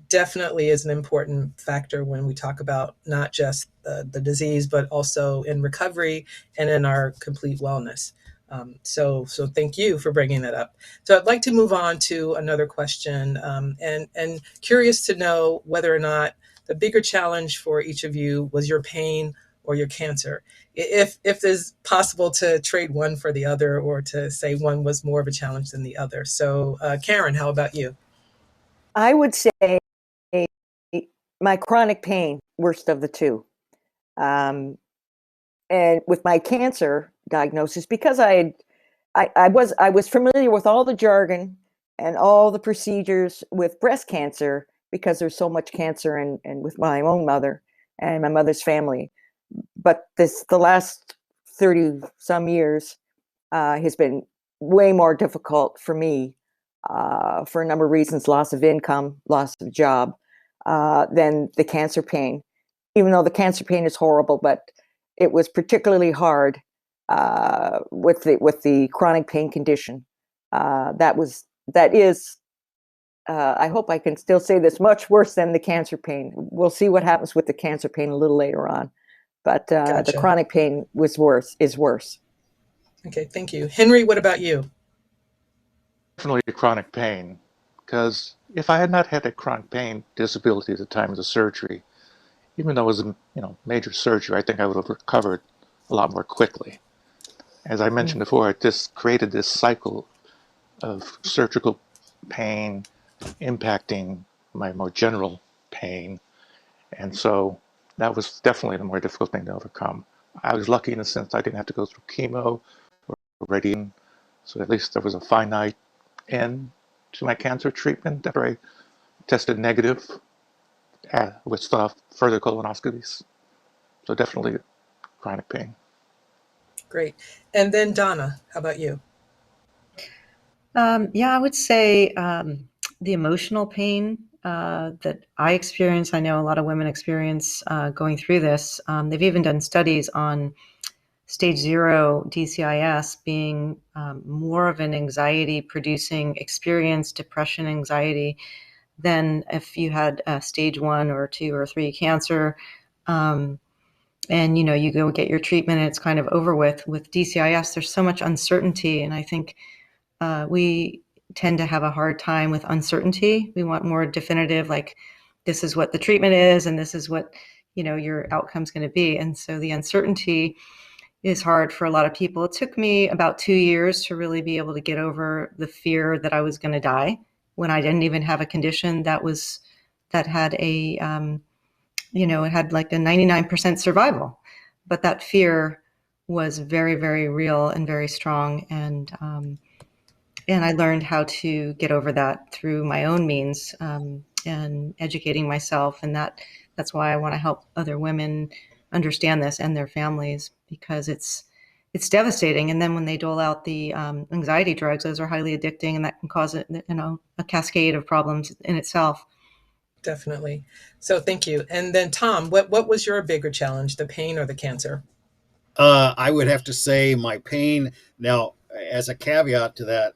definitely is an important factor when we talk about not just the disease, but also in recovery and in our complete wellness. So thank you for bringing that up. So I'd like to move on to another question, and curious to know whether or not the bigger challenge for each of you was your pain or your cancer. If it's possible to trade one for the other, or to say one was more of a challenge than the other. So Karen, how about you? I would say my chronic pain, worst of the two. And with my cancer diagnosis, because I was familiar with all the jargon and all the procedures with breast cancer, because there's so much cancer and with my own mother and my mother's family. But the last 30 some years has been way more difficult for me for a number of reasons: loss of income, loss of job, than the cancer pain. Even though the cancer pain is horrible, but it was particularly hard with the chronic pain condition. That is. I hope I can still say this, much worse than the cancer pain. We'll see what happens with the cancer pain a little later on. But Gotcha. The chronic pain is worse. Okay, thank you. Henry, what about you? Definitely chronic pain. because if I had not had a chronic pain disability at the time of the surgery, even though it was a major surgery, I think I would have recovered a lot more quickly. As I mentioned before, it just created this cycle of surgical pain impacting my more general pain. And so that was definitely the more difficult thing to overcome. I was lucky in the sense I didn't have to go through chemo or radiation, so at least there was a finite end to my cancer treatment after I tested negative with further colonoscopies. So definitely chronic pain. Great. And then Donna, how about you? Yeah, I would say the emotional pain that I experience, I know a lot of women experience going through this. They've even done studies on stage 0 DCIS being more of an anxiety-producing experience, depression, anxiety, than if you had stage 1 or 2 or 3 cancer. And you go get your treatment and it's kind of over with. With DCIS, there's so much uncertainty, and I think we tend to have a hard time with uncertainty. We want more definitive, like this is what the treatment is and this is what your outcome's going to be. And so the uncertainty is hard for a lot of people. It took me about 2 years to really be able to get over the fear that I was going to die when I didn't even have a condition that had a it had like a 99% survival, but that fear was very, very real and very strong. And I learned how to get over that through my own means and educating myself. And that's why I want to help other women understand this and their families, because it's devastating. And then when they dole out the anxiety drugs, those are highly addicting, and that can cause a cascade of problems in itself. Definitely. So thank you. And then Tom, what was your bigger challenge, the pain or the cancer? I would have to say my pain. Now, as a caveat to that,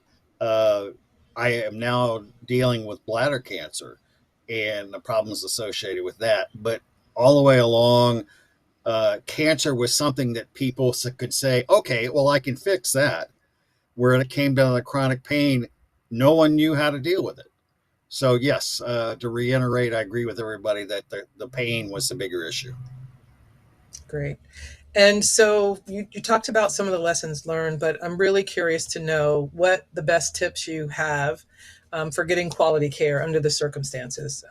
I am now dealing with bladder cancer and the problems associated with that. But all the way along, cancer was something that people could say, okay, well, I can fix that. Where it came down to the chronic pain, no one knew how to deal with it. So yes, to reiterate, I agree with everybody that the pain was the bigger issue. Great. And so you talked about some of the lessons learned, but I'm really curious to know what the best tips you have for getting quality care under the circumstances,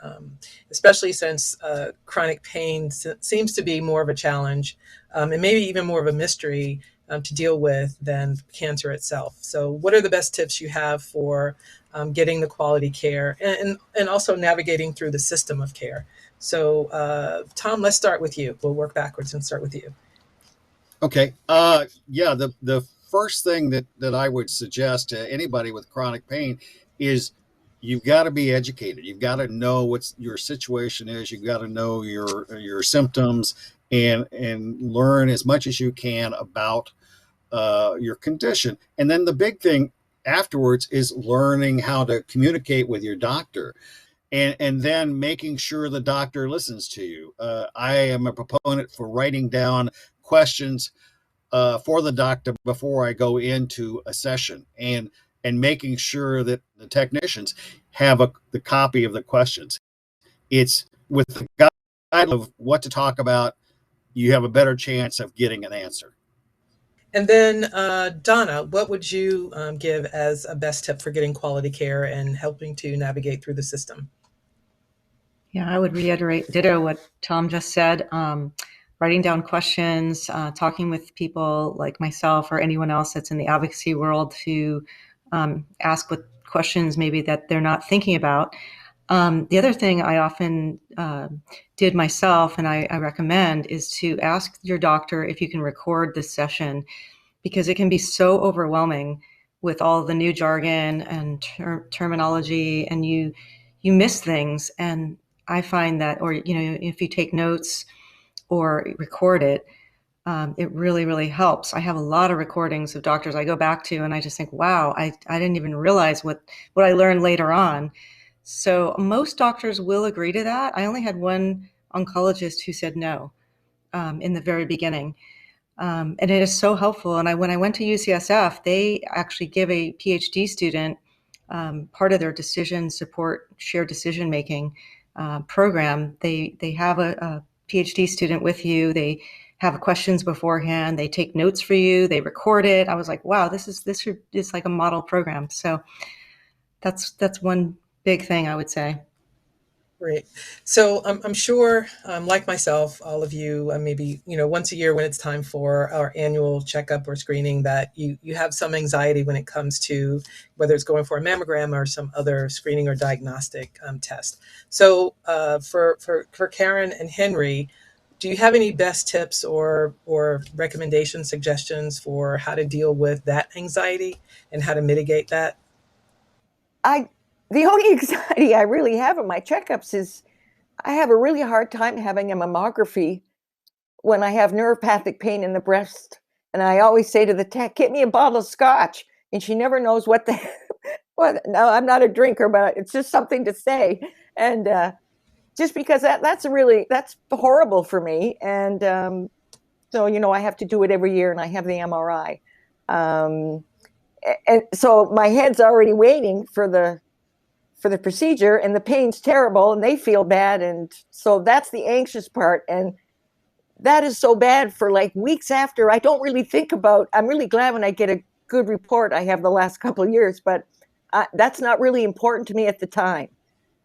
especially since chronic pain seems to be more of a challenge and maybe even more of a mystery to deal with than cancer itself. So what are the best tips you have for getting the quality care and also navigating through the system of care? So Tom, let's start with you. We'll work backwards and start with you. Okay. Yeah, the first thing that I would suggest to anybody with chronic pain is you've got to be educated. You've got to know what your situation is. You've got to know your symptoms and learn as much as you can about your condition. And then the big thing afterwards is learning how to communicate with your doctor. And then making sure the doctor listens to you. I am a proponent for writing down questions for the doctor before I go into a session, and making sure that the technicians have the copy of the questions. It's with the guide of what to talk about, you have a better chance of getting an answer. And then Donna, what would you give as a best tip for getting quality care and helping to navigate through the system? Yeah, I would reiterate ditto what Tom just said. Writing down questions, talking with people like myself or anyone else that's in the advocacy world to ask what questions maybe that they're not thinking about. The other thing I often did myself, and I recommend, is to ask your doctor if you can record this session, because it can be so overwhelming with all the new jargon and terminology, and you miss things. And I find that, or if you take notes or record it, it really, really helps. I have a lot of recordings of doctors I go back to, and I just think, wow, I didn't even realize what I learned later on. So most doctors will agree to that. I only had one oncologist who said no in the very beginning. And it is so helpful. And when I went to UCSF, they actually give a PhD student part of their decision support, shared decision making program, they have a PhD student with you. They have questions beforehand. They take notes for you. They record it. I was like, wow, this is like a model program. So that's one big thing I would say. Great. So I'm sure, like myself, all of you, maybe, once a year when it's time for our annual checkup or screening, that you have some anxiety when it comes to whether it's going for a mammogram or some other screening or diagnostic test. So for Karen and Henry, do you have any best tips or recommendations, suggestions for how to deal with that anxiety and how to mitigate that? The only anxiety I really have in my checkups is I have a really hard time having a mammography when I have neuropathic pain in the breast. And I always say to the tech, get me a bottle of scotch. And she never knows what no, I'm not a drinker, but it's just something to say. And just because that's horrible for me. And so, I have to do it every year and I have the MRI. And so my head's already waiting for the procedure, and the pain's terrible and they feel bad. And so that's the anxious part. And that is so bad for like weeks after. I don't really think about, I'm really glad when I get a good report. I have the last couple of years, but that's not really important to me at the time.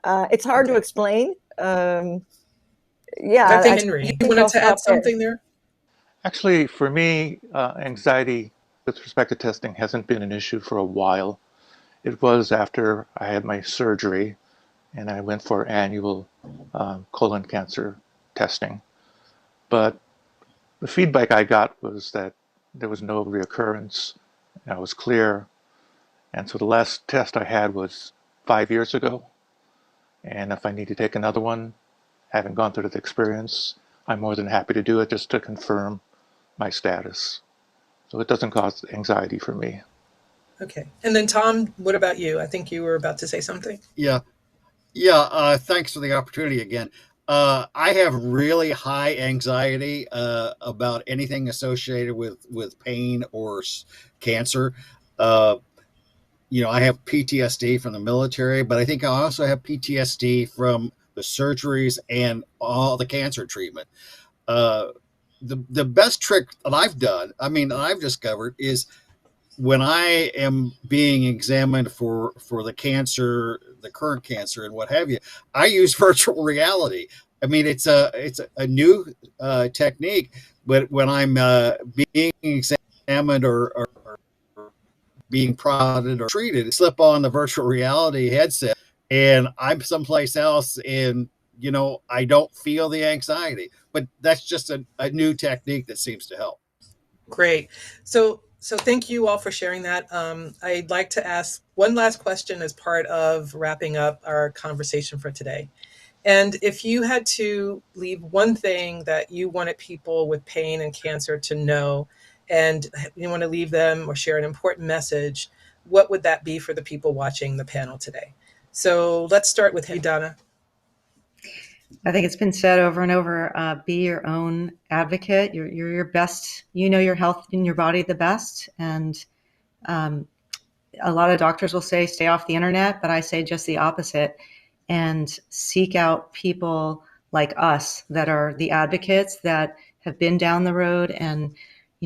It's hard to explain. Henry, you wanted to add something there? Actually, for me, anxiety with respect to testing hasn't been an issue for a while. It was after I had my surgery and I went for annual colon cancer testing. But the feedback I got was that there was no reoccurrence. I was clear. And so the last test I had was 5 years ago. And if I need to take another one, having gone through the experience, I'm more than happy to do it just to confirm my status. So it doesn't cause anxiety for me. Okay. And then Tom, what about you? I think you were about to say something. Yeah. Thanks for the opportunity again. I have really high anxiety about anything associated with pain or cancer. I have PTSD from the military, but I think I also have PTSD from the surgeries and all the cancer treatment. The best trick that I've discovered is when I am being examined for the cancer, the current cancer and what have you, I use virtual reality. I mean, it's a new technique, but when I'm being examined or being prodded or treated, I slip on the virtual reality headset and I'm someplace else and, I don't feel the anxiety. But that's just a new technique that seems to help. Great. So thank you all for sharing that. I'd like to ask one last question as part of wrapping up our conversation for today. And if you had to leave one thing that you wanted people with pain and cancer to know, and you want to leave them or share an important message, what would that be for the people watching the panel today? So let's start with you, Donna. I think it's been said over and over, be your own advocate. You're your best, your health in your body the best. And a lot of doctors will say, stay off the internet, but I say just the opposite and seek out people like us that are the advocates that have been down the road and,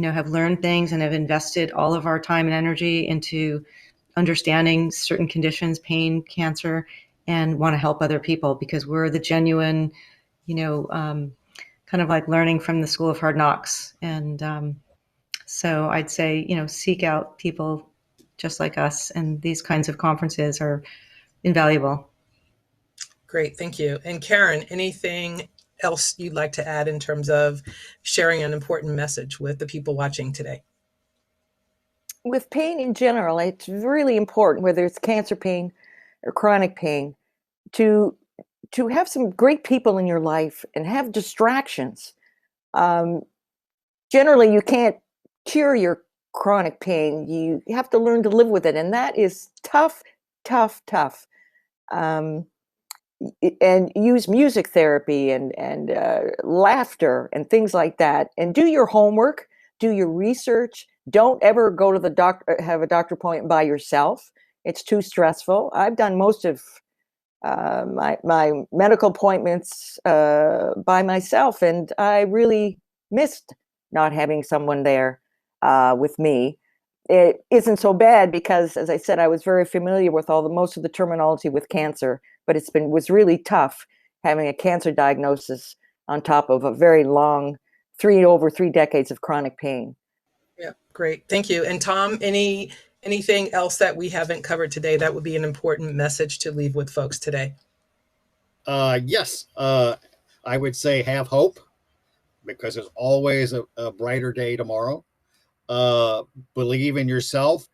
have learned things and have invested all of our time and energy into understanding certain conditions, pain, cancer, and want to help other people because we're the genuine, kind of like learning from the School of Hard Knocks. And so I'd say, seek out people just like us, and these kinds of conferences are invaluable. Great, thank you. And Karen, anything else you'd like to add in terms of sharing an important message with the people watching today? With pain in general, it's really important, whether it's cancer pain or chronic pain, to have some great people in your life and have distractions. Generally, you can't cure your chronic pain. You have to learn to live with it, and that is tough. And use music therapy and laughter and things like that, and do your homework, do your research. Don't ever go to the doctor, have a doctor appointment by yourself. It's too stressful. I've done most of my medical appointments by myself, and I really missed not having someone there with me. It isn't so bad because, as I said, I was very familiar with most of the terminology with cancer, but was really tough having a cancer diagnosis on top of a very long over 3 decades of chronic pain. Yeah, great. Thank you. And Tom, anything else that we haven't covered today that would be an important message to leave with folks today? Yes. I would say have hope, because there's always a brighter day tomorrow. Believe in yourself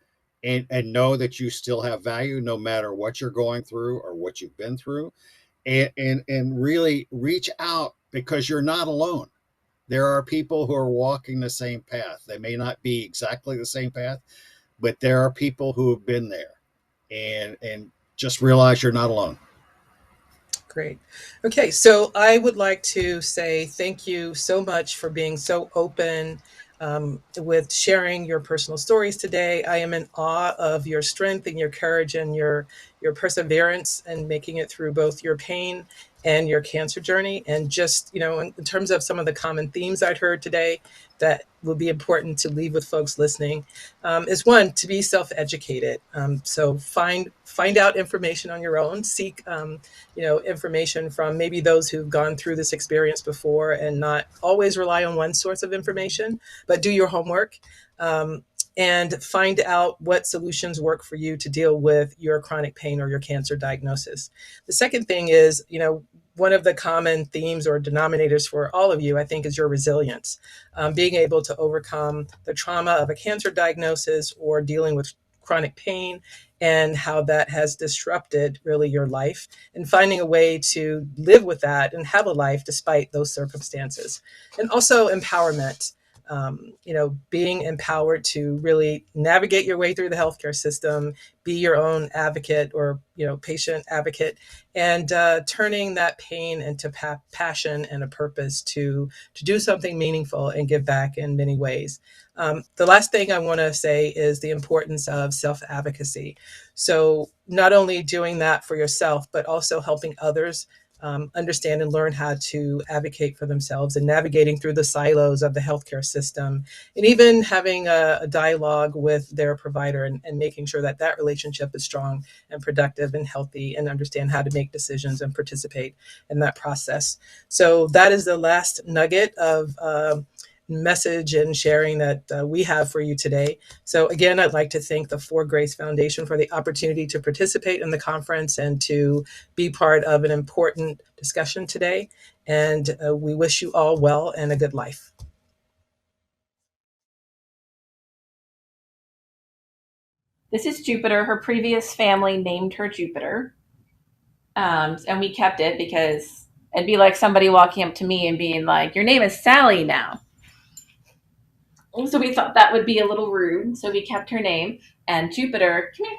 and know that you still have value no matter what you're going through or what you've been through. And really reach out, because you're not alone. There are people who are walking the same path. They may not be exactly the same path, but there are people who have been there, and just realize you're not alone. Great. Okay, so I would like to say thank you so much for being so open with sharing your personal stories today. I am in awe of your strength and your courage and your perseverance and making it through both your pain and your cancer journey. And just, in terms of some of the common themes I'd heard today that will be important to leave with folks listening, is one, to be self-educated. So find out information on your own, seek information from maybe those who've gone through this experience before, and not always rely on one source of information, but do your homework. And find out what solutions work for you to deal with your chronic pain or your cancer diagnosis. The second thing is, one of the common themes or denominators for all of you, I think, is your resilience. Being able to overcome the trauma of a cancer diagnosis or dealing with chronic pain and how that has disrupted really your life, and finding a way to live with that and have a life despite those circumstances. And also empowerment. Being empowered to really navigate your way through the healthcare system, be your own advocate or, patient advocate, and turning that pain into passion and a purpose to do something meaningful and give back in many ways. The last thing I want to say is the importance of self-advocacy. So not only doing that for yourself, but also helping others understand and learn how to advocate for themselves, and navigating through the silos of the healthcare system, and even having a dialogue with their provider and making sure that relationship is strong and productive and healthy, and understand how to make decisions and participate in that process. So that is the last nugget of message and sharing that we have for you today. So again, I'd like to thank the For Grace Foundation for the opportunity to participate in the conference and to be part of an important discussion today. And we wish you all well and a good life. This is Jupiter. Her previous family named her Jupiter. And we kept it because it'd be like somebody walking up to me and being like, "Your name is Sally now." So we thought that would be a little rude. So we kept her name. And Jupiter, come here.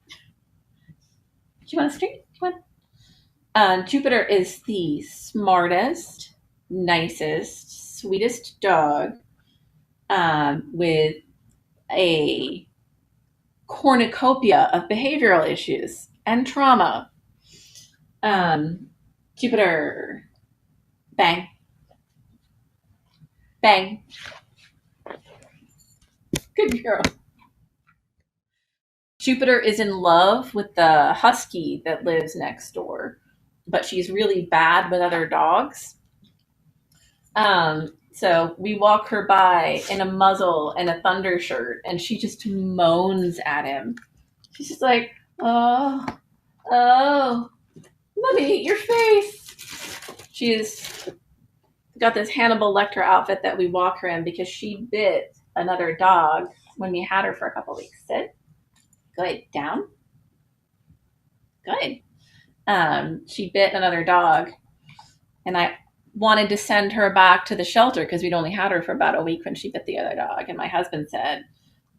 Do you want a treat? Come on. Jupiter is the smartest, nicest, sweetest dog with a cornucopia of behavioral issues and trauma. Jupiter, bang, bang. Good girl. Jupiter is in love with the husky that lives next door, but she's really bad with other dogs. So we walk her by in a muzzle and a thunder shirt, and she just moans at him. She's just like, oh, let me eat your face. She's got this Hannibal Lecter outfit that we walk her in because she bit another dog when we had her for a couple weeks. Sit. Good. Down. Good. She bit another dog, and I wanted to send her back to the shelter because we'd only had her for about a week when she bit the other dog. And my husband said,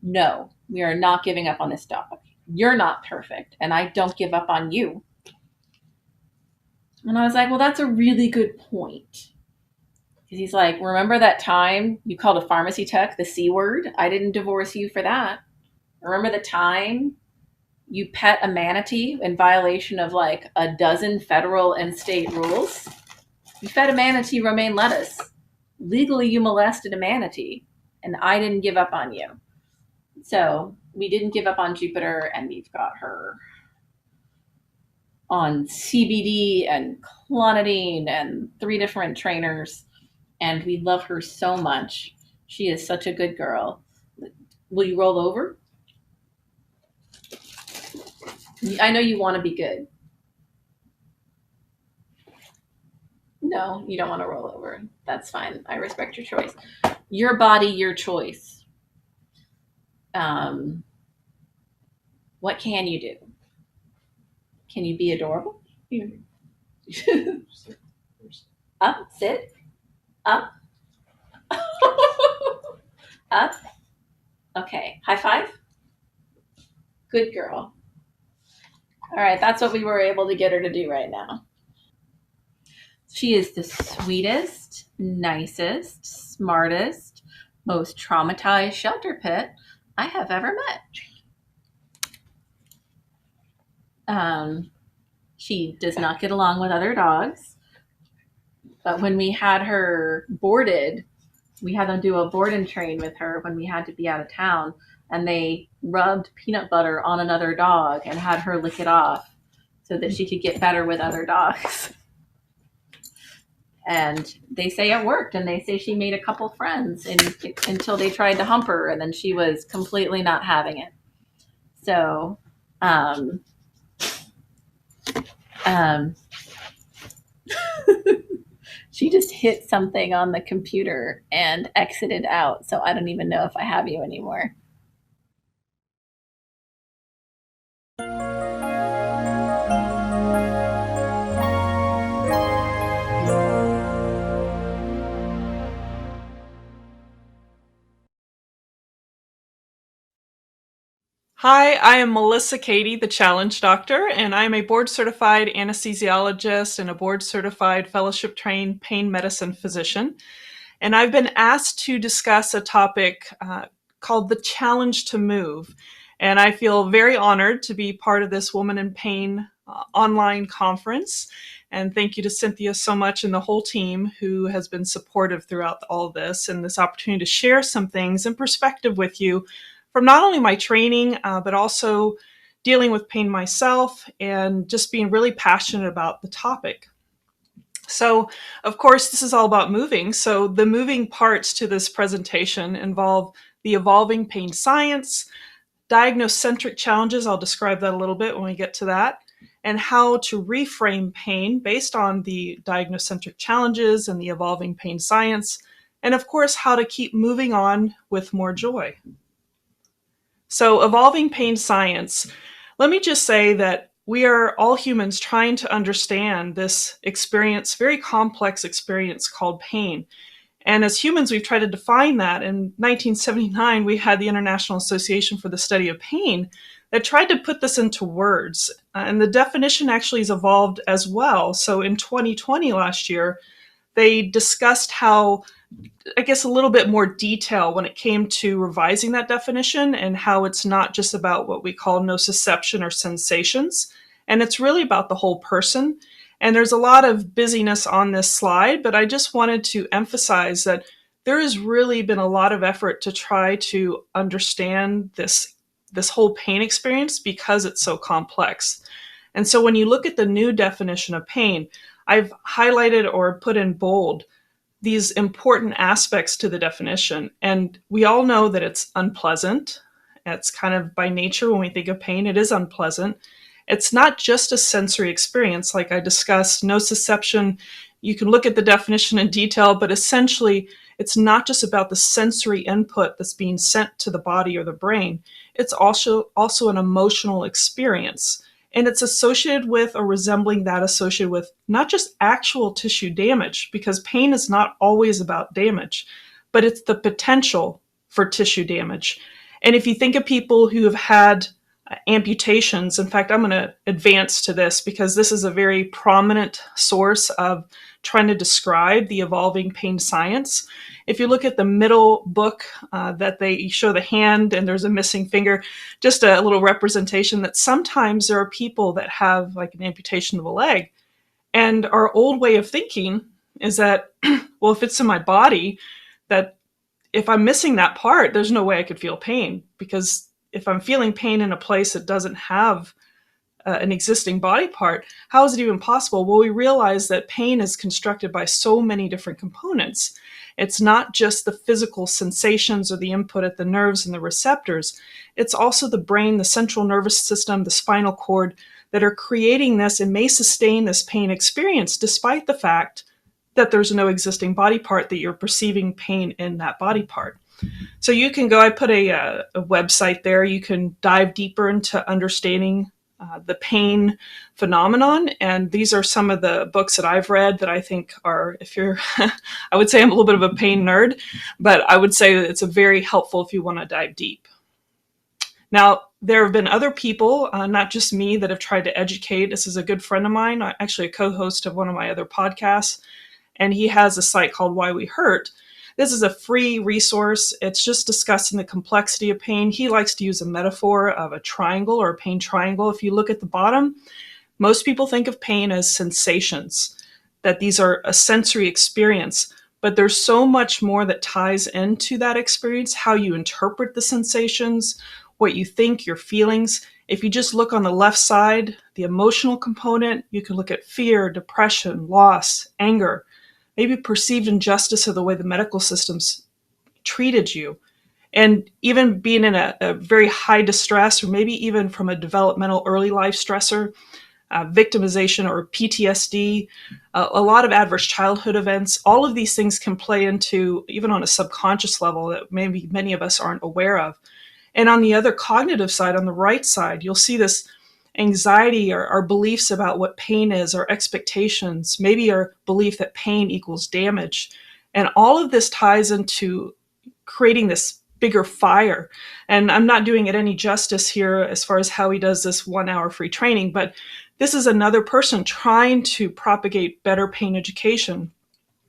"No, we are not giving up on this dog. You're not perfect, and I don't give up on you." And I was like, well, that's a really good point. Because he's like, remember that time you called a pharmacy tech the C word? I didn't divorce you for that. Remember the time you pet a manatee in violation of like a dozen federal and state rules. You fed a manatee romaine lettuce. Legally, you molested a manatee, and I didn't give up on you. So we didn't give up on Jupiter, and we've got her on CBD and clonidine and 3 different trainers, and we love her so much. She is such a good girl. Will you roll over? I know you want to be good. No, you don't want to roll over. That's fine. I respect your choice. Your body, your choice. What can you do? Can you be adorable? Up, sit, up, up. Okay, high five. Good girl. All right, that's what we were able to get her to do right now. She is the sweetest, nicest, smartest, most traumatized shelter pet I have ever met. She does not get along with other dogs, but when we had her boarded, we had them do a board and train with her when we had to be out of town, and they rubbed peanut butter on another dog and had her lick it off so that she could get better with other dogs. And they say it worked, and they say she made a couple friends until they tried to hump her, and then she was completely not having it. So, she just hit something on the computer and exited out. So I don't even know if I have you anymore. Hi, I am Melissa Cady, the Challenge Doctor, and I'm a board-certified anesthesiologist and a board-certified fellowship-trained pain medicine physician. And I've been asked to discuss a topic called the challenge to move. And I feel very honored to be part of this Woman in Pain online conference. And thank you to Cynthia so much and the whole team who has been supportive throughout all of this and this opportunity to share some things in perspective with you from not only my training, but also dealing with pain myself and just being really passionate about the topic. So, of course, this is all about moving. So the moving parts to this presentation involve the evolving pain science, diagnosis-centric challenges, I'll describe that a little bit when we get to that, and how to reframe pain based on the diagnosis-centric challenges and the evolving pain science, and of course, how to keep moving on with more joy. So evolving pain science, let me just say that we are all humans trying to understand this experience, very complex experience called pain. And as humans, we've tried to define that. In 1979, we had the International Association for the Study of Pain that tried to put this into words. And the definition actually has evolved as well. So in 2020, last year, they discussed how, I guess, a little bit more detail when it came to revising that definition and how it's not just about what we call nociception or sensations. And it's really about the whole person. And there's a lot of busyness on this slide, but I just wanted to emphasize that there has really been a lot of effort to try to understand this whole pain experience because it's so complex. And so when you look at the new definition of pain, I've highlighted or put in bold these important aspects to the definition. And we all know that it's unpleasant. It's kind of by nature, when we think of pain, it is unpleasant. It's not just a sensory experience. Like I discussed, nociception, you can look at the definition in detail, but essentially it's not just about the sensory input that's being sent to the body or the brain. It's also an emotional experience. And it's associated with or resembling that associated with not just actual tissue damage, because pain is not always about damage, but it's the potential for tissue damage. And if you think of people who have had amputations, in fact, I'm going to advance to this because this is a very prominent source of trying to describe the evolving pain science. If you look at the middle book that they show the hand and there's a missing finger, just a little representation that sometimes there are people that have like an amputation of a leg. And our old way of thinking is that, well, if it's in my body, that if I'm missing that part, there's no way I could feel pain, because if I'm feeling pain in a place that doesn't have an existing body part, how is it even possible? Well, we realize that pain is constructed by so many different components. It's not just the physical sensations or the input at the nerves and the receptors. It's also the brain, the central nervous system, the spinal cord that are creating this and may sustain this pain experience despite the fact that there's no existing body part that you're perceiving pain in that body part. So you can go, I put a website there, you can dive deeper into understanding the pain phenomenon. And these are some of the books that I've read that I think are, if you're, I would say I'm a little bit of a pain nerd, but I would say that it's a very helpful if you want to dive deep. Now, there have been other people, not just me, that have tried to educate. This is a good friend of mine, actually a co-host of one of my other podcasts, and he has a site called Why We Hurt. This is a free resource. It's just discussing the complexity of pain. He likes to use a metaphor of a triangle or a pain triangle. If you look at the bottom, most people think of pain as sensations, that these are a sensory experience, but there's so much more that ties into that experience, how you interpret the sensations, what you think, your feelings. If you just look on the left side, the emotional component, you can look at fear, depression, loss, anger, maybe perceived injustice of the way the medical systems treated you. And even being in a very high distress, or maybe even from a developmental early life stressor, victimization or PTSD, a lot of adverse childhood events, all of these things can play into, even on a subconscious level, that maybe many of us aren't aware of. And on the other cognitive side, on the right side, you'll see this anxiety or our beliefs about what pain is, our expectations, maybe our belief that pain equals damage. And all of this ties into creating this bigger fire. And I'm not doing it any justice here as far as how he does this 1 hour free training, but this is another person trying to propagate better pain education,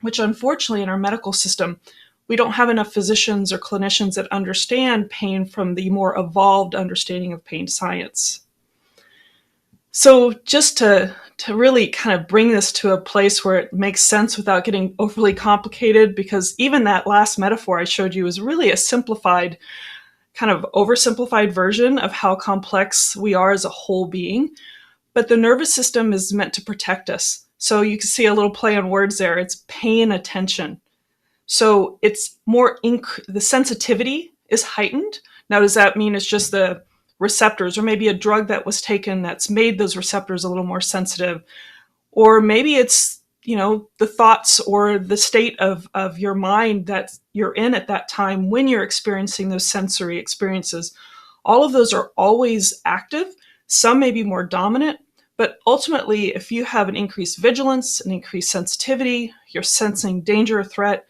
which unfortunately in our medical system, we don't have enough physicians or clinicians that understand pain from the more evolved understanding of pain science. So just to really kind of bring this to a place where it makes sense without getting overly complicated, because even that last metaphor I showed you is really a simplified, kind of oversimplified version of how complex we are as a whole being. But the nervous system is meant to protect us. So you can see a little play on words there. It's paying attention. So it's more, the sensitivity is heightened. Now, does that mean it's just the receptors, or maybe a drug that was taken that's made those receptors a little more sensitive? Or maybe it's, the thoughts or the state of your mind that you're in at that time when you're experiencing those sensory experiences. All of those are always active. Some may be more dominant, but ultimately, if you have an increased vigilance, an increased sensitivity, you're sensing danger or threat,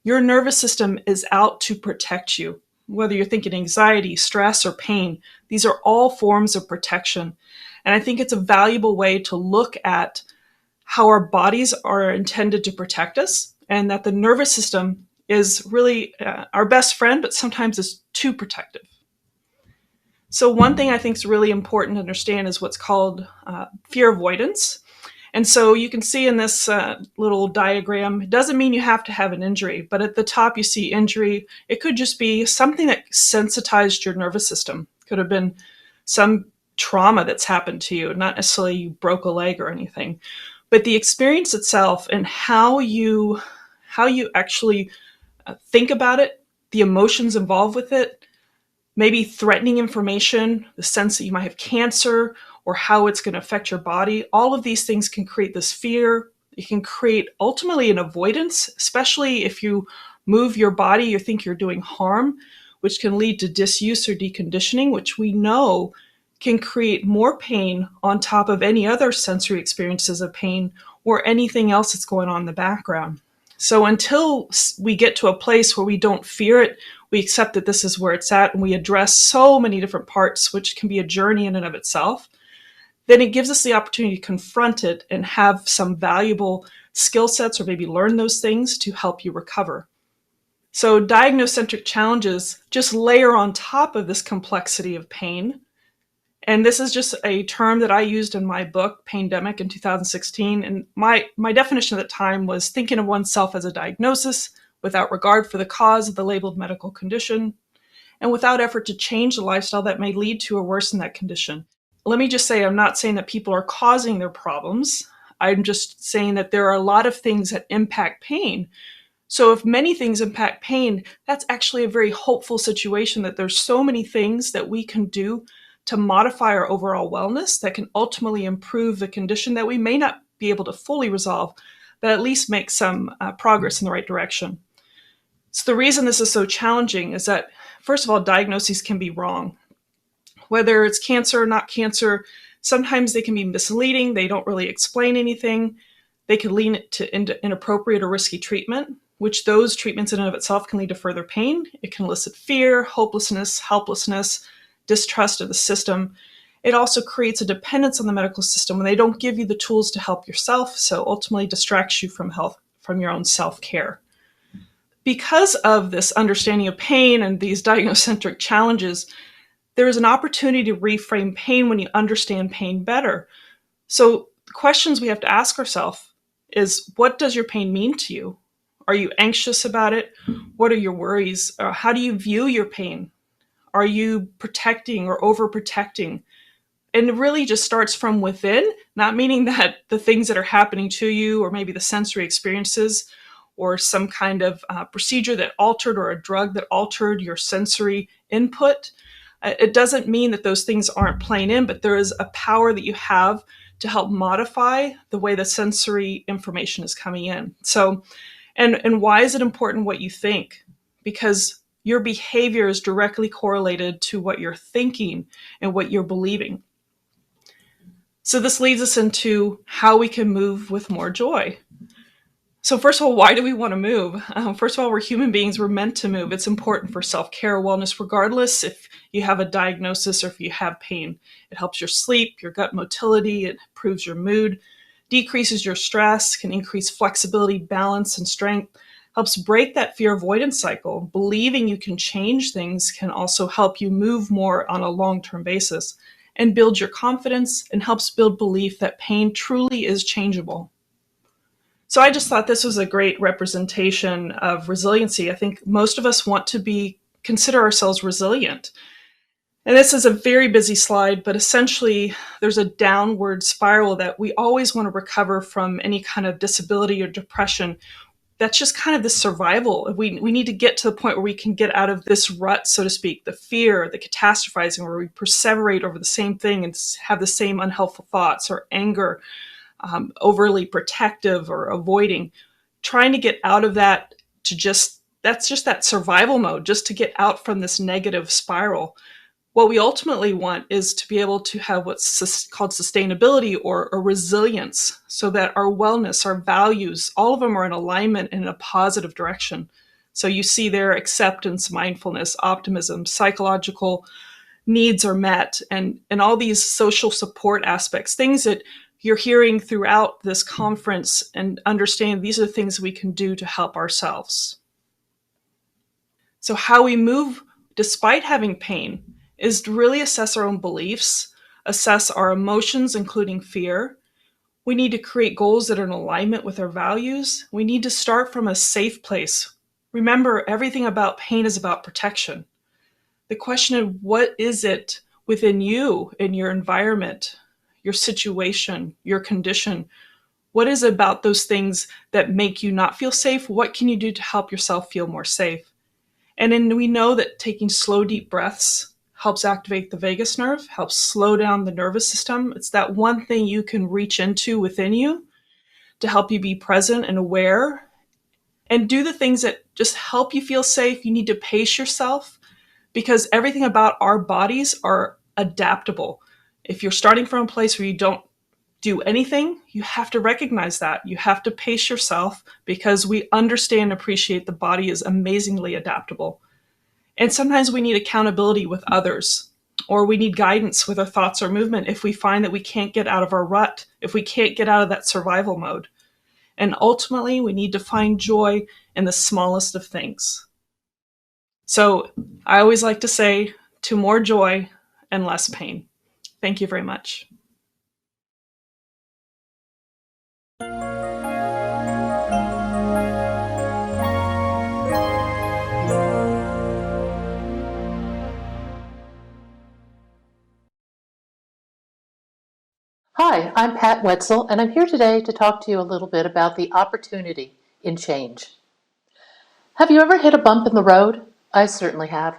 your nervous system is out to protect you. Whether you're thinking anxiety, stress, or pain, these are all forms of protection. And I think it's a valuable way to look at how our bodies are intended to protect us, and that the nervous system is really our best friend, but sometimes is too protective. So one thing I think is really important to understand is what's called fear avoidance. And so you can see in this little diagram, it doesn't mean you have to have an injury, but at the top you see injury. It could just be something that sensitized your nervous system. Could have been some trauma that's happened to you, not necessarily you broke a leg or anything. But the experience itself and how you actually think about it, the emotions involved with it, maybe threatening information, the sense that you might have cancer, or how it's going to affect your body. All of these things can create this fear. It can create ultimately an avoidance, especially if you move your body, you think you're doing harm, which can lead to disuse or deconditioning, which we know can create more pain on top of any other sensory experiences of pain or anything else that's going on in the background. So until we get to a place where we don't fear it, we accept that this is where it's at, and we address so many different parts, which can be a journey in and of itself, then it gives us the opportunity to confront it and have some valuable skill sets, or maybe learn those things to help you recover. So diagnocentric challenges just layer on top of this complexity of pain. And this is just a term that I used in my book, Paindemic, in 2016. And my definition at the time was thinking of oneself as a diagnosis without regard for the cause of the labeled medical condition and without effort to change the lifestyle that may lead to or worsen that condition. Let me just say, I'm not saying that people are causing their problems. I'm just saying that there are a lot of things that impact pain. So if many things impact pain, that's actually a very hopeful situation, that there's so many things that we can do to modify our overall wellness that can ultimately improve the condition that we may not be able to fully resolve, but at least make some progress in the right direction. So the reason this is so challenging is that, first of all, diagnoses can be wrong. Whether it's cancer or not cancer, sometimes they can be misleading. They don't really explain anything. They can lead to inappropriate or risky treatment, which those treatments in and of itself can lead to further pain. It can elicit fear, hopelessness, helplessness, distrust of the system. It also creates a dependence on the medical system when they don't give you the tools to help yourself, so ultimately distracts you from health, from your own self-care. Because of this understanding of pain and these diagnocentric challenges, there is an opportunity to reframe pain when you understand pain better. So the questions we have to ask ourselves is, what does your pain mean to you? Are you anxious about it? What are your worries? How do you view your pain? Are you protecting or overprotecting? And it really just starts from within, not meaning that the things that are happening to you, or maybe the sensory experiences, or some kind of procedure that altered, or a drug that altered your sensory input. It doesn't mean that those things aren't playing in, but there is a power that you have to help modify the way the sensory information is coming in. So, and why is it important what you think? Because your behavior is directly correlated to what you're thinking and what you're believing. So this leads us into how we can move with more joy. So first of all, why do we want to move? First of all, we're human beings. We're meant to move. It's important for self-care, wellness, regardless if you have a diagnosis or if you have pain. It helps your sleep, your gut motility. It improves your mood, decreases your stress, can increase flexibility, balance, and strength, helps break that fear avoidance cycle. Believing you can change things can also help you move more on a long-term basis and build your confidence, and helps build belief that pain truly is changeable. So I just thought this was a great representation of resiliency. I think most of us want to consider ourselves resilient. And this is a very busy slide, but essentially there's a downward spiral that we always want to recover from any kind of disability or depression. That's just kind of the survival. We need to get to the point where we can get out of this rut, so to speak, the fear, the catastrophizing, where we perseverate over the same thing and have the same unhelpful thoughts, or anger, overly protective or avoiding. Trying to get out of that that's just that survival mode, just to get out from this negative spiral. What we ultimately want is to be able to have what's called sustainability, or a resilience, so that our wellness, our values, all of them are in alignment in a positive direction. So you see there acceptance, mindfulness, optimism, psychological needs are met, and all these social support aspects, things that you're hearing throughout this conference, and understand these are the things we can do to help ourselves. So how we move despite having pain is to really assess our own beliefs, assess our emotions, including fear. We need to create goals that are in alignment with our values. We need to start from a safe place. Remember, everything about pain is about protection. The question of what is it within you, in your environment, your situation, your condition, what is it about those things that make you not feel safe? What can you do to help yourself feel more safe? And then we know that taking slow, deep breaths helps activate the vagus nerve, helps slow down the nervous system. It's that one thing you can reach into within you to help you be present and aware, and do the things that just help you feel safe. You need to pace yourself, because everything about our bodies are adaptable. If you're starting from a place where you don't do anything, you have to recognize that. You have to pace yourself, because we understand and appreciate the body is amazingly adaptable. And sometimes we need accountability with others, or we need guidance with our thoughts or movement if we find that we can't get out of our rut, if we can't get out of that survival mode. And ultimately, we need to find joy in the smallest of things. So I always like to say, to more joy and less pain. Thank you very much. Hi, I'm Pat Wetzel, and I'm here today to talk to you a little bit about the opportunity in change. Have you ever hit a bump in the road? I certainly have.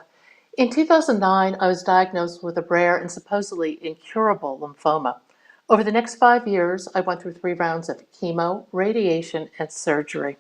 In 2009, I was diagnosed with a rare and supposedly incurable lymphoma. Over the next 5 years, I went through 3 rounds of chemo, radiation, and surgery.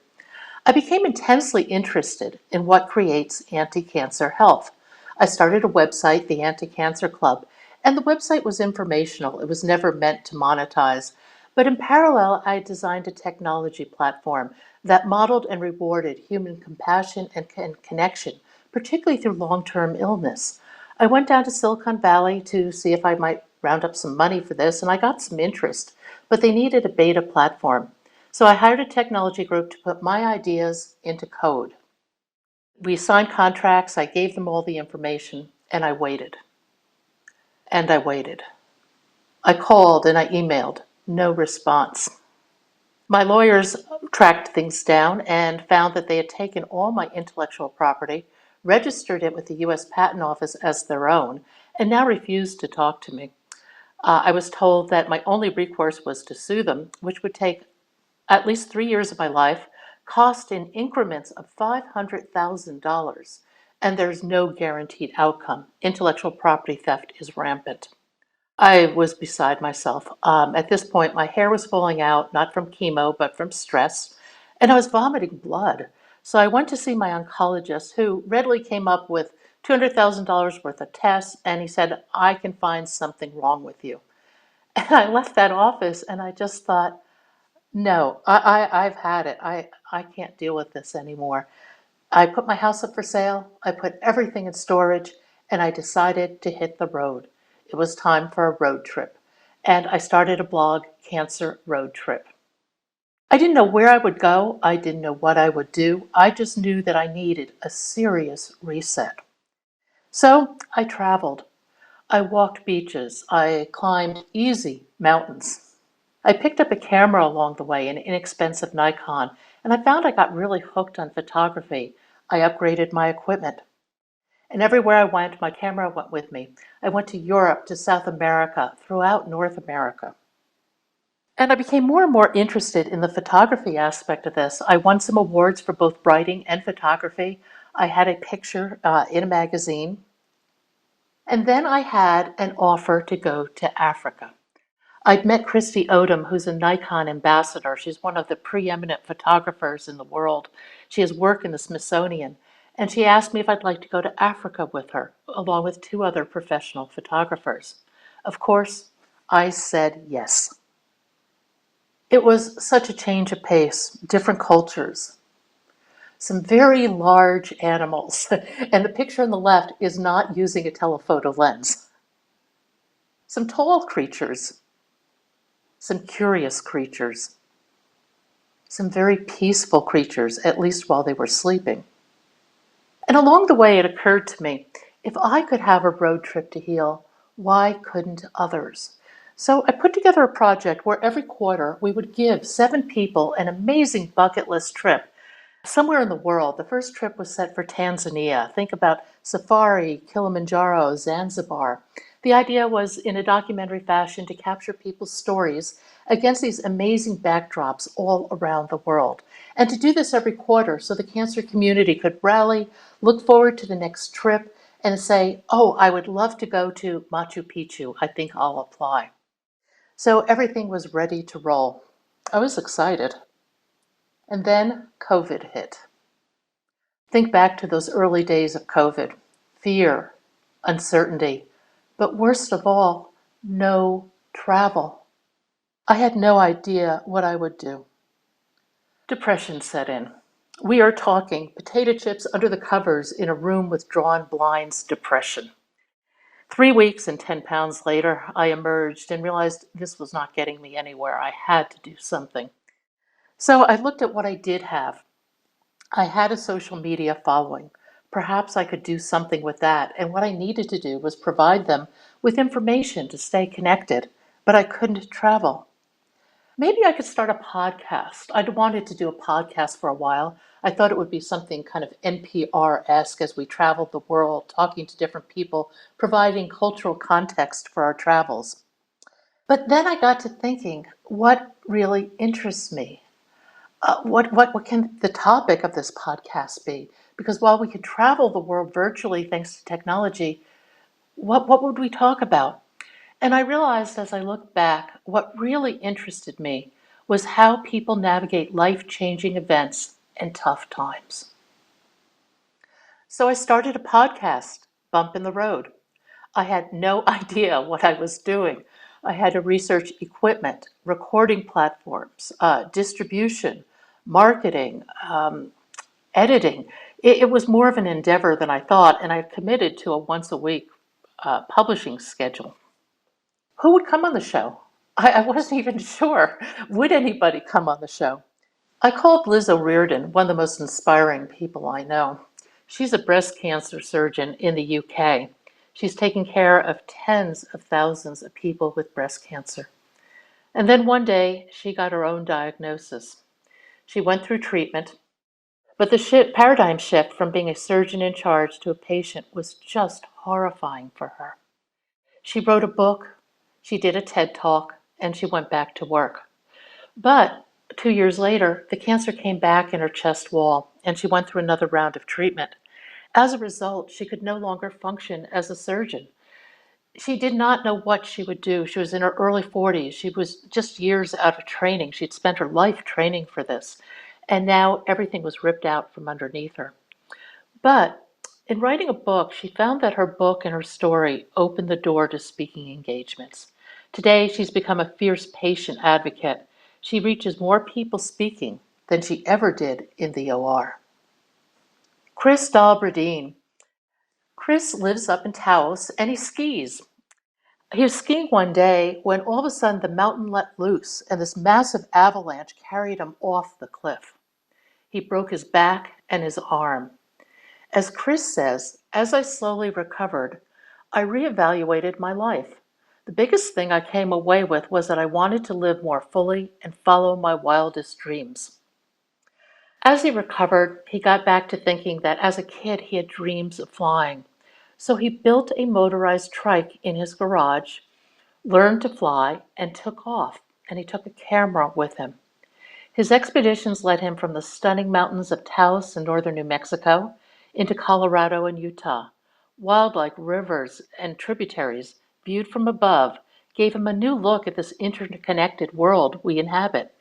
I became intensely interested in what creates anti-cancer health. I started a website, the Anti-Cancer Club, and the website was informational. It was never meant to monetize. But in parallel, I designed a technology platform that modeled and rewarded human compassion and connection, particularly through long-term illness. I went down to Silicon Valley to see if I might round up some money for this, and I got some interest, but they needed a beta platform. So I hired a technology group to put my ideas into code. We signed contracts, I gave them all the information, and I waited. And I waited. I called and I emailed. No response. My lawyers tracked things down and found that they had taken all my intellectual property, registered it with the U.S. Patent Office as their own, and now refused to talk to me. I was told that my only recourse was to sue them, which would take at least 3 years of my life, cost in increments of $500,000, and there's no guaranteed outcome. Intellectual property theft is rampant. I was beside myself. At this point, my hair was falling out, not from chemo, but from stress, and I was vomiting blood. So I went to see my oncologist, who readily came up with $200,000 worth of tests, and he said, I can find something wrong with you. And I left that office, and I just thought, no, I've had it. I can't deal with this anymore. I put my house up for sale. I put everything in storage, and I decided to hit the road. It was time for a road trip. And I started a blog, Cancer Road Trip. I didn't know where I would go. I didn't know what I would do. I just knew that I needed a serious reset. So I traveled. I walked beaches. I climbed easy mountains. I picked up a camera along the way, an inexpensive Nikon, and I found I got really hooked on photography. I upgraded my equipment. And everywhere I went, my camera went with me. I went to Europe, to South America, throughout North America. And I became more and more interested in the photography aspect of this. I won some awards for both writing and photography. I had a picture in a magazine. And then I had an offer to go to Africa. I'd met Christy Odom, who's a Nikon ambassador. She's one of the preeminent photographers in the world. She has worked in the Smithsonian, and she asked me if I'd like to go to Africa with her, along with 2 other professional photographers. Of course, I said yes. It was such a change of pace, different cultures, some very large animals, and the picture on the left is not using a telephoto lens. Some tall creatures, some curious creatures, some very peaceful creatures, at least while they were sleeping. And along the way, it occurred to me, if I could have a road trip to heal, why couldn't others? So I put together a project where every quarter we would give 7 people an amazing bucket list trip somewhere in the world. The first trip was set for Tanzania. Think about safari, Kilimanjaro, Zanzibar. The idea was, in a documentary fashion, to capture people's stories against these amazing backdrops all around the world. And to do this every quarter so the cancer community could rally, look forward to the next trip, and say, oh, I would love to go to Machu Picchu. I think I'll apply. So everything was ready to roll. I was excited. And then COVID hit. Think back to those early days of COVID. Fear, uncertainty, but worst of all, no travel. I had no idea what I would do. Depression set in. We are talking potato chips under the covers in a room with drawn blinds depression. 3 weeks and 10 pounds later, I emerged and realized this was not getting me anywhere. I had to do something. So I looked at what I did have. I had a social media following, Perhaps I could do something with that, and what I needed to do was provide them with information to stay connected, but I couldn't travel. Maybe I could start a podcast. I'd wanted to do a podcast for a while. I thought it would be something kind of NPR-esque as we traveled the world, talking to different people, providing cultural context for our travels. But then I got to thinking, what really interests me? What can the topic of this podcast be? Because while we can travel the world virtually thanks to technology, what would we talk about? And I realized as I look back, what really interested me was how people navigate life-changing events and tough times. So I started a podcast, Bump in the Road. I had no idea what I was doing. I had to research equipment, recording platforms, distribution, marketing, editing. It was more of an endeavor than I thought, and I committed to a once a week publishing schedule. Who would come on the show? I wasn't even sure. Would anybody come on the show? I called Liz O'Riordan, one of the most inspiring people I know. She's a breast cancer surgeon in the UK. She's taken care of tens of thousands of people with breast cancer. And then one day, she got her own diagnosis. She went through treatment, but the paradigm shift from being a surgeon in charge to a patient was just horrifying for her. She wrote a book, she did a TED Talk, and she went back to work. But 2 years later, the cancer came back in her chest wall, and she went through another round of treatment. As a result, she could no longer function as a surgeon. She did not know what she would do. She was in her early 40s. She was just years out of training. She'd spent her life training for this, and now everything was ripped out from underneath her. But in writing a book, she found that her book and her story opened the door to speaking engagements. Today, she's become a fierce patient advocate. She reaches more people speaking than she ever did in the OR. Chris Dalbradine. Chris lives up in Taos and he skis. He was skiing one day when all of a sudden the mountain let loose and this massive avalanche carried him off the cliff. He broke his back and his arm. As Chris says, as I slowly recovered, I reevaluated my life. The biggest thing I came away with was that I wanted to live more fully and follow my wildest dreams. As he recovered, he got back to thinking that as a kid he had dreams of flying. So he built a motorized trike in his garage, learned to fly, and took off. And he took a camera with him. His expeditions led him from the stunning mountains of Taos in northern New Mexico into Colorado and Utah. Wildlife, rivers, and tributaries viewed from above gave him a new look at this interconnected world we inhabit.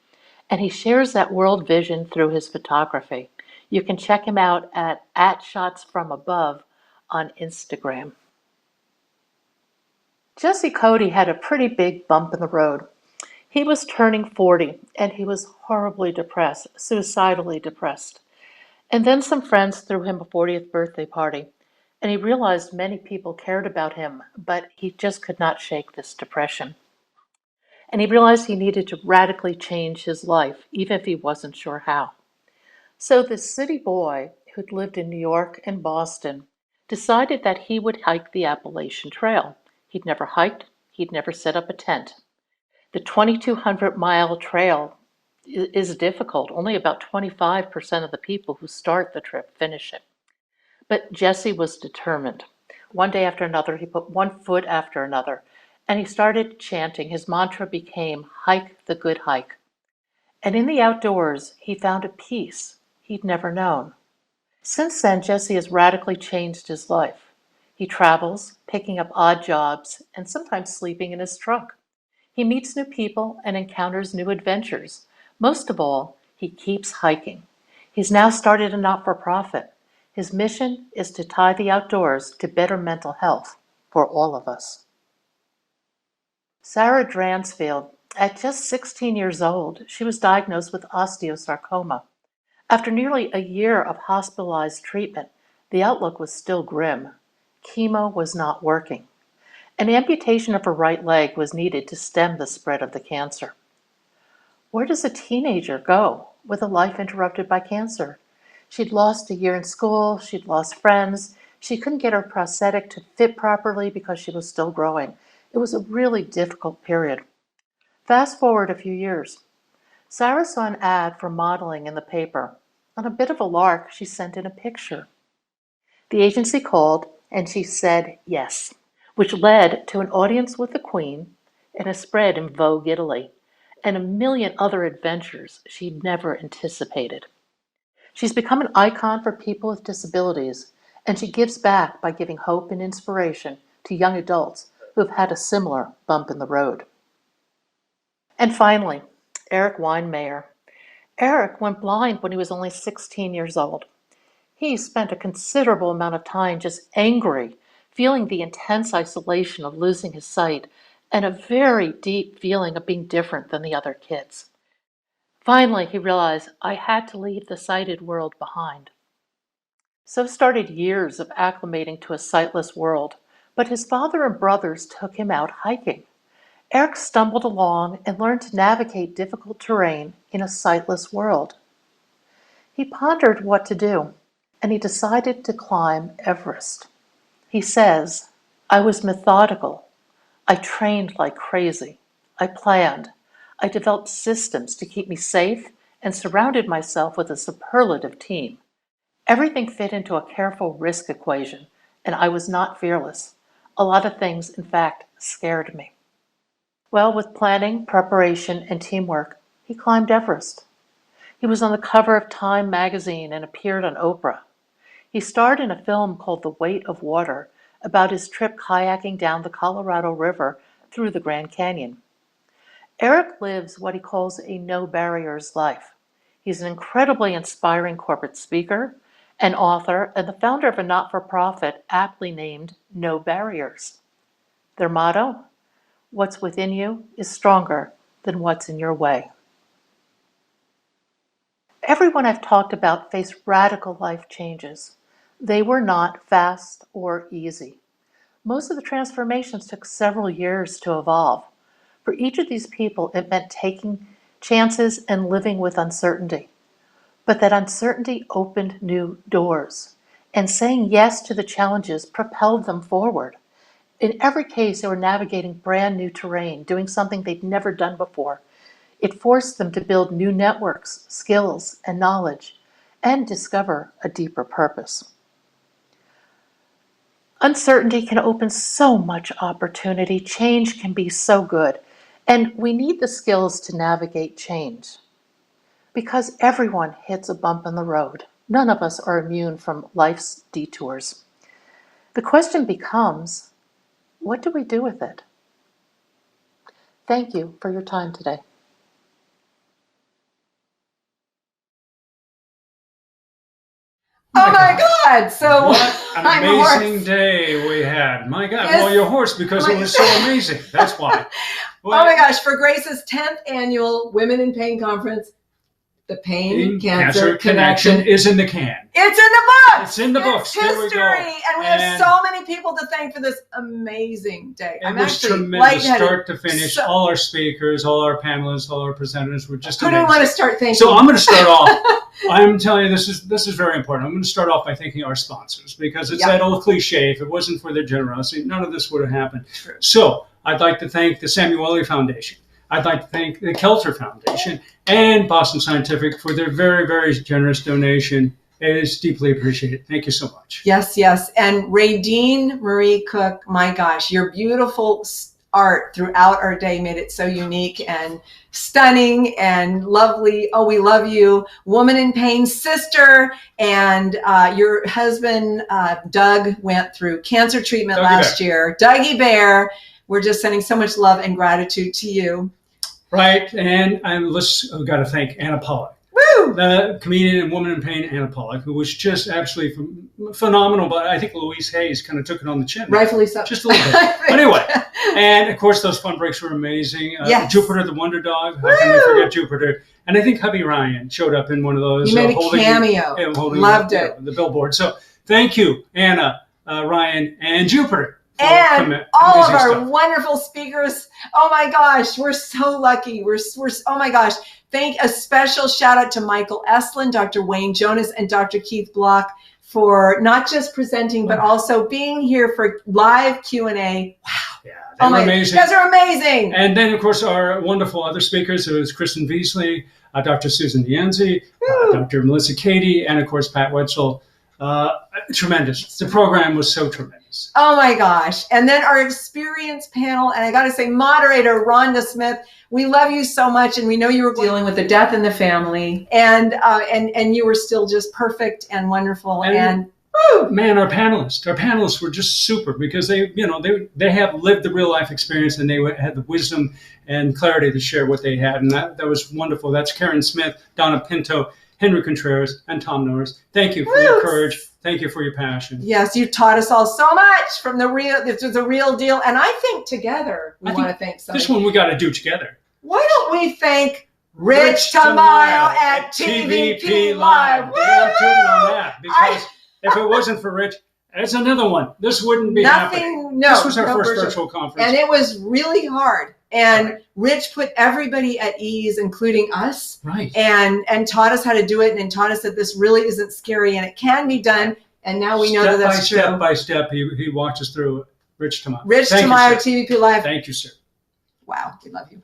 And he shares that world vision through his photography. You can check him out at @shotsfromabove on Instagram. Jesse Cody had a pretty big bump in the road. He was turning 40 and he was horribly depressed, suicidally depressed. And then some friends threw him a 40th birthday party, and he realized many people cared about him, but he just could not shake this depression. And he realized he needed to radically change his life, even if he wasn't sure how. So this city boy who'd lived in New York and Boston decided that he would hike the Appalachian Trail. He'd never hiked, he'd never set up a tent. The 2,200-mile trail is difficult. Only about 25% of the people who start the trip finish it. But Jesse was determined. One day after another, he put one foot after another, and he started chanting. His mantra became, "Hike the good hike." And in the outdoors, he found a peace he'd never known. Since then, Jesse has radically changed his life. He travels, picking up odd jobs, and sometimes sleeping in his trunk. He meets new people and encounters new adventures. Most of all, he keeps hiking. He's now started a not-for-profit. His mission is to tie the outdoors to better mental health for all of us. Sarah Dransfield, at just 16 years old, she was diagnosed with osteosarcoma. After nearly a year of hospitalized treatment, the outlook was still grim. Chemo was not working. An amputation of her right leg was needed to stem the spread of the cancer. Where does a teenager go with a life interrupted by cancer? She'd lost a year in school, she'd lost friends, she couldn't get her prosthetic to fit properly because she was still growing. It was a really difficult period. Fast forward a few years. Sarah saw an ad for modeling in the paper. On a bit of a lark, she sent in a picture. The agency called and she said yes, which led to an audience with the Queen and a spread in Vogue Italy and a million other adventures she'd never anticipated. She's become an icon for people with disabilities, and she gives back by giving hope and inspiration to young adults who have had a similar bump in the road. And finally, Eric Weinmayer. Eric went blind when he was only 16 years old. He spent a considerable amount of time just angry, feeling the intense isolation of losing his sight and a very deep feeling of being different than the other kids. Finally, he realized, I had to leave the sighted world behind. So started years of acclimating to a sightless world, but his father and brothers took him out hiking. Eric stumbled along and learned to navigate difficult terrain in a sightless world. He pondered what to do, and he decided to climb Everest. He says, I was methodical. I trained like crazy. I planned. I developed systems to keep me safe and surrounded myself with a superlative team. Everything fit into a careful risk equation, and I was not fearless. A lot of things, in fact, scared me. Well, with planning, preparation, and teamwork, he climbed Everest. He was on the cover of Time magazine and appeared on Oprah. He starred in a film called The Weight of Water about his trip kayaking down the Colorado River through the Grand Canyon. Eric lives what he calls a no barriers life. He's an incredibly inspiring corporate speaker, an author, and the founder of a not-for-profit aptly named No Barriers. Their motto, what's within you is stronger than what's in your way. Everyone I've talked about faced radical life changes. They were not fast or easy. Most of the transformations took several years to evolve. For each of these people, it meant taking chances and living with uncertainty. But that uncertainty opened new doors, and saying yes to the challenges propelled them forward. In every case, they were navigating brand new terrain, doing something they'd never done before. It forced them to build new networks, skills, and knowledge, and discover a deeper purpose. Uncertainty can open so much opportunity. Change can be so good. And we need the skills to navigate change. Because everyone hits a bump in the road. None of us are immune from life's detours. The question becomes, what do we do with it? Thank you for your time today. Oh my God! So what an amazing day we had. My God. Yes. Well, you're hoarse because it was so amazing. That's why. Well, oh my gosh. For Grace's 10th annual Women in Pain Conference, the Pain Cancer Connection is in the can. It's in the books. It's in the books. History. There we go. And we have so many people to thank for this amazing day. It was tremendous, start to finish. All our speakers, all our panelists, all our presenters were just amazing. Who do I want to start thanking? So I'm going to start off. I'm telling you, this is very important. I'm going to start off by thanking our sponsors because it's that old cliche. If it wasn't for their generosity, none of this would have happened. True. So I'd like to thank the Samueli Foundation. I'd like to thank the Kelter Foundation and Boston Scientific for their very, very generous donation. It is deeply appreciated. Thank you so much. Yes, yes. And Radine Marie Cook, my gosh, your beautiful art throughout our day made it so unique and stunning and lovely. Oh, we love you. Woman in Pain sister. And your husband, Doug, went through cancer treatment last year. Dougie Bear. We're just sending so much love and gratitude to you. Right. And I've got to thank Anna Polack. Woo! The comedian and Woman in Pain, Anna Polack, who was just absolutely phenomenal. But I think Louise Hayes kind of took it on the chin. Rightfully so. Just a little bit. Anyway. And, of course, those fun breaks were amazing. Yes. Jupiter the Wonder Dog. How can we forget Jupiter? And I think hubby Ryan showed up in one of those. He made a cameo. Holding Loved it. The billboard. So thank you, Anna, Ryan, and Jupiter, and all of our wonderful speakers. Oh my gosh, we're so lucky. We're oh my gosh. A special shout out to Michael Eselun, Dr. Wayne Jonas, and Dr. Keith Block for not just presenting, but also being here for live Q&A. Wow. Yeah, they were amazing. You guys are amazing. And then, of course, our wonderful other speakers. It was Christin Veasley, Dr. Susan Nyanzi, Dr. Melissa Cady, and, of course, Pat Wetzel. Tremendous. The program was so tremendous. Oh my gosh. And then our experienced panel, and I got to say, moderator Rhonda Smith, we love you so much, and we know you were dealing with the death in the family, and you were still just perfect and wonderful. And man, our panelists were just super, because they have lived the real life experience, and they had the wisdom and clarity to share what they had, and that was wonderful. That's Karen Smith, Donna Pinto, Henry Contreras, and Tom Norris. Thank you for your courage. Thank you for your passion. Yes, you taught us all so much from the real deal. And I think together we want to thank somebody. This one we got to do together. Why don't we thank Rich Tamayo at TVP Live? On that, because if it wasn't for Rich, it's another one. This wouldn't be happening. No, this was our first virtual conference. And it was really hard. And Rich put everybody at ease, including us, right? And taught us how to do it, and taught us that this really isn't scary and it can be done. And now we know that that's true. Step by step, he walked us through it. Rich Tamayo. Rich Tamayo, TVP Live. Thank you, sir. Wow, we love you.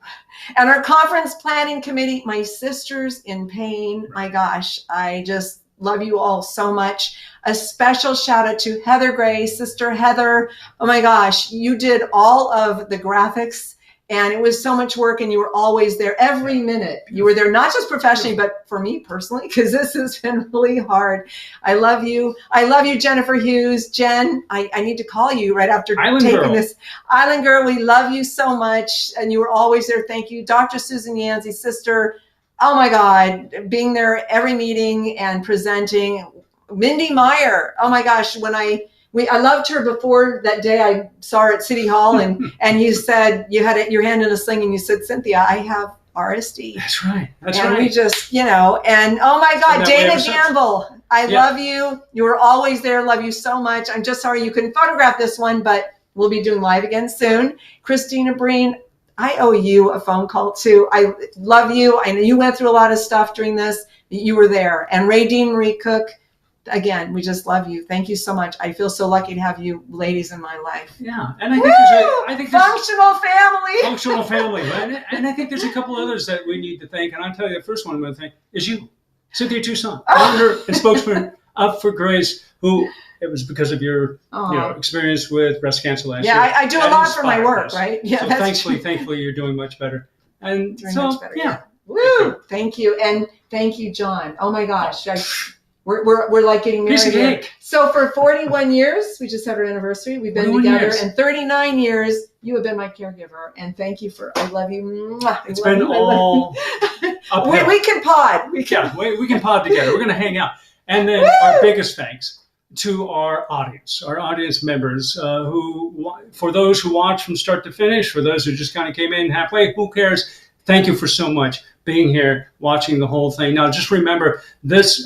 And our conference planning committee, my sisters in pain. My gosh, I just love you all so much. A special shout out to Heather Gray, Sister Heather. Oh my gosh, you did all of the graphics. And it was so much work, and you were always there every minute. You were there, not just professionally, but for me personally, because this has been really hard. I love you. I love you, Jennifer Hughes. Jen, I need to call you right after taking this. Island Girl, we love you so much. And you were always there. Thank you. Dr. Susan Nyanzi, sister. Oh my God, being there every meeting and presenting. Mindy Meyer. Oh my gosh, I loved her before that day I saw her at City Hall, and you said you had your hand in a sling, and you said, Cynthia, I have RSD. That's right. And we just, and oh my God, Dana Gamble, I love you. You were always there. Love you so much. I'm just sorry you couldn't photograph this one, but we'll be doing live again soon. Christina Breen, I owe you a phone call too. I love you. I know you went through a lot of stuff during this. You were there. And Ray Dean Marie Cook, again, we just love you. Thank you so much. I feel so lucky to have you ladies in my life. Yeah, and I think functional family. Functional family, right? And I think there's a couple others that we need to thank. And I'll tell you, the first one I'm going to thank is you, Cynthia Toussaint, founder and spokesman of For Grace, who it was because of your experience with breast cancer last year. Yeah, I do a lot for my work, right? Yeah, so thankfully, you're doing much better. And much better, yeah. Woo! Thank you, and thank you, John. Oh my gosh. We're like getting married again. So for 41 years, we just had our anniversary. We've been together, and 39 years, you have been my caregiver. And thank you I love you. It's been all uphill. We can pod. We can pod together. We're going to hang out. And then our biggest thanks to our audience members, who, for those who watch from start to finish, for those who just kind of came in halfway, who cares? Thank you for so much being here, watching the whole thing. Now, just remember, this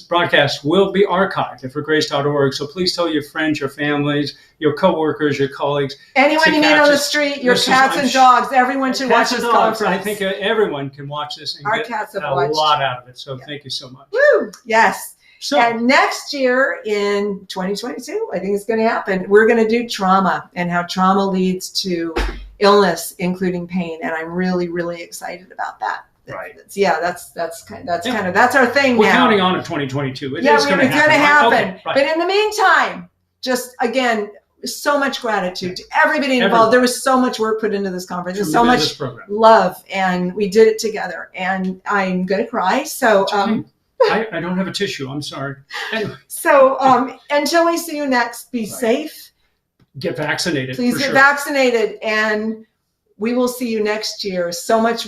broadcast will be archived at forgrace.org. So please tell your friends, your families, your coworkers, your colleagues. Anyone you meet on the street, your cats and dogs, everyone should watch this conference. I think everyone can watch this and get a lot out of it. So thank you so much. Woo! Yes. So, and next year in 2022, I think it's going to happen. We're going to do trauma and how trauma leads to illness, including pain, and I'm really, really excited about that. Right. That's our thing. We're now. counting on it 2022. It's going to happen. Okay, right. But in the meantime, just again, so much gratitude to everybody involved. There was so much work put into this conference, and so much love, and we did it together. And I'm going to cry. So. I don't have a tissue. I'm sorry. Anyway. So until we see you next, be safe. Get vaccinated. Please get vaccinated, and we will see you next year. With so much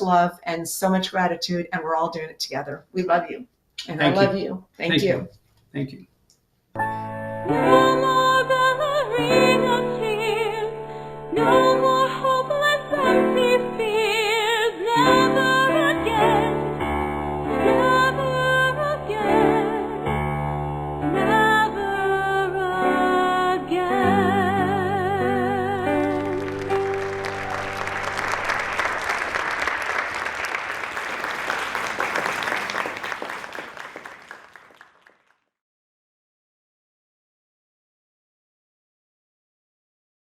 love and so much gratitude, and we're all doing it together. We love you, and I love you. Thank you. Thank you. No